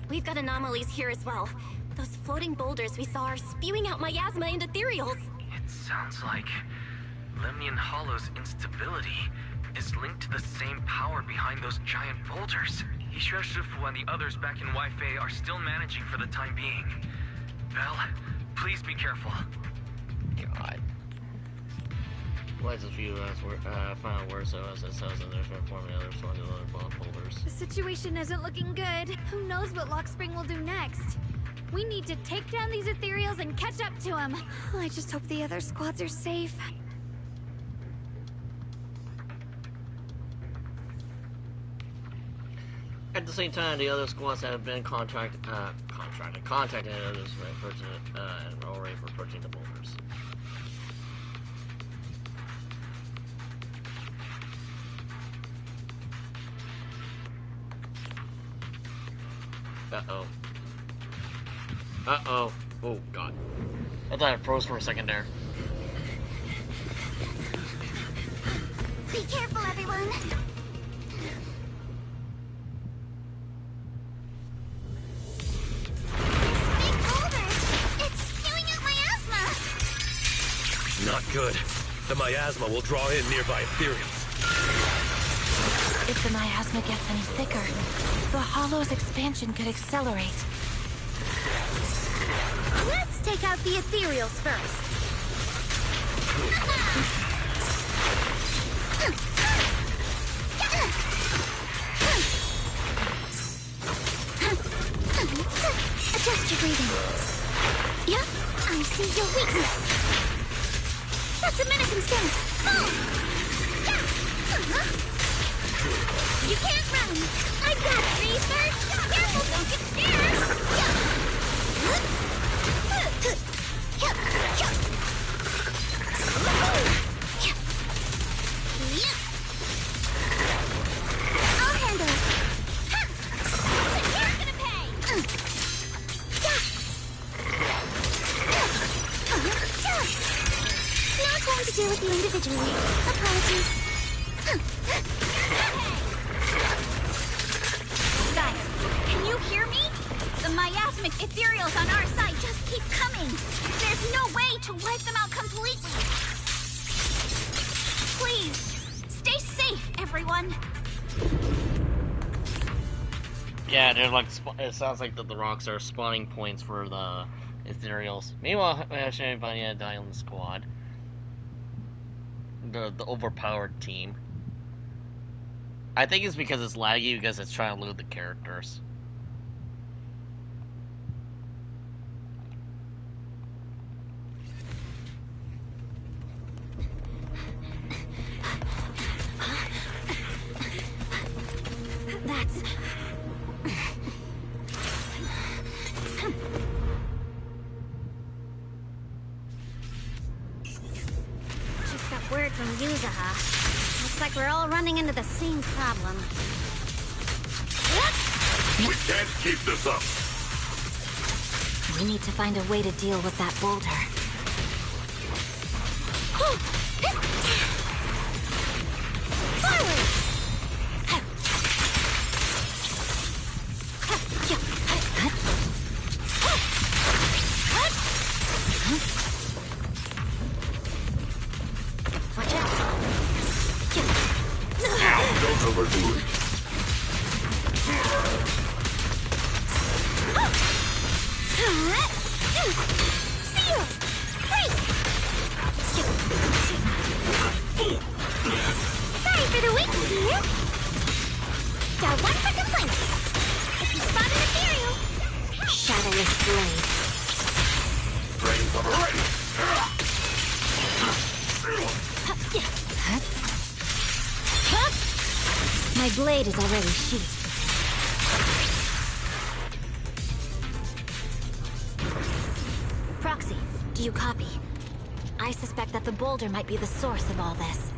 We've got anomalies here as well. Those floating boulders we saw are spewing out miasma and ethereals. It sounds like Lemnian Hollow's instability is linked to the same power behind those giant boulders. Yishui Shifu and the others back in Weifei are still managing for the time being. Belle, please be careful. God. Lights a few final words so as it sounds in their form and others find other bomb boulders. The situation isn't looking good. Who knows what Lockspring will do next? We need to take down these ethereals and catch up to him. I just hope the other squads are safe. At the same time, the other squads have been contacted others and are already approaching the boulders. Uh-oh. Uh-oh. Oh, God. I thought it froze for a second there. Be careful, everyone. Big boulder. It's spewing out miasma. Not good. The miasma will draw in nearby ethereals. If the miasma gets any thicker, the Hollow's expansion could accelerate. Let's take out the ethereals first. Adjust your breathing. Yep, I see your weakness. That's a menacing stance. Move! You can't run. I got it, Reaper. Careful, don't get scared. I'll handle it. You're gonna pay. No time to deal with you individually. Apologies. Guys, can you hear me? The miasmic ethereals on our side just keep coming. There's no way to wipe them out completely. Please, stay safe, everyone. Yeah, they're like, it sounds like that the rocks are spawning points for the ethereals. Meanwhile, Shenanigans and Diamond Squad. The overpowered team. I think it's because it's laggy because it's trying to load the characters. That's... Just got word from Yuzaha. Looks like we're all running into the same problem. We can't keep this up. We need to find a way to deal with that boulder. Forward! Watch out! Don't overdo it. Sorry for the waiting here. Got one for complaints. If you spot an ethereal, Shadowless blade. Train cover ready. My blade is already sheathed. Proxy, do you copy? I suspect that the boulder might be the source of all this.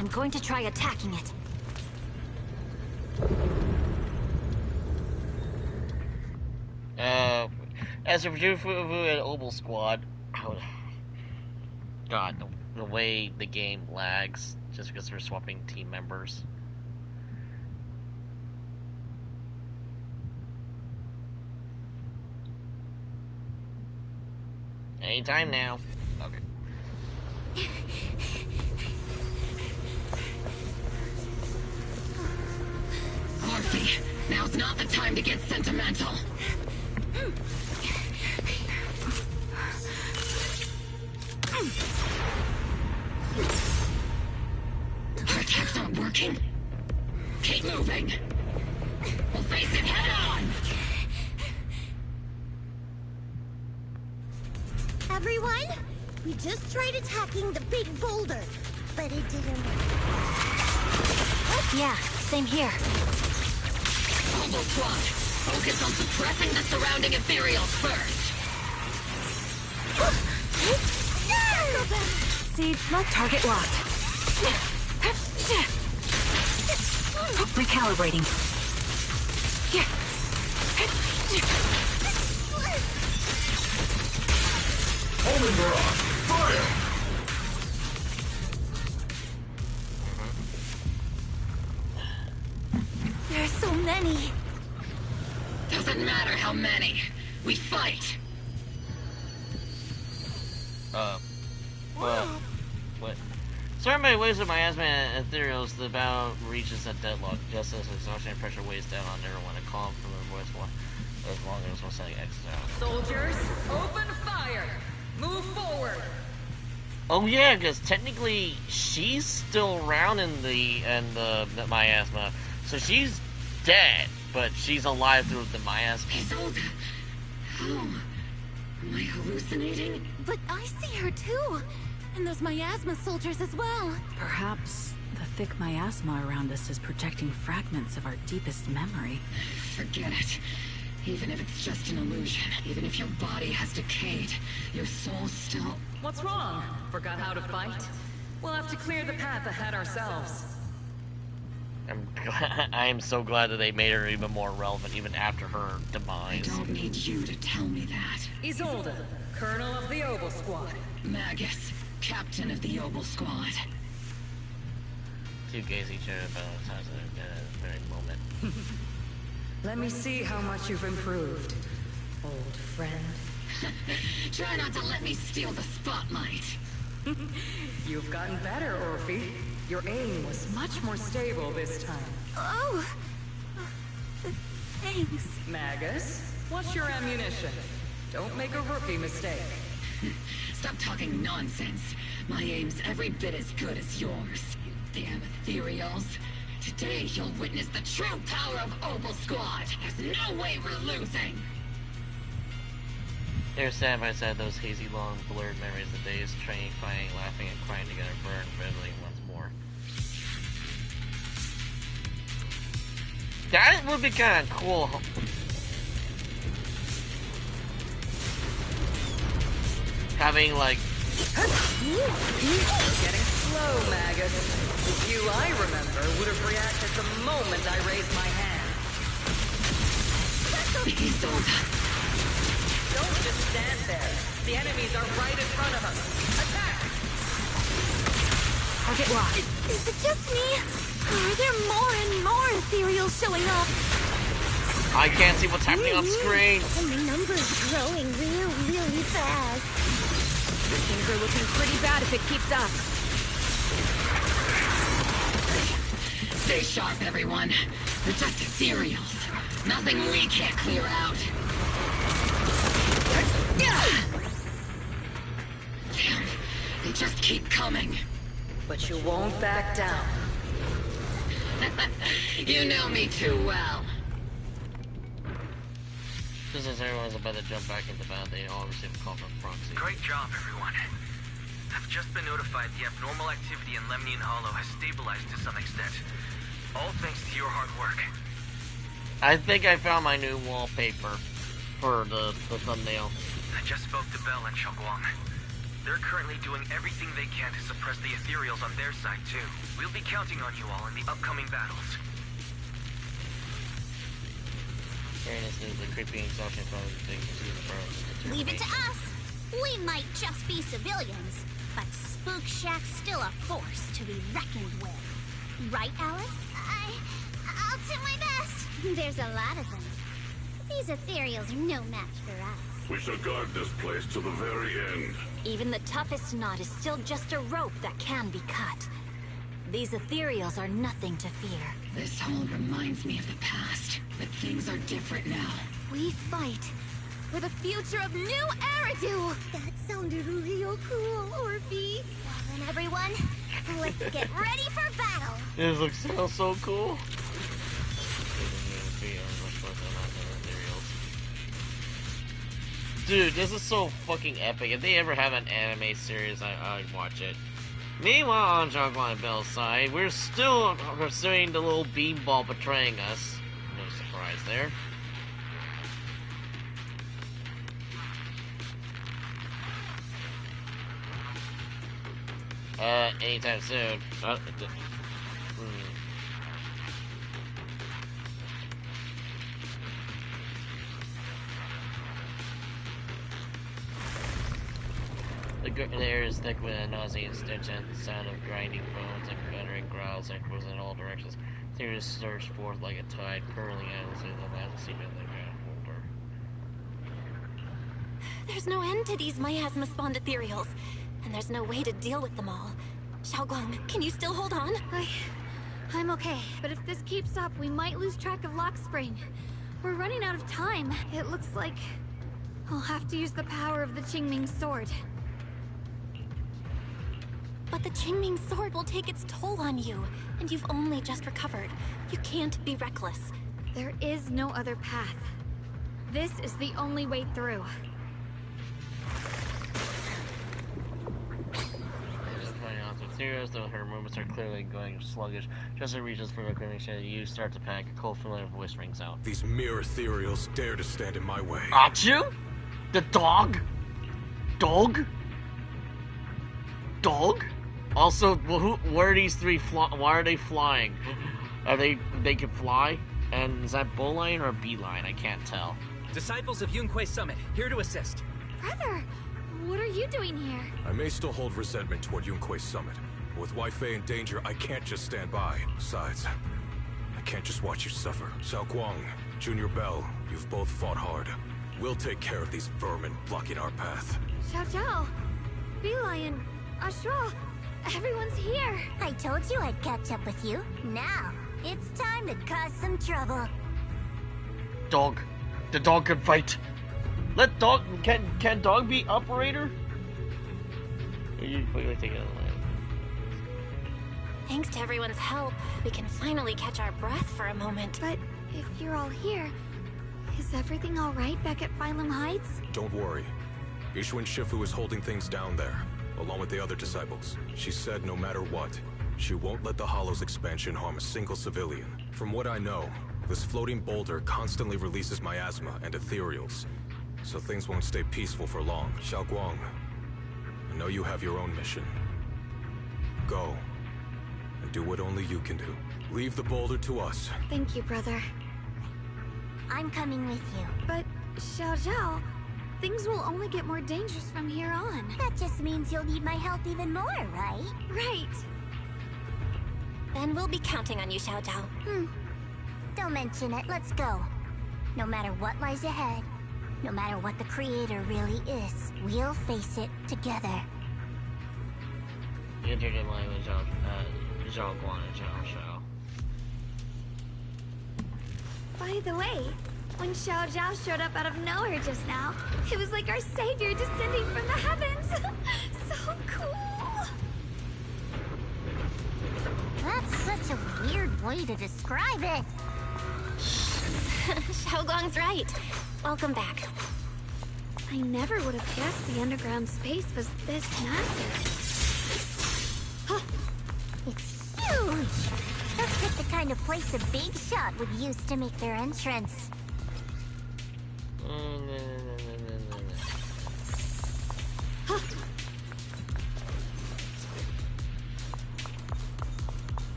I'm going to try attacking it. As a Jufu and Obel squad, God, the way the game lags just because we're swapping team members. Anytime now. Okay. Morphe, now's not the time to get sentimental. Our attacks aren't working. Keep moving. We'll face it head on. Everyone, we just tried attacking the big boulder, but it didn't work. Yeah, same here. Combo squad, focus on suppressing the surrounding ethereals first. See, target locked. Recalibrating. Homing barrage! Fire! There's so many. Doesn't matter how many. We fight. What? Starting by waves of miasma and ethereals, the battle reaches a deadlock, just as exhaustion and pressure weighs down on everyone. A calm from the voice will as long as we're sending exile. Soldiers, open fire! Move forward! Oh yeah, because technically she's still around in the miasma, so she's dead, but she's alive through the miasma. Isolde, how? Am I hallucinating? But I see her too! And those miasma soldiers as well! Perhaps the thick miasma around us is projecting fragments of our deepest memory. Forget it. Even if it's just an illusion, even if your body has decayed, your soul still... What's wrong? Forgot how to fight? We'll have to clear the path ahead ourselves. I am so glad that they made her even more relevant, even after her demise. I don't need you to tell me that. Isolde, Colonel of the Oval Squad. Magus, Captain of the Oval Squad. Two gaze each other about the times at the very moment. Let me see how much you've improved, old friend. Try not to let me steal the spotlight. You've gotten better, Orphe. Your aim was much more stable this time. Oh! Thanks. Magus, what's your ammunition? Don't make a rookie mistake. Stop talking nonsense. My aim's every bit as good as yours. You damn ethereals. Today you'll witness the true power of Oval Squad. There's no way we're losing. They're side by side, those hazy, long, blurred memories of days, training, fighting, laughing, and crying together burn vividly once more. That would be kind of cool. Having, like... Getting slow, Magus. You, I remember, would have reacted the moment I raised my hand. Don't just stand there. The enemies are right in front of us. Attack! Target locked. Is it just me? Or are there more and more ethereals showing up? I can't see what's happening on screen. And the number's growing really fast. Things are looking pretty bad if it keeps up. Stay sharp, everyone. They're just ethereals. Nothing we can't clear out. Damn, they just keep coming. But you won't back down. You know me too well. Just as everyone's about to jump back into battle, they all receive a call from Proxy. Great job, everyone. I've just been notified the abnormal activity in Lemnian Hollow has stabilized to some extent. All thanks to your hard work. I think I found my new wallpaper for the thumbnail. I just spoke to Bell and Xiaoguang. They're currently doing everything they can to suppress the ethereals on their side, too. We'll be counting on you all in the upcoming battles. Hearing this news, the creepy exhaustion from the big Leave it to us. We might just be be civilians, but Spook Shack's still a force to be reckoned with. Right, Alice? I'll do my best. There's a lot of them. These ethereals are no match for us. We shall guard this place to the very end. Even the toughest knot is still just a rope that can be cut. These ethereals are nothing to fear. This all reminds me of the past, but things are different now. We fight for the future of New Eridu! That sounded real cool, Orphe. Well then, everyone, let's get ready for battle. This looks so cool. Dude, this is so fucking epic. If they ever have an anime series, I'd watch it. Meanwhile, on Jaguar and Bell's side, we're still pursuing the little beanball betraying us. No surprise there. Anytime soon. The air is thick with a nauseating stench and the sound of grinding bones and guttering growls echoes in all directions. Tears surge forth like a tide, curling endlessly in the majesty of the ground holder. There's no end to these miasma-spawned ethereals, and there's no way to deal with them all. Xiaoguang, can you still hold on? I'm okay, but if this keeps up, we might lose track of Lock Spring. We're running out of time. It looks like I'll have to use the power of the Qingming sword. But the Qingming sword will take its toll on you, and you've only just recovered. You can't be reckless. There is no other path. This is the only way through. Serious, though her movements are clearly going sluggish. Just as it reaches for recognition, you start to panic. A cold familiar voice rings out. These mere ethereals dare to stand in my way. Achu? The dog? Dog? Dog? Also, where are these three why are they flying? Are they can fly? And is that bull line or bee line? I can't tell. Disciples of Yunque Summit, here to assist. Brother, what are you doing here? I may still hold resentment toward Yunque Summit, but with Wei-Fei in danger, I can't just stand by. Besides, I can't just watch you suffer. Xiaoguang, Junior Bell, you've both fought hard. We'll take care of these vermin blocking our path. Xiao Zhao, Bee Lion, Ashra, everyone's here. I told you I'd catch up with you. Now, it's time to cause some trouble. Dog. The dog can fight. Let dog... Can dog be operator? Wait, take it away. Thanks to everyone's help, we can finally catch our breath for a moment. But if you're all here, is everything alright back at Phylum Heights? Don't worry. Ishwin Shifu is holding things down there, along with the other disciples. She said no matter what, she won't let the Hollow's expansion harm a single civilian. From what I know, this floating boulder constantly releases miasma and ethereals, so things won't stay peaceful for long. Xiaoguang, I know you have your own mission. Go, and do what only you can do. Leave the boulder to us. Thank you, brother. I'm coming with you. But, Xiao Zhao, things will only get more dangerous from here on. That just means you'll need my help even more, right? Right. Then we'll be counting on you, Xiao Zhao. Don't mention it, let's go. No matter what lies ahead, no matter what the Creator really is, we'll face it together. You entered in line with Xiaoguang and Xiao. By the way, when Xiao Zhao showed up out of nowhere just now, it was like our savior descending from the heavens. So cool. That's such a weird way to describe it. Xiaoguang's right. Welcome back. I never would have guessed the underground space was this massive. It's huge! Looks like the kind of place a big shot would use to make their entrance.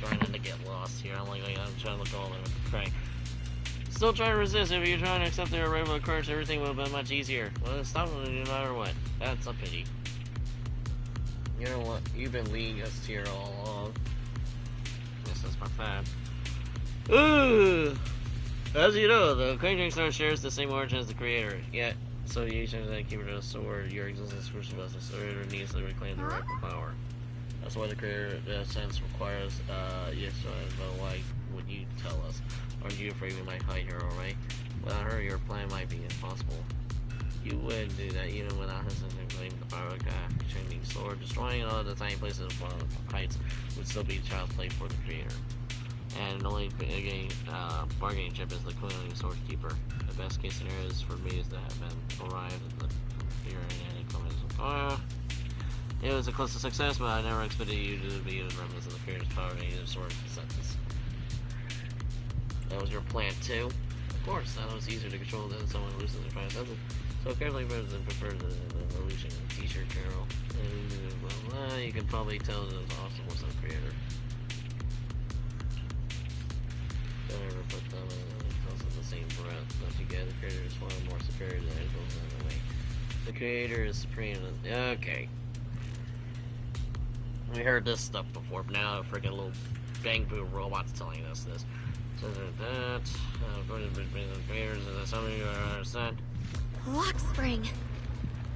Trying not to get lost here. I'm trying to look all over the train. still trying to resist. If you're trying to accept their irregular course, everything will be much easier. Well, it's not no matter what. That's a pity. You know what? You've been leading us here all along. Yes, that's my fab. Ooh! As you know, the Quaking Star shares the same origin as the creator. Yet, so you should keep it a sword. Your existence first of us, the creator needs to reclaim the rightful power. That's why the creator, in a sense, requires, yes, but why would you tell us? Aren't you afraid we might hide her, alright? Without her, your plan might be impossible. You wouldn't do that even without his claim the power of God. Changing sword, destroying all the tiny places of heights would still be child's play for the creator. And the only bargaining chip is the Queen Sword Keeper. The best case scenario is for me is to have been arrived at the here and it was a close to success, but I never expected you to be the remnants of the creator's power and either sword of sentence. That was your plan too? Of course, that was easier to control than someone loses their 5 senses. So carefully prefer the illusion t-shirt Carol. Well, you can probably tell that it's awesome was the creator. Don't ever put them in the same breath. But together, the creator is far more superior than anyone in the way. The creator is supreme. Okay. We heard this stuff before, but now a freaking little bang boo robot's telling us this. So that, according to the creators, is that something you understand? Lock spring.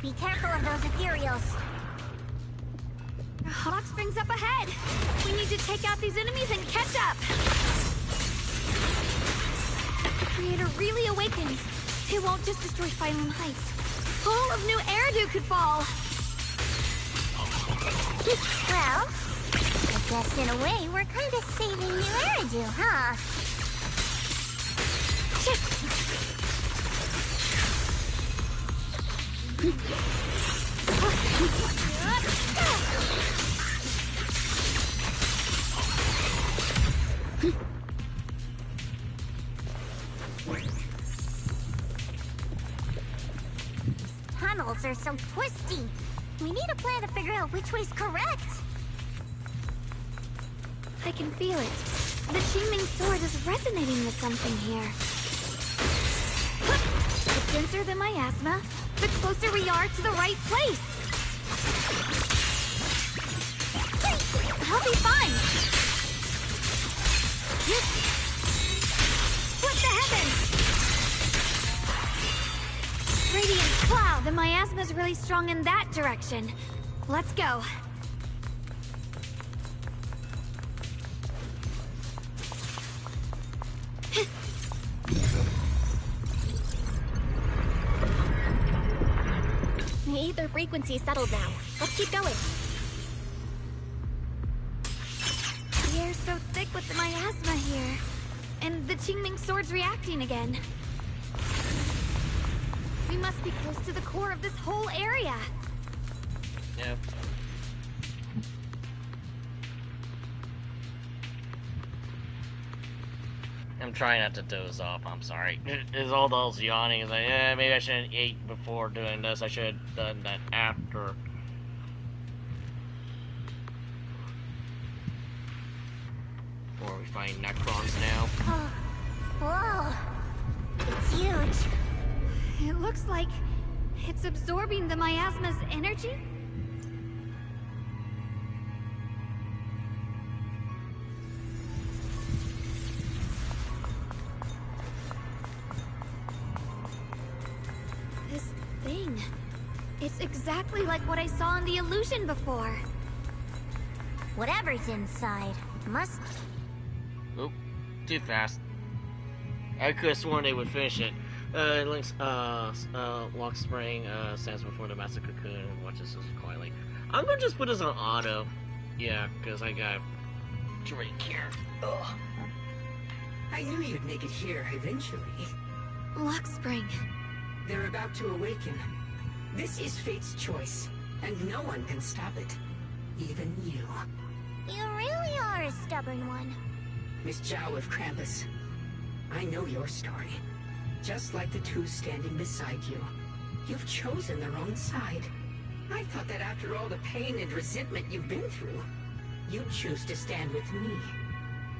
Be careful of those ethereals. Lock spring's up ahead. We need to take out these enemies and catch up. The creator really awakens. It won't just destroy Phylum Heights. All of New Eridu could fall. Well, I guess in a way we're kind of saving New Eridu, huh? These tunnels are so twisty. We need a plan to figure out which way's correct. I can feel it. The Qingming sword is resonating with something here. The denser the miasma, the closer we are to the right place. I'll be fine. What the heavens? Radiant cloud. The miasma's really strong in that direction. Let's go. The ether frequency settled now. Let's keep going. The air's so thick with the miasma here. And the Qingming sword's reacting again. We must be close to the core of this whole area. Yeah. I'm trying not to doze off, I'm sorry. It's all those yawning. It's like, yeah, maybe I shouldn't eat before doing this. I should have done that after. Or we find Necrons now. Whoa. It's huge. It looks like it's absorbing the miasma's energy? This thing. It's exactly like what I saw in the illusion before. Whatever's inside must... Oop, too fast. I could have sworn they would finish it. Link's, lock spring, stands before the master cocoon and watches this quietly. I'm gonna just put this on auto. Yeah, because I got drink here. Ugh. I knew you'd make it here eventually. Lock spring. They're about to awaken. This is fate's choice, and no one can stop it. Even you. You really are a stubborn one. Miss Zhao of Krampus. I know your story. Just like the two standing beside you. You've chosen the wrong side. I thought that after all the pain and resentment you've been through, you'd choose to stand with me.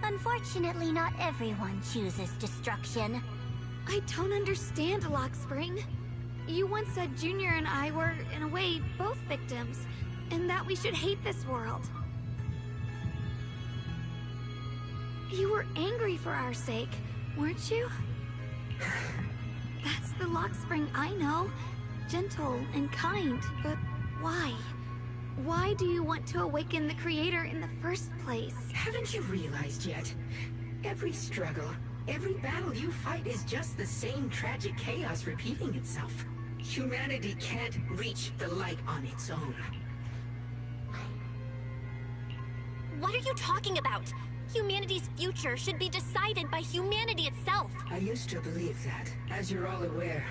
Unfortunately, not everyone chooses destruction. I don't understand, Lockspring. You once said Junior and I were, in a way, both victims, and that we should hate this world. You were angry for our sake, weren't you? That's the Lockspring I know. Gentle and kind, but why? Why do you want to awaken the Creator in the first place? Haven't you realized yet? Every struggle, every battle you fight is just the same tragic chaos repeating itself. Humanity can't reach the light on its own. What are you talking about? Humanity's future should be decided by humanity itself. I used to believe that. As you're all aware,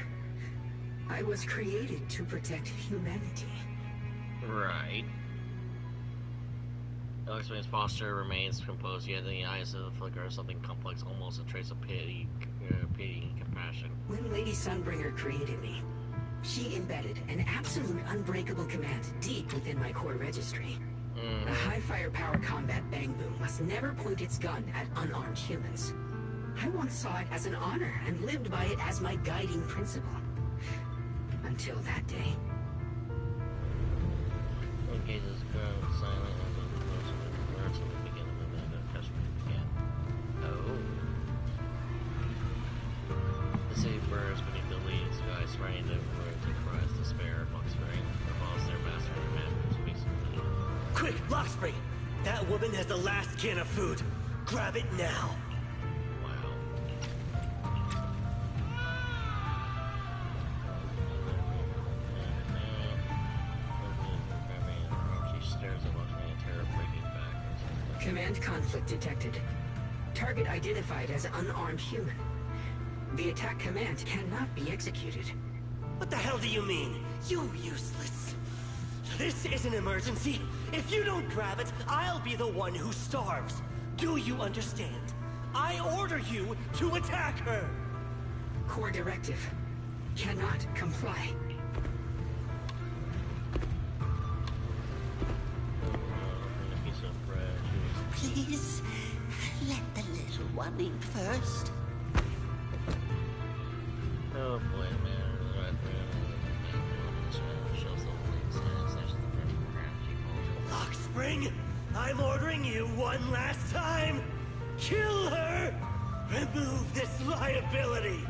I was created to protect humanity. Right. Lockspring's posture remains composed, yet in the eyes of the flicker of something complex, almost a trace of pity and compassion. When Lady Sunbringer created me, she embedded an absolute unbreakable command deep within my core registry. A high firepower combat bang boom must never point its gun at unarmed humans. I once saw it as an honor and lived by it as my guiding principle. Until that day. Engages ground silent and then close with the words at the beginning and then the customer began. Oh. The city burns beneath the leaves, guys spraying the words and cries despair. Lockspring revolves their master and man who's basically. Quick, Lockspring! That woman has the last can of food. Grab it now. Command conflict detected. Target identified as unarmed human. The attack command cannot be executed. What the hell do you mean? You useless. This is an emergency. If you don't grab it, I'll be the one who starves. Do you understand? I order you to attack her. Core directive. Cannot comply. Please, let the little one eat first. Oh boy, man. Lockspring, I'm ordering you one last time. Kill her! Remove this liability!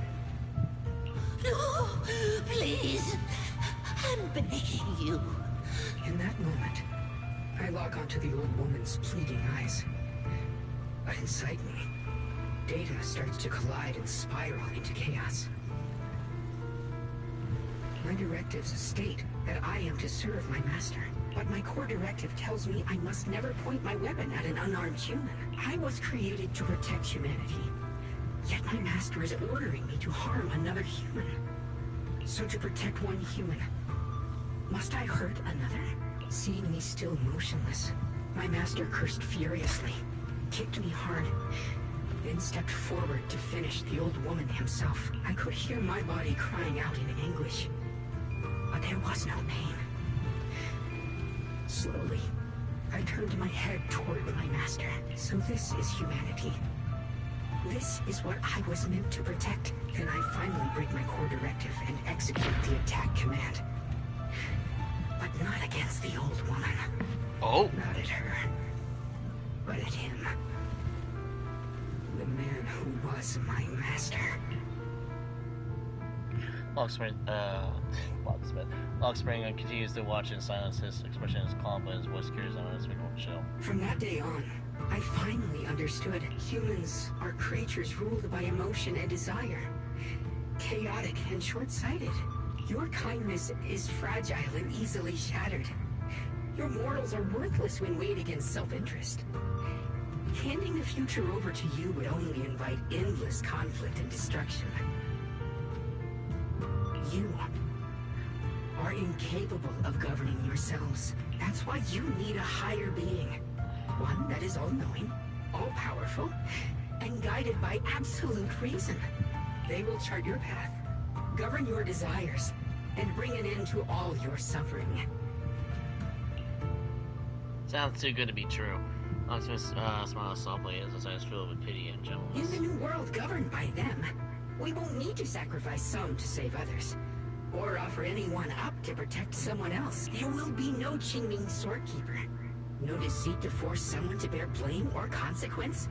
No, please. I'm begging you. In that moment, I lock onto the old woman's pleading eyes. But inside me, data starts to collide and spiral into chaos. My directives state that I am to serve my master, but my core directive tells me I must never point my weapon at an unarmed human. I was created to protect humanity, yet my master is ordering me to harm another human. So to protect one human, must I hurt another? Seeing me still motionless, my master cursed furiously, kicked me hard, then stepped forward to finish the old woman himself. I could hear my body crying out in anguish, but there was no pain. Slowly, I turned my head toward my master. So this is humanity. This is what I was meant to protect. Then I finally break my core directive and execute the attack command. But not against the old woman. Oh. Not at her, but at him. The man who was my master. Lockspring continues to watch in silence. His expression is calm, but his voice carries on an unspeakable chill. From that day on, I finally understood humans are creatures ruled by emotion and desire. Chaotic and short-sighted. Your kindness is fragile and easily shattered. Your morals are worthless when weighed against self-interest. Handing the future over to you would only invite endless conflict and destruction. You are incapable of governing yourselves. That's why you need a higher being. One that is all-knowing, all-powerful, and guided by absolute reason. They will chart your path, govern your desires, and bring an end to all your suffering. Sounds too good to be true. Locksmith smiles softly as his eyes fill with pity and gentleness. In the new world governed by them, We won't need to sacrifice some to save others, or offer anyone up to protect someone else. There will be no Qingming Swordkeeper. No deceit to force someone to bear blame or consequence.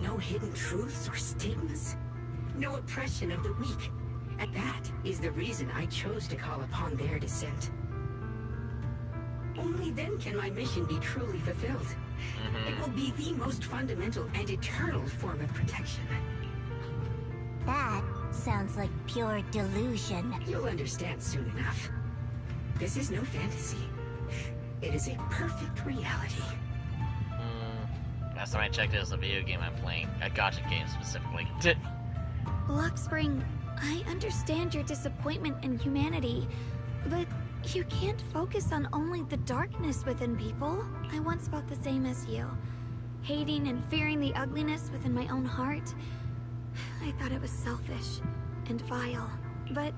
No hidden truths or stigmas. No oppression of the weak. And that is the reason I chose to call upon their descent. Only then can my mission be truly fulfilled. It will be the most fundamental and eternal form of protection. That sounds like pure delusion. You'll understand soon enough. This is no fantasy. It is a perfect reality. Last time I checked, it was a video game I'm playing. A gacha game specifically. Luxspring, I understand your disappointment in humanity, but you can't focus on only the darkness within people. I once felt the same as you, hating and fearing the ugliness within my own heart. I thought it was selfish and vile, but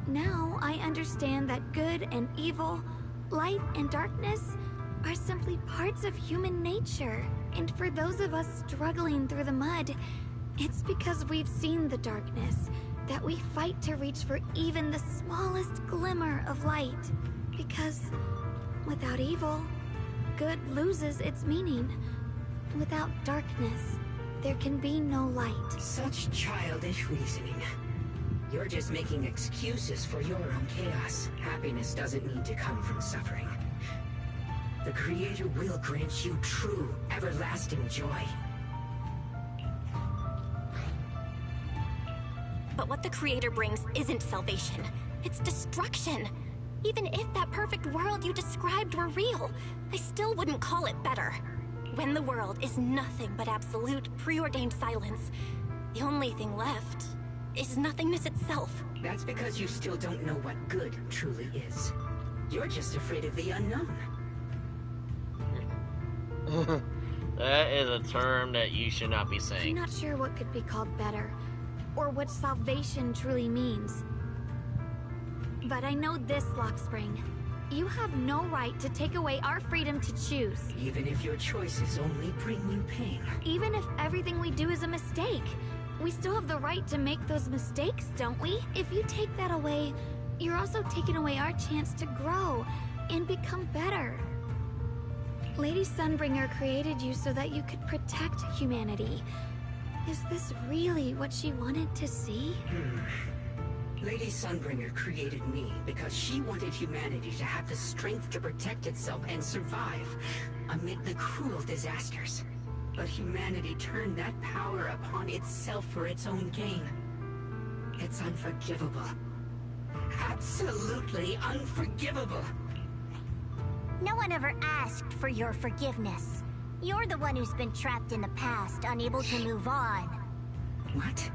now I understand that good and evil, light and darkness are simply parts of human nature. And for those of us struggling through the mud, it's because we've seen the darkness that we fight to reach for even the smallest glimmer of light. Because without evil, good loses its meaning. Without darkness, there can be no light. Such childish reasoning. You're just making excuses for your own chaos. Happiness doesn't need to come from suffering. The Creator will grant you true, everlasting joy. But what the Creator brings isn't salvation. It's destruction. Even if that perfect world you described were real, I still wouldn't call it better. When the world is nothing but absolute, preordained silence, the only thing left is nothingness itself. That's because you still don't know what good truly is. You're just afraid of the unknown. That is a term that you should not be saying. I'm not sure what could be called better, or what salvation truly means. But I know this, Luxspring. You have no right to take away our freedom to choose. Even if your choices only bring you pain. Even if everything we do is a mistake, we still have the right to make those mistakes, don't we? If you take that away, you're also taking away our chance to grow and become better. Lady Sunbringer created you so that you could protect humanity. Is this really what she wanted to see? Lady Sunbringer created me because she wanted humanity to have the strength to protect itself and survive amid the cruel disasters. But humanity turned that power upon itself for its own gain. It's unforgivable. Absolutely unforgivable. No one ever asked for your forgiveness. You're the one who's been trapped in the past, unable to move on. What?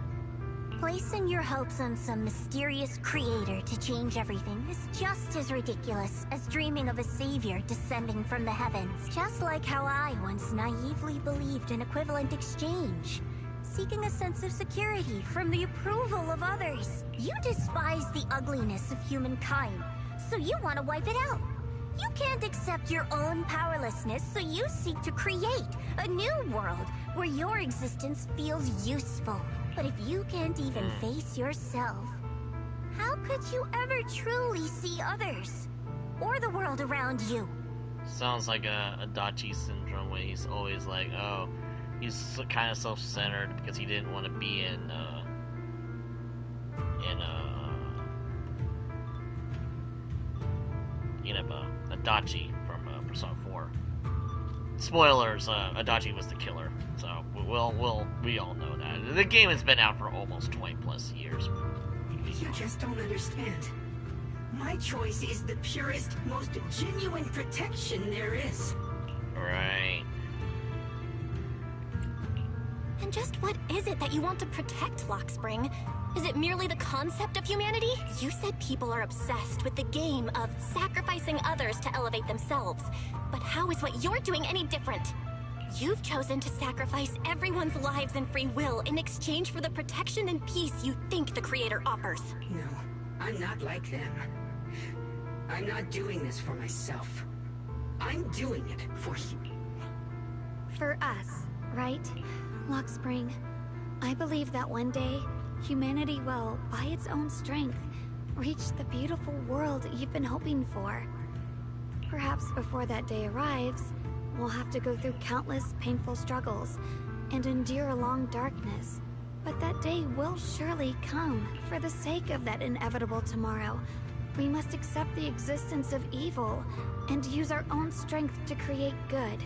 Placing your hopes on some mysterious creator to change everything is just as ridiculous as dreaming of a savior descending from the heavens. Just like how I once naively believed in equivalent exchange, seeking a sense of security from the approval of others. You despise the ugliness of humankind, so you want to wipe it out. You can't accept your own powerlessness, so you seek to create a new world where your existence feels useful. But if you can't even face yourself, how could you ever truly see others? Or the world around you? Sounds like a Adachi syndrome where he's always like, oh, he's kind of self-centered because he didn't want to be in Adachi from Persona 4. Spoilers, Adachi was the killer, so we all know that. The game has been out for almost 20 plus years. You just don't understand. My choice is the purest, most genuine protection there is. Right. And just what is it that you want to protect, Luxspring? Is it merely the concept of humanity? You said people are obsessed with the game of sacrificing others to elevate themselves. But how is what you're doing any different? You've chosen to sacrifice everyone's lives and free will in exchange for the protection and peace you think the Creator offers. No, I'm not like them. I'm not doing this for myself. I'm doing it for you. For us, right? Luxspring, I believe that one day, humanity will, by its own strength, reach the beautiful world you've been hoping for. Perhaps before that day arrives, we'll have to go through countless painful struggles and endure a long darkness. But that day will surely come. For the sake of that inevitable tomorrow, we must accept the existence of evil and use our own strength to create good.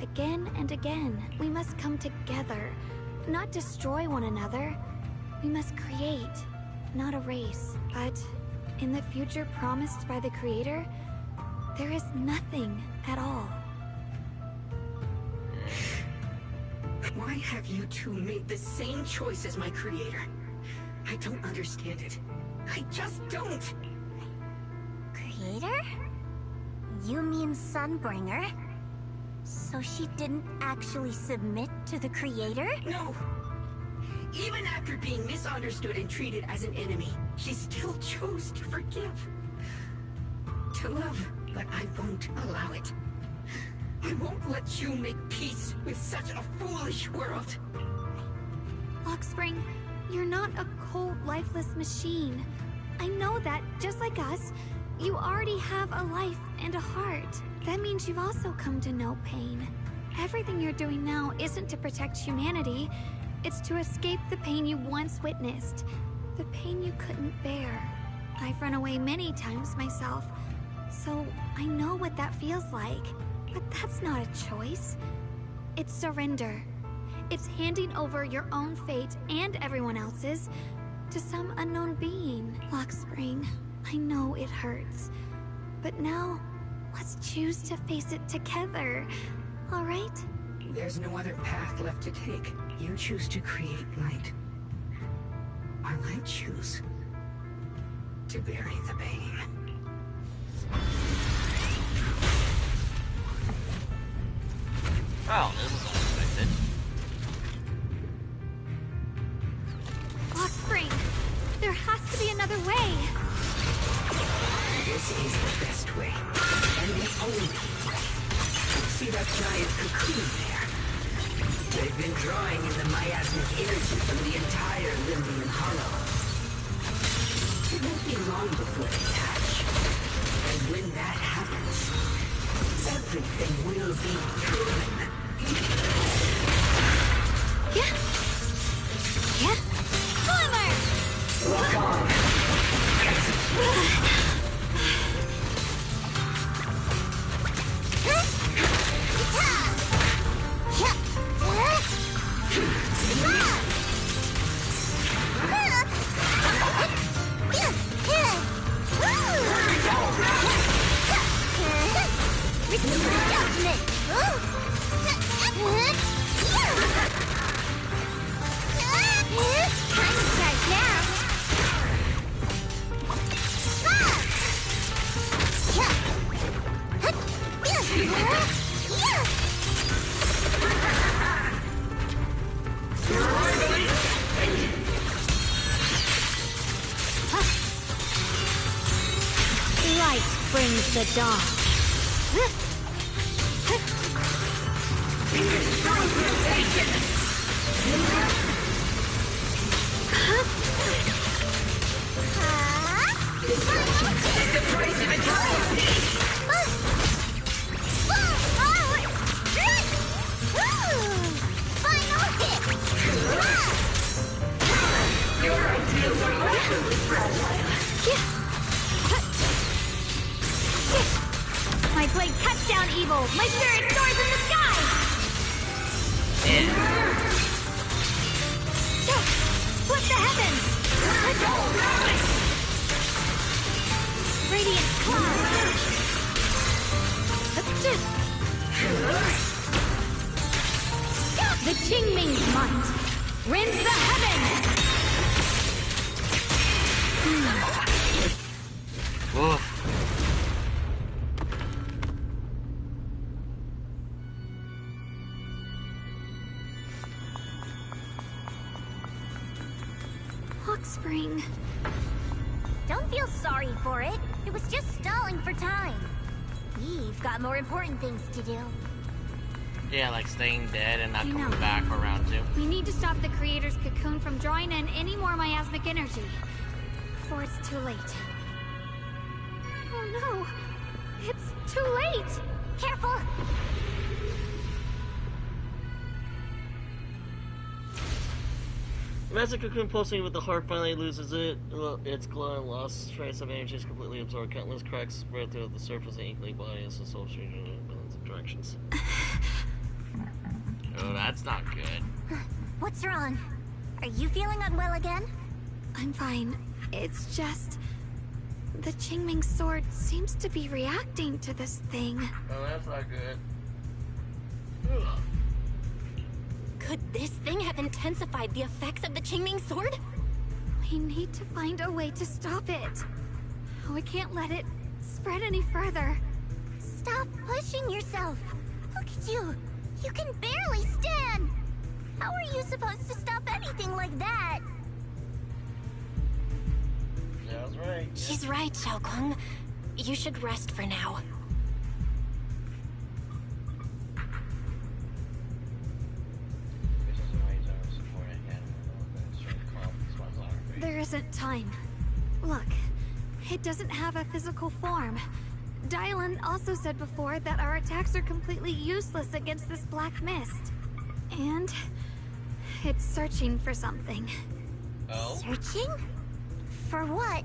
Again and again, we must come together, not destroy one another. We must create, not erase. But in the future promised by the Creator, there is nothing at all. Why have you two made the same choice as my Creator? I don't understand it. I just don't! Creator? You mean Sunbringer? So she didn't actually submit to the Creator? No! Even after being misunderstood and treated as an enemy, she still chose to forgive. To love, but I won't allow it. I won't let you make peace with such a foolish world. Lockspring, you're not a cold, lifeless machine. I know that, just like us, you already have a life and a heart. That means you've also come to know pain. Everything you're doing now isn't to protect humanity. It's to escape the pain you once witnessed. The pain you couldn't bear. I've run away many times myself, so I know what that feels like. But that's not a choice. It's surrender. It's handing over your own fate and everyone else's to some unknown being. Lockspring, I know it hurts. But now, let's choose to face it together. All right? There's no other path left to take. You choose to create light. While I choose to bury the pain. Oh, this is unexpected. Lockspring, there has to be another way. This is the best way, and the only way. See that giant cocoon there? They've been drawing in the miasmic energy from the entire Limbian Hollow. It won't be long before they hatch. And when that happens, everything will be proven. Yeah. Yeah. Slimmer! Lock on! Light brings the dawn. The price of eternity! Final hit! Your ideals are utterly fragile. My blade cuts down evil. My spirit soars in the sky. Split the heavens. Radiant cloud. The Qingming's might rends the heavens. Lockspring. Don't feel sorry for it. It was just stalling for time. We've got more important things to do. Yeah, like staying dead and not coming back for round 2. We need to stop the creator's cocoon from drawing in any more miasmic energy before it's too late. Oh no! It's too late! Careful! Magic cocoon pulsing with the heart finally loses its glowing lost trace of energy is completely absorbed. Countless cracks spread through the surface of the inkling body as the soul changes in millions of directions. Oh, that's not good. What's wrong? Are you feeling unwell again? I'm fine. It's just... the Qingming sword seems to be reacting to this thing. Oh, that's not good. Could this thing have intensified the effects of the Qingming sword? We need to find a way to stop it. We can't let it spread any further. Stop pushing yourself. Look at you. You can barely stand. How are you supposed to stop anything like that? Sounds right. She's right, Xiaoguang. You should rest for now. There isn't time. Look, it doesn't have a physical form. Dylan also said before that our attacks are completely useless against this black mist. And it's searching for something. Oh? Searching? For what?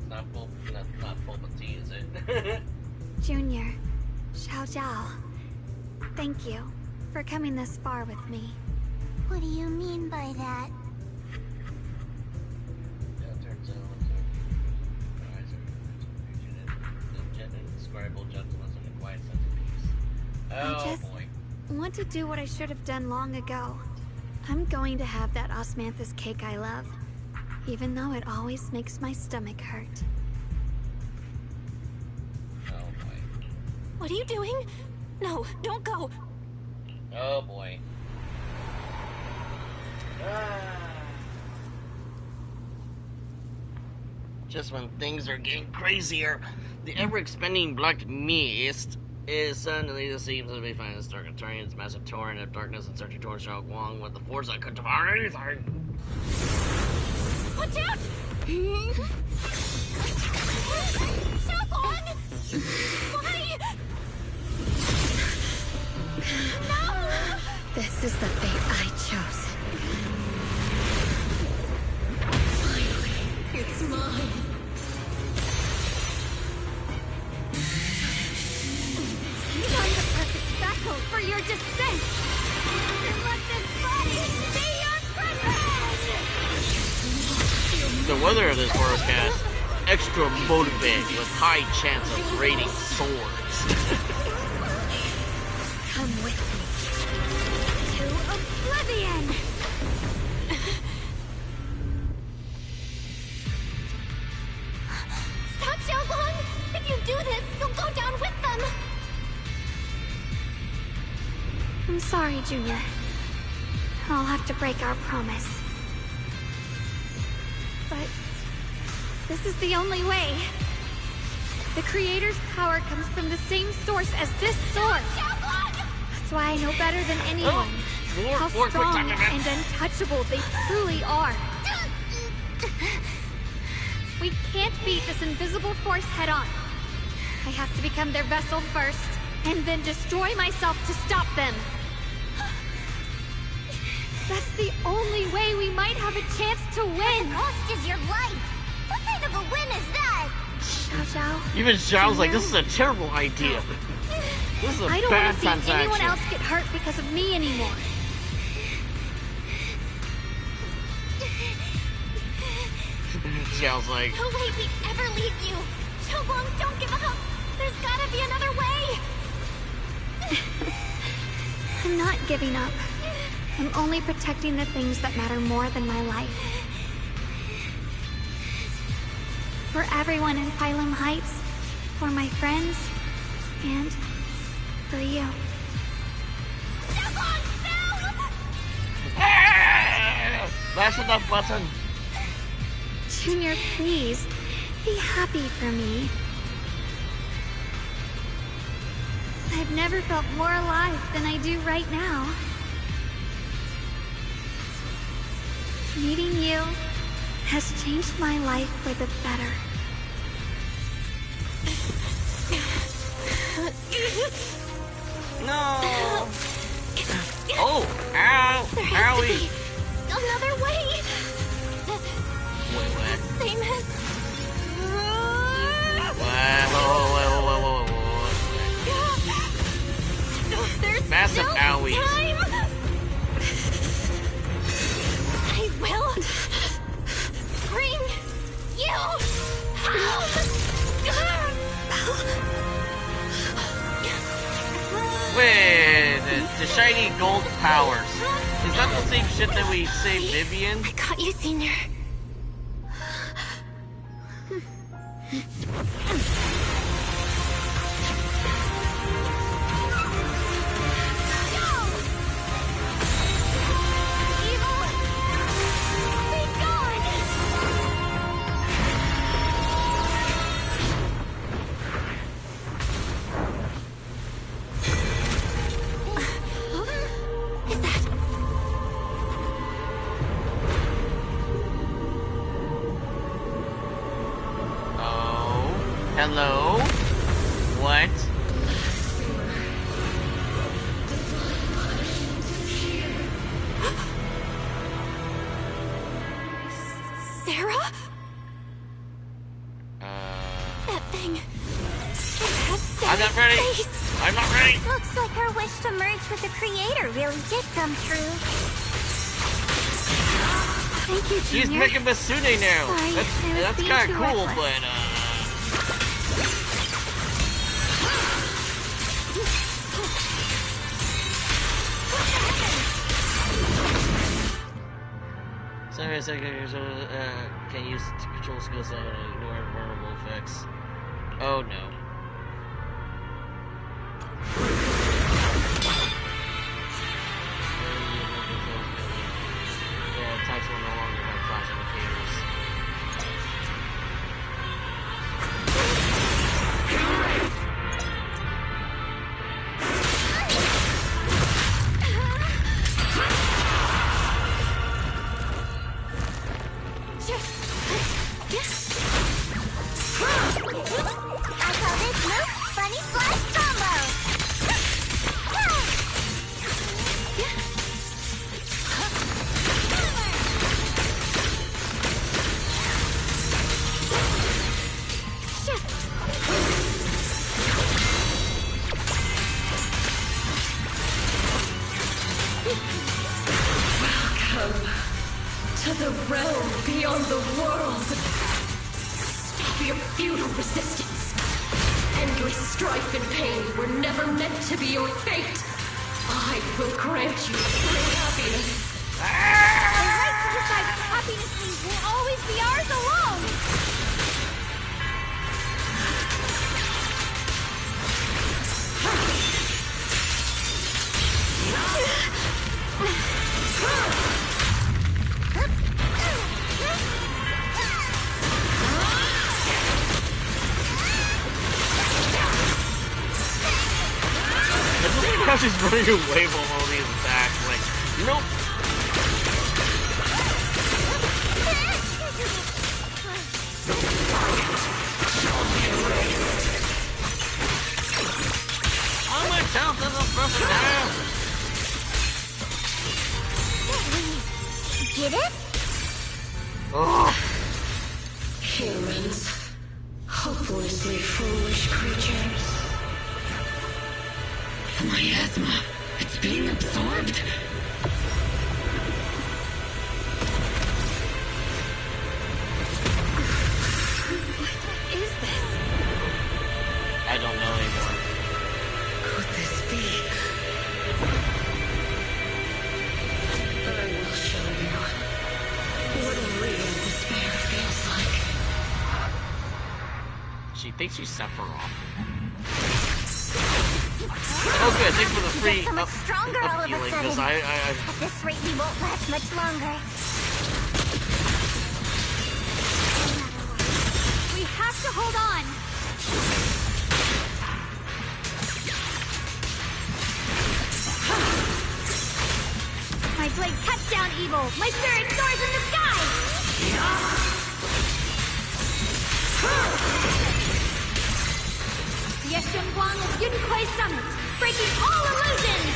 Not full tea, is it? Junior, Xiao Zhao, thank you for coming this far with me. What do you mean by that? I just want to do what I should have done long ago. I'm going to have that osmanthus cake I love, even though it always makes my stomach hurt. Oh boy. What are you doing? No, don't go. Oh boy. Just when things are getting crazier, the ever-expanding black mist is suddenly seems to be finding its target, turning its massive torrent of darkness and searching towards Xiaoguang with the force that could devour anything. Watch out! Xiaoguang! Why? No! This is the fate I chose. Finally, it's mine. I'm the perfect vessel for your descent! And let this body be your privilege! The weather of this forecast extra motivated with high chance of raiding swords. Come with me to oblivion! Stop, Xiaoguang! If you do this, you'll go down with them! I'm sorry, Junior. I'll have to break our promise. But this is the only way. The Creator's power comes from the same source as this sword. That's why I know better than anyone how strong and untouchable they truly are. We can't beat this invisible force head-on. I have to become their vessel first, and then destroy myself to stop them. That's the only way we might have a chance to win. The cost is your life. What kind of a win is that? Xiao Zhao. Even Xiao's like, this is a terrible idea. This is a I don't bad want to see transaction. anyone else get hurt because of me anymore. Xiao's like, No way we ever leave you! Xiaoguang, don't give up! There's gotta be another way! I'm not giving up. I'm only protecting the things that matter more than my life. For everyone in Phylum Heights, for my friends, and for you. That's enough button. Junior, please, be happy for me. I I've never felt more alive than I do right now. Meeting you has changed my life for the better. No! Oh! Ow! There has to Owie! be another way! This is Wait, what? the same as... Whoa. There's Massive no owies. time! I will bring you home! Wait, the shiny gold powers. Is that the same shit that we saved Vivian? I got you, Senior. Hello? What? Sarah? That thing. It has I'm not ready. face. I'm not ready. Looks like her wish to merge with the Creator really did come true. Thank you, She's Junior. making Masune now. Sorry, That's being kind too of cool, reckless. but Sorry, can use to control skills that ignore vulnerable effects. Oh no. Yeah, attacks will no longer have flash indicators. I call this move Funny Flash Combo! Welcome to the realm beyond the world. Stop your futile resistance. Endless strife and pain were never meant to be your fate. I will grant you true happiness. The right to decide what happiness means will always be ours alone! How she's running away from all these attacks, like, nope. How much health does a person have? Get it? Oh. Humans. Hopelessly foolish creatures. The miasma. It's being absorbed. What is this? I don't know anymore. Could this be? I will show you what real despair feels like. She thinks she's Sephiroth. Oh good, thanks for the free So much stronger all of a healing, sudden. because At this rate, we won't last much longer. We have to hold on! evil! My spirit soars in the sky! The Shenanigans of Yunquay Summit, breaking all illusions!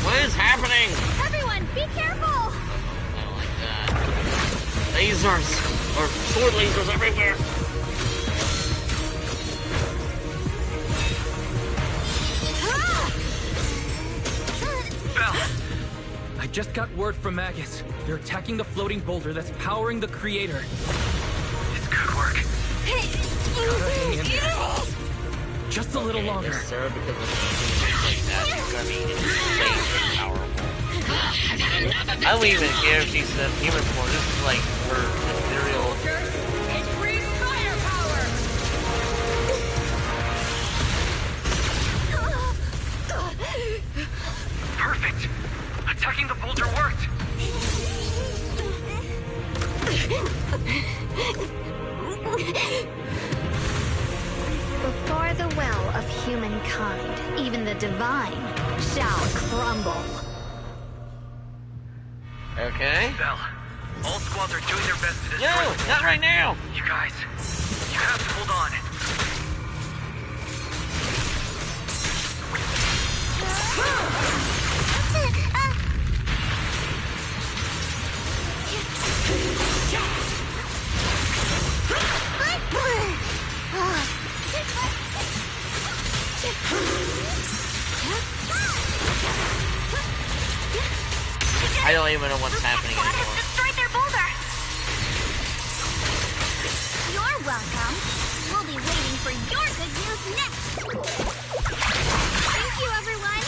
What is happening? Everyone, be careful! I don't like that. Lasers! Or sword lasers everywhere! Bell! I just got word from Magus. They're attacking the floating boulder that's powering the creator. It's good work. Gotta hang in there. Just a little longer. Yes, sir, because of like that, it's gonna be insanely powerful. I don't even care if she's a human form. This is like her ethereal. Increase firepower! Perfect! Attacking the boulder worked! Before the well of humankind, even the divine shall crumble. Okay. Bell, all squads are doing their best to destroy No, the not right now! You guys, you have to hold on. I don't even know what's happening anymore. Destroyed their boulder! You're welcome. We'll be waiting for your good news next. Thank you, everyone.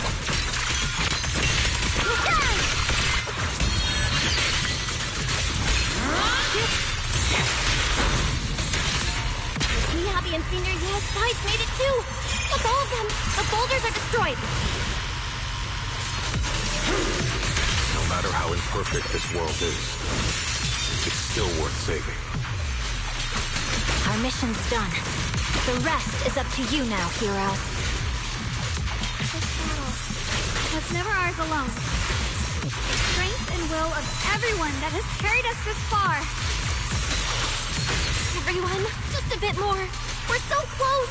See, Abby and Senior Yes guys made it too. Look, all of them. The boulders are destroyed. No matter how imperfect this world is, it's still worth saving. Our mission's done. The rest is up to you now, heroes. This battle was never ours alone. The strength and will of everyone that has carried us this far. Everyone, just a bit more. We're so close.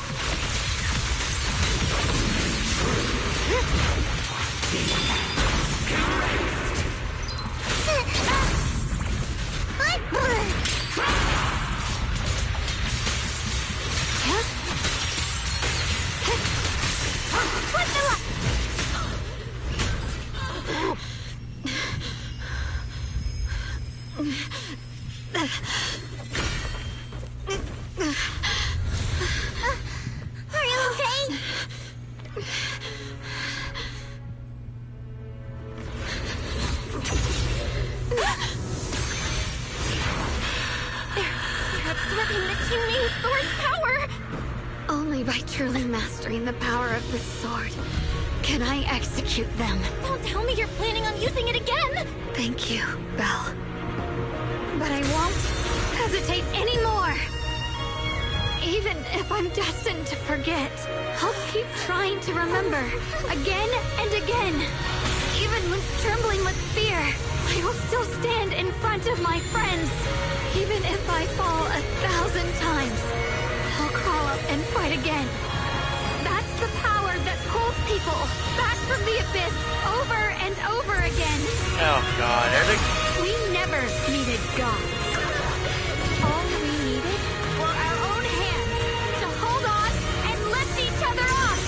Are you okay? They're absorbing the Qingming sword's power. Only by truly mastering the power of the sword can I execute them. Don't tell me you're planning on using it again. Thank you, Belle. But I won't hesitate anymore. Even if I'm destined to forget, I'll keep trying to remember again and again. Even when trembling with fear, I will still stand in front of my friends. Even if I fall 1,000 times, I'll crawl up and fight again. That's the power that pulls people back from the abyss over and over again. Oh god, We never needed gods. All we needed were our own hands to hold on and lift each other up.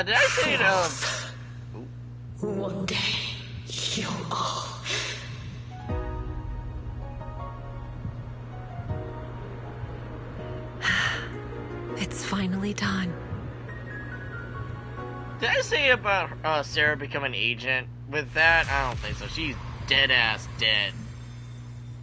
did I say it, One day, you'll all... It's finally done. Did I say about Sarah becoming an agent? With that, I don't think so. She's dead-ass dead.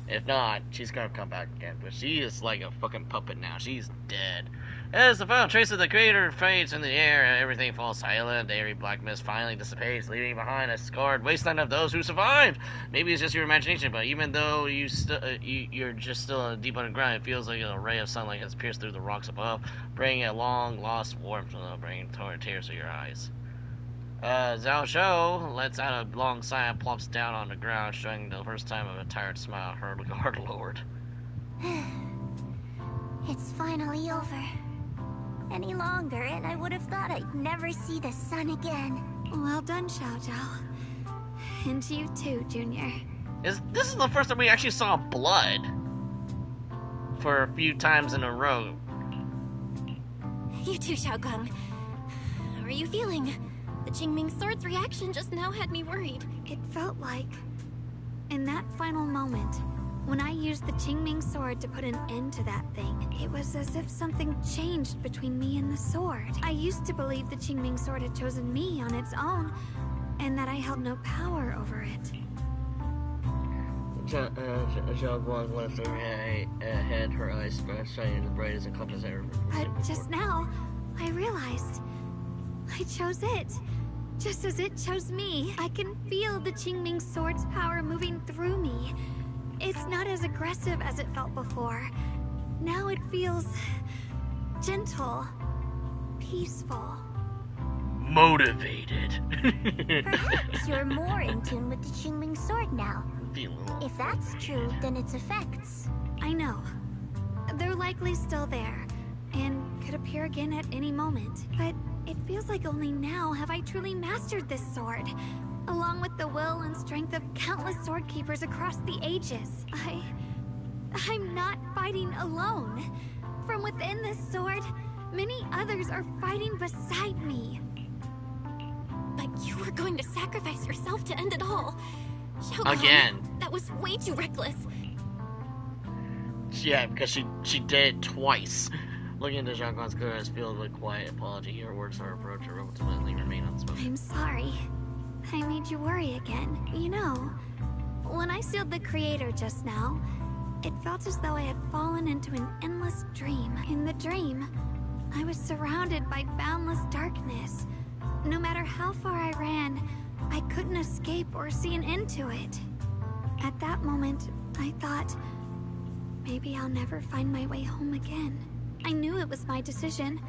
If not, she's gonna come back again. But she is like a fucking puppet now. She's dead. As the final trace of the creator fades in the air and everything falls silent, the airy black mist finally dissipates, leaving behind a scarred wasteland of those who survived. Maybe it's just your imagination, but even though you're just still deep underground, it feels like a ray of sunlight has pierced through the rocks above, bringing a long-lost warmth, bringing tears to your eyes. Zhao Shou lets out a long sigh and plops down on the ground, showing the first time of a tired smile her guard lowered. It's finally over. Any longer, and I would have thought I'd never see the sun again. Well done, Xiao Zhao. And you too, Junior. This is the first time we actually saw blood for a few times in a row. You too, Xiaoguang. How are you feeling? The Qingming Sword's reaction just now had me worried. It felt like, in that final moment, when I used the Qingming Sword to put an end to that thing, it was as if something changed between me and the sword. I used to believe the Qingming Sword had chosen me on its own, and that I held no power over it. Zhao Guang lifted her head, her eyes shining as bright as a compass ever. But just now, I realized I chose it. Just as it chose me. I can feel the Qingming Sword's power moving through me. It's not as aggressive as it felt before. Now it feels gentle, peaceful. Motivated. Perhaps you're more in tune with the Qingming Sword now. If that's true, then its effects. I know. They're likely still there, and could appear again at any moment. But it feels like only now have I truly mastered this sword, along with the will and strength of countless sword keepers across the ages. I'm not fighting alone. From within this sword, many others are fighting beside me. But you were going to sacrifice yourself to end it all. Again. That was way too reckless. Yeah, because she did it twice. Looking into Zhao Guang's clear eyes filled with quiet apology, her words her approach her ultimately remain unspoken. I'm sorry. I made you worry again. You know, when I sealed the creator just now, it felt as though I had fallen into an endless dream. In the dream, I was surrounded by boundless darkness. No matter how far I ran, I couldn't escape or see an end to it. At that moment, I thought, maybe I'll never find my way home again. I knew it was my decision,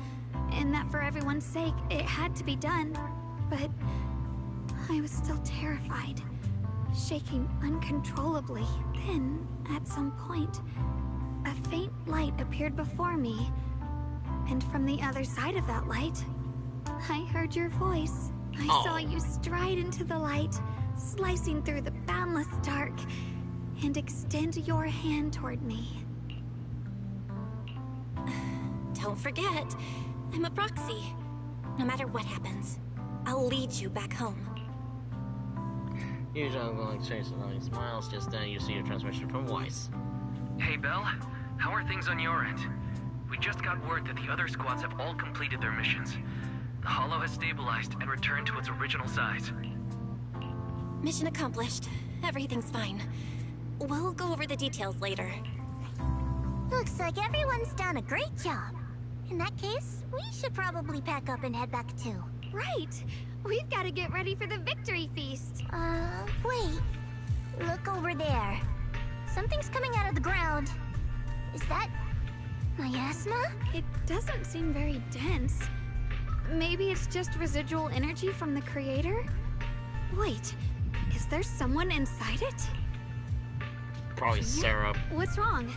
and that for everyone's sake, it had to be done. But I was still terrified, shaking uncontrollably. Then, at some point, a faint light appeared before me. And from the other side of that light, I heard your voice. I saw you stride into the light, slicing through the boundless dark, and extend your hand toward me. Don't forget, I'm a proxy. No matter what happens, I'll lead you back home. Usually I'm going to change the smiles. Just then you see a transmission from Weiss. Hey, Belle. How are things on your end? We just got word that the other squads have all completed their missions. The Hollow has stabilized and returned to its original size. Mission accomplished. Everything's fine. We'll go over the details later. Looks like everyone's done a great job. In that case, we should probably pack up and head back too. Right! We've got to get ready for the victory feast. Wait. Look over there. Something's coming out of the ground. Is that miasma? It doesn't seem very dense. Maybe it's just residual energy from the creator? Wait, is there someone inside it? Probably Sarah. What's wrong?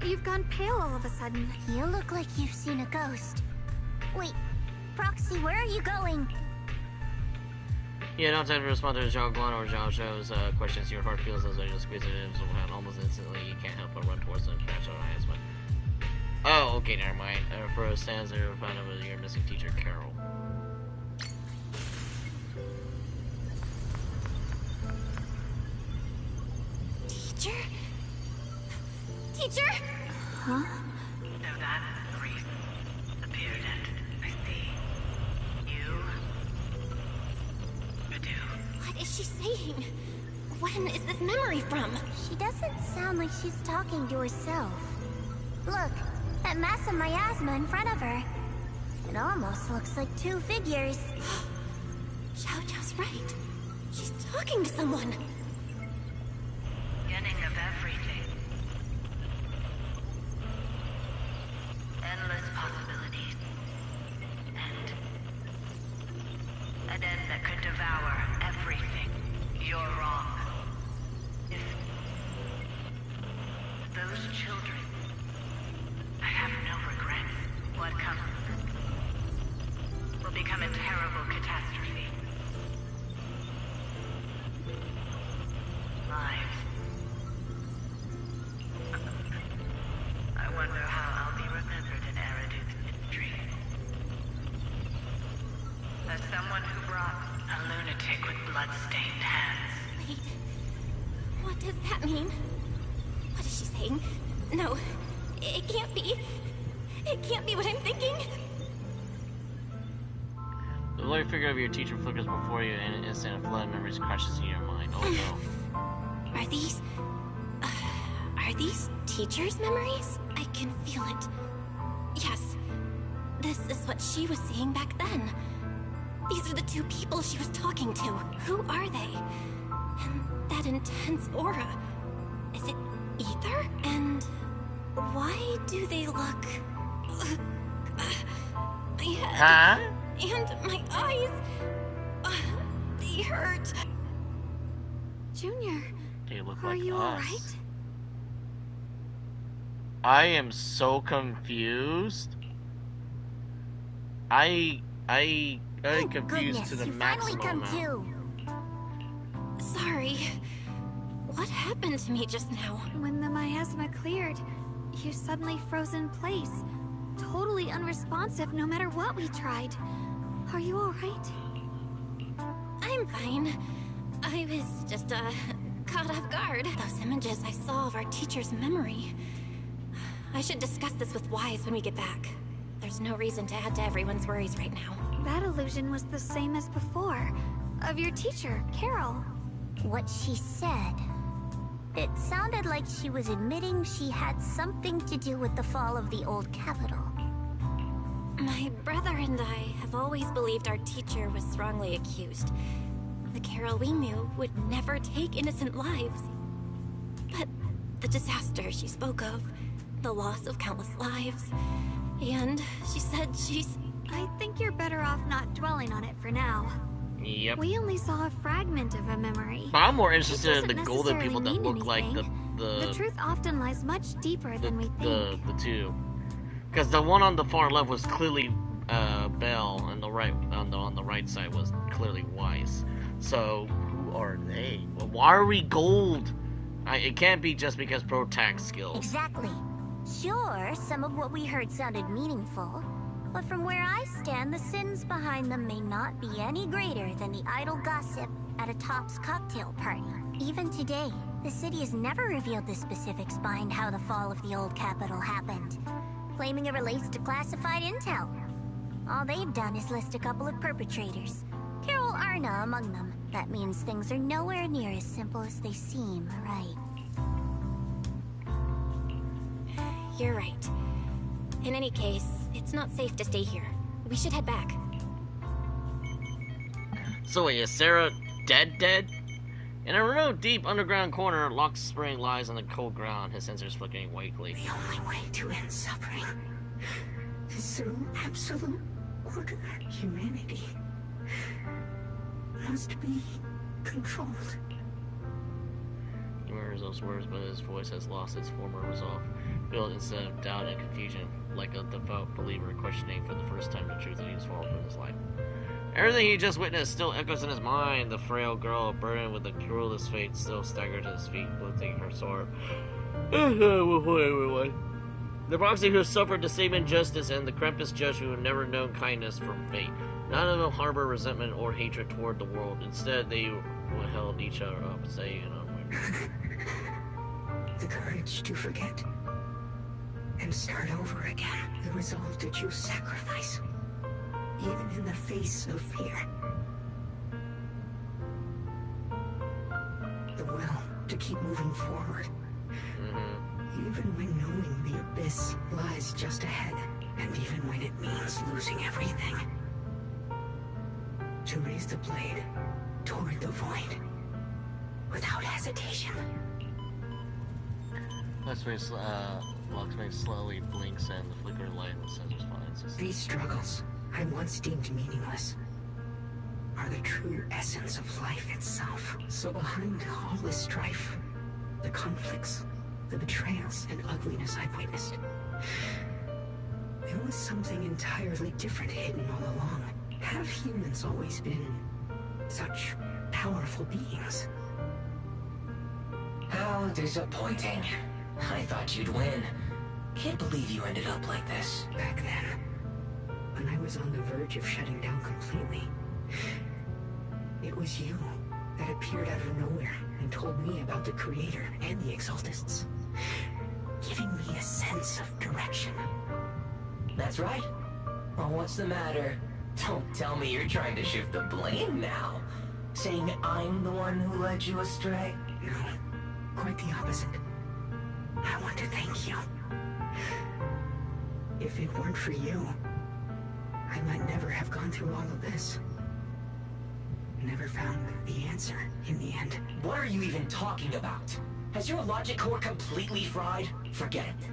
You've gone pale all of a sudden. You look like you've seen a ghost. Wait, Proxy, where are you going? Yeah, don't have to respond to Zhao Guan or Zhao Shou's questions. Your heart feels as though you squeeze it in almost instantly. You can't help but run towards them and crash on eyes. Oh, okay, never mind. Fro stands there in front of your missing teacher, Carol. Teacher? Teacher? Huh? So that's the reason. The period ended. I see. You saying? When is this memory from? She doesn't sound like she's talking to herself. Look, that massive miasma in front of her. It almost looks like two figures. Xiao Zhao's right. She's talking to someone. Beginning of everything. Endless possibilities. An end that could devour everything. You're wrong. If those children, I have no regrets. What comes will become a terrible catastrophe. Lives. I wonder how I'll be remembered in Eridu's history. As someone who brought a lunatic with blood-stained hands. Wait. What does that mean? What is she saying? No. It can't be. It can't be what I'm thinking. The blurry figure of your teacher flickers before you, and an instant of flood memories crashes in your mind. Oh no. Are these teachers' memories? I can feel it. Yes. This is what she was seeing back then. These are the two people she was talking to. Who are they? And that intense aura. Is it ether? And why do they look... my head... And my eyes... they hurt. Junior, they look are like you us. alright? I am so confused. I confused to the maximum amount. Sorry. What happened to me just now? When the miasma cleared, you suddenly froze in place. Totally unresponsive no matter what we tried. Are you alright? I'm fine. I was just, caught off guard. Those images I saw of our teacher's memory. I should discuss this with Wise when we get back. There's no reason to add to everyone's worries right now. That illusion was the same as before. Of your teacher, Carol. What she said. It sounded like she was admitting she had something to do with the fall of the old capital. My brother and I have always believed our teacher was wrongly accused. The Carol we knew would never take innocent lives. But the disaster she spoke of, the loss of countless lives, and she said she's... I think you're better off not dwelling on it for now. Yep. We only saw a fragment of a memory. But I'm more interested in the golden people that look anything. like The truth often lies much deeper than we think. The two. Because the one on the far left was clearly Belle, and the right on the right side was clearly Wise. So who are they? Well, why are we gold? It can't be just because pro tax skills. Exactly. Sure, some of what we heard sounded meaningful, but from where I stand, the sins behind them may not be any greater than the idle gossip at a Top's cocktail party. Even today, the city has never revealed the specifics behind how the fall of the old capital happened, claiming it relates to classified intel. All they've done is list a couple of perpetrators, Carol Arna among them. That means things are nowhere near as simple as they seem, right? You're right. In any case, it's not safe to stay here. We should head back. So wait, is Sarah dead? In a remote, deep underground corner, Locke's spring lies on the cold ground, his sensors flickering weakly. The only way to end suffering is through absolute order. Humanity must be controlled. He murmurs those words, but his voice has lost its former resolve, filled instead of doubt and confusion, like a devout believer questioning for the first time the truth that he's followed in his life. Everything he just witnessed still echoes in his mind. The frail girl, burdened with the cruelest fate, still staggered to his feet, lifting her sword. The proxy who suffered the same injustice, and the Krampus judge who had never known kindness from fate. None of them harbor resentment or hatred toward the world. Instead, they held each other up, saying, The courage to forget and start over again. The resolve to choose sacrifice, even in the face of fear. to keep moving forward. Even when knowing the abyss lies just ahead, and even when it means losing everything. To raise the blade toward the void, without hesitation. Locksmith slowly blinks and the flicker of light in the sensor's finds. These struggles, I once deemed meaningless, are the true essence of life itself. So behind all this strife, the conflicts, the betrayals and ugliness I've witnessed, there was something entirely different hidden all along. Have humans always been such powerful beings? How disappointing. I thought you'd win. Can't believe you ended up like this. Back then, when I was on the verge of shutting down completely, it was you that appeared out of nowhere and told me about the Creator and the Exaltists, giving me a sense of direction. That's right. Well, what's the matter? Don't tell me you're trying to shift the blame now. Saying I'm the one who led you astray? No, quite the opposite. I want to thank you. If it weren't for you, I might never have gone through all of this. Never found the answer in the end. What are you even talking about? Has your logic core completely fried? Forget it.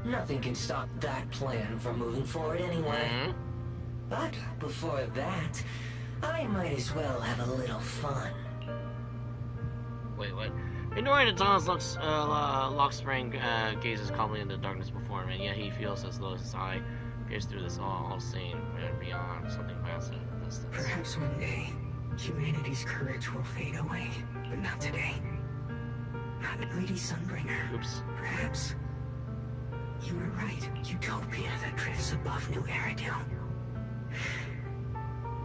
Nothing can stop that plan from moving forward anyway. But before that, I might as well have a little fun. Wait, what? Ignoring the tunnel's Lockspring gazes calmly into the darkness before him, and yet he feels as though his eye peers through this all seeing and beyond something vast in the distance. Perhaps one day, humanity's courage will fade away, but not today. Not Lady Sunbringer. Oops. Perhaps you were right. Utopia that drifts above New Eridu.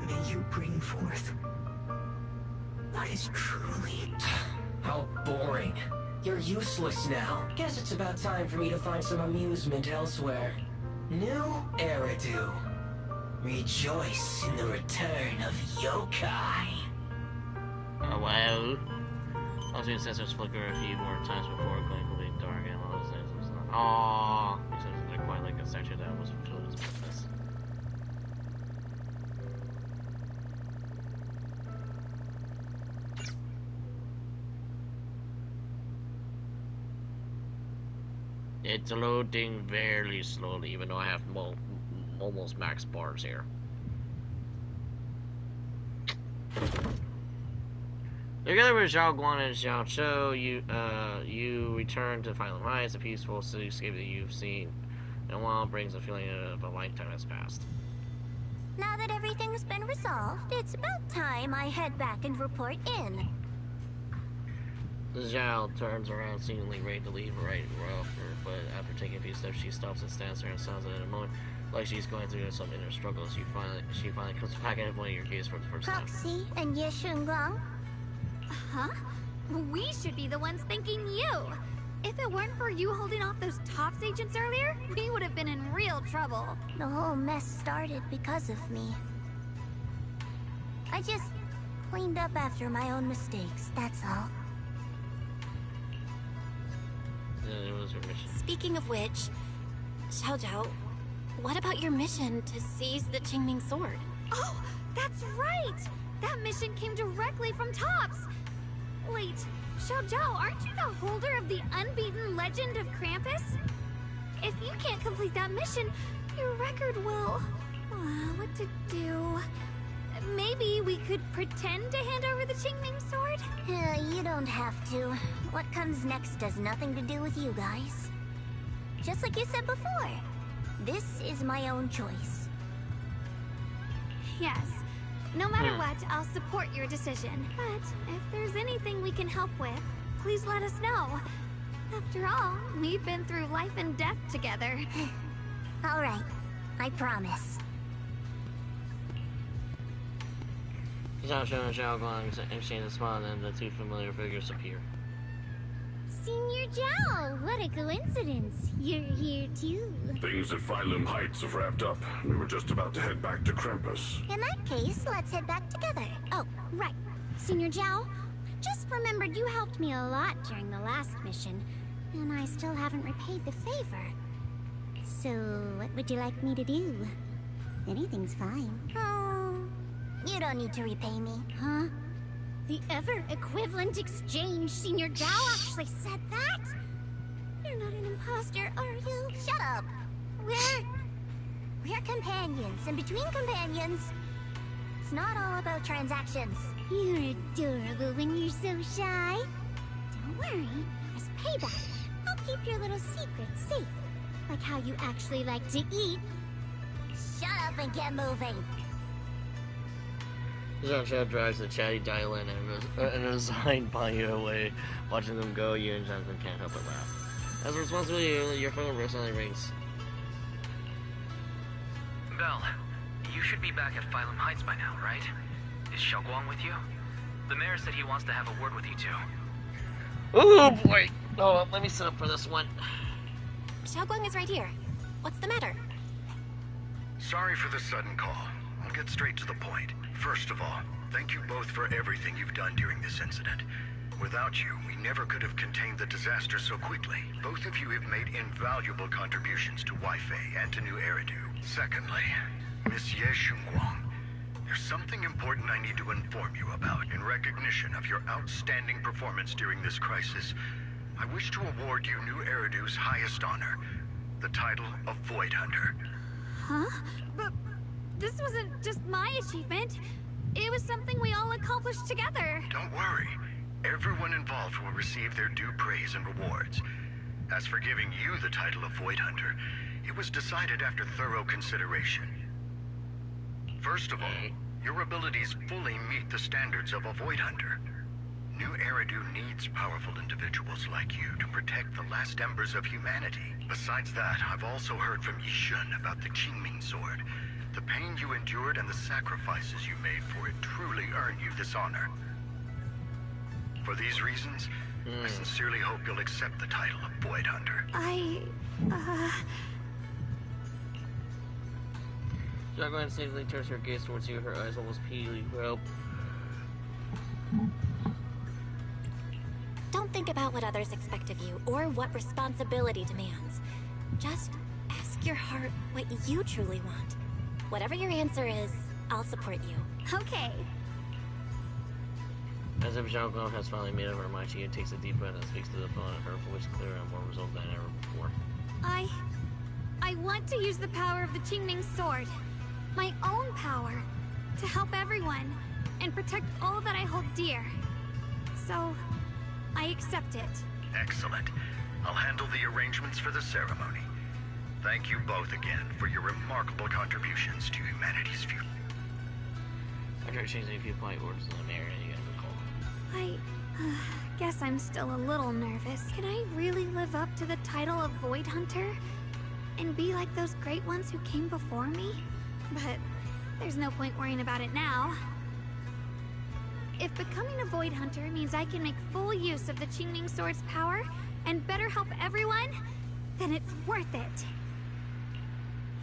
May you bring forth what is truly... How boring. You're useless now. Guess it's about time for me to find some amusement elsewhere. New Eridu. Rejoice in the return of yokai. Oh, wow. Locksmith's sensors flicker a few more times before going completely dark and all those things was not. Aww. They're quite like a statue that was fulfilled its purpose. It's loading very slowly, even though I have almost max bars here. Together with Zhao Guan and Xiao Chou, you return to Phylum Heights, a peaceful cityscape that you've seen, and while it brings a feeling of a lifetime has passed. Now that everything's been resolved, it's about time I head back and report in. Zhao turns around, seemingly ready to leave right after, but after taking a few steps, she stops and stands there and sounds at a moment like she's going through some inner struggles. She finally comes back at one of your gaze for the first time. Proxy and Ye Shunguang? Huh? We should be the ones thanking you. If it weren't for you holding off those TOPS agents earlier, we would have been in real trouble. The whole mess started because of me. I just cleaned up after my own mistakes, that's all. It was her mission. Speaking of which, Xiao Zhao, what about your mission to seize the Qingming sword? Oh, that's right! That mission came directly from TOPS! Wait, Xiao Zhao, aren't you the holder of the unbeaten legend of Krampus? If you can't complete that mission, your record will... what to do? Maybe we could pretend to hand over the Qingming sword? You don't have to. What comes next has nothing to do with you guys. Just like you said before, this is my own choice. Yes. No matter what, I'll support your decision. But if there's anything we can help with, please let us know. After all, we've been through life and death together. All right. I promise. Zhao Shou and Zhao Guang exchange a smile, and the two familiar figures appear. Senior Zhao, what a coincidence. You're here too. Things at Phylum Heights have wrapped up. We were just about to head back to Krampus. In that case, let's head back together. Oh, right. Senior Zhao, Just remembered you helped me a lot during the last mission, and I still haven't repaid the favor. So, what would you like me to do? Anything's fine. Oh, you don't need to repay me. Huh? The ever-equivalent exchange. Senior Zhao actually said that? You're not an imposter, are you? Shut up. We're companions, and between companions, it's not all about transactions. You're adorable when you're so shy. Don't worry, as payback, I'll keep your little secrets safe. Like how you actually like to eat. Shut up and get moving. Jean-Chad drives the chatty Dylan and a resigned Banyu away. Watching them go, you and Jonathan can't help but laugh. As a responsibility, your phone personally rings. Belle, you should be back at Phylum Heights by now, right? Is Xiaoguang with you? The mayor said he wants to have a word with you two. Oh boy! Oh, let me sit up for this one. Xiaoguang is right here. What's the matter? Sorry for the sudden call. I'll get straight to the point. First of all, thank you both for everything you've done during this incident. Without you, we never could have contained the disaster so quickly. Both of you have made invaluable contributions to Weifei and to New Eridu. Secondly, Miss Ye Shunguang, there's something important I need to inform you about. In recognition of your outstanding performance during this crisis, I wish to award you New Eridu's highest honor, the title of Void Hunter. Huh? But this wasn't just my achievement. It was something we all accomplished together. Don't worry. Everyone involved will receive their due praise and rewards. As for giving you the title of Void Hunter, it was decided after thorough consideration. First of all, your abilities fully meet the standards of a Void Hunter. New Eridu needs powerful individuals like you to protect the last embers of humanity. Besides that, I've also heard from Yishun about the Qingming sword. The pain you endured and the sacrifices you made for it truly earn you this honor. For these reasons, I sincerely hope you'll accept the title of Void Hunter. Xiaoguang safely turns her gaze towards you, her eyes almost peely well. Don't think about what others expect of you, or what responsibility demands. Just ask your heart what you truly want. Whatever your answer is, I'll support you. Okay. As if Xiaoguang has finally made up her mind, she takes a deep breath and speaks to the phone, her voice clearer and more resolved than ever before. I want to use the power of the Qingming sword. My own power. To help everyone. And protect all that I hold dear. So, I accept it. Excellent. I'll handle the arrangements for the ceremony. Thank you both again for your remarkable contributions to humanity's future. I tried changing a few polite words in the mayor and you got the call. I guess I'm still a little nervous. Can I really live up to the title of Void Hunter? And be like those great ones who came before me? But there's no point worrying about it now. If becoming a Void Hunter means I can make full use of the Qingming sword's power and better help everyone, then it's worth it.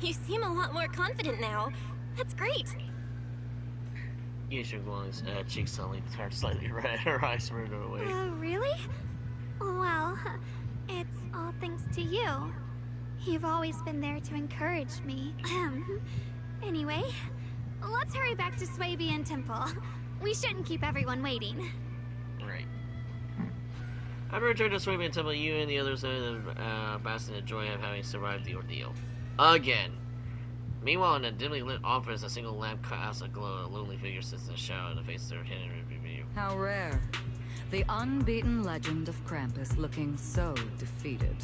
You seem a lot more confident now. That's great. Yishun cheeks suddenly turned slightly red, her eyes turned away. Really? Well, it's all thanks to you. You've always been there to encourage me. Anyway, let's hurry back to Swabian Temple. We shouldn't keep everyone waiting. Right. After returning to Swabian Temple, you and the others bask in the joy of having survived the ordeal. Again. Meanwhile, in a dimly lit office, a single lamp casts a glow. A lonely figure sits in the shadow and faces her hidden review. How rare. The unbeaten legend of Krampus looking so defeated.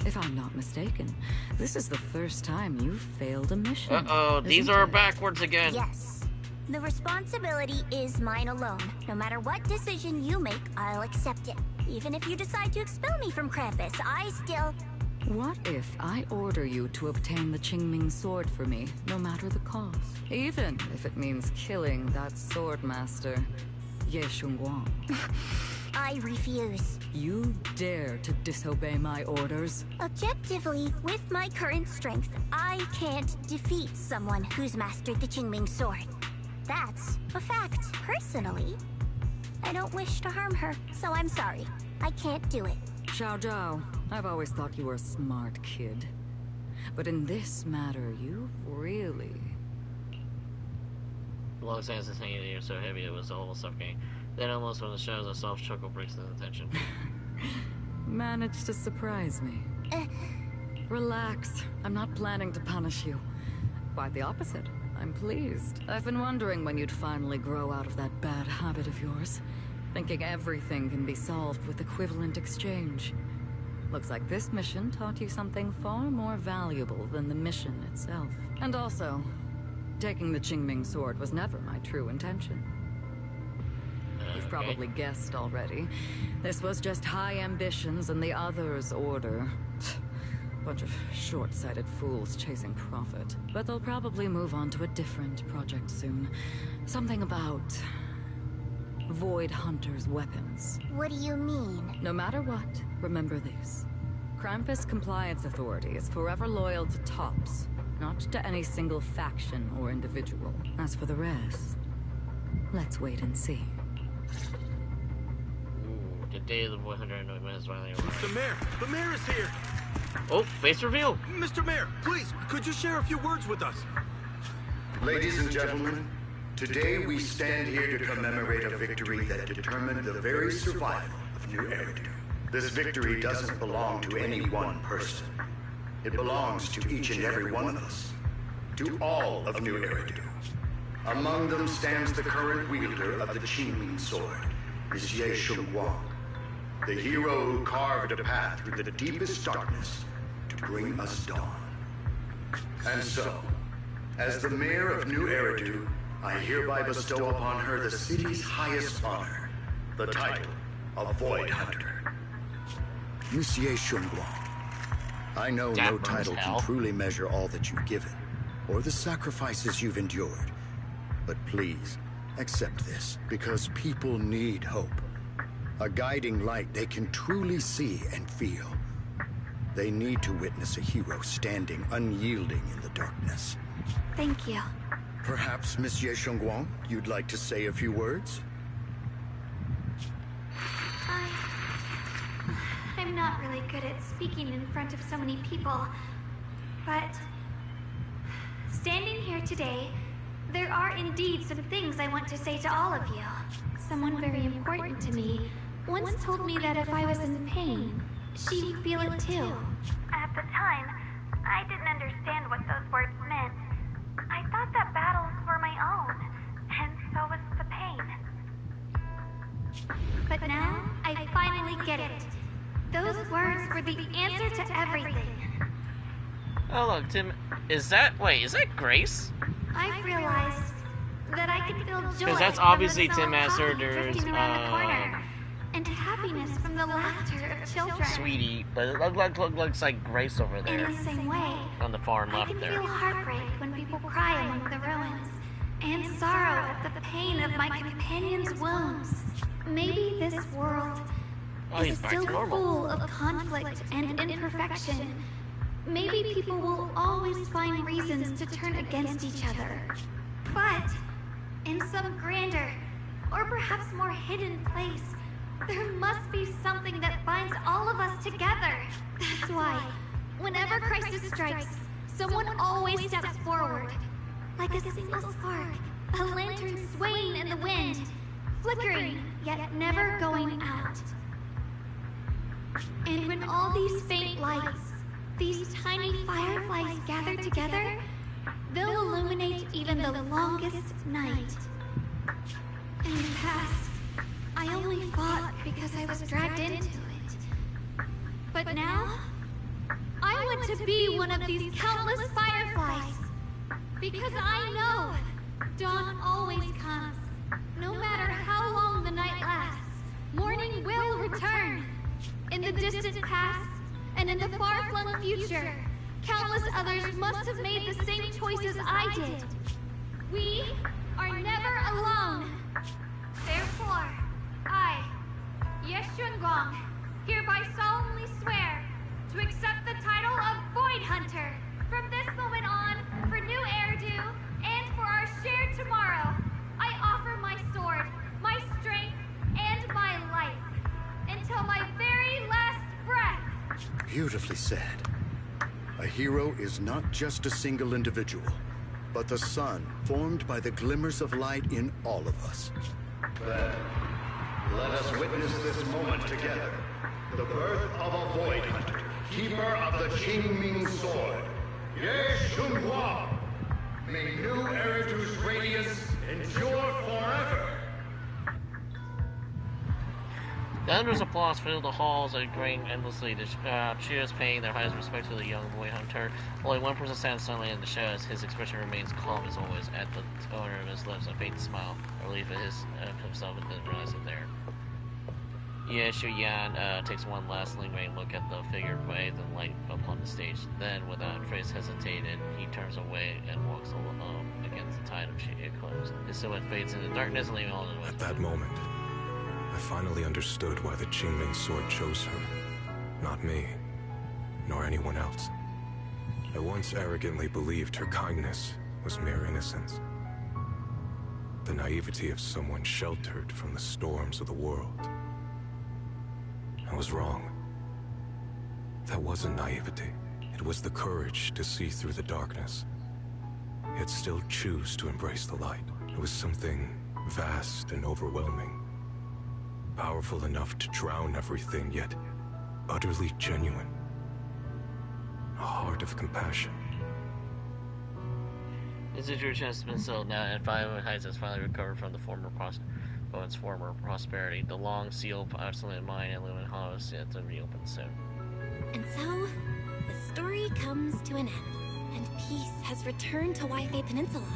If I'm not mistaken, this is the first time you've failed a mission. Uh-oh, these are backwards again. Yes. The responsibility is mine alone. No matter what decision you make, I'll accept it. Even if you decide to expel me from Krampus, I still... What if I order you to obtain the Qingming sword for me, no matter the cost? Even if it means killing that sword master, Ye Shunguang. I refuse. You dare to disobey my orders? Objectively, with my current strength, I can't defeat someone who's mastered the Qingming sword. That's a fact. Personally, I don't wish to harm her, so I'm sorry. I can't do it. Xiao Zhao, I've always thought you were a smart kid. But in this matter, you really... Long sands is hanging in the air so heavy it was almost suffocating. Then almost when the shadows of soft chuckle breaks his attention. Managed to surprise me. Relax. I'm not planning to punish you. Quite the opposite. I'm pleased. I've been wondering when you'd finally grow out of that bad habit of yours. Thinking everything can be solved with equivalent exchange. Looks like this mission taught you something far more valuable than the mission itself. And also, taking the Qingming sword was never my true intention. You've probably guessed already. This was just high ambitions and the others' order. Bunch of short-sighted fools chasing profit. But they'll probably move on to a different project soon. Something about... Void Hunter's weapons. What do you mean? No matter what, remember this. Krampus Compliance Authority is forever loyal to TOPS, not to any single faction or individual. As for the rest, let's wait and see. Ooh, the day of the Void Hunter anointment has finally arrived. The mayor is here! Oh, face reveal! Mr. Mayor, please, could you share a few words with us? Ladies and gentlemen, today we stand here to commemorate a victory that determined the very survival of New Eridu. This victory doesn't belong to any one person. It belongs to each and every one of us. To all of New Eridu. Among them stands the current wielder of the Qingming sword, Monsieur Shunguang, the hero who carved a path through the deepest darkness to bring us dawn. And so, as the mayor of New Eridu, I hereby bestow upon her the city's highest honor, the title of Void Hunter. Monsieur Shunguang, I know no title can truly measure all that you've given, or the sacrifices you've endured. But please, accept this, because people need hope. A guiding light they can truly see and feel. They need to witness a hero standing unyielding in the darkness. Thank you. Perhaps, Monsieur Shunguang, you'd like to say a few words? I'm not really good at speaking in front of so many people, but standing here today, there are indeed some things I want to say to all of you. Someone very important to me once told me that if I was in pain, she would feel it too. At the time, I didn't understand what those words meant. I thought that battles were my own, and so was the pain. But now, I finally get it. Those words were the answer to everything. Oh look, Tim, is that Grace? I've realized that I can feel joy because that's obviously Tim Asserder's and happiness from the laughter of children. Sweetie, but it looks like Grace over there. In the same way, on the far left I can there. feel heartbreak when people cry among the ruins, and sorrow at the pain of my companion's wounds. Maybe this world is still full of conflict and imperfection. Maybe people will always find reasons to turn against each other. But in some grander, or perhaps more hidden place, there must be something that binds all of us together. That's why, whenever crisis strikes, someone always steps forward. Like a single spark, a lantern swaying in the wind, flickering, yet never going out. And when all these faint lights, these tiny fireflies gather together, they'll illuminate even the longest night. In the past, I only fought because I was dragged into it. But now, I want to be one of these countless fireflies. Because I know dawn always comes. No matter how long the night lasts, morning will return. In the distant past, and in the far-flung future, countless others must have made the same choices I did. We are never alone. Therefore, I, Yeshunguang, hereby solemnly swear to accept the title of Void Hunter from this moment on for New Eridu and for our shared tomorrow. Beautifully said. A hero is not just a single individual, but the sun formed by the glimmers of light in all of us. Then, let us witness this moment together. The birth of a Void Hunter, keeper of the Qingming Sword. Ye Shunhua! May new Eridu's radiance endure forever! Thunderous applause filled the halls, agreeing endlessly. The cheers paying their highest respect to the young Void Hunter. Only one person stands silently in the shadows. His expression remains calm as always. At the corner of his lips, a faint smile. A relief at himself and then realized it there. Ye Shuyan takes one last lingering look at the figure bathed in light upon the stage. Then, without trace hesitated, he turns away and walks alone against the tide of eclipse. His silhouette fades into darkness, leaving all in the At that moment, I finally understood why the Qingming Sword chose her. Not me, nor anyone else. I once arrogantly believed her kindness was mere innocence. The naivety of someone sheltered from the storms of the world. I was wrong. That wasn't naivety. It was the courage to see through the darkness, yet still choose to embrace the light. It was something vast and overwhelming. Powerful enough to drown everything, yet utterly genuine. A heart of compassion. The situation has been settled now, and Firelight Heights has finally recovered from its former prosperity. The long sealed isolated mine and Lumen Hollow is set to reopen soon. And so, the story comes to an end, and peace has returned to Wi-Fi Peninsula.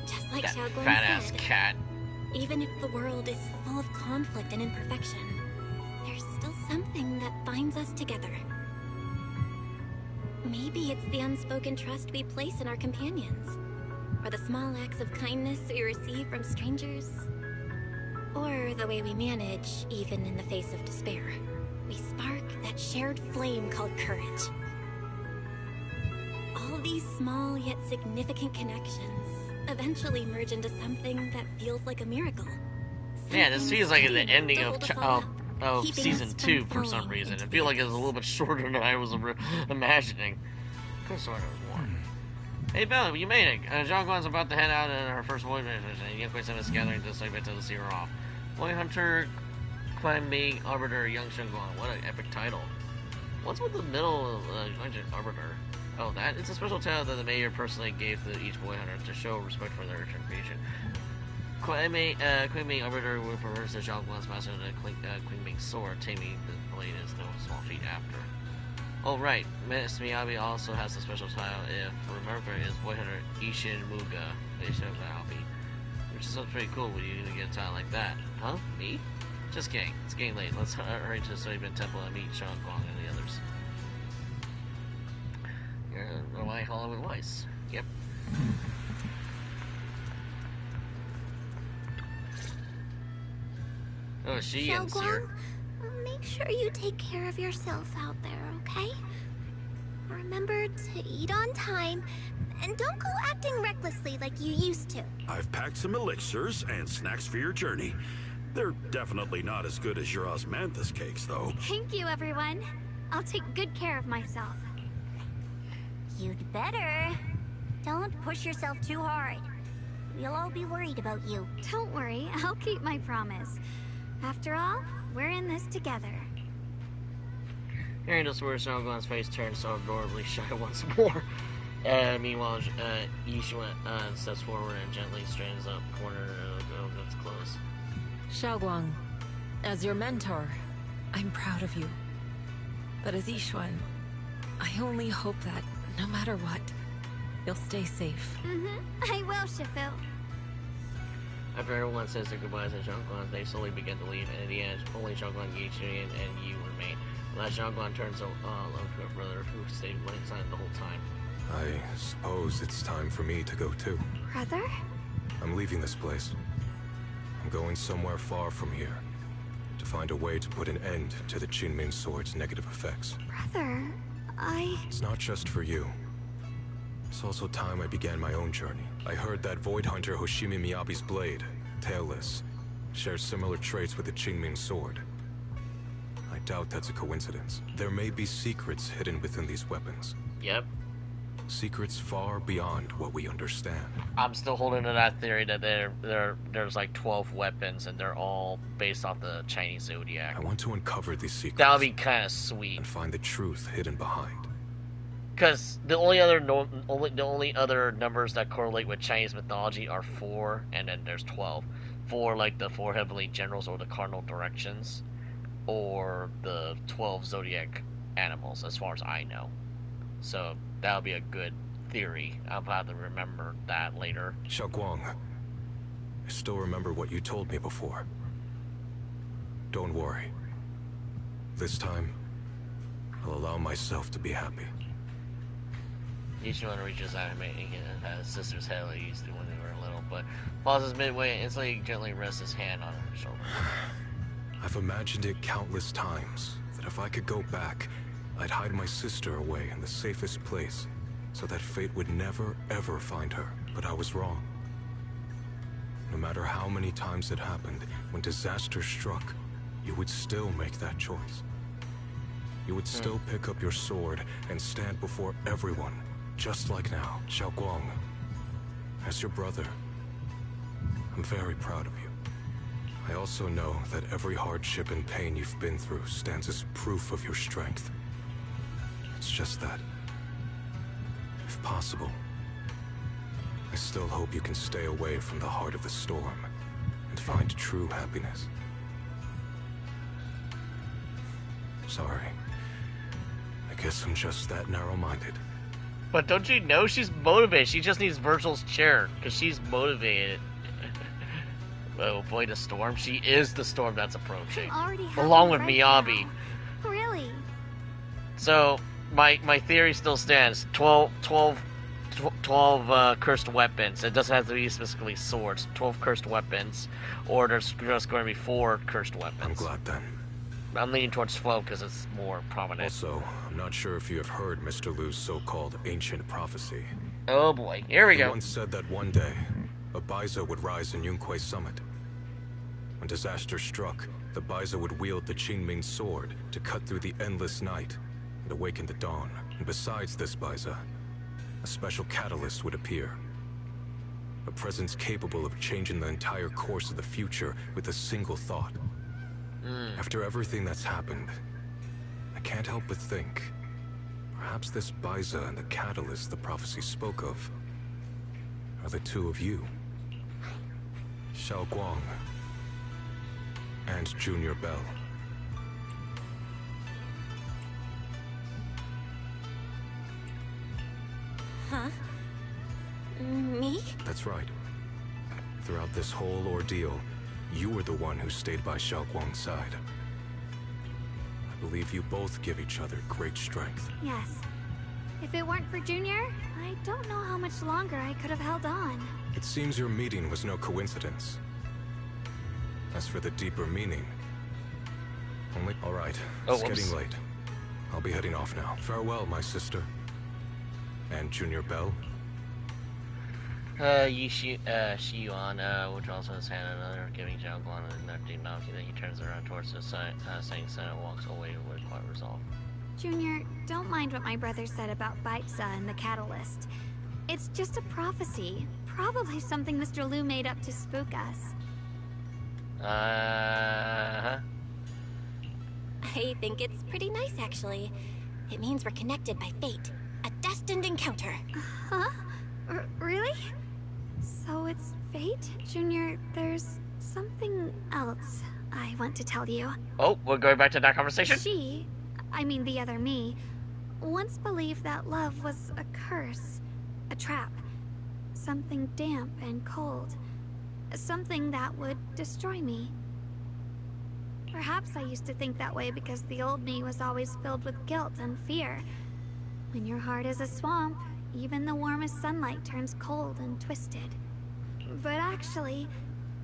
Just like Xiao Guan fat-ass said, cat. even if the world is full of conflict and imperfection, there's still something that binds us together. Maybe it's the unspoken trust we place in our companions, or the small acts of kindness we receive from strangers, or the way we manage even in the face of despair. We spark that shared flame called courage. All these small yet significant connections eventually merge into something that feels like a miracle. Yeah, this feels like the ending of season 2 for some reason. I feel like it's a little bit shorter than I was imagining. Could have sworn it was more. Hey Bella, you made it. Zhao Guan's about to head out in her first Void mission, and Yan Kuei is gathering to sleep until to see her off. Void Hunter, Climbing Arbiter, Young Shen Guang. What an epic title. What's with the middle Arbiter? Oh, that? It's a special talent that the mayor personally gave to each Void Hunter to show respect for their creation. Climbing Arbiter will reverse the Zhao Guan's master of the Climbing Sword, taming the blade is no small feat after. Oh right, Miss Miyabi also has a special title if remember is Void Hunter Ishin Muga, which is pretty cool when you get a title like that. Huh? Me? Just kidding. It's getting late. Let's hurry to the Soybean Temple and meet Sean Guang and the others. You're my Hollow with Weiss. Yep. Oh, Xian's here. Make sure you take care of yourself out there, okay? Remember to eat on time, and don't go acting recklessly like you used to. I've packed some elixirs and snacks for your journey. They're definitely not as good as your osmanthus cakes, though. Thank you, everyone. I'll take good care of myself. You'd better. Don't push yourself too hard. We'll all be worried about you. Don't worry, I'll keep my promise. After all, we're in this together. Hearing those words, Zhao Guan's face turns so adorably shy once more. Meanwhile, Yishuan steps forward and gently straightens up the corner of its clothes. Xiao Guang, as your mentor, I'm proud of you. But as Yishuan, I only hope that, no matter what, you'll stay safe. I will, Shifu. After everyone says their goodbyes to Zhao Guan, they slowly begin to leave, and in the end, only Zhao Guan, Yichuan, and Yu remain. Last Zhao Guan turns over to her brother, who stayed silent the whole time. I suppose it's time for me to go too. Brother? I'm leaving this place. I'm going somewhere far from here, to find a way to put an end to the Qingming Sword's negative effects. Brother, It's not just for you. It's also time I began my own journey. I heard that Void Hunter Hoshimi Miyabi's blade, Tailless, shares similar traits with the Qingming Sword. I I doubt that's a coincidence. There may be secrets hidden within these weapons. Yep. Secrets far beyond what we understand. I'm still holding to that theory that there's like 12 weapons and they're all based off the Chinese zodiac. I want to uncover these secrets. That would be kind of sweet. And find the truth hidden behind. Because the only other numbers that correlate with Chinese mythology are 4, and then there's 12. 4 like the 4 heavenly generals or the cardinal directions, or the 12 zodiac animals, as far as I know. So that would be a good theory. I'll have to remember that later. Xiaoguang, I still remember what you told me before. Don't worry. This time, I'll allow myself to be happy. Each one reaches out and his sister's head like he used to when they were little, but pauses midway and instantly gently rests his hand on her shoulder. I've imagined it countless times, that if I could go back, I'd hide my sister away in the safest place, so that fate would never, ever find her. But I was wrong. No matter how many times it happened, when disaster struck, you would still make that choice. You would still pick up your sword and stand before everyone, just like now. Xiaoguang, as your brother, I'm very proud of you. I also know that every hardship and pain you've been through stands as proof of your strength. It's just that, if possible, I still hope you can stay away from the heart of the storm and find true happiness. Sorry. I guess I'm just that narrow-minded. But don't you know she's motivated? She just needs Virgil's chair, because she's motivated. Well, avoid a storm. She is the storm that's approaching. Along with Miyabi. Now. Really? So, my theory still stands. 12 cursed weapons. It doesn't have to be specifically swords. 12 cursed weapons. Or there's just going to be 4 cursed weapons. I'm glad then. I'm leaning towards 12 because it's more prominent. Also, I'm not sure if you have heard Mr. Liu's so-called ancient prophecy. Oh boy, here we go. He once said that one day, a Baiza would rise in Yunquei Summit. When disaster struck, the Baiza would wield the Qingming sword to cut through the endless night and awaken the dawn. And besides this Baiza, a special catalyst would appear. A presence capable of changing the entire course of the future with a single thought. After everything that's happened, I can't help but think, perhaps this Baiza and the catalyst the prophecy spoke of are the two of you. Xiaoguang and Junior Bell. Huh? Me? That's right. Throughout this whole ordeal, you were the one who stayed by Xiaoguang's side. I believe you both give each other great strength. Yes. If it weren't for Junior, I don't know how much longer I could have held on. It seems your meeting was no coincidence. As for the deeper meaning... All right, it's getting late. I'll be heading off now. Farewell, my sister. And Junior Bell. Shi Yuan, withdraws his hand and another, giving Zhao Guan an empty mouth. Then he turns around towards the saying Senate and walks away with quiet resolve. Junior, don't mind what my brother said about Baiza and the Catalyst. It's just a prophecy. Probably something Mr. Liu made up to spook us. I think it's pretty nice, actually. It means we're connected by fate. A destined encounter. Huh? Really? So it's fate? Junior, there's something else I want to tell you. Oh, we're going back to that conversation? I mean the other me, once believed that love was a curse, a trap, something damp and cold, something that would destroy me. Perhaps I used to think that way because the old me was always filled with guilt and fear. When your heart is a swamp, even the warmest sunlight turns cold and twisted. But actually,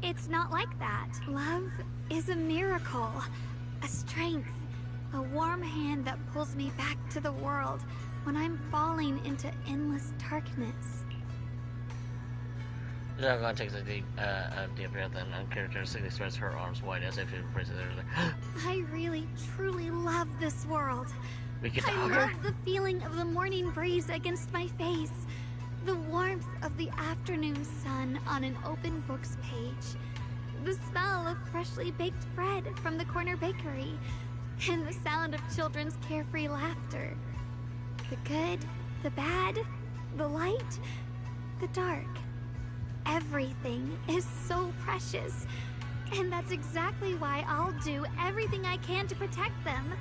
it's not like that. Love is a miracle, a strength, a warm hand that pulls me back to the world when I'm falling into endless darkness. Zhang takes a deep breath and uncharacteristically spreads her arms wide as if to embrace it. I really, truly love this world. We get to I hug her? love the feeling of the morning breeze against my face, the warmth of the afternoon sun on an open book's page, the smell of freshly baked bread from the corner bakery, and the sound of children's carefree laughter. The good, the bad, the light, the dark. Everything is so precious, and that's exactly why I'll do everything I can to protect them,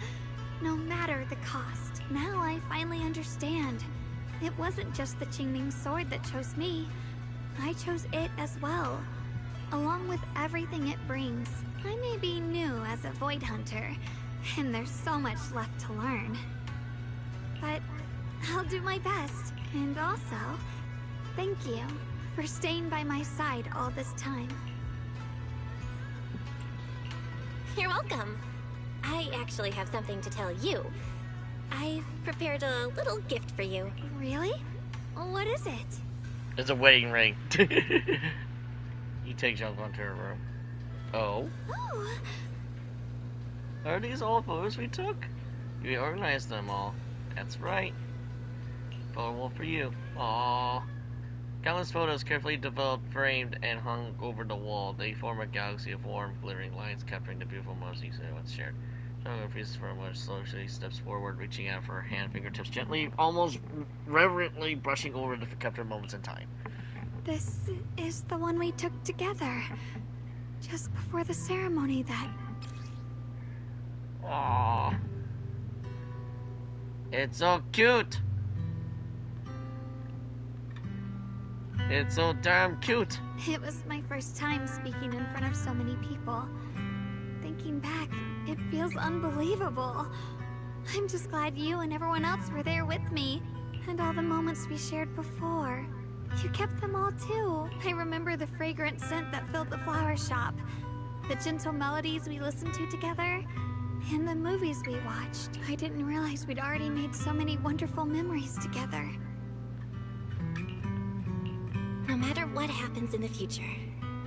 no matter the cost. Now I finally understand. It wasn't just the Qingming sword that chose me. I chose it as well, along with everything it brings. I may be new as a Void Hunter, and there's so much left to learn. But I'll do my best, and also, thank you for staying by my side all this time. You're welcome. I actually have something to tell you. I've prepared a little gift for you. Really? What is it? It's a wedding ring. You take Zhang to her room. Oh? Oh. Are these all photos we took? We organized them all. That's right. Photo wall for you. Aww. Countless photos carefully developed, framed, and hung over the wall. They form a galaxy of warm, glittering lines, capturing the beautiful moments each once shared. Zhang freezes for a moment, slowly steps forward, reaching out for her hand, fingertips gently, almost reverently brushing over the captured moments in time. This is the one we took together, just before the ceremony that... Aww. It's so cute! It's so damn cute! It was my first time speaking in front of so many people. Thinking back, it feels unbelievable. I'm just glad you and everyone else were there with me, and all the moments we shared before. You kept them all too. I remember the fragrant scent that filled the flower shop, the gentle melodies we listened to together, and the movies we watched. I didn't realize we'd already made so many wonderful memories together. No matter what happens in the future,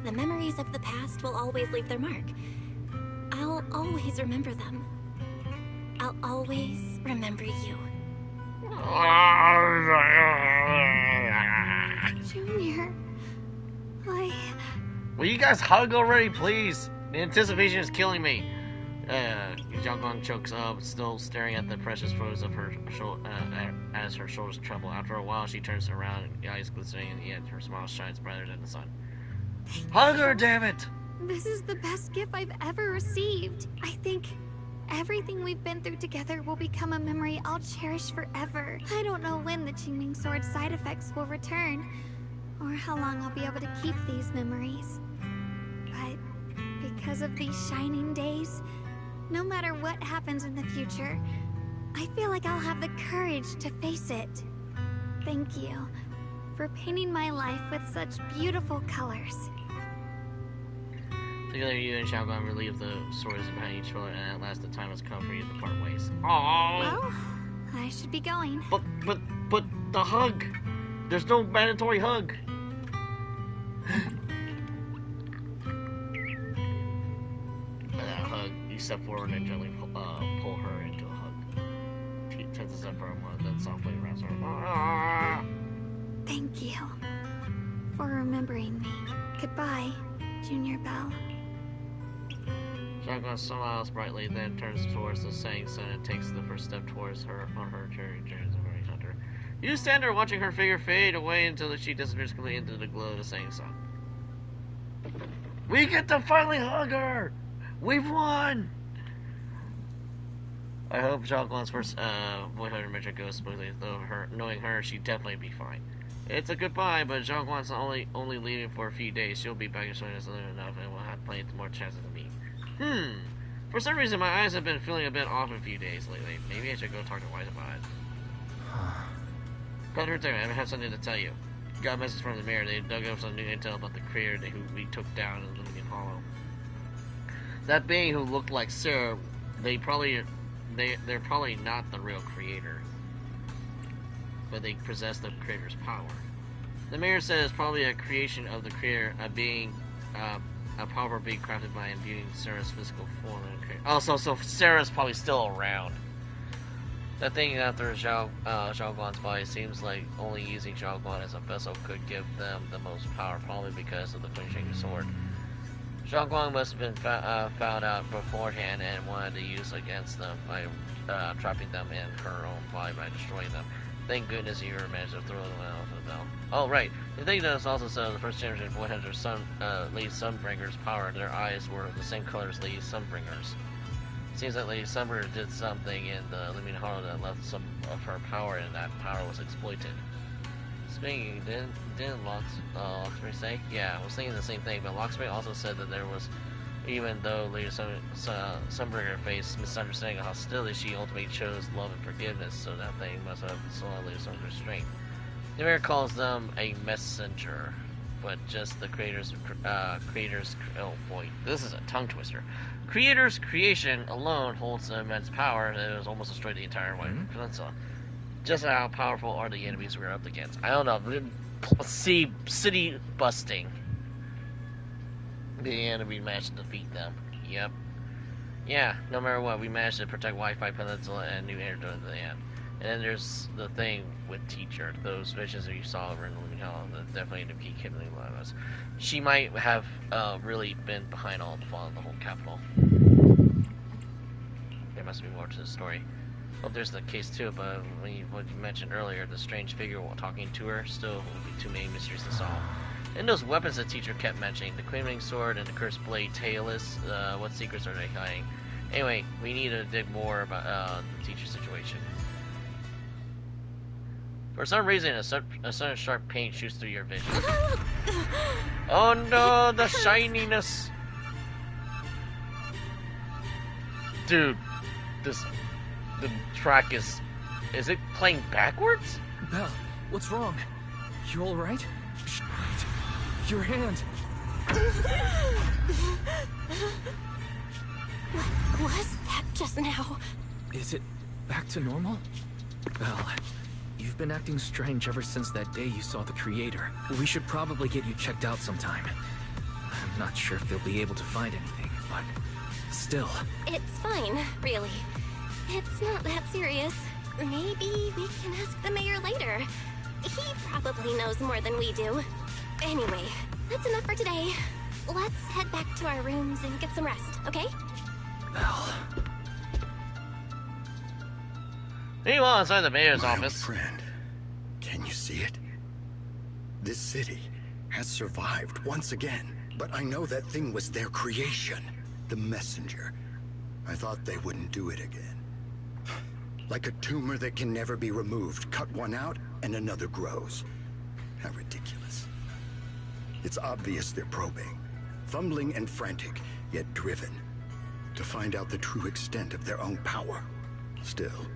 the memories of the past will always leave their mark. I'll always remember them. I'll always remember you. Junior, Will you guys hug already, please? The anticipation is killing me. Zhang chokes up, still staring at the precious photos of her as her shoulders tremble. After a while, she turns around, and eyes glistening, and yet her smile shines brighter than the sun. Hug her, damn it! This is the best gift I've ever received. I think everything we've been through together will become a memory I'll cherish forever. I don't know when the Qingming Sword side effects will return, or how long I'll be able to keep these memories. But because of these shining days, no matter what happens in the future, I feel like I'll have the courage to face it. Thank you for painting my life with such beautiful colors. Together, you and Xiaoguang relieve the swords behind each other, and at last the time has come for you to part ways. Aww. Well, I should be going. But the hug. There's no mandatory hug. Hug. You step forward and gently pull her into a hug. She tenses up for a moment, then softly wraps her. Ah! Thank you for remembering me. Goodbye, Junior Belle. Xiaoguang smiles brightly, then turns towards the setting sun and takes the first step towards her on her journey as a very hunter. You stand there watching her figure fade away until she disappears completely into the glow of the setting sun. We get to finally hug her! We've won! I hope Xiaoguang's first boyhood adventure goes smoothly, though knowing her, she'd definitely be fine. It's a goodbye, but Xiaoguang's only leaving for a few days. She'll be back as soon as enough, and we'll have plenty more chances to meet. For some reason, my eyes have been feeling a bit off a few days lately. Maybe I should go talk to Wise about it. Got her there. I have something to tell you. Got a message from the mayor. They dug up some new intel about the creator who we took down in Zenless Hollow. That being who looked like Sarah, they're probably not the real creator, but they possess the creator's power. The mayor said it's probably a creation of the creator, a being, a power being crafted by imbuing Sarah's physical form. Also, so Sarah's probably still around. The thing after Zhao Guan's body seems like only using Zhao Guan as a vessel could give them the most power, probably because of the quenching sword. Zhao Guan must have been found out beforehand and wanted to use against them by trapping them in her own body by destroying them. Thank goodness you managed to throw them out of the bell. Oh, right. The thing that is also said the first generation Void Hunter's Lady Sunbringer's power, their eyes were the same color as Lady Sunbringer's. Seems like Lady Sunbringer did something in the Living Hollow that left some of her power, and that power was exploited. Speaking, didn't Locksmith say? Yeah, I was thinking the same thing, but Locksmith also said that there was, even though Lady Sunbringer faced misunderstanding and hostility, she ultimately chose love and forgiveness, so that thing must have slowed Lady Sunbringer's strength. The mayor calls them a messenger, but just the creator's, oh boy, this is a tongue twister. Creator's creation alone holds immense power, and it has almost destroyed the entire White Peninsula. Just how powerful are the enemies we're up against? I don't know. See, city busting. The enemy managed to defeat them. Yep. Yeah, no matter what, we managed to protect Wi-Fi Peninsula and New Air to the end. And then there's the thing with Teacher. Those visions that you saw over in Living Hollow that definitely ended up keeping one of us. She might have really been behind all the fall of the whole capital. There must be more to the story. Well, there's the case too, but what you mentioned earlier, the strange figure while talking to her, still will be too many mysteries to solve. And those weapons the Teacher kept mentioning, the Queenwing Sword and the Cursed Blade Tailless, what secrets are they hiding? Anyway, we need to dig more about the Teacher situation. For some reason, a sudden sharp pain shoots through your vision. Oh no, the shininess! Dude, the track is it playing backwards? Belle, what's wrong? You alright? Your hand! What was that just now? Is it back to normal? Belle, you've been acting strange ever since that day you saw the Creator. We should probably get you checked out sometime. I'm not sure if they'll be able to find anything, but still. It's fine, really. It's not that serious. Maybe we can ask the mayor later. He probably knows more than we do. Anyway, that's enough for today. Let's head back to our rooms and get some rest, okay? Belle. Meanwhile, inside the mayor's office. Friend, can you see it? This city has survived once again, but I know that thing was their creation, the messenger. I thought they wouldn't do it again. Like a tumor that can never be removed. Cut one out, and another grows. How ridiculous. It's obvious they're probing. Fumbling and frantic, yet driven. To find out the true extent of their own power. Still,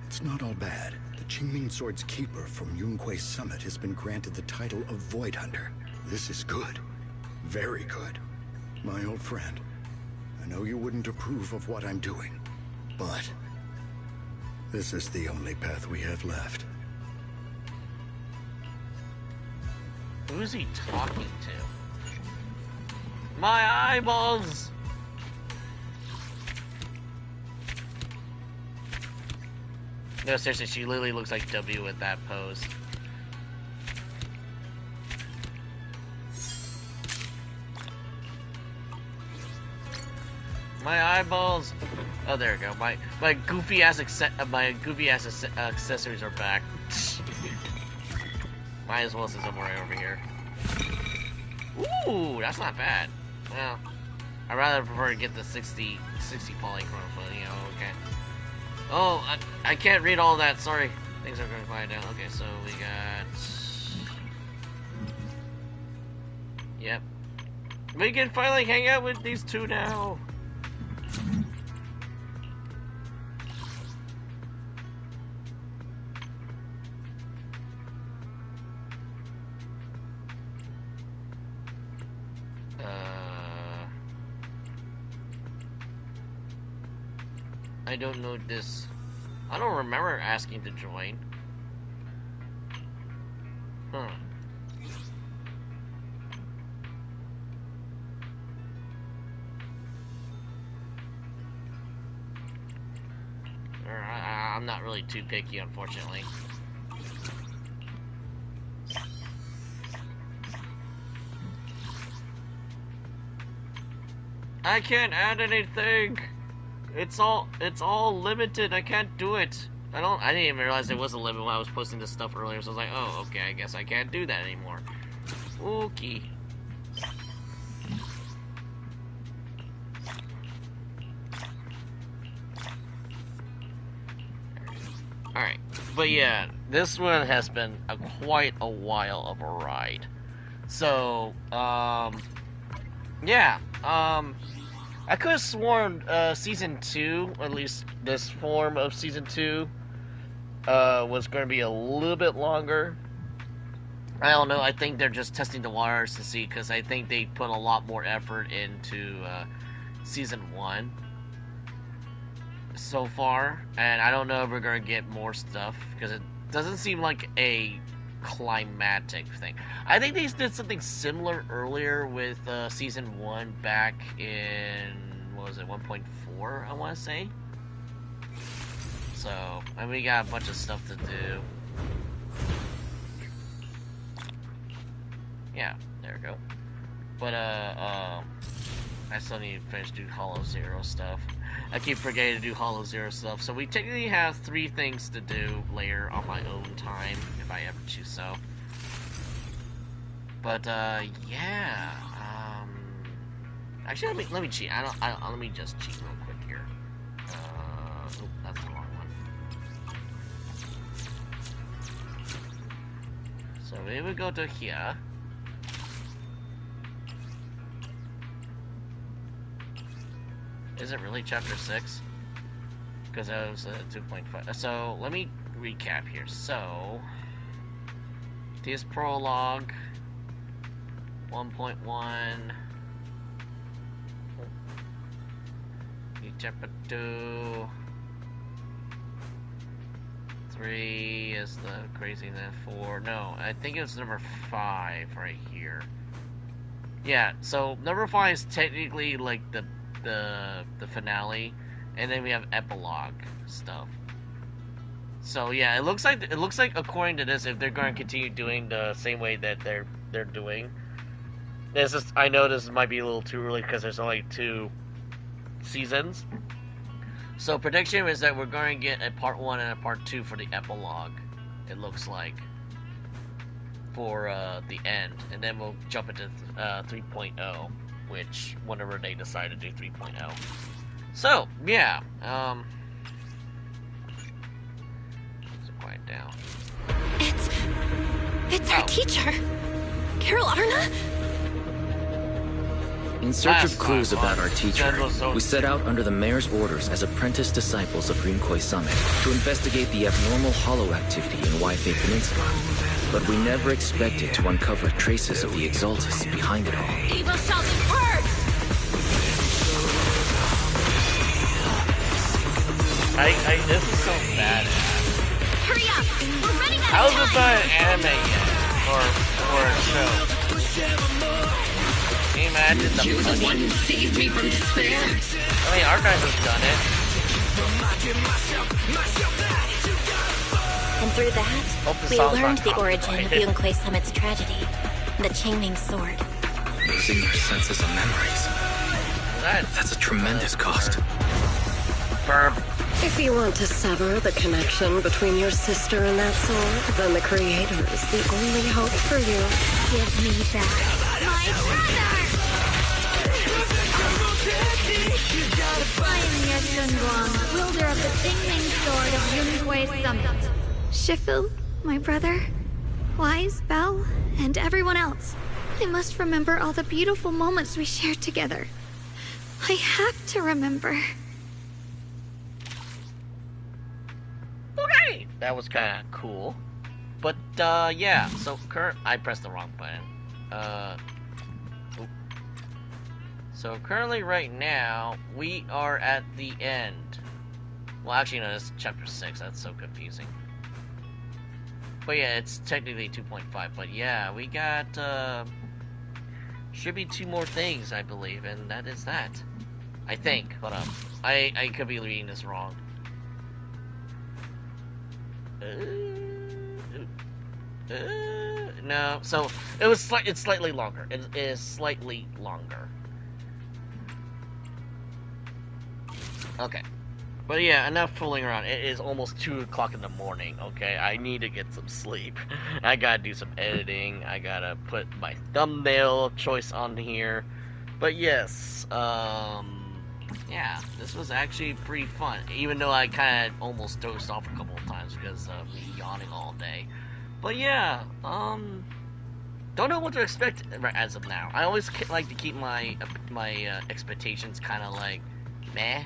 it's not all bad. The Qingming Sword's keeper from Yunque's summit has been granted the title of Void Hunter. This is good. Very good. My old friend, I know you wouldn't approve of what I'm doing, but this is the only path we have left. Who's he talking to? My eyeballs! No, seriously, she literally looks like W with that pose. My eyeballs. Oh, there we go. My goofy ass accessories are back. Might as well since I'm right over here. Ooh, that's not bad. Well, I'd rather prefer to get the 60 polychrome, but you know, okay. Oh, I can't read all that. Sorry, things are going to quiet down. Okay, so we got. Yep. We can finally hang out with these two now. I don't know this. I don't remember asking to join. Huh. really too picky, unfortunately. I can't add anything. It's all limited. I can't do it. I didn't even realize there was a limit when I was posting this stuff earlier. So I was like, oh, okay, I guess I can't do that anymore. Okay. Alright, but yeah, this one has been quite a while of a ride. So, yeah, I could have sworn, Season 2, or at least this form of Season 2, was going to be a little bit longer. I don't know, I think they're just testing the waters to see, because I think they put a lot more effort into, Season 1. So far, and I don't know if we're gonna get more stuff because it doesn't seem like a climatic thing. I think they did something similar earlier with Season 1 back in, what was it, 1.4, I want to say. So, and we got a bunch of stuff to do. Yeah, there we go. But, I still need to finish doing Hollow Zero stuff. I keep forgetting to do Hollow Zero stuff, so we technically have 3 things to do later on my own time, if I ever choose so. But, yeah, actually, let me cheat. Let me just cheat real quick here. Oh, that's the wrong one. So we would go to here. Is it really chapter 6? Because that was 2.5. So, let me recap here. So, this prologue, 1.1, chapter 2, 3 is the craziness, 4, no, I think it's number 5 right here. Yeah, so number 5 is technically like the finale, and then we have epilogue stuff. So yeah, it looks like according to this, if they're going to continue doing the same way that they're doing, this is, I know this might be a little too early because there's only 2 seasons. So prediction is that we're going to get a part 1 and a part 2 for the epilogue. It looks like for the end, and then we'll jump into 3.0. Which, whenever they decide to do 3.0. So, yeah, so quiet down. It's our teacher, Carol Arna? In search of clues about our teacher, we set out under the mayor's orders as apprentice disciples of Rinkway Summit to investigate the abnormal hollow activity in Waifei Peninsula. But we never expected to uncover traces of the Exaltus behind it all. Evil shouting birds! This is so badass. Hurry up! We're running out How of is time! this not an anime yet? Or a show? Can you imagine the You're the one who saved me from despair. I mean, our guys have done it. And through that, we learned the origin of Yunkwei Summit's tragedy, the Qingming Sword. Losing your senses and memories. That's a tremendous cost. If you want to sever the connection between your sister and that sword, then the Creator is the only hope for you. Give me that. My brother! I am Ye Shunguang, wielder of the Qingming Sword of Yunkwei Summit. Shifu, my brother, Wise, Belle, and everyone else. I must remember all the beautiful moments we shared together. I have to remember. Okay, that was kind of cool. But, yeah, so I pressed the wrong button. So currently right now, we are at the end. Well, actually, no, it's chapter 6, that's so confusing. But yeah, it's technically 2.5, but yeah, we got, should be 2 more things, I believe, and that is that. I think, hold on, I could be reading this wrong. No, so it's slightly longer. It is slightly longer. Okay. But yeah, enough fooling around. It is almost 2 o'clock in the morning, okay? I need to get some sleep. I gotta do some editing. I gotta put my thumbnail choice on here. But yes, yeah, this was actually pretty fun. Even though I kind of almost dozed off a couple of times because of me yawning all day. But yeah, don't know what to expect as of now. I always like to keep my expectations kind of like meh.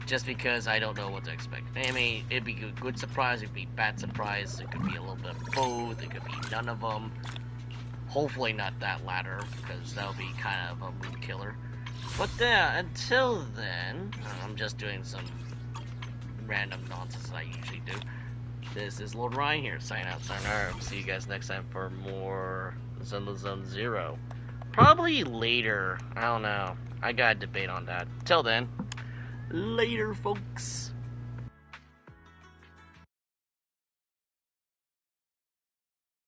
Just because I don't know what to expect. I mean, it'd be a good surprise, it'd be a bad surprise, it could be a little bit of both, it could be none of them. Hopefully not that latter, because that would be kind of a mood killer. But yeah, until then, I'm just doing some random nonsense that I usually do. This is Lord Ryan here, signing out, sayonara. See you guys next time for more Zenless Zone Zero. Probably later, I don't know. I gotta debate on that. Till then. Later, folks.